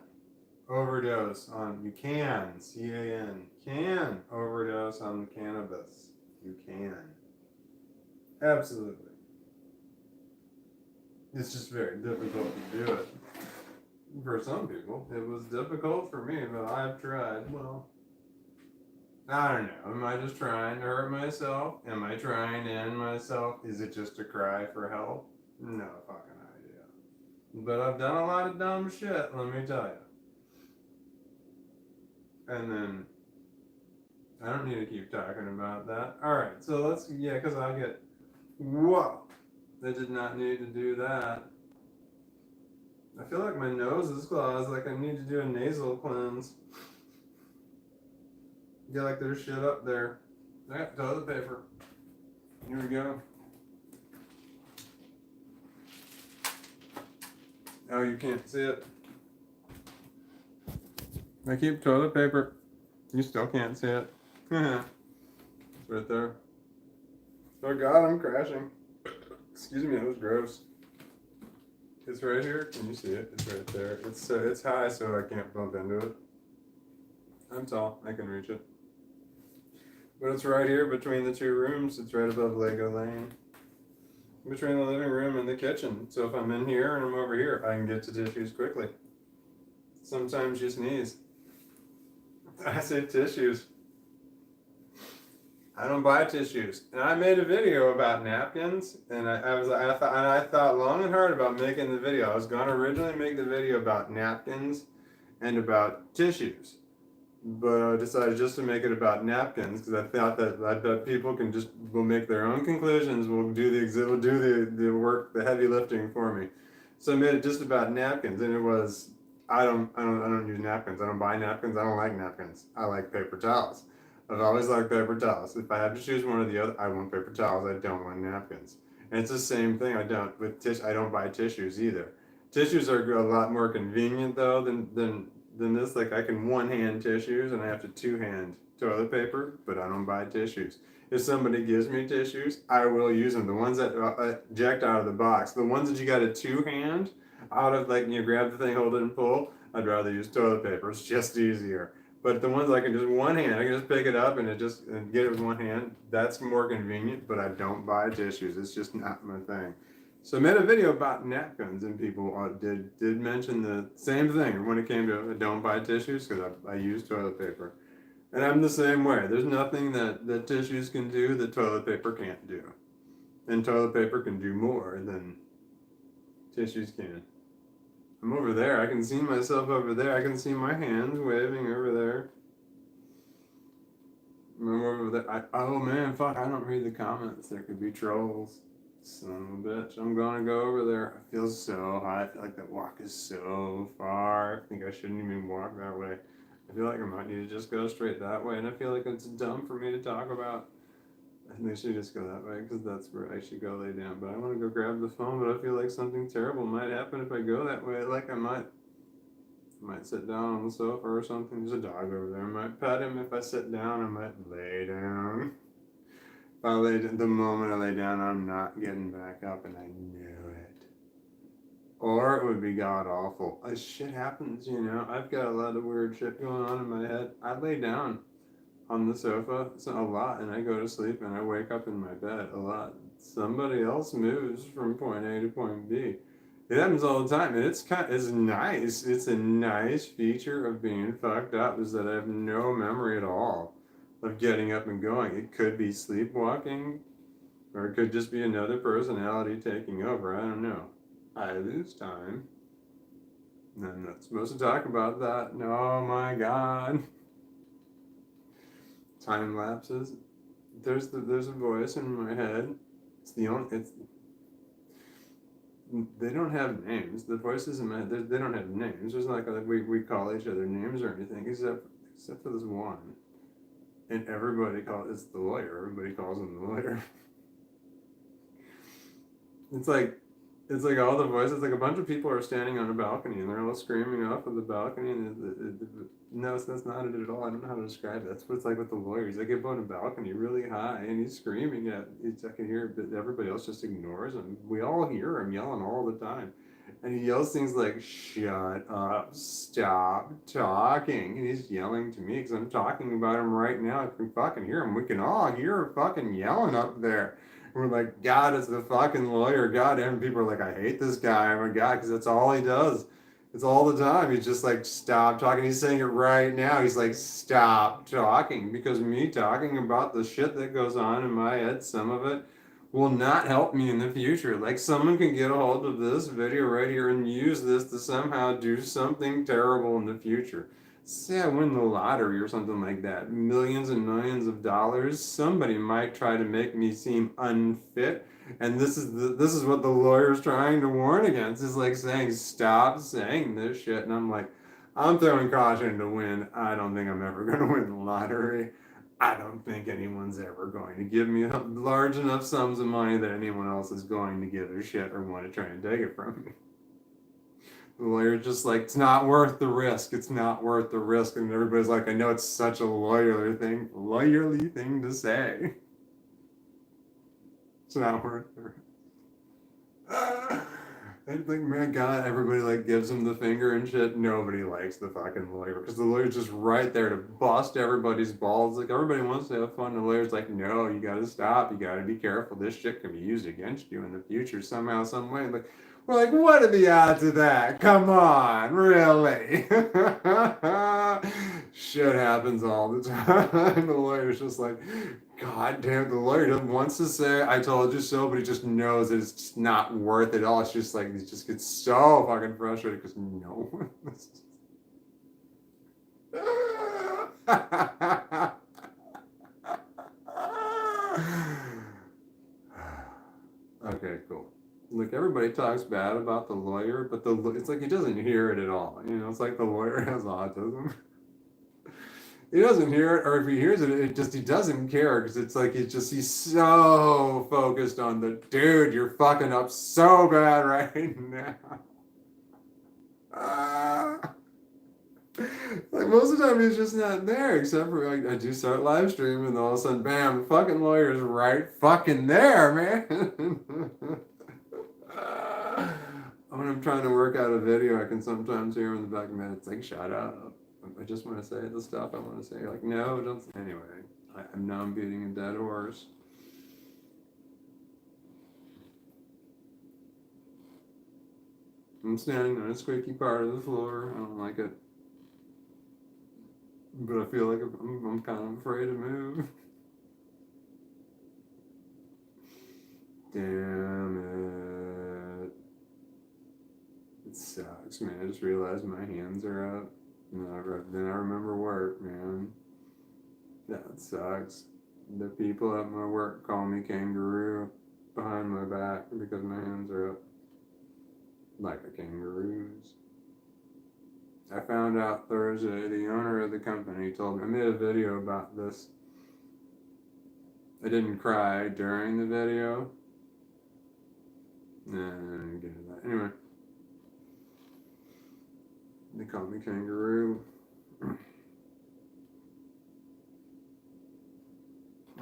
overdose on, can overdose on cannabis. You can. Absolutely. It's just very difficult to do it. For some people, it was difficult for me, but I've tried. Well, I don't know. Am I just trying to hurt myself? Am I trying to end myself? Is it just a cry for help? No fucking idea. But I've done a lot of dumb shit, let me tell you. And then, I don't need to keep talking about that. Alright, so let's, yeah, because I get, whoa. I did not need to do that. I feel like my nose is closed, like I need to do a nasal cleanse. Yeah, like there's shit up there. I got toilet paper. Here we go. Oh, you can't see it. I keep toilet paper. You still can't see it. It's right there. Oh god, I'm crashing. Excuse me, that was gross. It's right here. Can you see it? It's right there. It's high, so I can't bump into it. I'm tall. I can reach it. But it's right here between the two rooms. It's right above Lego Lane. Between the living room and the kitchen. So if I'm in here and I'm over here, I can get to tissues quickly. Sometimes you sneeze. I say tissues. I don't buy tissues. And I made a video about napkins, and I thought long and hard about making the video. I was gonna originally make the video about napkins and about tissues, but I decided just to make it about napkins because I thought people will make their own conclusions. Will do the work, the heavy lifting for me. So I made it just about napkins, and it was I don't use napkins. I don't buy napkins. I don't like napkins. I like paper towels. I've always liked paper towels. If I have to choose one or the other, I want paper towels. I don't want napkins. And it's the same thing. I don't buy tissues either. Tissues are a lot more convenient though than this. Like I can one-hand tissues and I have to two-hand toilet paper, but I don't buy tissues. If somebody gives me tissues, I will use them. The ones that eject out of the box, the ones that you got to two-hand out of, like you grab the thing, hold it and pull, I'd rather use toilet paper. It's just easier. But the ones I can just one hand, I can just pick it up and get it with one hand. That's more convenient, but I don't buy tissues. It's just not my thing. So I made a video about napkins, and people did mention the same thing when it came to don't buy tissues, because I use toilet paper. And I'm the same way. There's nothing that tissues can do that toilet paper can't do. And toilet paper can do more than tissues can. I'm over there. I can see myself over there. I can see my hands waving over there. I'm over there. Oh man, fuck, I don't read the comments. There could be trolls. Son of a bitch. I'm gonna go over there. I feel so high. I feel like that walk is so far. I think I shouldn't even walk that way. I feel like I might need to just go straight that way. And I feel like it's dumb for me to talk about. I think I should just go that way, because that's where I should go lay down. But I want to go grab the phone, but I feel like something terrible might happen if I go that way. Like I might sit down on the sofa or something. There's a dog over there. I might pet him. If I sit down, I might lay down. If I lay, the moment I lay down, I'm not getting back up, and I knew it. Or it would be god awful. Shit happens, you know. I've got a lot of weird shit going on in my head. I lay down on the sofa a lot, and I go to sleep, and I wake up in my bed a lot. Somebody else moves from point A to point B. It happens all the time, and it's nice. It's a nice feature of being fucked up, is that I have no memory at all of getting up and going. It could be sleepwalking, or it could just be another personality taking over. I don't know. I lose time. And I'm not supposed to talk about that. Oh my god. Time lapses. There's a voice in my head. They don't have names. The voices in my head, they don't have names. There's not like we call each other names or anything, except for this one. And it's the lawyer. Everybody calls him the lawyer. It's like all the voices, like a bunch of people are standing on a balcony, and they're all screaming off of the balcony, and no, that's not it at all. I don't know how to describe it. That's what it's like with the lawyers. They get up on a balcony really high, and he's screaming I can hear it, but everybody else just ignores him. We all hear him yelling all the time. And he yells things like, "Shut up, stop talking." And he's yelling to me, because I'm talking about him right now. I can fucking hear him. We can all hear him fucking yelling up there. We're like, God, it's the fucking lawyer. God, and people are like, I hate this guy. Oh my God, because that's all he does. It's all the time. He's just like, stop talking. He's saying it right now. He's like, stop talking. Because me talking about the shit that goes on in my head, some of it will not help me in the future. Like, someone can get a hold of this video right here and use this to somehow do something terrible in the future. Say I win the lottery or something like that, millions and millions of dollars, somebody might try to make me seem unfit. And this is what the lawyer's trying to warn against, is like saying, stop saying this shit. And I'm like, I'm throwing caution to the wind. I don't think I'm ever going to win the lottery. I don't think anyone's ever going to give me large enough sums of money that anyone else is going to give a shit or want to try and take it from me. The lawyer's just like, it's not worth the risk. It's not worth the risk. And everybody's like, I know it's such a lawyerly thing to say. It's not worth the risk. I think, man, God, everybody like gives him the finger and shit. Nobody likes the fucking lawyer, because the lawyer's just right there to bust everybody's balls. Like, everybody wants to have fun. The lawyer's like, no, you gotta stop. You gotta be careful. This shit can be used against you in the future somehow, some way. Like, we're like, what are the odds of that? Come on, really? Shit happens all the time. The lawyer's just like, God damn, the lawyer wants to say, I told you so, but he just knows that it's just not worth it all. It's just like, he just gets so fucking frustrated because no one listens. Okay, cool. Look, everybody talks bad about the lawyer, but it's like he doesn't hear it at all. You know, it's like the lawyer has autism. He doesn't hear it, or if he hears it, he doesn't care, because it's like he's so focused on the dude, you're fucking up so bad right now. Like, most of the time he's just not there, except for like I do start live streaming, and all of a sudden, bam, the fucking lawyer is right fucking there, man. When I'm trying to work out a video, I can sometimes hear in the back of my head, it's like, shut up. I just want to say the stuff I want to say. Like, no, don't. Anyway, I'm now beating a dead horse. I'm standing on a squeaky part of the floor. I don't like it. But I feel like I'm kind of afraid to move. Damn it. It sucks, man. I just realized my hands are up. And then I remember work, man. That sucks. The people at my work call me kangaroo behind my back because my hands are up like a kangaroo's. I found out Thursday the owner of the company told me, I made a video about this. I didn't cry during the video. Nah, I didn't get into that. Anyway, they call me kangaroo.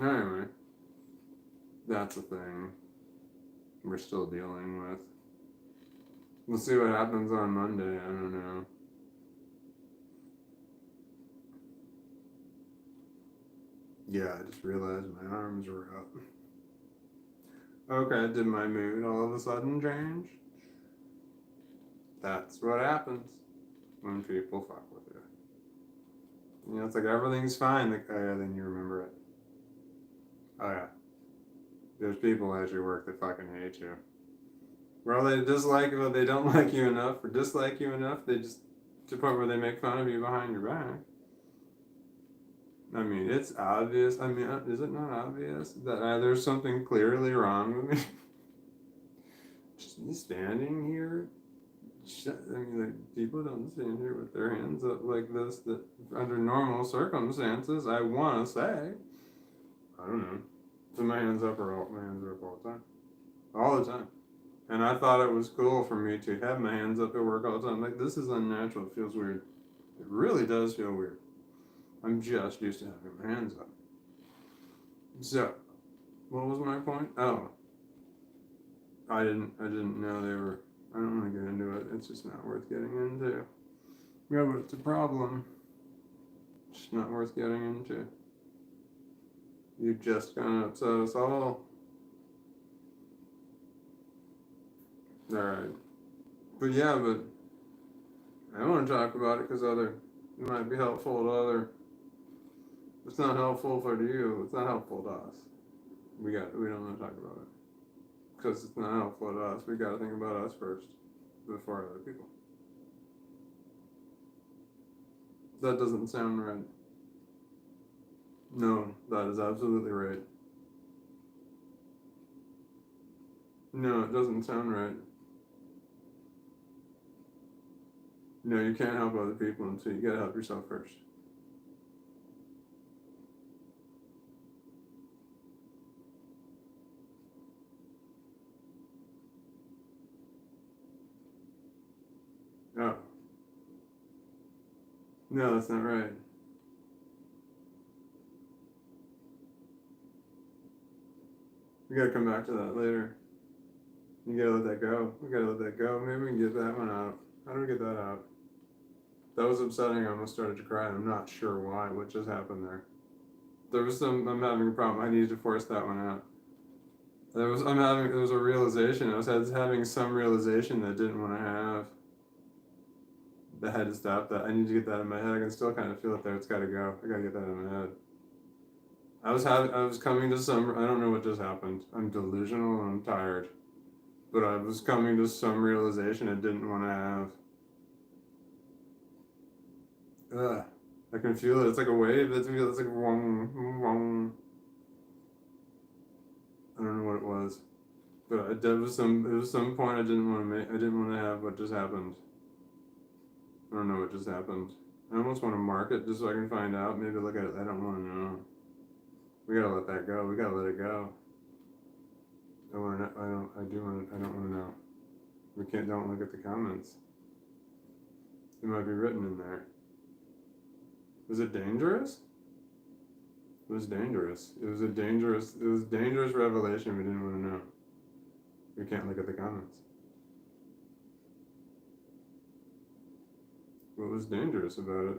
Anyway, that's a thing we're still dealing with. We'll see what happens on Monday. I don't know. Yeah, I just realized my arms were up. Okay, did my mood all of a sudden change? That's what happens when people fuck with you. You know, it's like everything's fine. Like, oh yeah, then you remember it. Oh yeah. There's people at your work that fucking hate you. Well, they dislike, well, they don't like you enough or dislike you enough. They just, to the point where they make fun of you behind your back. I mean, it's obvious. I mean, is it not obvious that there's something clearly wrong with me? Just me standing here. I mean, like, people don't stand here with their hands up like this. That under normal circumstances, I want to say, I don't know. So my hands up are all, my hands are up all the time. And I thought it was cool for me to have my hands up at work all the time. Like, this is unnatural. It feels weird. It really does feel weird. I'm just used to having my hands up. So, what was my point? Oh, I didn't know they were. I don't want to get into it. It's just not worth getting into. Yeah, but it's a problem. It's just not worth getting into. You just gonna upset us all. Alright. But yeah, but I want to talk about it because it might be helpful to other. It's not helpful for you. It's not helpful to us. We don't want to talk about it because it's not helpful to us. We got to think about us first before other people. That doesn't sound right. No, that is absolutely right. No, it doesn't sound right. No, you can't help other people until you gotta help yourself first. Oh. No, that's not right. We gotta come back to that later. You gotta let that go. We gotta let that go. Maybe we can get that one out. How do we get that out? That was upsetting. I almost started to cry. I'm not sure why. What just happened there? I'm having a problem. I needed to force that one out. There was a realization. I was having some realization that I didn't want to have. I had to stop that. I need to get that in my head. I can still kind of feel it there. It's gotta go. I gotta get that in my head. I was coming to some, I don't know what just happened. I'm delusional and I'm tired. But I was coming to some realization I didn't want to have. Ugh. I can feel it. It's like a wave. It's like wong, wong. I don't know what it was. But it was some point I didn't want to make. I didn't want to have what just happened. I don't know what just happened. I almost want to mark it just so I can find out. Maybe look at it. I don't want to know. We gotta let that go. We gotta let it go. I don't want to know. We can't. Don't look at the comments. It might be written in there. Was it dangerous? It was dangerous. It was dangerous revelation we didn't want to know. We can't look at the comments. What was dangerous about it?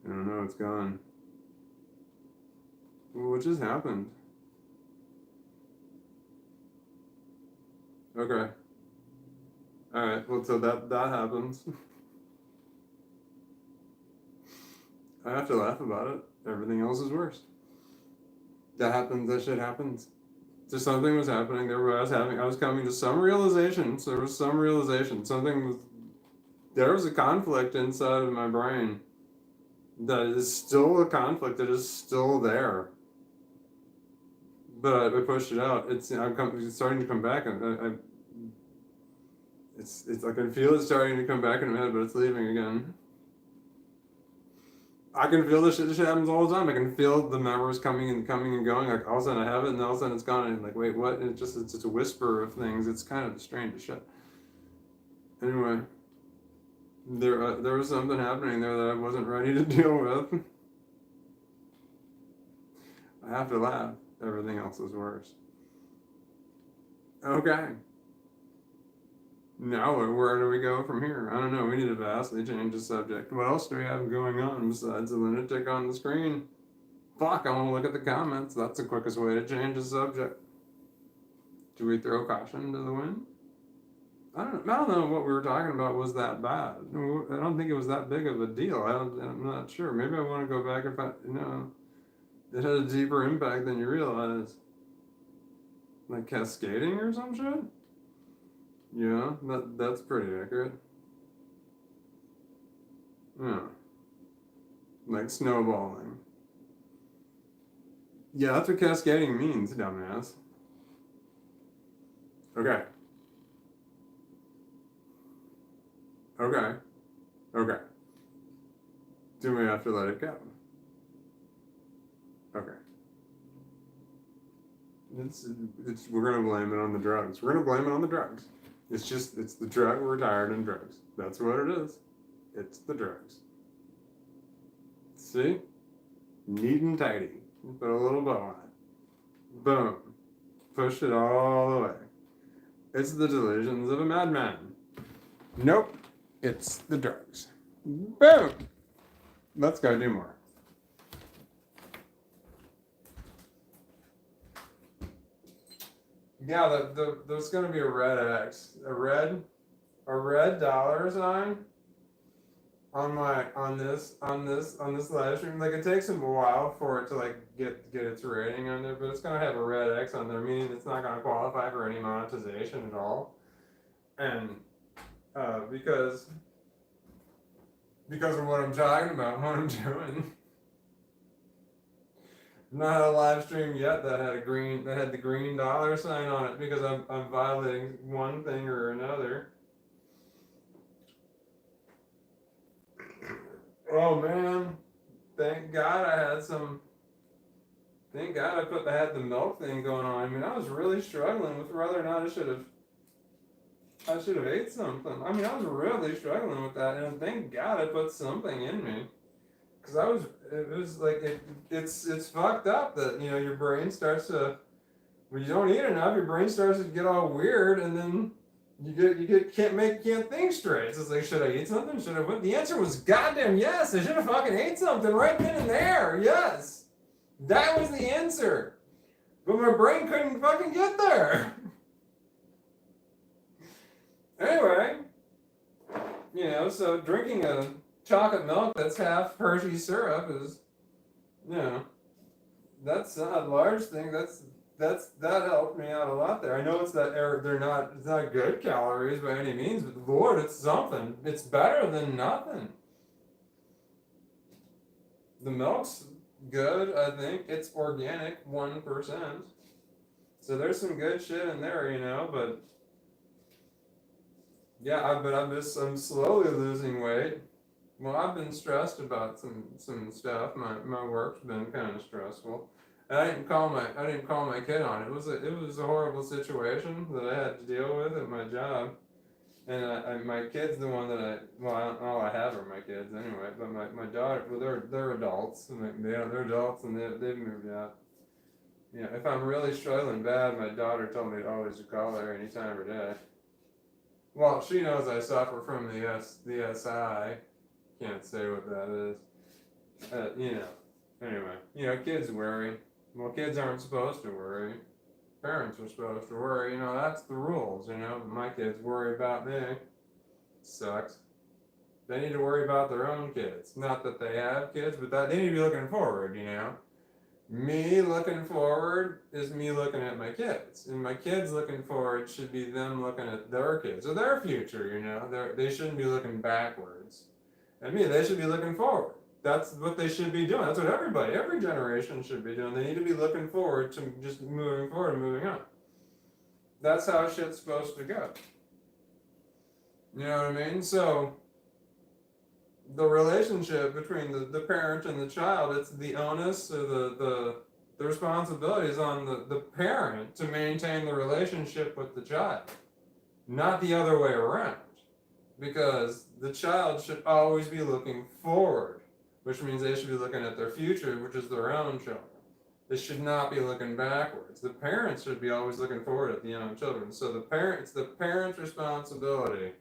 I don't know, it's gone. Well, what just happened? Okay. Alright, well, so that happens. I have to laugh about it. Everything else is worse. That happens, that shit happens. Just something was happening. I was coming to some realizations. There was some realization. There was a conflict inside of my brain that is still a conflict that is still there. But I pushed it out. It's starting to come back, and it's I can feel it starting to come back in my head, but it's leaving again. I can feel this shit happens all the time. I can feel the memories coming and going. Like all of a sudden I have it, and all of a sudden it's gone. And I'm like, wait, what? And it's just a whisper of things. It's kind of strange shit. Anyway, there was something happening there that I wasn't ready to deal with. I have to laugh. Everything else is worse. Okay. Now, where do we go from here? I don't know. We need to vastly change the subject. What else do we have going on besides the lunatic on the screen? Fuck, I want to look at the comments. That's the quickest way to change the subject. Do we throw caution to the wind? I don't know what we were talking about was that bad. I don't think it was that big of a deal. I'm not sure. Maybe I want to go back and find, it had a deeper impact than you realize. Like cascading or some shit? Yeah, that's pretty accurate. Yeah. Like snowballing. Yeah, that's what cascading means, dumbass. Okay. Okay. Okay. Do we have to let it go? Okay. We're gonna blame it on the drugs. We're gonna blame it on the drugs. It's the drug. We're tired and drugs. That's what it is. It's the drugs. See? Neat and tidy. Put a little bow on it. Boom. Push it all the way. It's the delusions of a madman. Nope. It's the drugs. Boom. Let's go do more. Yeah, there's going to be a red X, a red dollar sign on this live stream. Like it takes a while for it to like get its rating on there, but it's going to have a red X on there, meaning it's not going to qualify for any monetization at all. And because of what I'm talking about, what I'm doing. Not had a live stream yet that had the green dollar sign on it because I'm violating one thing or another. Oh man, thank God I had the milk thing going on. I mean, I was really struggling with whether or not I should have ate something. I mean, I was really struggling with that, and thank God I put something in me. Because it's fucked up that, your brain starts to, when you don't eat enough, your brain starts to get all weird, and then can't think straight. So it's like, should I eat something? The answer was goddamn yes. I should have fucking ate something right then and there. Yes. That was the answer. But my brain couldn't fucking get there. Anyway, so drinking a chocolate milk that's half Hershey syrup is, that's not a large thing. That helped me out a lot there. I know it's not good calories by any means, but Lord, it's something. It's better than nothing. The milk's good, I think. It's organic, 1%. So there's some good shit in there, but yeah, I'm slowly losing weight. Well, I've been stressed about some stuff. My work's been kind of stressful. And I didn't call my kid on it. It was a horrible situation that I had to deal with at my job. And my kid's the one that all I have are my kids anyway. But my daughter, well, they're adults. They're adults and they've moved out. If I'm really struggling bad, my daughter told me to always call her any time of day. Well, she knows I suffer from the SI. Can't say what that is. Anyway, kids worry. Well, kids aren't supposed to worry. Parents are supposed to worry, that's the rules, but my kids worry about me. Sucks. They need to worry about their own kids. Not that they have kids, but that they need to be looking forward, Me looking forward is me looking at my kids. And my kids looking forward should be them looking at their kids or their future, they shouldn't be looking backwards. And they should be looking forward. That's what they should be doing. That's what every generation should be doing. They need to be looking forward to just moving forward and moving on. That's how shit's supposed to go. You know what I mean? So, the relationship between the parent and the child, it's the onus or the responsibility is on the parent to maintain the relationship with the child, not the other way around. Because the child should always be looking forward, which means they should be looking at their future, which is their own children. They should not be looking backwards. The parents should be always looking forward at the young children. So it's the parent's responsibility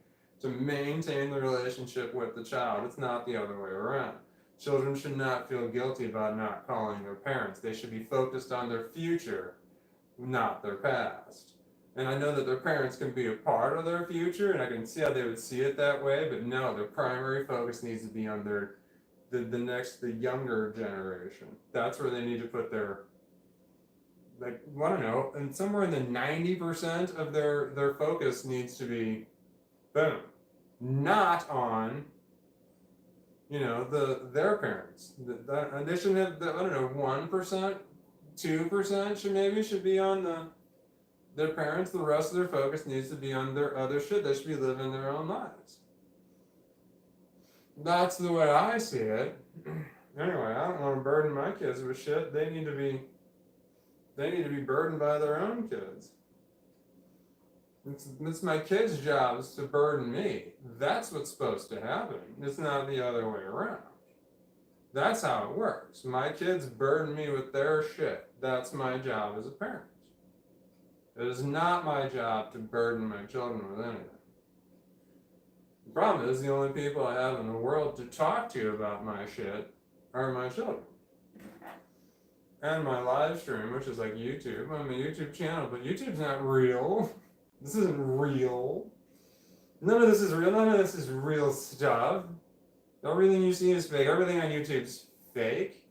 to maintain the relationship with the child. It's not the other way around. Children should not feel guilty about not calling their parents. They should be focused on their future, not their past. And I know that their parents can be a part of their future, and I can see how they would see it that way, but no, their primary focus needs to be on the younger generation. That's where they need to put their, I don't know, and somewhere in the 90% of their focus needs to be, boom, not on, their parents. They shouldn't have, 1%, 2% should be on their parents. The rest of their focus needs to be on their other shit. They should be living their own lives. That's the way I see it. Anyway, I don't want to burden my kids with shit. They need to be burdened by their own kids. It's my kids' job to burden me. That's what's supposed to happen. It's not the other way around. That's how it works. My kids burden me with their shit. That's my job as a parent. It is not my job to burden my children with anything. The problem is the only people I have in the world to talk to about my shit are my children. And my live stream, which is like YouTube. I'm a YouTube channel, but YouTube's not real. This isn't real. None of this is real. None of this is real stuff. Everything you see is fake. Everything on YouTube's fake.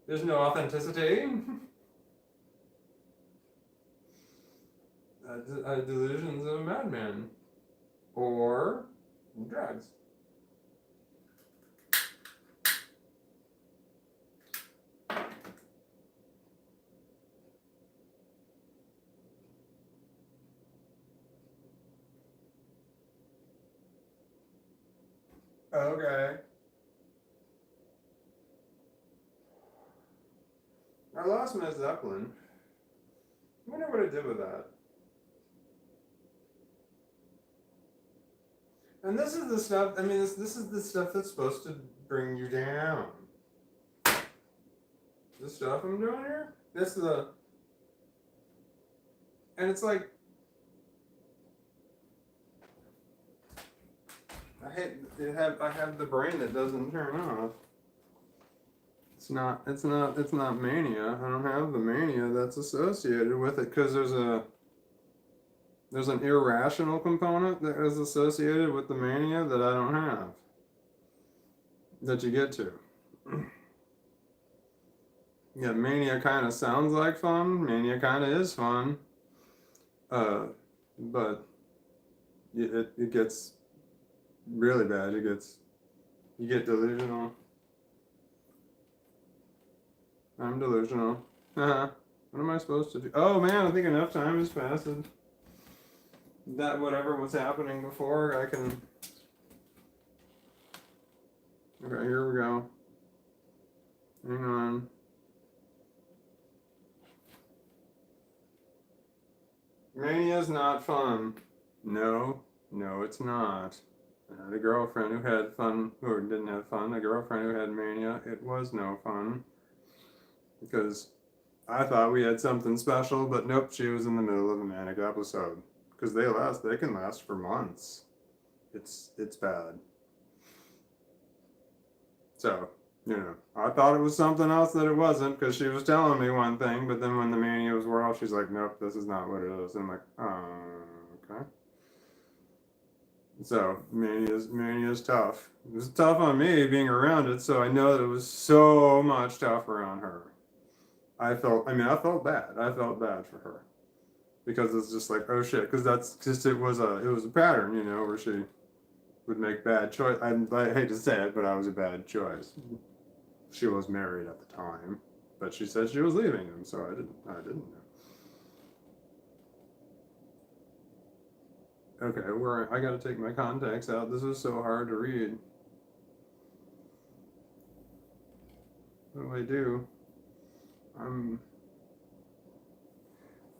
There's no authenticity. Delusions of a madman. Or drugs. Okay. I lost my Zeppelin. I wonder what I did with that. And this is the stuff, this is the stuff that's supposed to bring you down. The stuff I'm doing here? And it's like, I have the brain that doesn't turn off. It's not mania. I don't have the mania that's associated with it because there's an irrational component that is associated with the mania that I don't have. That you get to. Yeah, mania kind of sounds like fun. Mania kind of is fun. But it gets really bad. You get delusional. I'm delusional. What am I supposed to do? Oh man, I think enough time has passed. That whatever was happening before, I can. Okay, here we go. Hang on. Mania's not fun. No, it's not. I had a girlfriend who had fun, or didn't have fun. A girlfriend who had mania. It was no fun. Because I thought we had something special, but nope, she was in the middle of a manic episode. Because they can last for months. It's bad. So, I thought it was something else that it wasn't because she was telling me one thing, but then when the mania was wore off, she's like, nope, this is not what it is. And I'm like, oh, okay. So mania is tough. It was tough on me being around it, so I know that it was so much tougher on her. I felt bad. I felt bad for her because it's just like, oh shit, because that's just it was a pattern, where she would make bad choice. I hate to say it, but I was a bad choice. She was married at the time, but she said she was leaving him, so I didn't know. Okay, I gotta take my contacts out. This is so hard to read. What do I do? I'm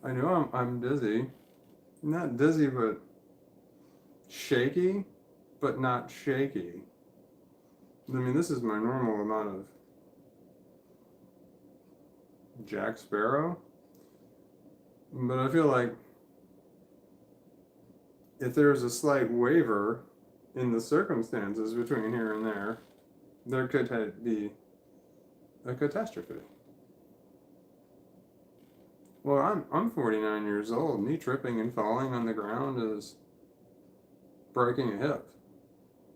I know I'm dizzy. Not dizzy, but shaky, but not shaky. I mean, this is my normal amount of Jack Sparrow, but I feel like if there's a slight waver in the circumstances between here and there could be a catastrophe. Well, I'm 49 years old. Me tripping and falling on the ground is breaking a hip.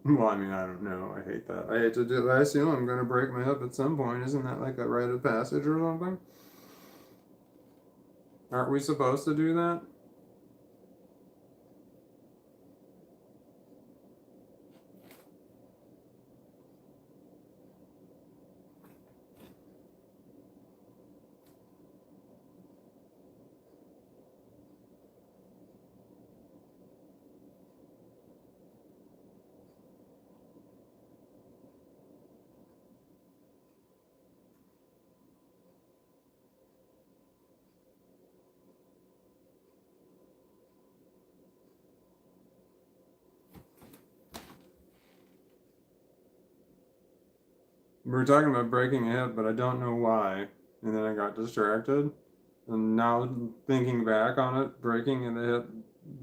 Well, I mean, I don't know. I hate that. I hate to do. I assume I'm going to break my hip at some point. Isn't that like a rite of passage or something? Aren't we supposed to do that? We were talking about breaking a hip, but I don't know why. And then I got distracted. And now thinking back on it, breaking the hip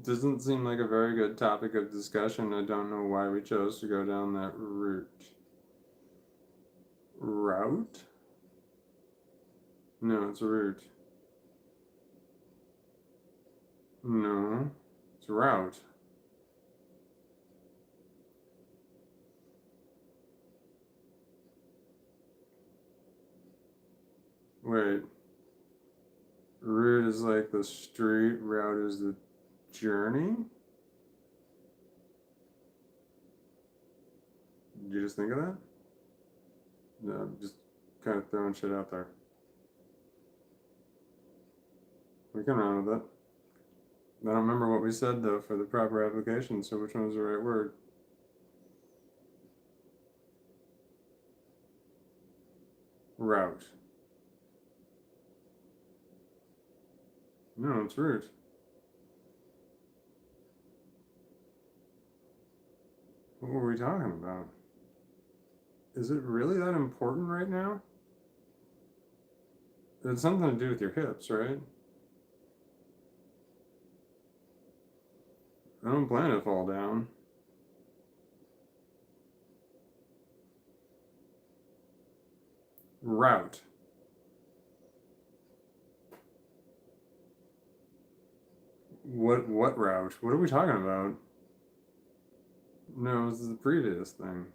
doesn't seem like a very good topic of discussion. I don't know why we chose to go down that route? No, it's route. No, it's route. Wait, route is like the street, route is the journey? Did you just think of that? No, I'm just kind of throwing shit out there. We can run with it. I don't remember what we said though for the proper application, so which one was the right word? Route. No, it's route. What were we talking about? Is it really that important right now? It's something to do with your hips, right? I don't plan to fall down. Route. What route? What are we talking about? No, this is the previous thing.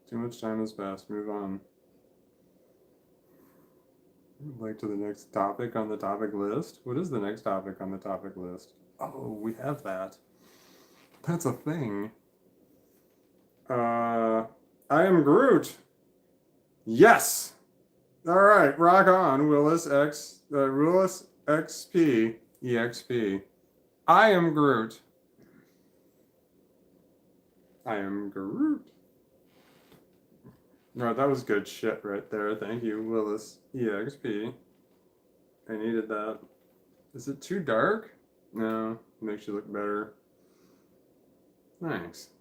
Too much time has passed. Move on. Like to the next topic on the topic list. What is the next topic on the topic list? Oh, we have that. That's a thing. I am Groot. Yes. All right, rock on, Willis XP EXP. I am Groot. I am Groot. No, that was good shit right there. Thank you, Willis EXP. I needed that. Is it too dark? No, makes you look better. Thanks.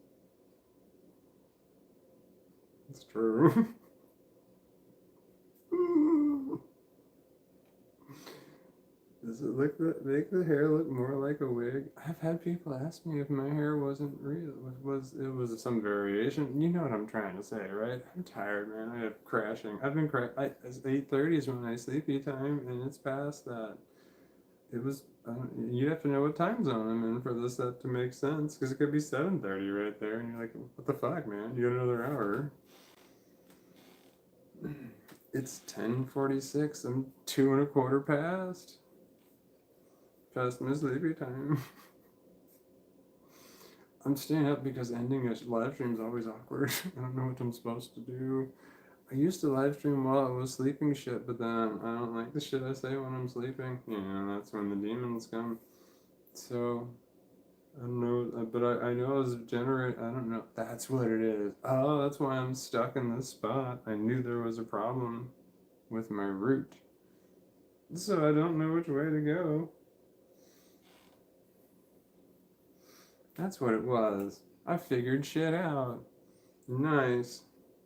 It's true. Does it make the hair look more like a wig? I've had people ask me if my hair wasn't real. It was some variation. You know what I'm trying to say, right? I'm tired, man. I have crashing. I've been it's 8:30 is when my sleepy time, and it's past that. It was. You have to know what time zone I'm in for this set to make sense, because it could be 7:30 right there, and you're like, what the fuck, man? You got another hour. It's 10:46. I'm 2 1/4 past my sleepy time. I'm staying up because ending a live stream is always awkward. I don't know what I'm supposed to do. I used to live stream while I was sleeping shit, but then I don't like the shit I say when I'm sleeping. That's when the demons come. So, I don't know, but I know as I don't know. That's what it is. Oh, that's why I'm stuck in this spot. I knew there was a problem with my route. So I don't know which way to go. That's what it was. I figured shit out. Nice.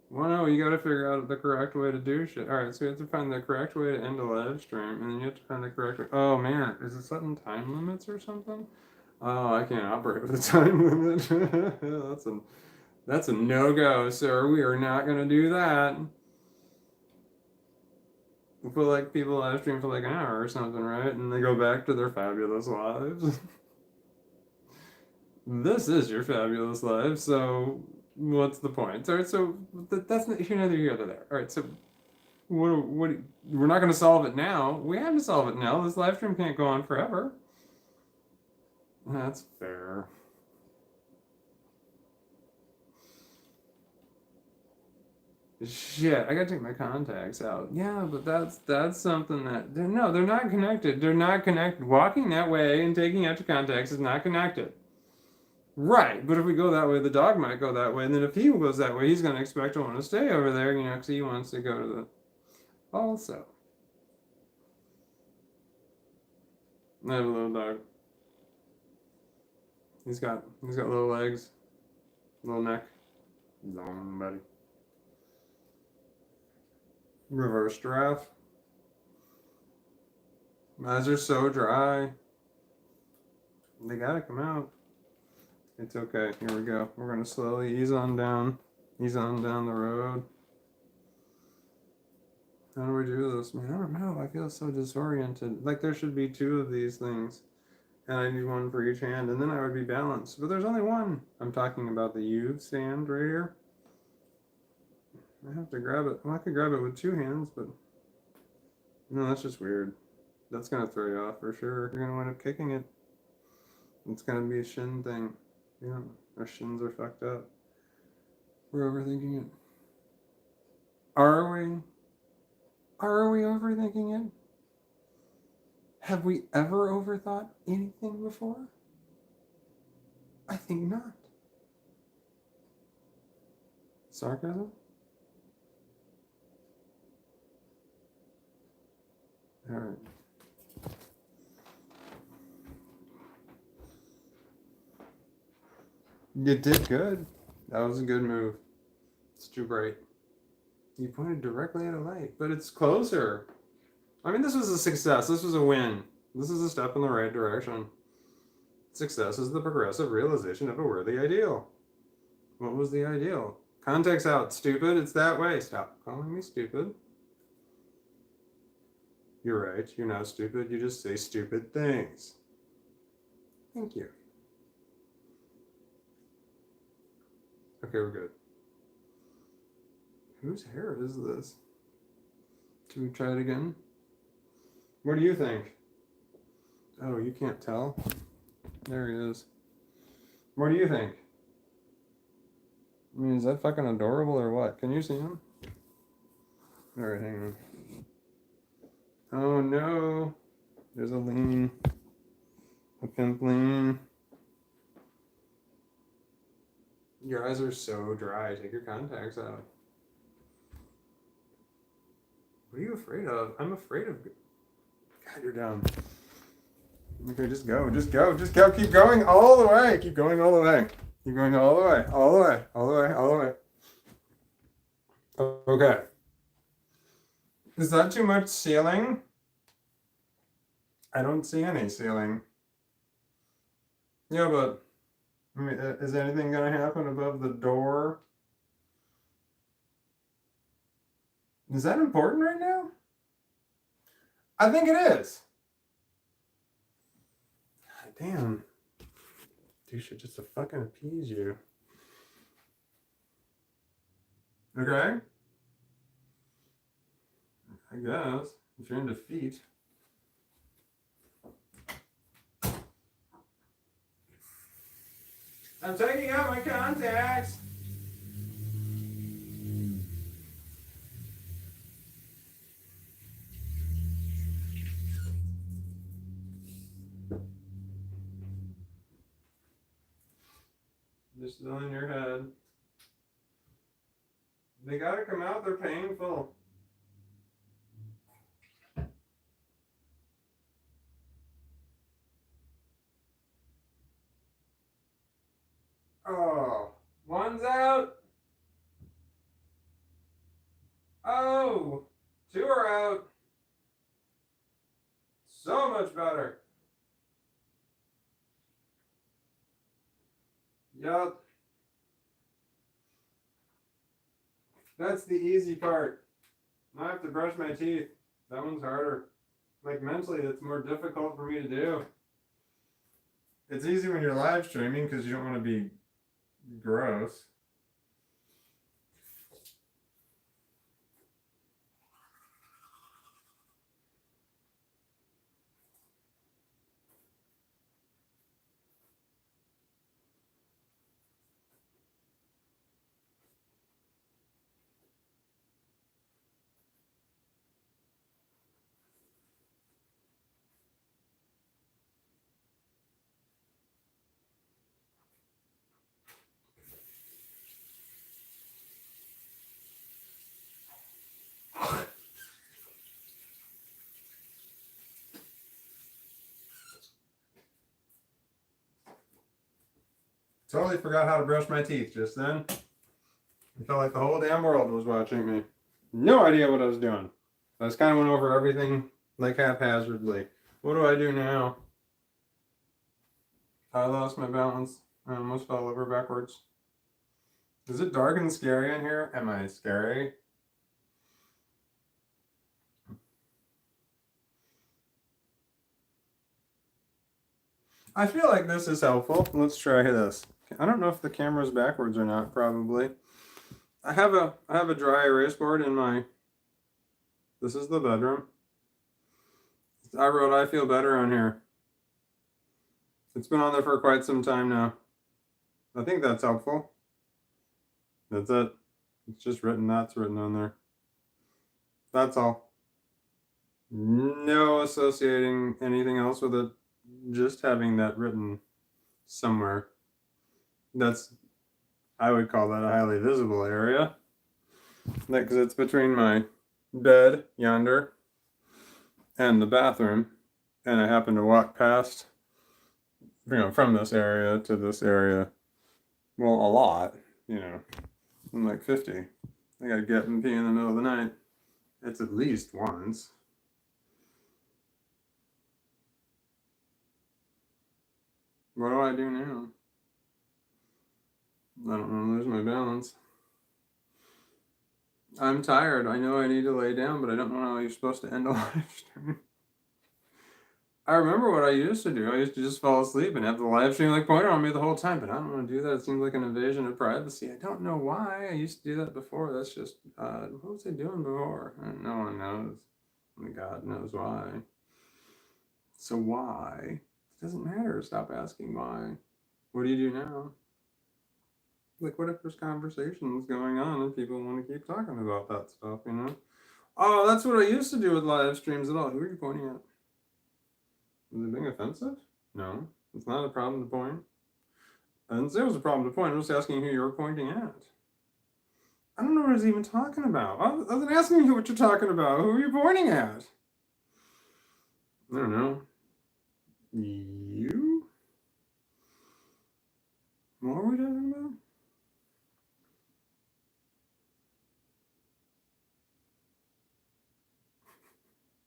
Well, no, you gotta figure out the correct way to do shit. Alright, so you have to find the correct way to end a live stream, and then you have to find the correct way. Oh man, is it setting time limits or something? Oh, I can't operate with a time limit. That's a no-go, sir. We are not gonna do that. We put like people live stream for like an hour or something, right? And they go back to their fabulous lives. This is your fabulous life, so what's the point? All right, so that's neither here nor there. All right, so what we're not going to solve it now. We have to solve it now. This live stream can't go on forever. That's fair. Shit, I gotta take my contacts out. Yeah, but that's something that they're not connected. They're not connected. Walking that way and taking out your contacts is not connected. Right, but if we go that way, the dog might go that way, and then if he goes that way, he's going to expect to want to stay over there, because he wants to go to the... Also. I have a little dog. He's got little legs, little neck, long buddy. Reverse giraffe. My eyes are so dry. They gotta come out. It's okay. Here we go. We're gonna slowly ease on down the road. How do we do this, man? I don't know. I feel so disoriented. Like there should be 2 of these things, and I need 1 for each hand, and then I would be balanced. But there's only 1. I'm talking about the U stand right here. I have to grab it. Well, I could grab it with 2 hands, but no, that's just weird. That's gonna throw you off for sure. You're gonna wind up kicking it. It's gonna be a shin thing. Yeah, our shins are fucked up. We're overthinking it. Are we? Are we overthinking it? Have we ever overthought anything before? I think not. Sarcasm? All right. You did good. That was a good move. It's too bright. You pointed directly at a light, but it's closer. I mean, this was a success. This was a win. This is a step in the right direction. Success is the progressive realization of a worthy ideal. What was the ideal? Context out, stupid. It's that way. Stop calling me stupid. You're right. You're not stupid. You just say stupid things. Thank you. Okay, we're good. Whose hair is this? Should we try it again? What do you think? Oh, you can't tell? There he is. What do you think? I mean, is that fucking adorable or what? Can you see him? Alright, hang on. Oh no! There's a lean. A pimp lean. Your eyes are so dry. Take your contacts out. What are you afraid of? I'm afraid of... God, you're dumb. Okay, just go. Just go. Just go. Keep going all the way. Keep going all the way. Keep going all the way. All the way. All the way. All the way. Okay. Is that too much ceiling? I don't see any ceiling. Yeah, but I mean, is anything gonna happen above the door? Is that important right now? I think it is. God damn. Dude should just fucking appease you. Okay? I guess. If you're into feet. I'm taking out my contacts. Just still in your head. They gotta come out, they're painful. Oh, one's out. Oh, two are out. So much better. Yup. That's the easy part. Now I have to brush my teeth. That one's harder. Like mentally, it's more difficult for me to do. It's easy when you're live streaming because you don't want to be gross. Totally forgot how to brush my teeth just then. I felt like the whole damn world was watching me. No idea what I was doing. I just kind of went over everything like haphazardly. What do I do now? I lost my balance. I almost fell over backwards. Is it dark and scary in here? Am I scary? I feel like this is helpful. Let's try this. I don't know if the camera's backwards or not, probably. I have a dry erase board in my, this is the bedroom. I wrote I feel better on here. It's been on there for quite some time now. I think that's helpful. That's it. It's just written, that's written on there. That's all. No associating anything else with it. Just having that written somewhere. That's, I would call that a highly visible area. Because it's between my bed yonder and the bathroom. And I happen to walk past, from this area to this area. Well, a lot, I'm like 50. I gotta get and pee in the middle of the night. It's at least once. What do I do now? I don't want to lose my balance. I'm tired. I know I need to lay down, but I don't know how you're supposed to end a live stream. I remember what I used to do. I used to just fall asleep and have the live stream pointed on me the whole time, but I don't want to do that. It seems like an invasion of privacy. I don't know why. I used to do that before. That's just what was I doing before? No one knows. Only God knows why. So why? It doesn't matter. Stop asking why. What do you do now? What if there's conversations going on and people want to keep talking about that stuff, Oh, that's what I used to do with live streams at all. Who are you pointing at? Is it being offensive? No, it's not a problem to point. I didn't say it was a problem to point. I'm just asking who you were pointing at. I don't know what I was even talking about. I wasn't asking you what you're talking about. Who are you pointing at? I don't know. You? What are we talking about?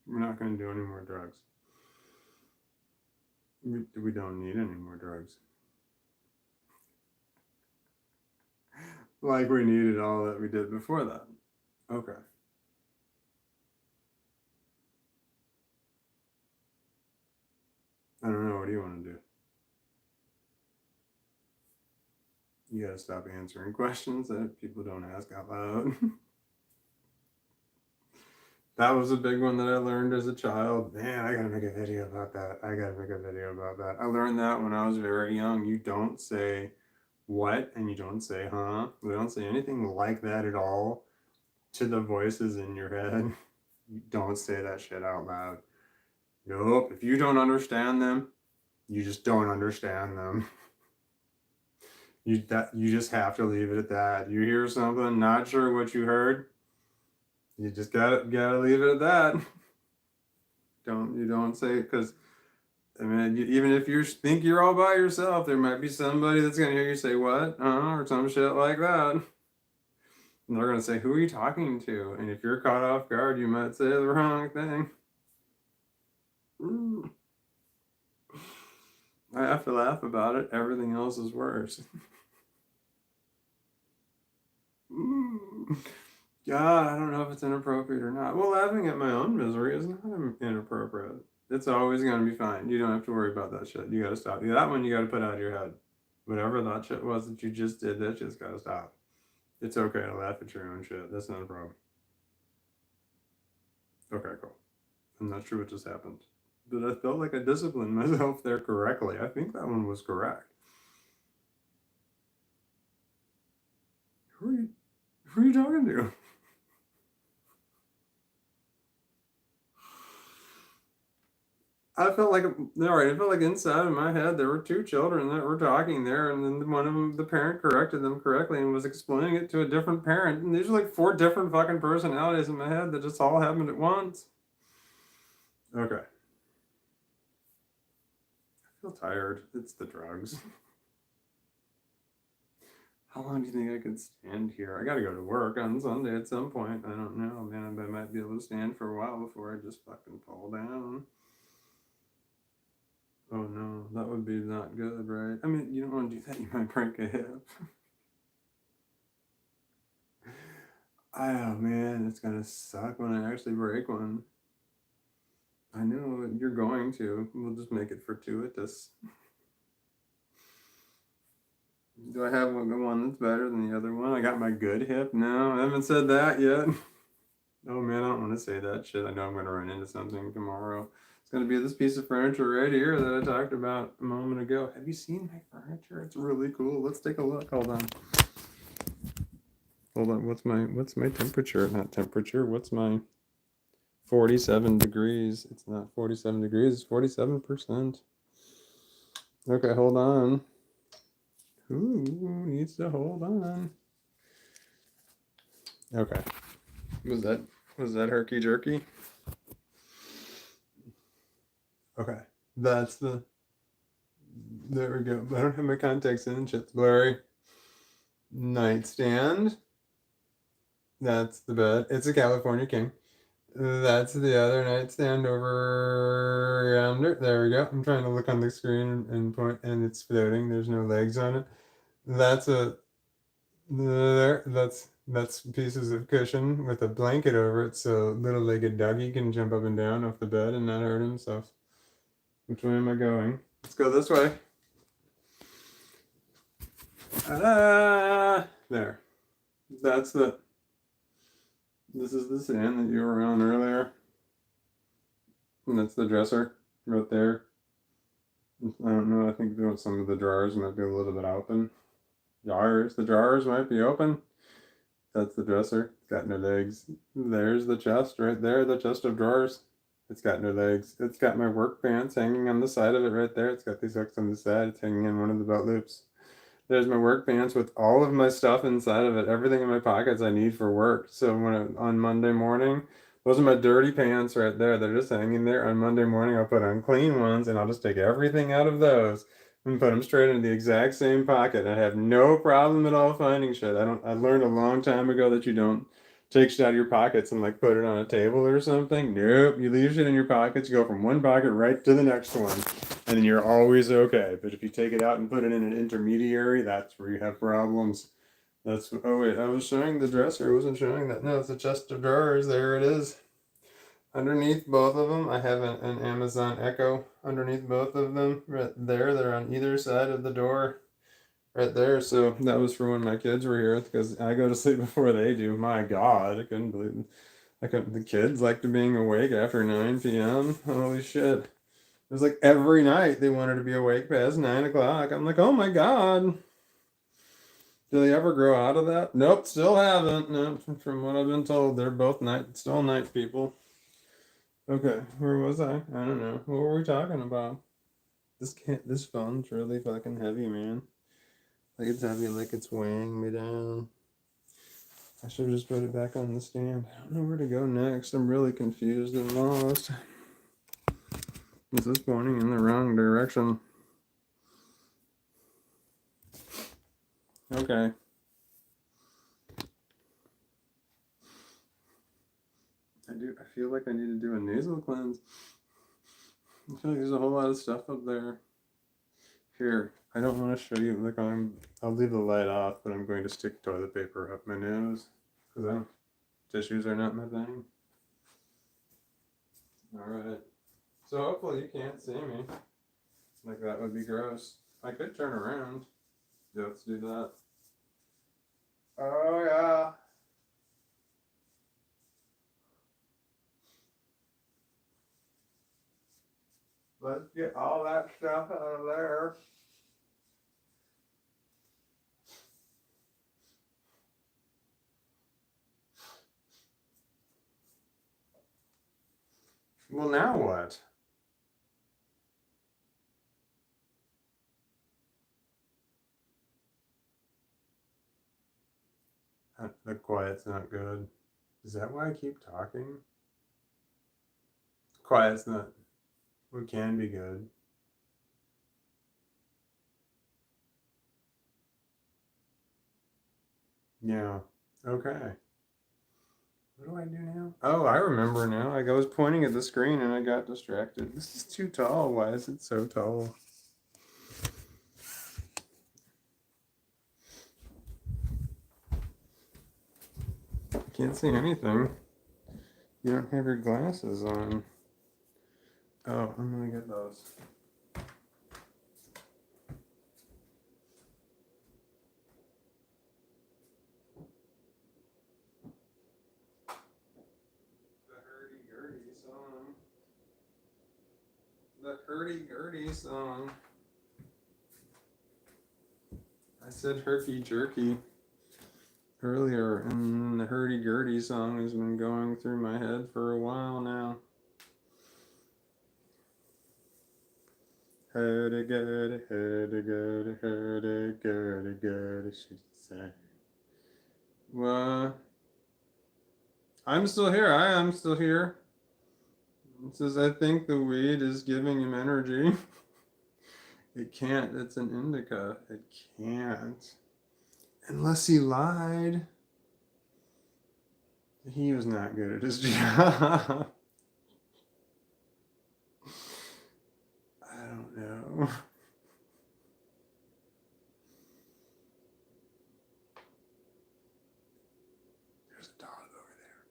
We're not going to do any more drugs. We don't need any more drugs. Like we needed all that we did before that. Okay. I don't know. What do you want to do? You gotta stop answering questions that people don't ask out loud. That was a big one that I learned as a child. Man, I gotta make a video about that. I gotta make a video about that. I learned that when I was very young. You don't say what and you don't say huh. We don't say anything like that at all to the voices in your head. You don't say that shit out loud. Nope. If you don't understand them, you just don't understand them. You just have to leave it at that. You hear something, not sure what you heard, you just gotta leave it at that. You don't say it, because I mean, even if you think you're all by yourself, there might be somebody that's gonna hear you say what, or some shit like that. And they're gonna say, "Who are you talking to?" And if you're caught off guard, you might say the wrong thing. I have to laugh about it. Everything else is worse. God, I don't know if it's inappropriate or not. Well, laughing at my own misery is not inappropriate. It's always going to be fine. You don't have to worry about that shit. You got to stop. That one you got to put out of your head. Whatever that shit was that you just did, that shit's got to stop. It's okay to laugh at your own shit. That's not a problem. Okay, cool. I'm not sure what just happened. But I felt like I disciplined myself there correctly. I think that one was correct. Who are you talking to? I felt like, all right, I felt like inside of my head there were two children that were talking there, and then one of them, the parent corrected them correctly and was explaining it to a different parent. And these are like four different fucking personalities in my head that just all happened at once. Okay. I feel tired. It's the drugs. How long do you think I could stand here? I gotta go to work on Sunday at some point. I don't know, man. I might be able to stand for a while before I just fucking fall down. Oh no, that would be not good, right? I mean, you don't want to do that. You might break a hip. Oh man, it's gonna suck when I actually break one. I know you're going to. We'll just make it fortuitous. Do I have one that's better than the other one? I got my good hip? No, I haven't said that yet. Oh man, I don't want to say that shit. I know I'm gonna run into something tomorrow. It's gonna be this piece of furniture right here that I talked about a moment ago. Have you seen my furniture? It's really cool. Let's take a look. Hold on. Hold on. What's my temperature? Not temperature. What's my 47 degrees? It's not 47 degrees. It's 47%. Okay, hold on. Who needs to hold on? Okay. Was that herky jerky? Okay. That's the. There we go. I don't have my contacts in. Shit's blurry. Nightstand. That's the bed. It's a California King. That's the other nightstand over yonder. There we go. I'm trying to look on the screen and point, and it's floating. There's no legs on it. That's a there. That's pieces of cushion with a blanket over it, so little-legged doggy can jump up and down off the bed and not hurt himself. Which way am I going? Let's go this way. Ah, there. That's the. This is the stand that you were on earlier. And that's the dresser right there. I don't know. I think some of the drawers might be a little bit open. The drawers might be open. That's the dresser. It's got no legs. There's the chest right there, the chest of drawers. It's got no legs. It's got my work pants hanging on the side of it right there. It's got these hooks on the side. It's hanging in one of the belt loops. There's my work pants with all of my stuff inside of it. Everything in my pockets I need for work. So on Monday morning, those are my dirty pants right there. They're just hanging there. On Monday morning, I'll put on clean ones and I'll just take everything out of those and put them straight into the exact same pocket. I have no problem at all finding shit. I learned a long time ago that you don't take shit out of your pockets and like put it on a table or something. Nope. You leave shit in your pockets, you go from one pocket right to the next one. and then you're always okay. But if you take it out and put it in an intermediary, that's where you have problems. That's, oh wait, I was showing the dresser, I wasn't showing that. No, it's a chest of drawers, there it is. Underneath both of them, I have an Amazon Echo underneath both of them, right there. They're on either side of the door, right there. So that was for when my kids were here, because I go to sleep before they do. My God, I couldn't believe it. The kids like to being awake after 9 p.m. Holy shit. It was like every night they wanted to be awake past 9 o'clock. I'm like, oh my God. Do they ever grow out of that? Nope, still haven't. No, from what I've been told, they're both still night people. Okay, where was I? I don't know. What were we talking about? This phone's really fucking heavy, man. Like it's heavy, like it's weighing me down. I should have just put it back on the stand. I don't know where to go next. I'm really confused and lost. This is pointing in the wrong direction. Okay. I feel like I need to do a nasal cleanse. I feel like there's a whole lot of stuff up there. Here, I don't want to show you. Like I'll leave the light off, but I'm going to stick toilet paper up my nose because tissues are not my thing. All right. So hopefully you can't see me. Like that would be gross. I could turn around. Yeah, let's do that. Oh yeah. Let's get all that stuff out of there. Well, now what? The quiet's not good. Is that why I keep talking? Quiet's not what can be good. Yeah. Okay. What do I do now? Oh, I remember now. Like I was pointing at the screen and I got distracted. This is too tall. Why is it so tall? Can't see anything. You don't have your glasses on. Oh, I'm gonna get those. The hurdy-gurdy song. The hurdy-gurdy song. I said herky-jerky earlier, and the hurdy-gurdy song has been going through my head for a while now. Hurdy-gurdy, hurdy-gurdy, hurdy-gurdy, she said. What? I'm still here. I am still here. It says, I think the weed is giving him energy. It can't. It's an indica. It can't. Unless he lied. He was not good at his job. I don't know. There's a dog over there.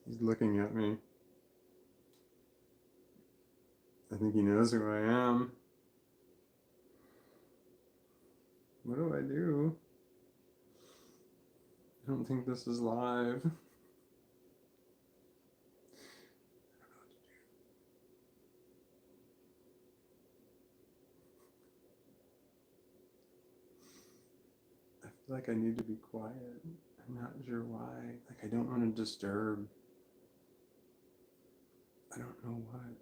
He's looking at me. I think he knows who I am. What do I do? I don't think this is live. I feel like I need to be quiet. I'm not sure why. Like I don't want to disturb. I don't know what.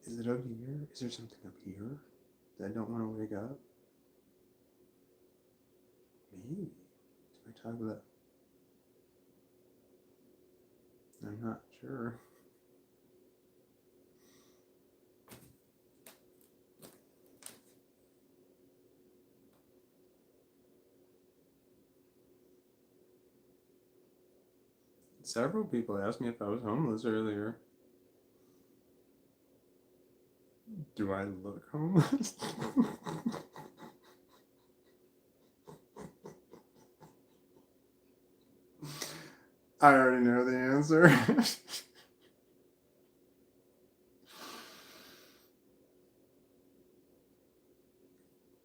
Is it up here? Is there something up here that I don't want to wake up? Maybe. If I talk about, I'm not sure. Several people asked me if I was homeless earlier. Do I look homeless? I already know the answer.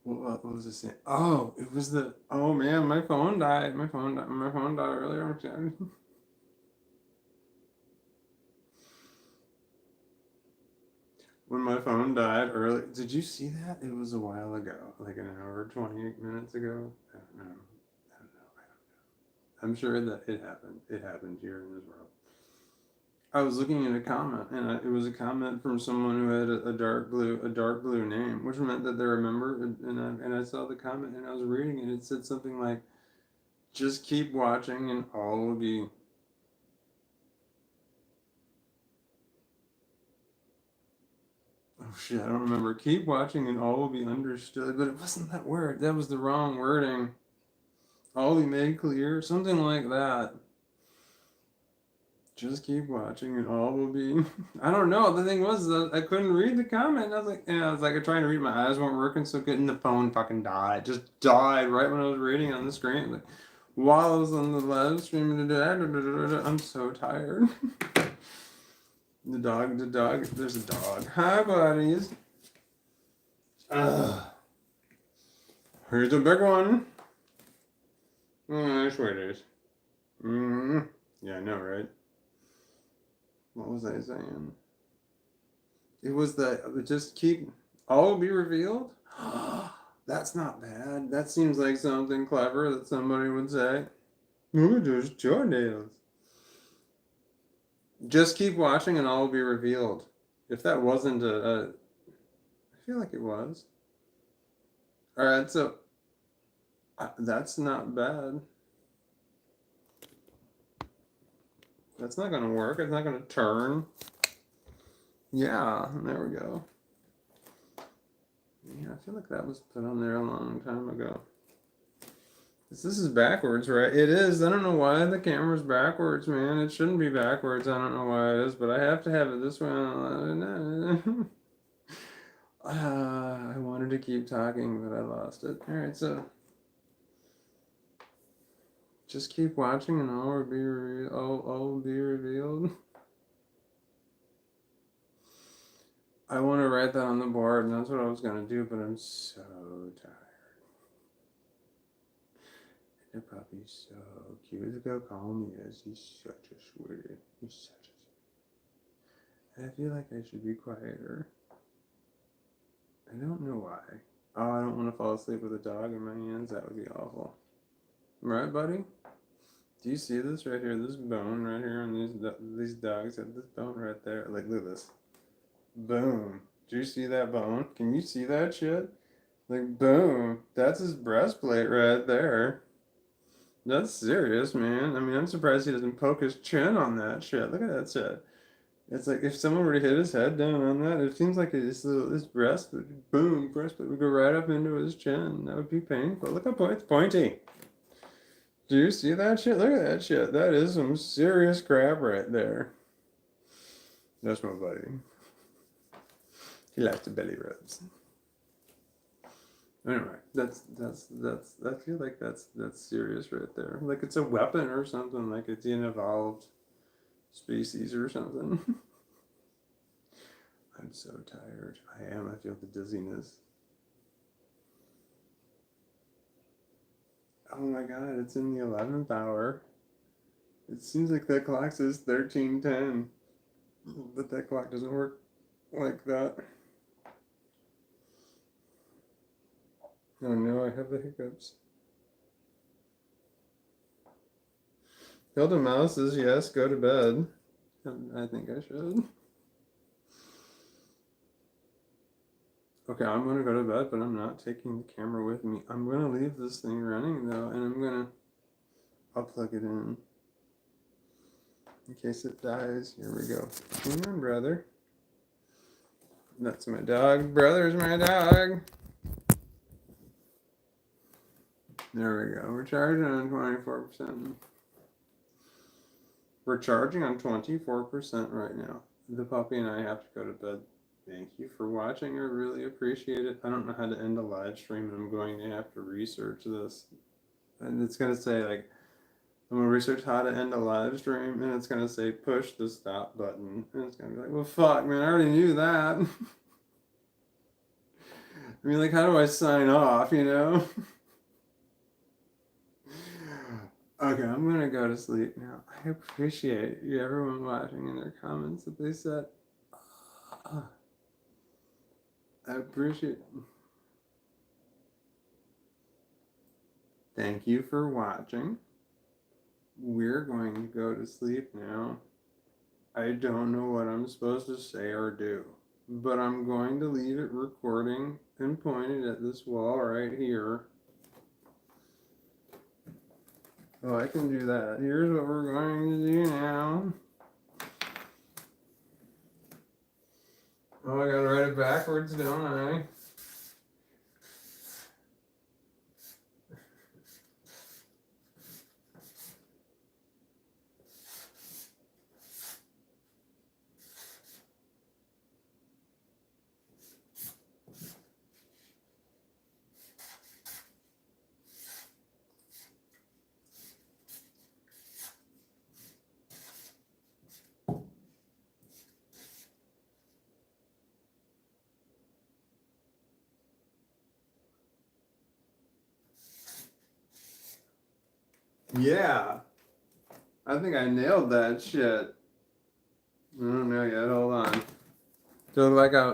What was it saying? Oh, it was the. Oh man, my phone died. My phone died. My phone died earlier. I'm sorry. When my phone died early, did you see that? It was a while ago, like an hour, 28 minutes ago. I don't know. I don't know. I'm sure that it happened. It happened here in this world. I was looking at a comment, and it was a comment from someone who had a dark blue name, which meant that they're a member. And I saw the comment, and I was reading it. It said something like, "Just keep watching, and all will be." Oh shit, I don't remember. Keep watching, and all will be understood. But it wasn't that word. That was the wrong wording. All will be made clear, something like that. Just keep watching and all will be. I don't know. The thing was, I couldn't read the comment. I was like, trying to read. My eyes weren't working so good, and the phone fucking died. Just died right when I was reading on the screen. Like, while I was on the live stream, I'm so tired. The dog. There's a dog. Hi, buddies. Here's a big one. Oh, sweeties. Yeah, I know, right? What was I saying? It was just keep all will be revealed. That's not bad. That seems like something clever that somebody would say. Ooh, there's toenails. Just keep watching and all will be revealed. If that wasn't I feel like it was. All right, so that's not bad. That's not gonna work. It's not gonna turn. Yeah, there we go. Yeah, I feel like that was put on there a long time ago. This is backwards, right? It is. I don't know why the camera's backwards, man. It shouldn't be backwards. I don't know why it is, but I have to have it this way. I wanted to keep talking, but I lost it. All right, so just keep watching, and all will be revealed. All will be revealed. I want to write that on the board, and that's what I was gonna do, but I'm so tired. The puppy's so cute. Look how calm he is. He's such a sweetie. He's such a sweetie. I feel like I should be quieter. I don't know why. Oh, I don't want to fall asleep with a dog in my hands. That would be awful. Right, buddy? Do you see this right here? This bone right here, and these dogs have this bone right there. Like, look at this. Boom. Do you see that bone? Can you see that shit? Like, boom. That's his breastplate right there. That's serious, man. I mean, I'm surprised he doesn't poke his chin on that shit. Look at that shit. It's like if someone were to hit his head down on that, it seems like his breast would, boom, breastplate would go right up into his chin. That would be painful. Look how it's pointy. Do you see that shit? Look at that shit. That is some serious crap right there. That's my buddy. He likes the belly rubs. Anyway, that's I feel like that's serious right there. Like it's a weapon or something. Like it's an evolved species or something. I'm so tired. I am. I feel the dizziness. Oh my god, it's in the 11th hour. It seems like that clock says 13:10, but that clock doesn't work like that. Oh no, I have the hiccups. Hilda Mouse says yes, go to bed. I think I should. Okay, I'm gonna go to bed, but I'm not taking the camera with me. I'm gonna leave this thing running though, and I'll plug it in case it dies. Here we go. Come on, brother. That's my dog. Brother's my dog. There we go. We're charging on 24%. We're charging on 24% right now. The puppy and I have to go to bed. Thank you for watching. I really appreciate it. I don't know how to end a live stream, and I'm going to have to research this. And it's going to say, like, I'm going to research how to end a live stream, and it's going to say push the stop button. And it's going to be like, well, fuck, man, I already knew that. I mean, like, how do I sign off, you know? Okay, I'm gonna go to sleep now. I appreciate you, everyone watching in their comments that they said. "Ah, I appreciate. Thank you for watching. We're going to go to sleep now. I don't know what I'm supposed to say or do, but I'm going to leave it recording and pointed at this wall right here. Oh, I can do that. Here's what we're going to do now. Oh, I gotta write it backwards, don't I? Yeah. I think I nailed that shit. I don't know yet. Hold on.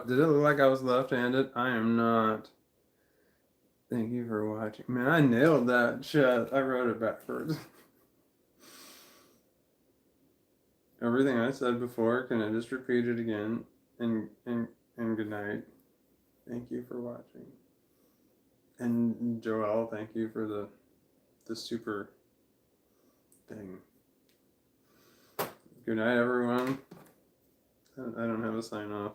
Did it look like I was left-handed? I am not. Thank you for watching. Man, I nailed that shit. I wrote it backwards. Everything I said before, can I just repeat it again? And good night. Thank you for watching. And Joelle, thank you for the super thing. Good night, everyone. I don't have a sign off.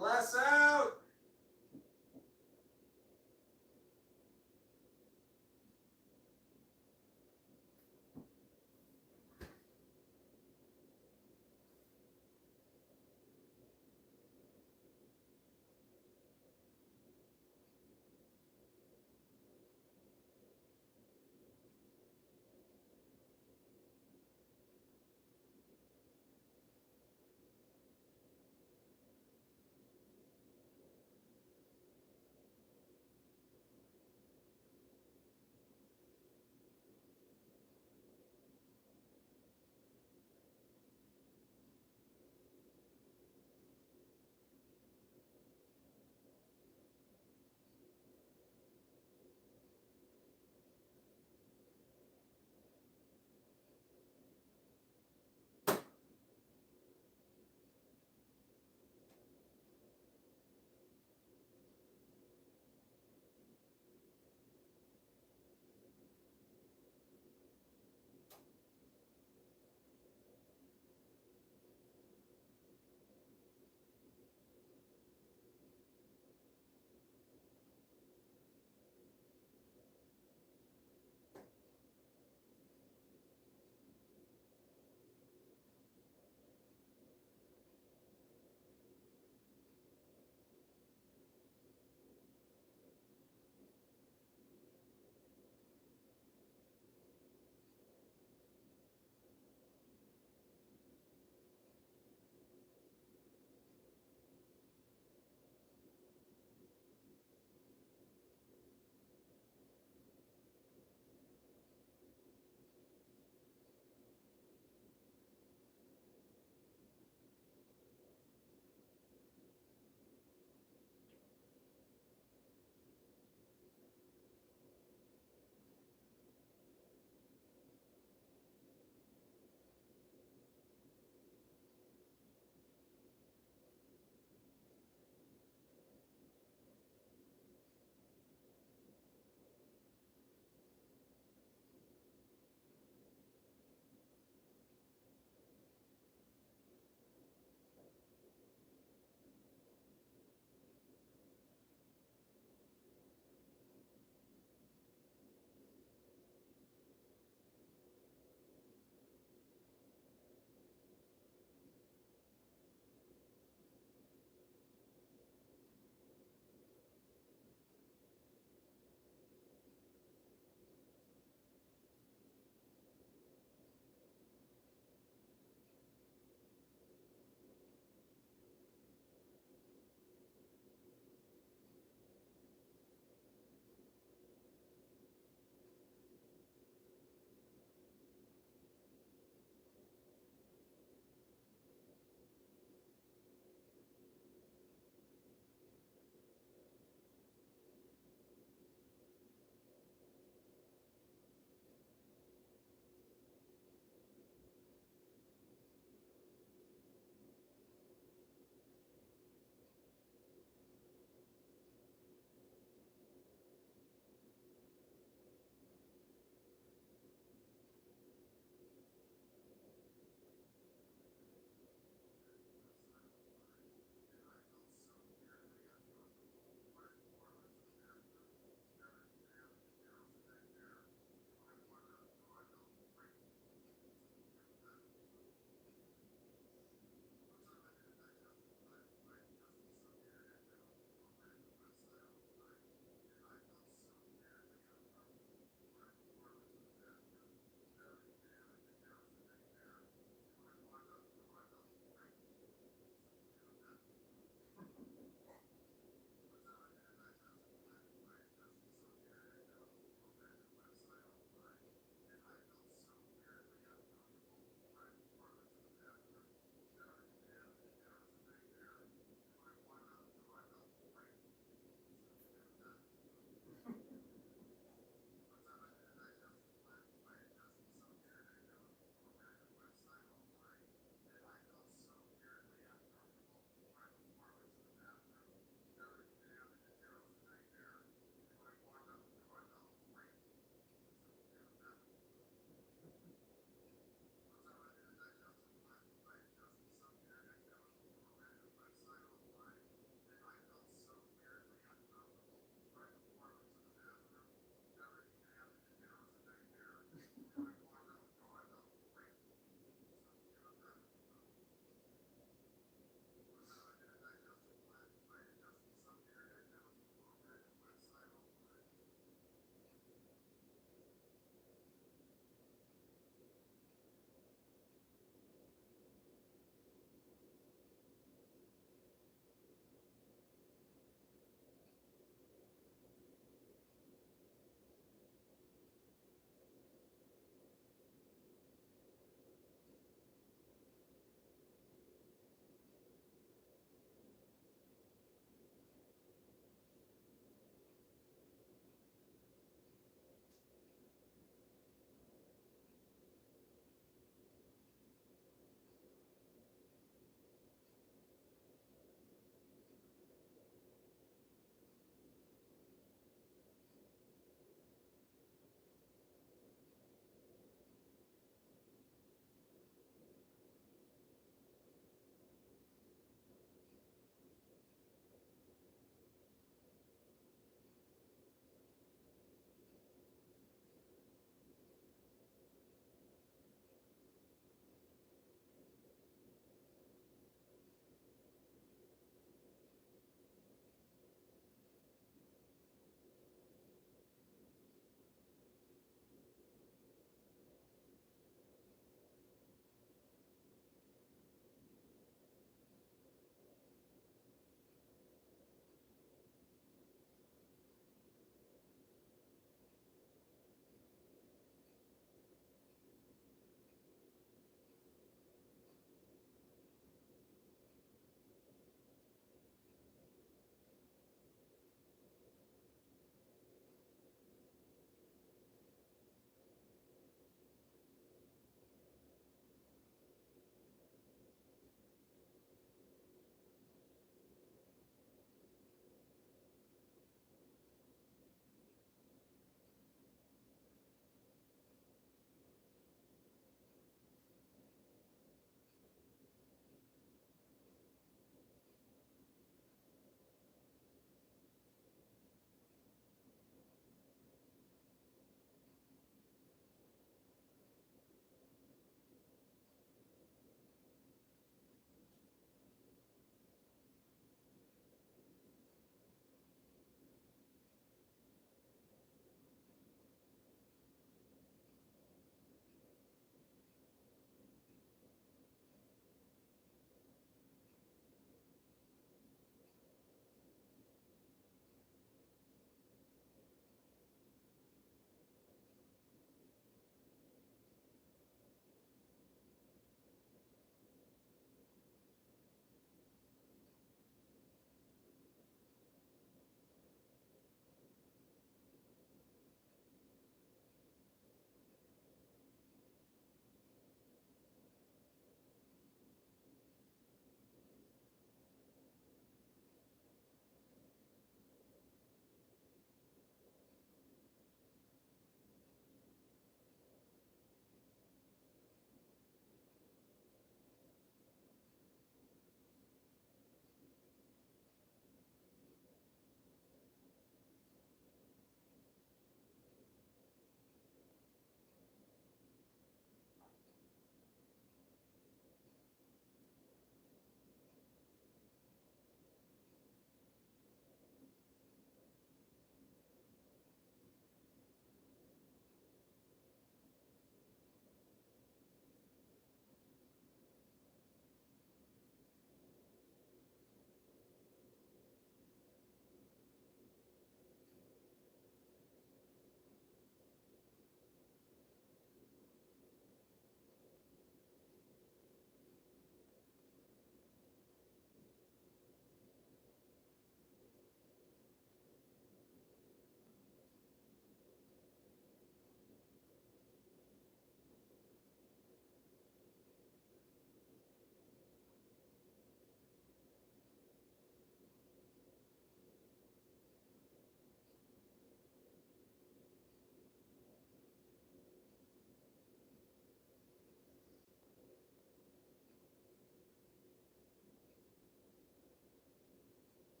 Last Saturday.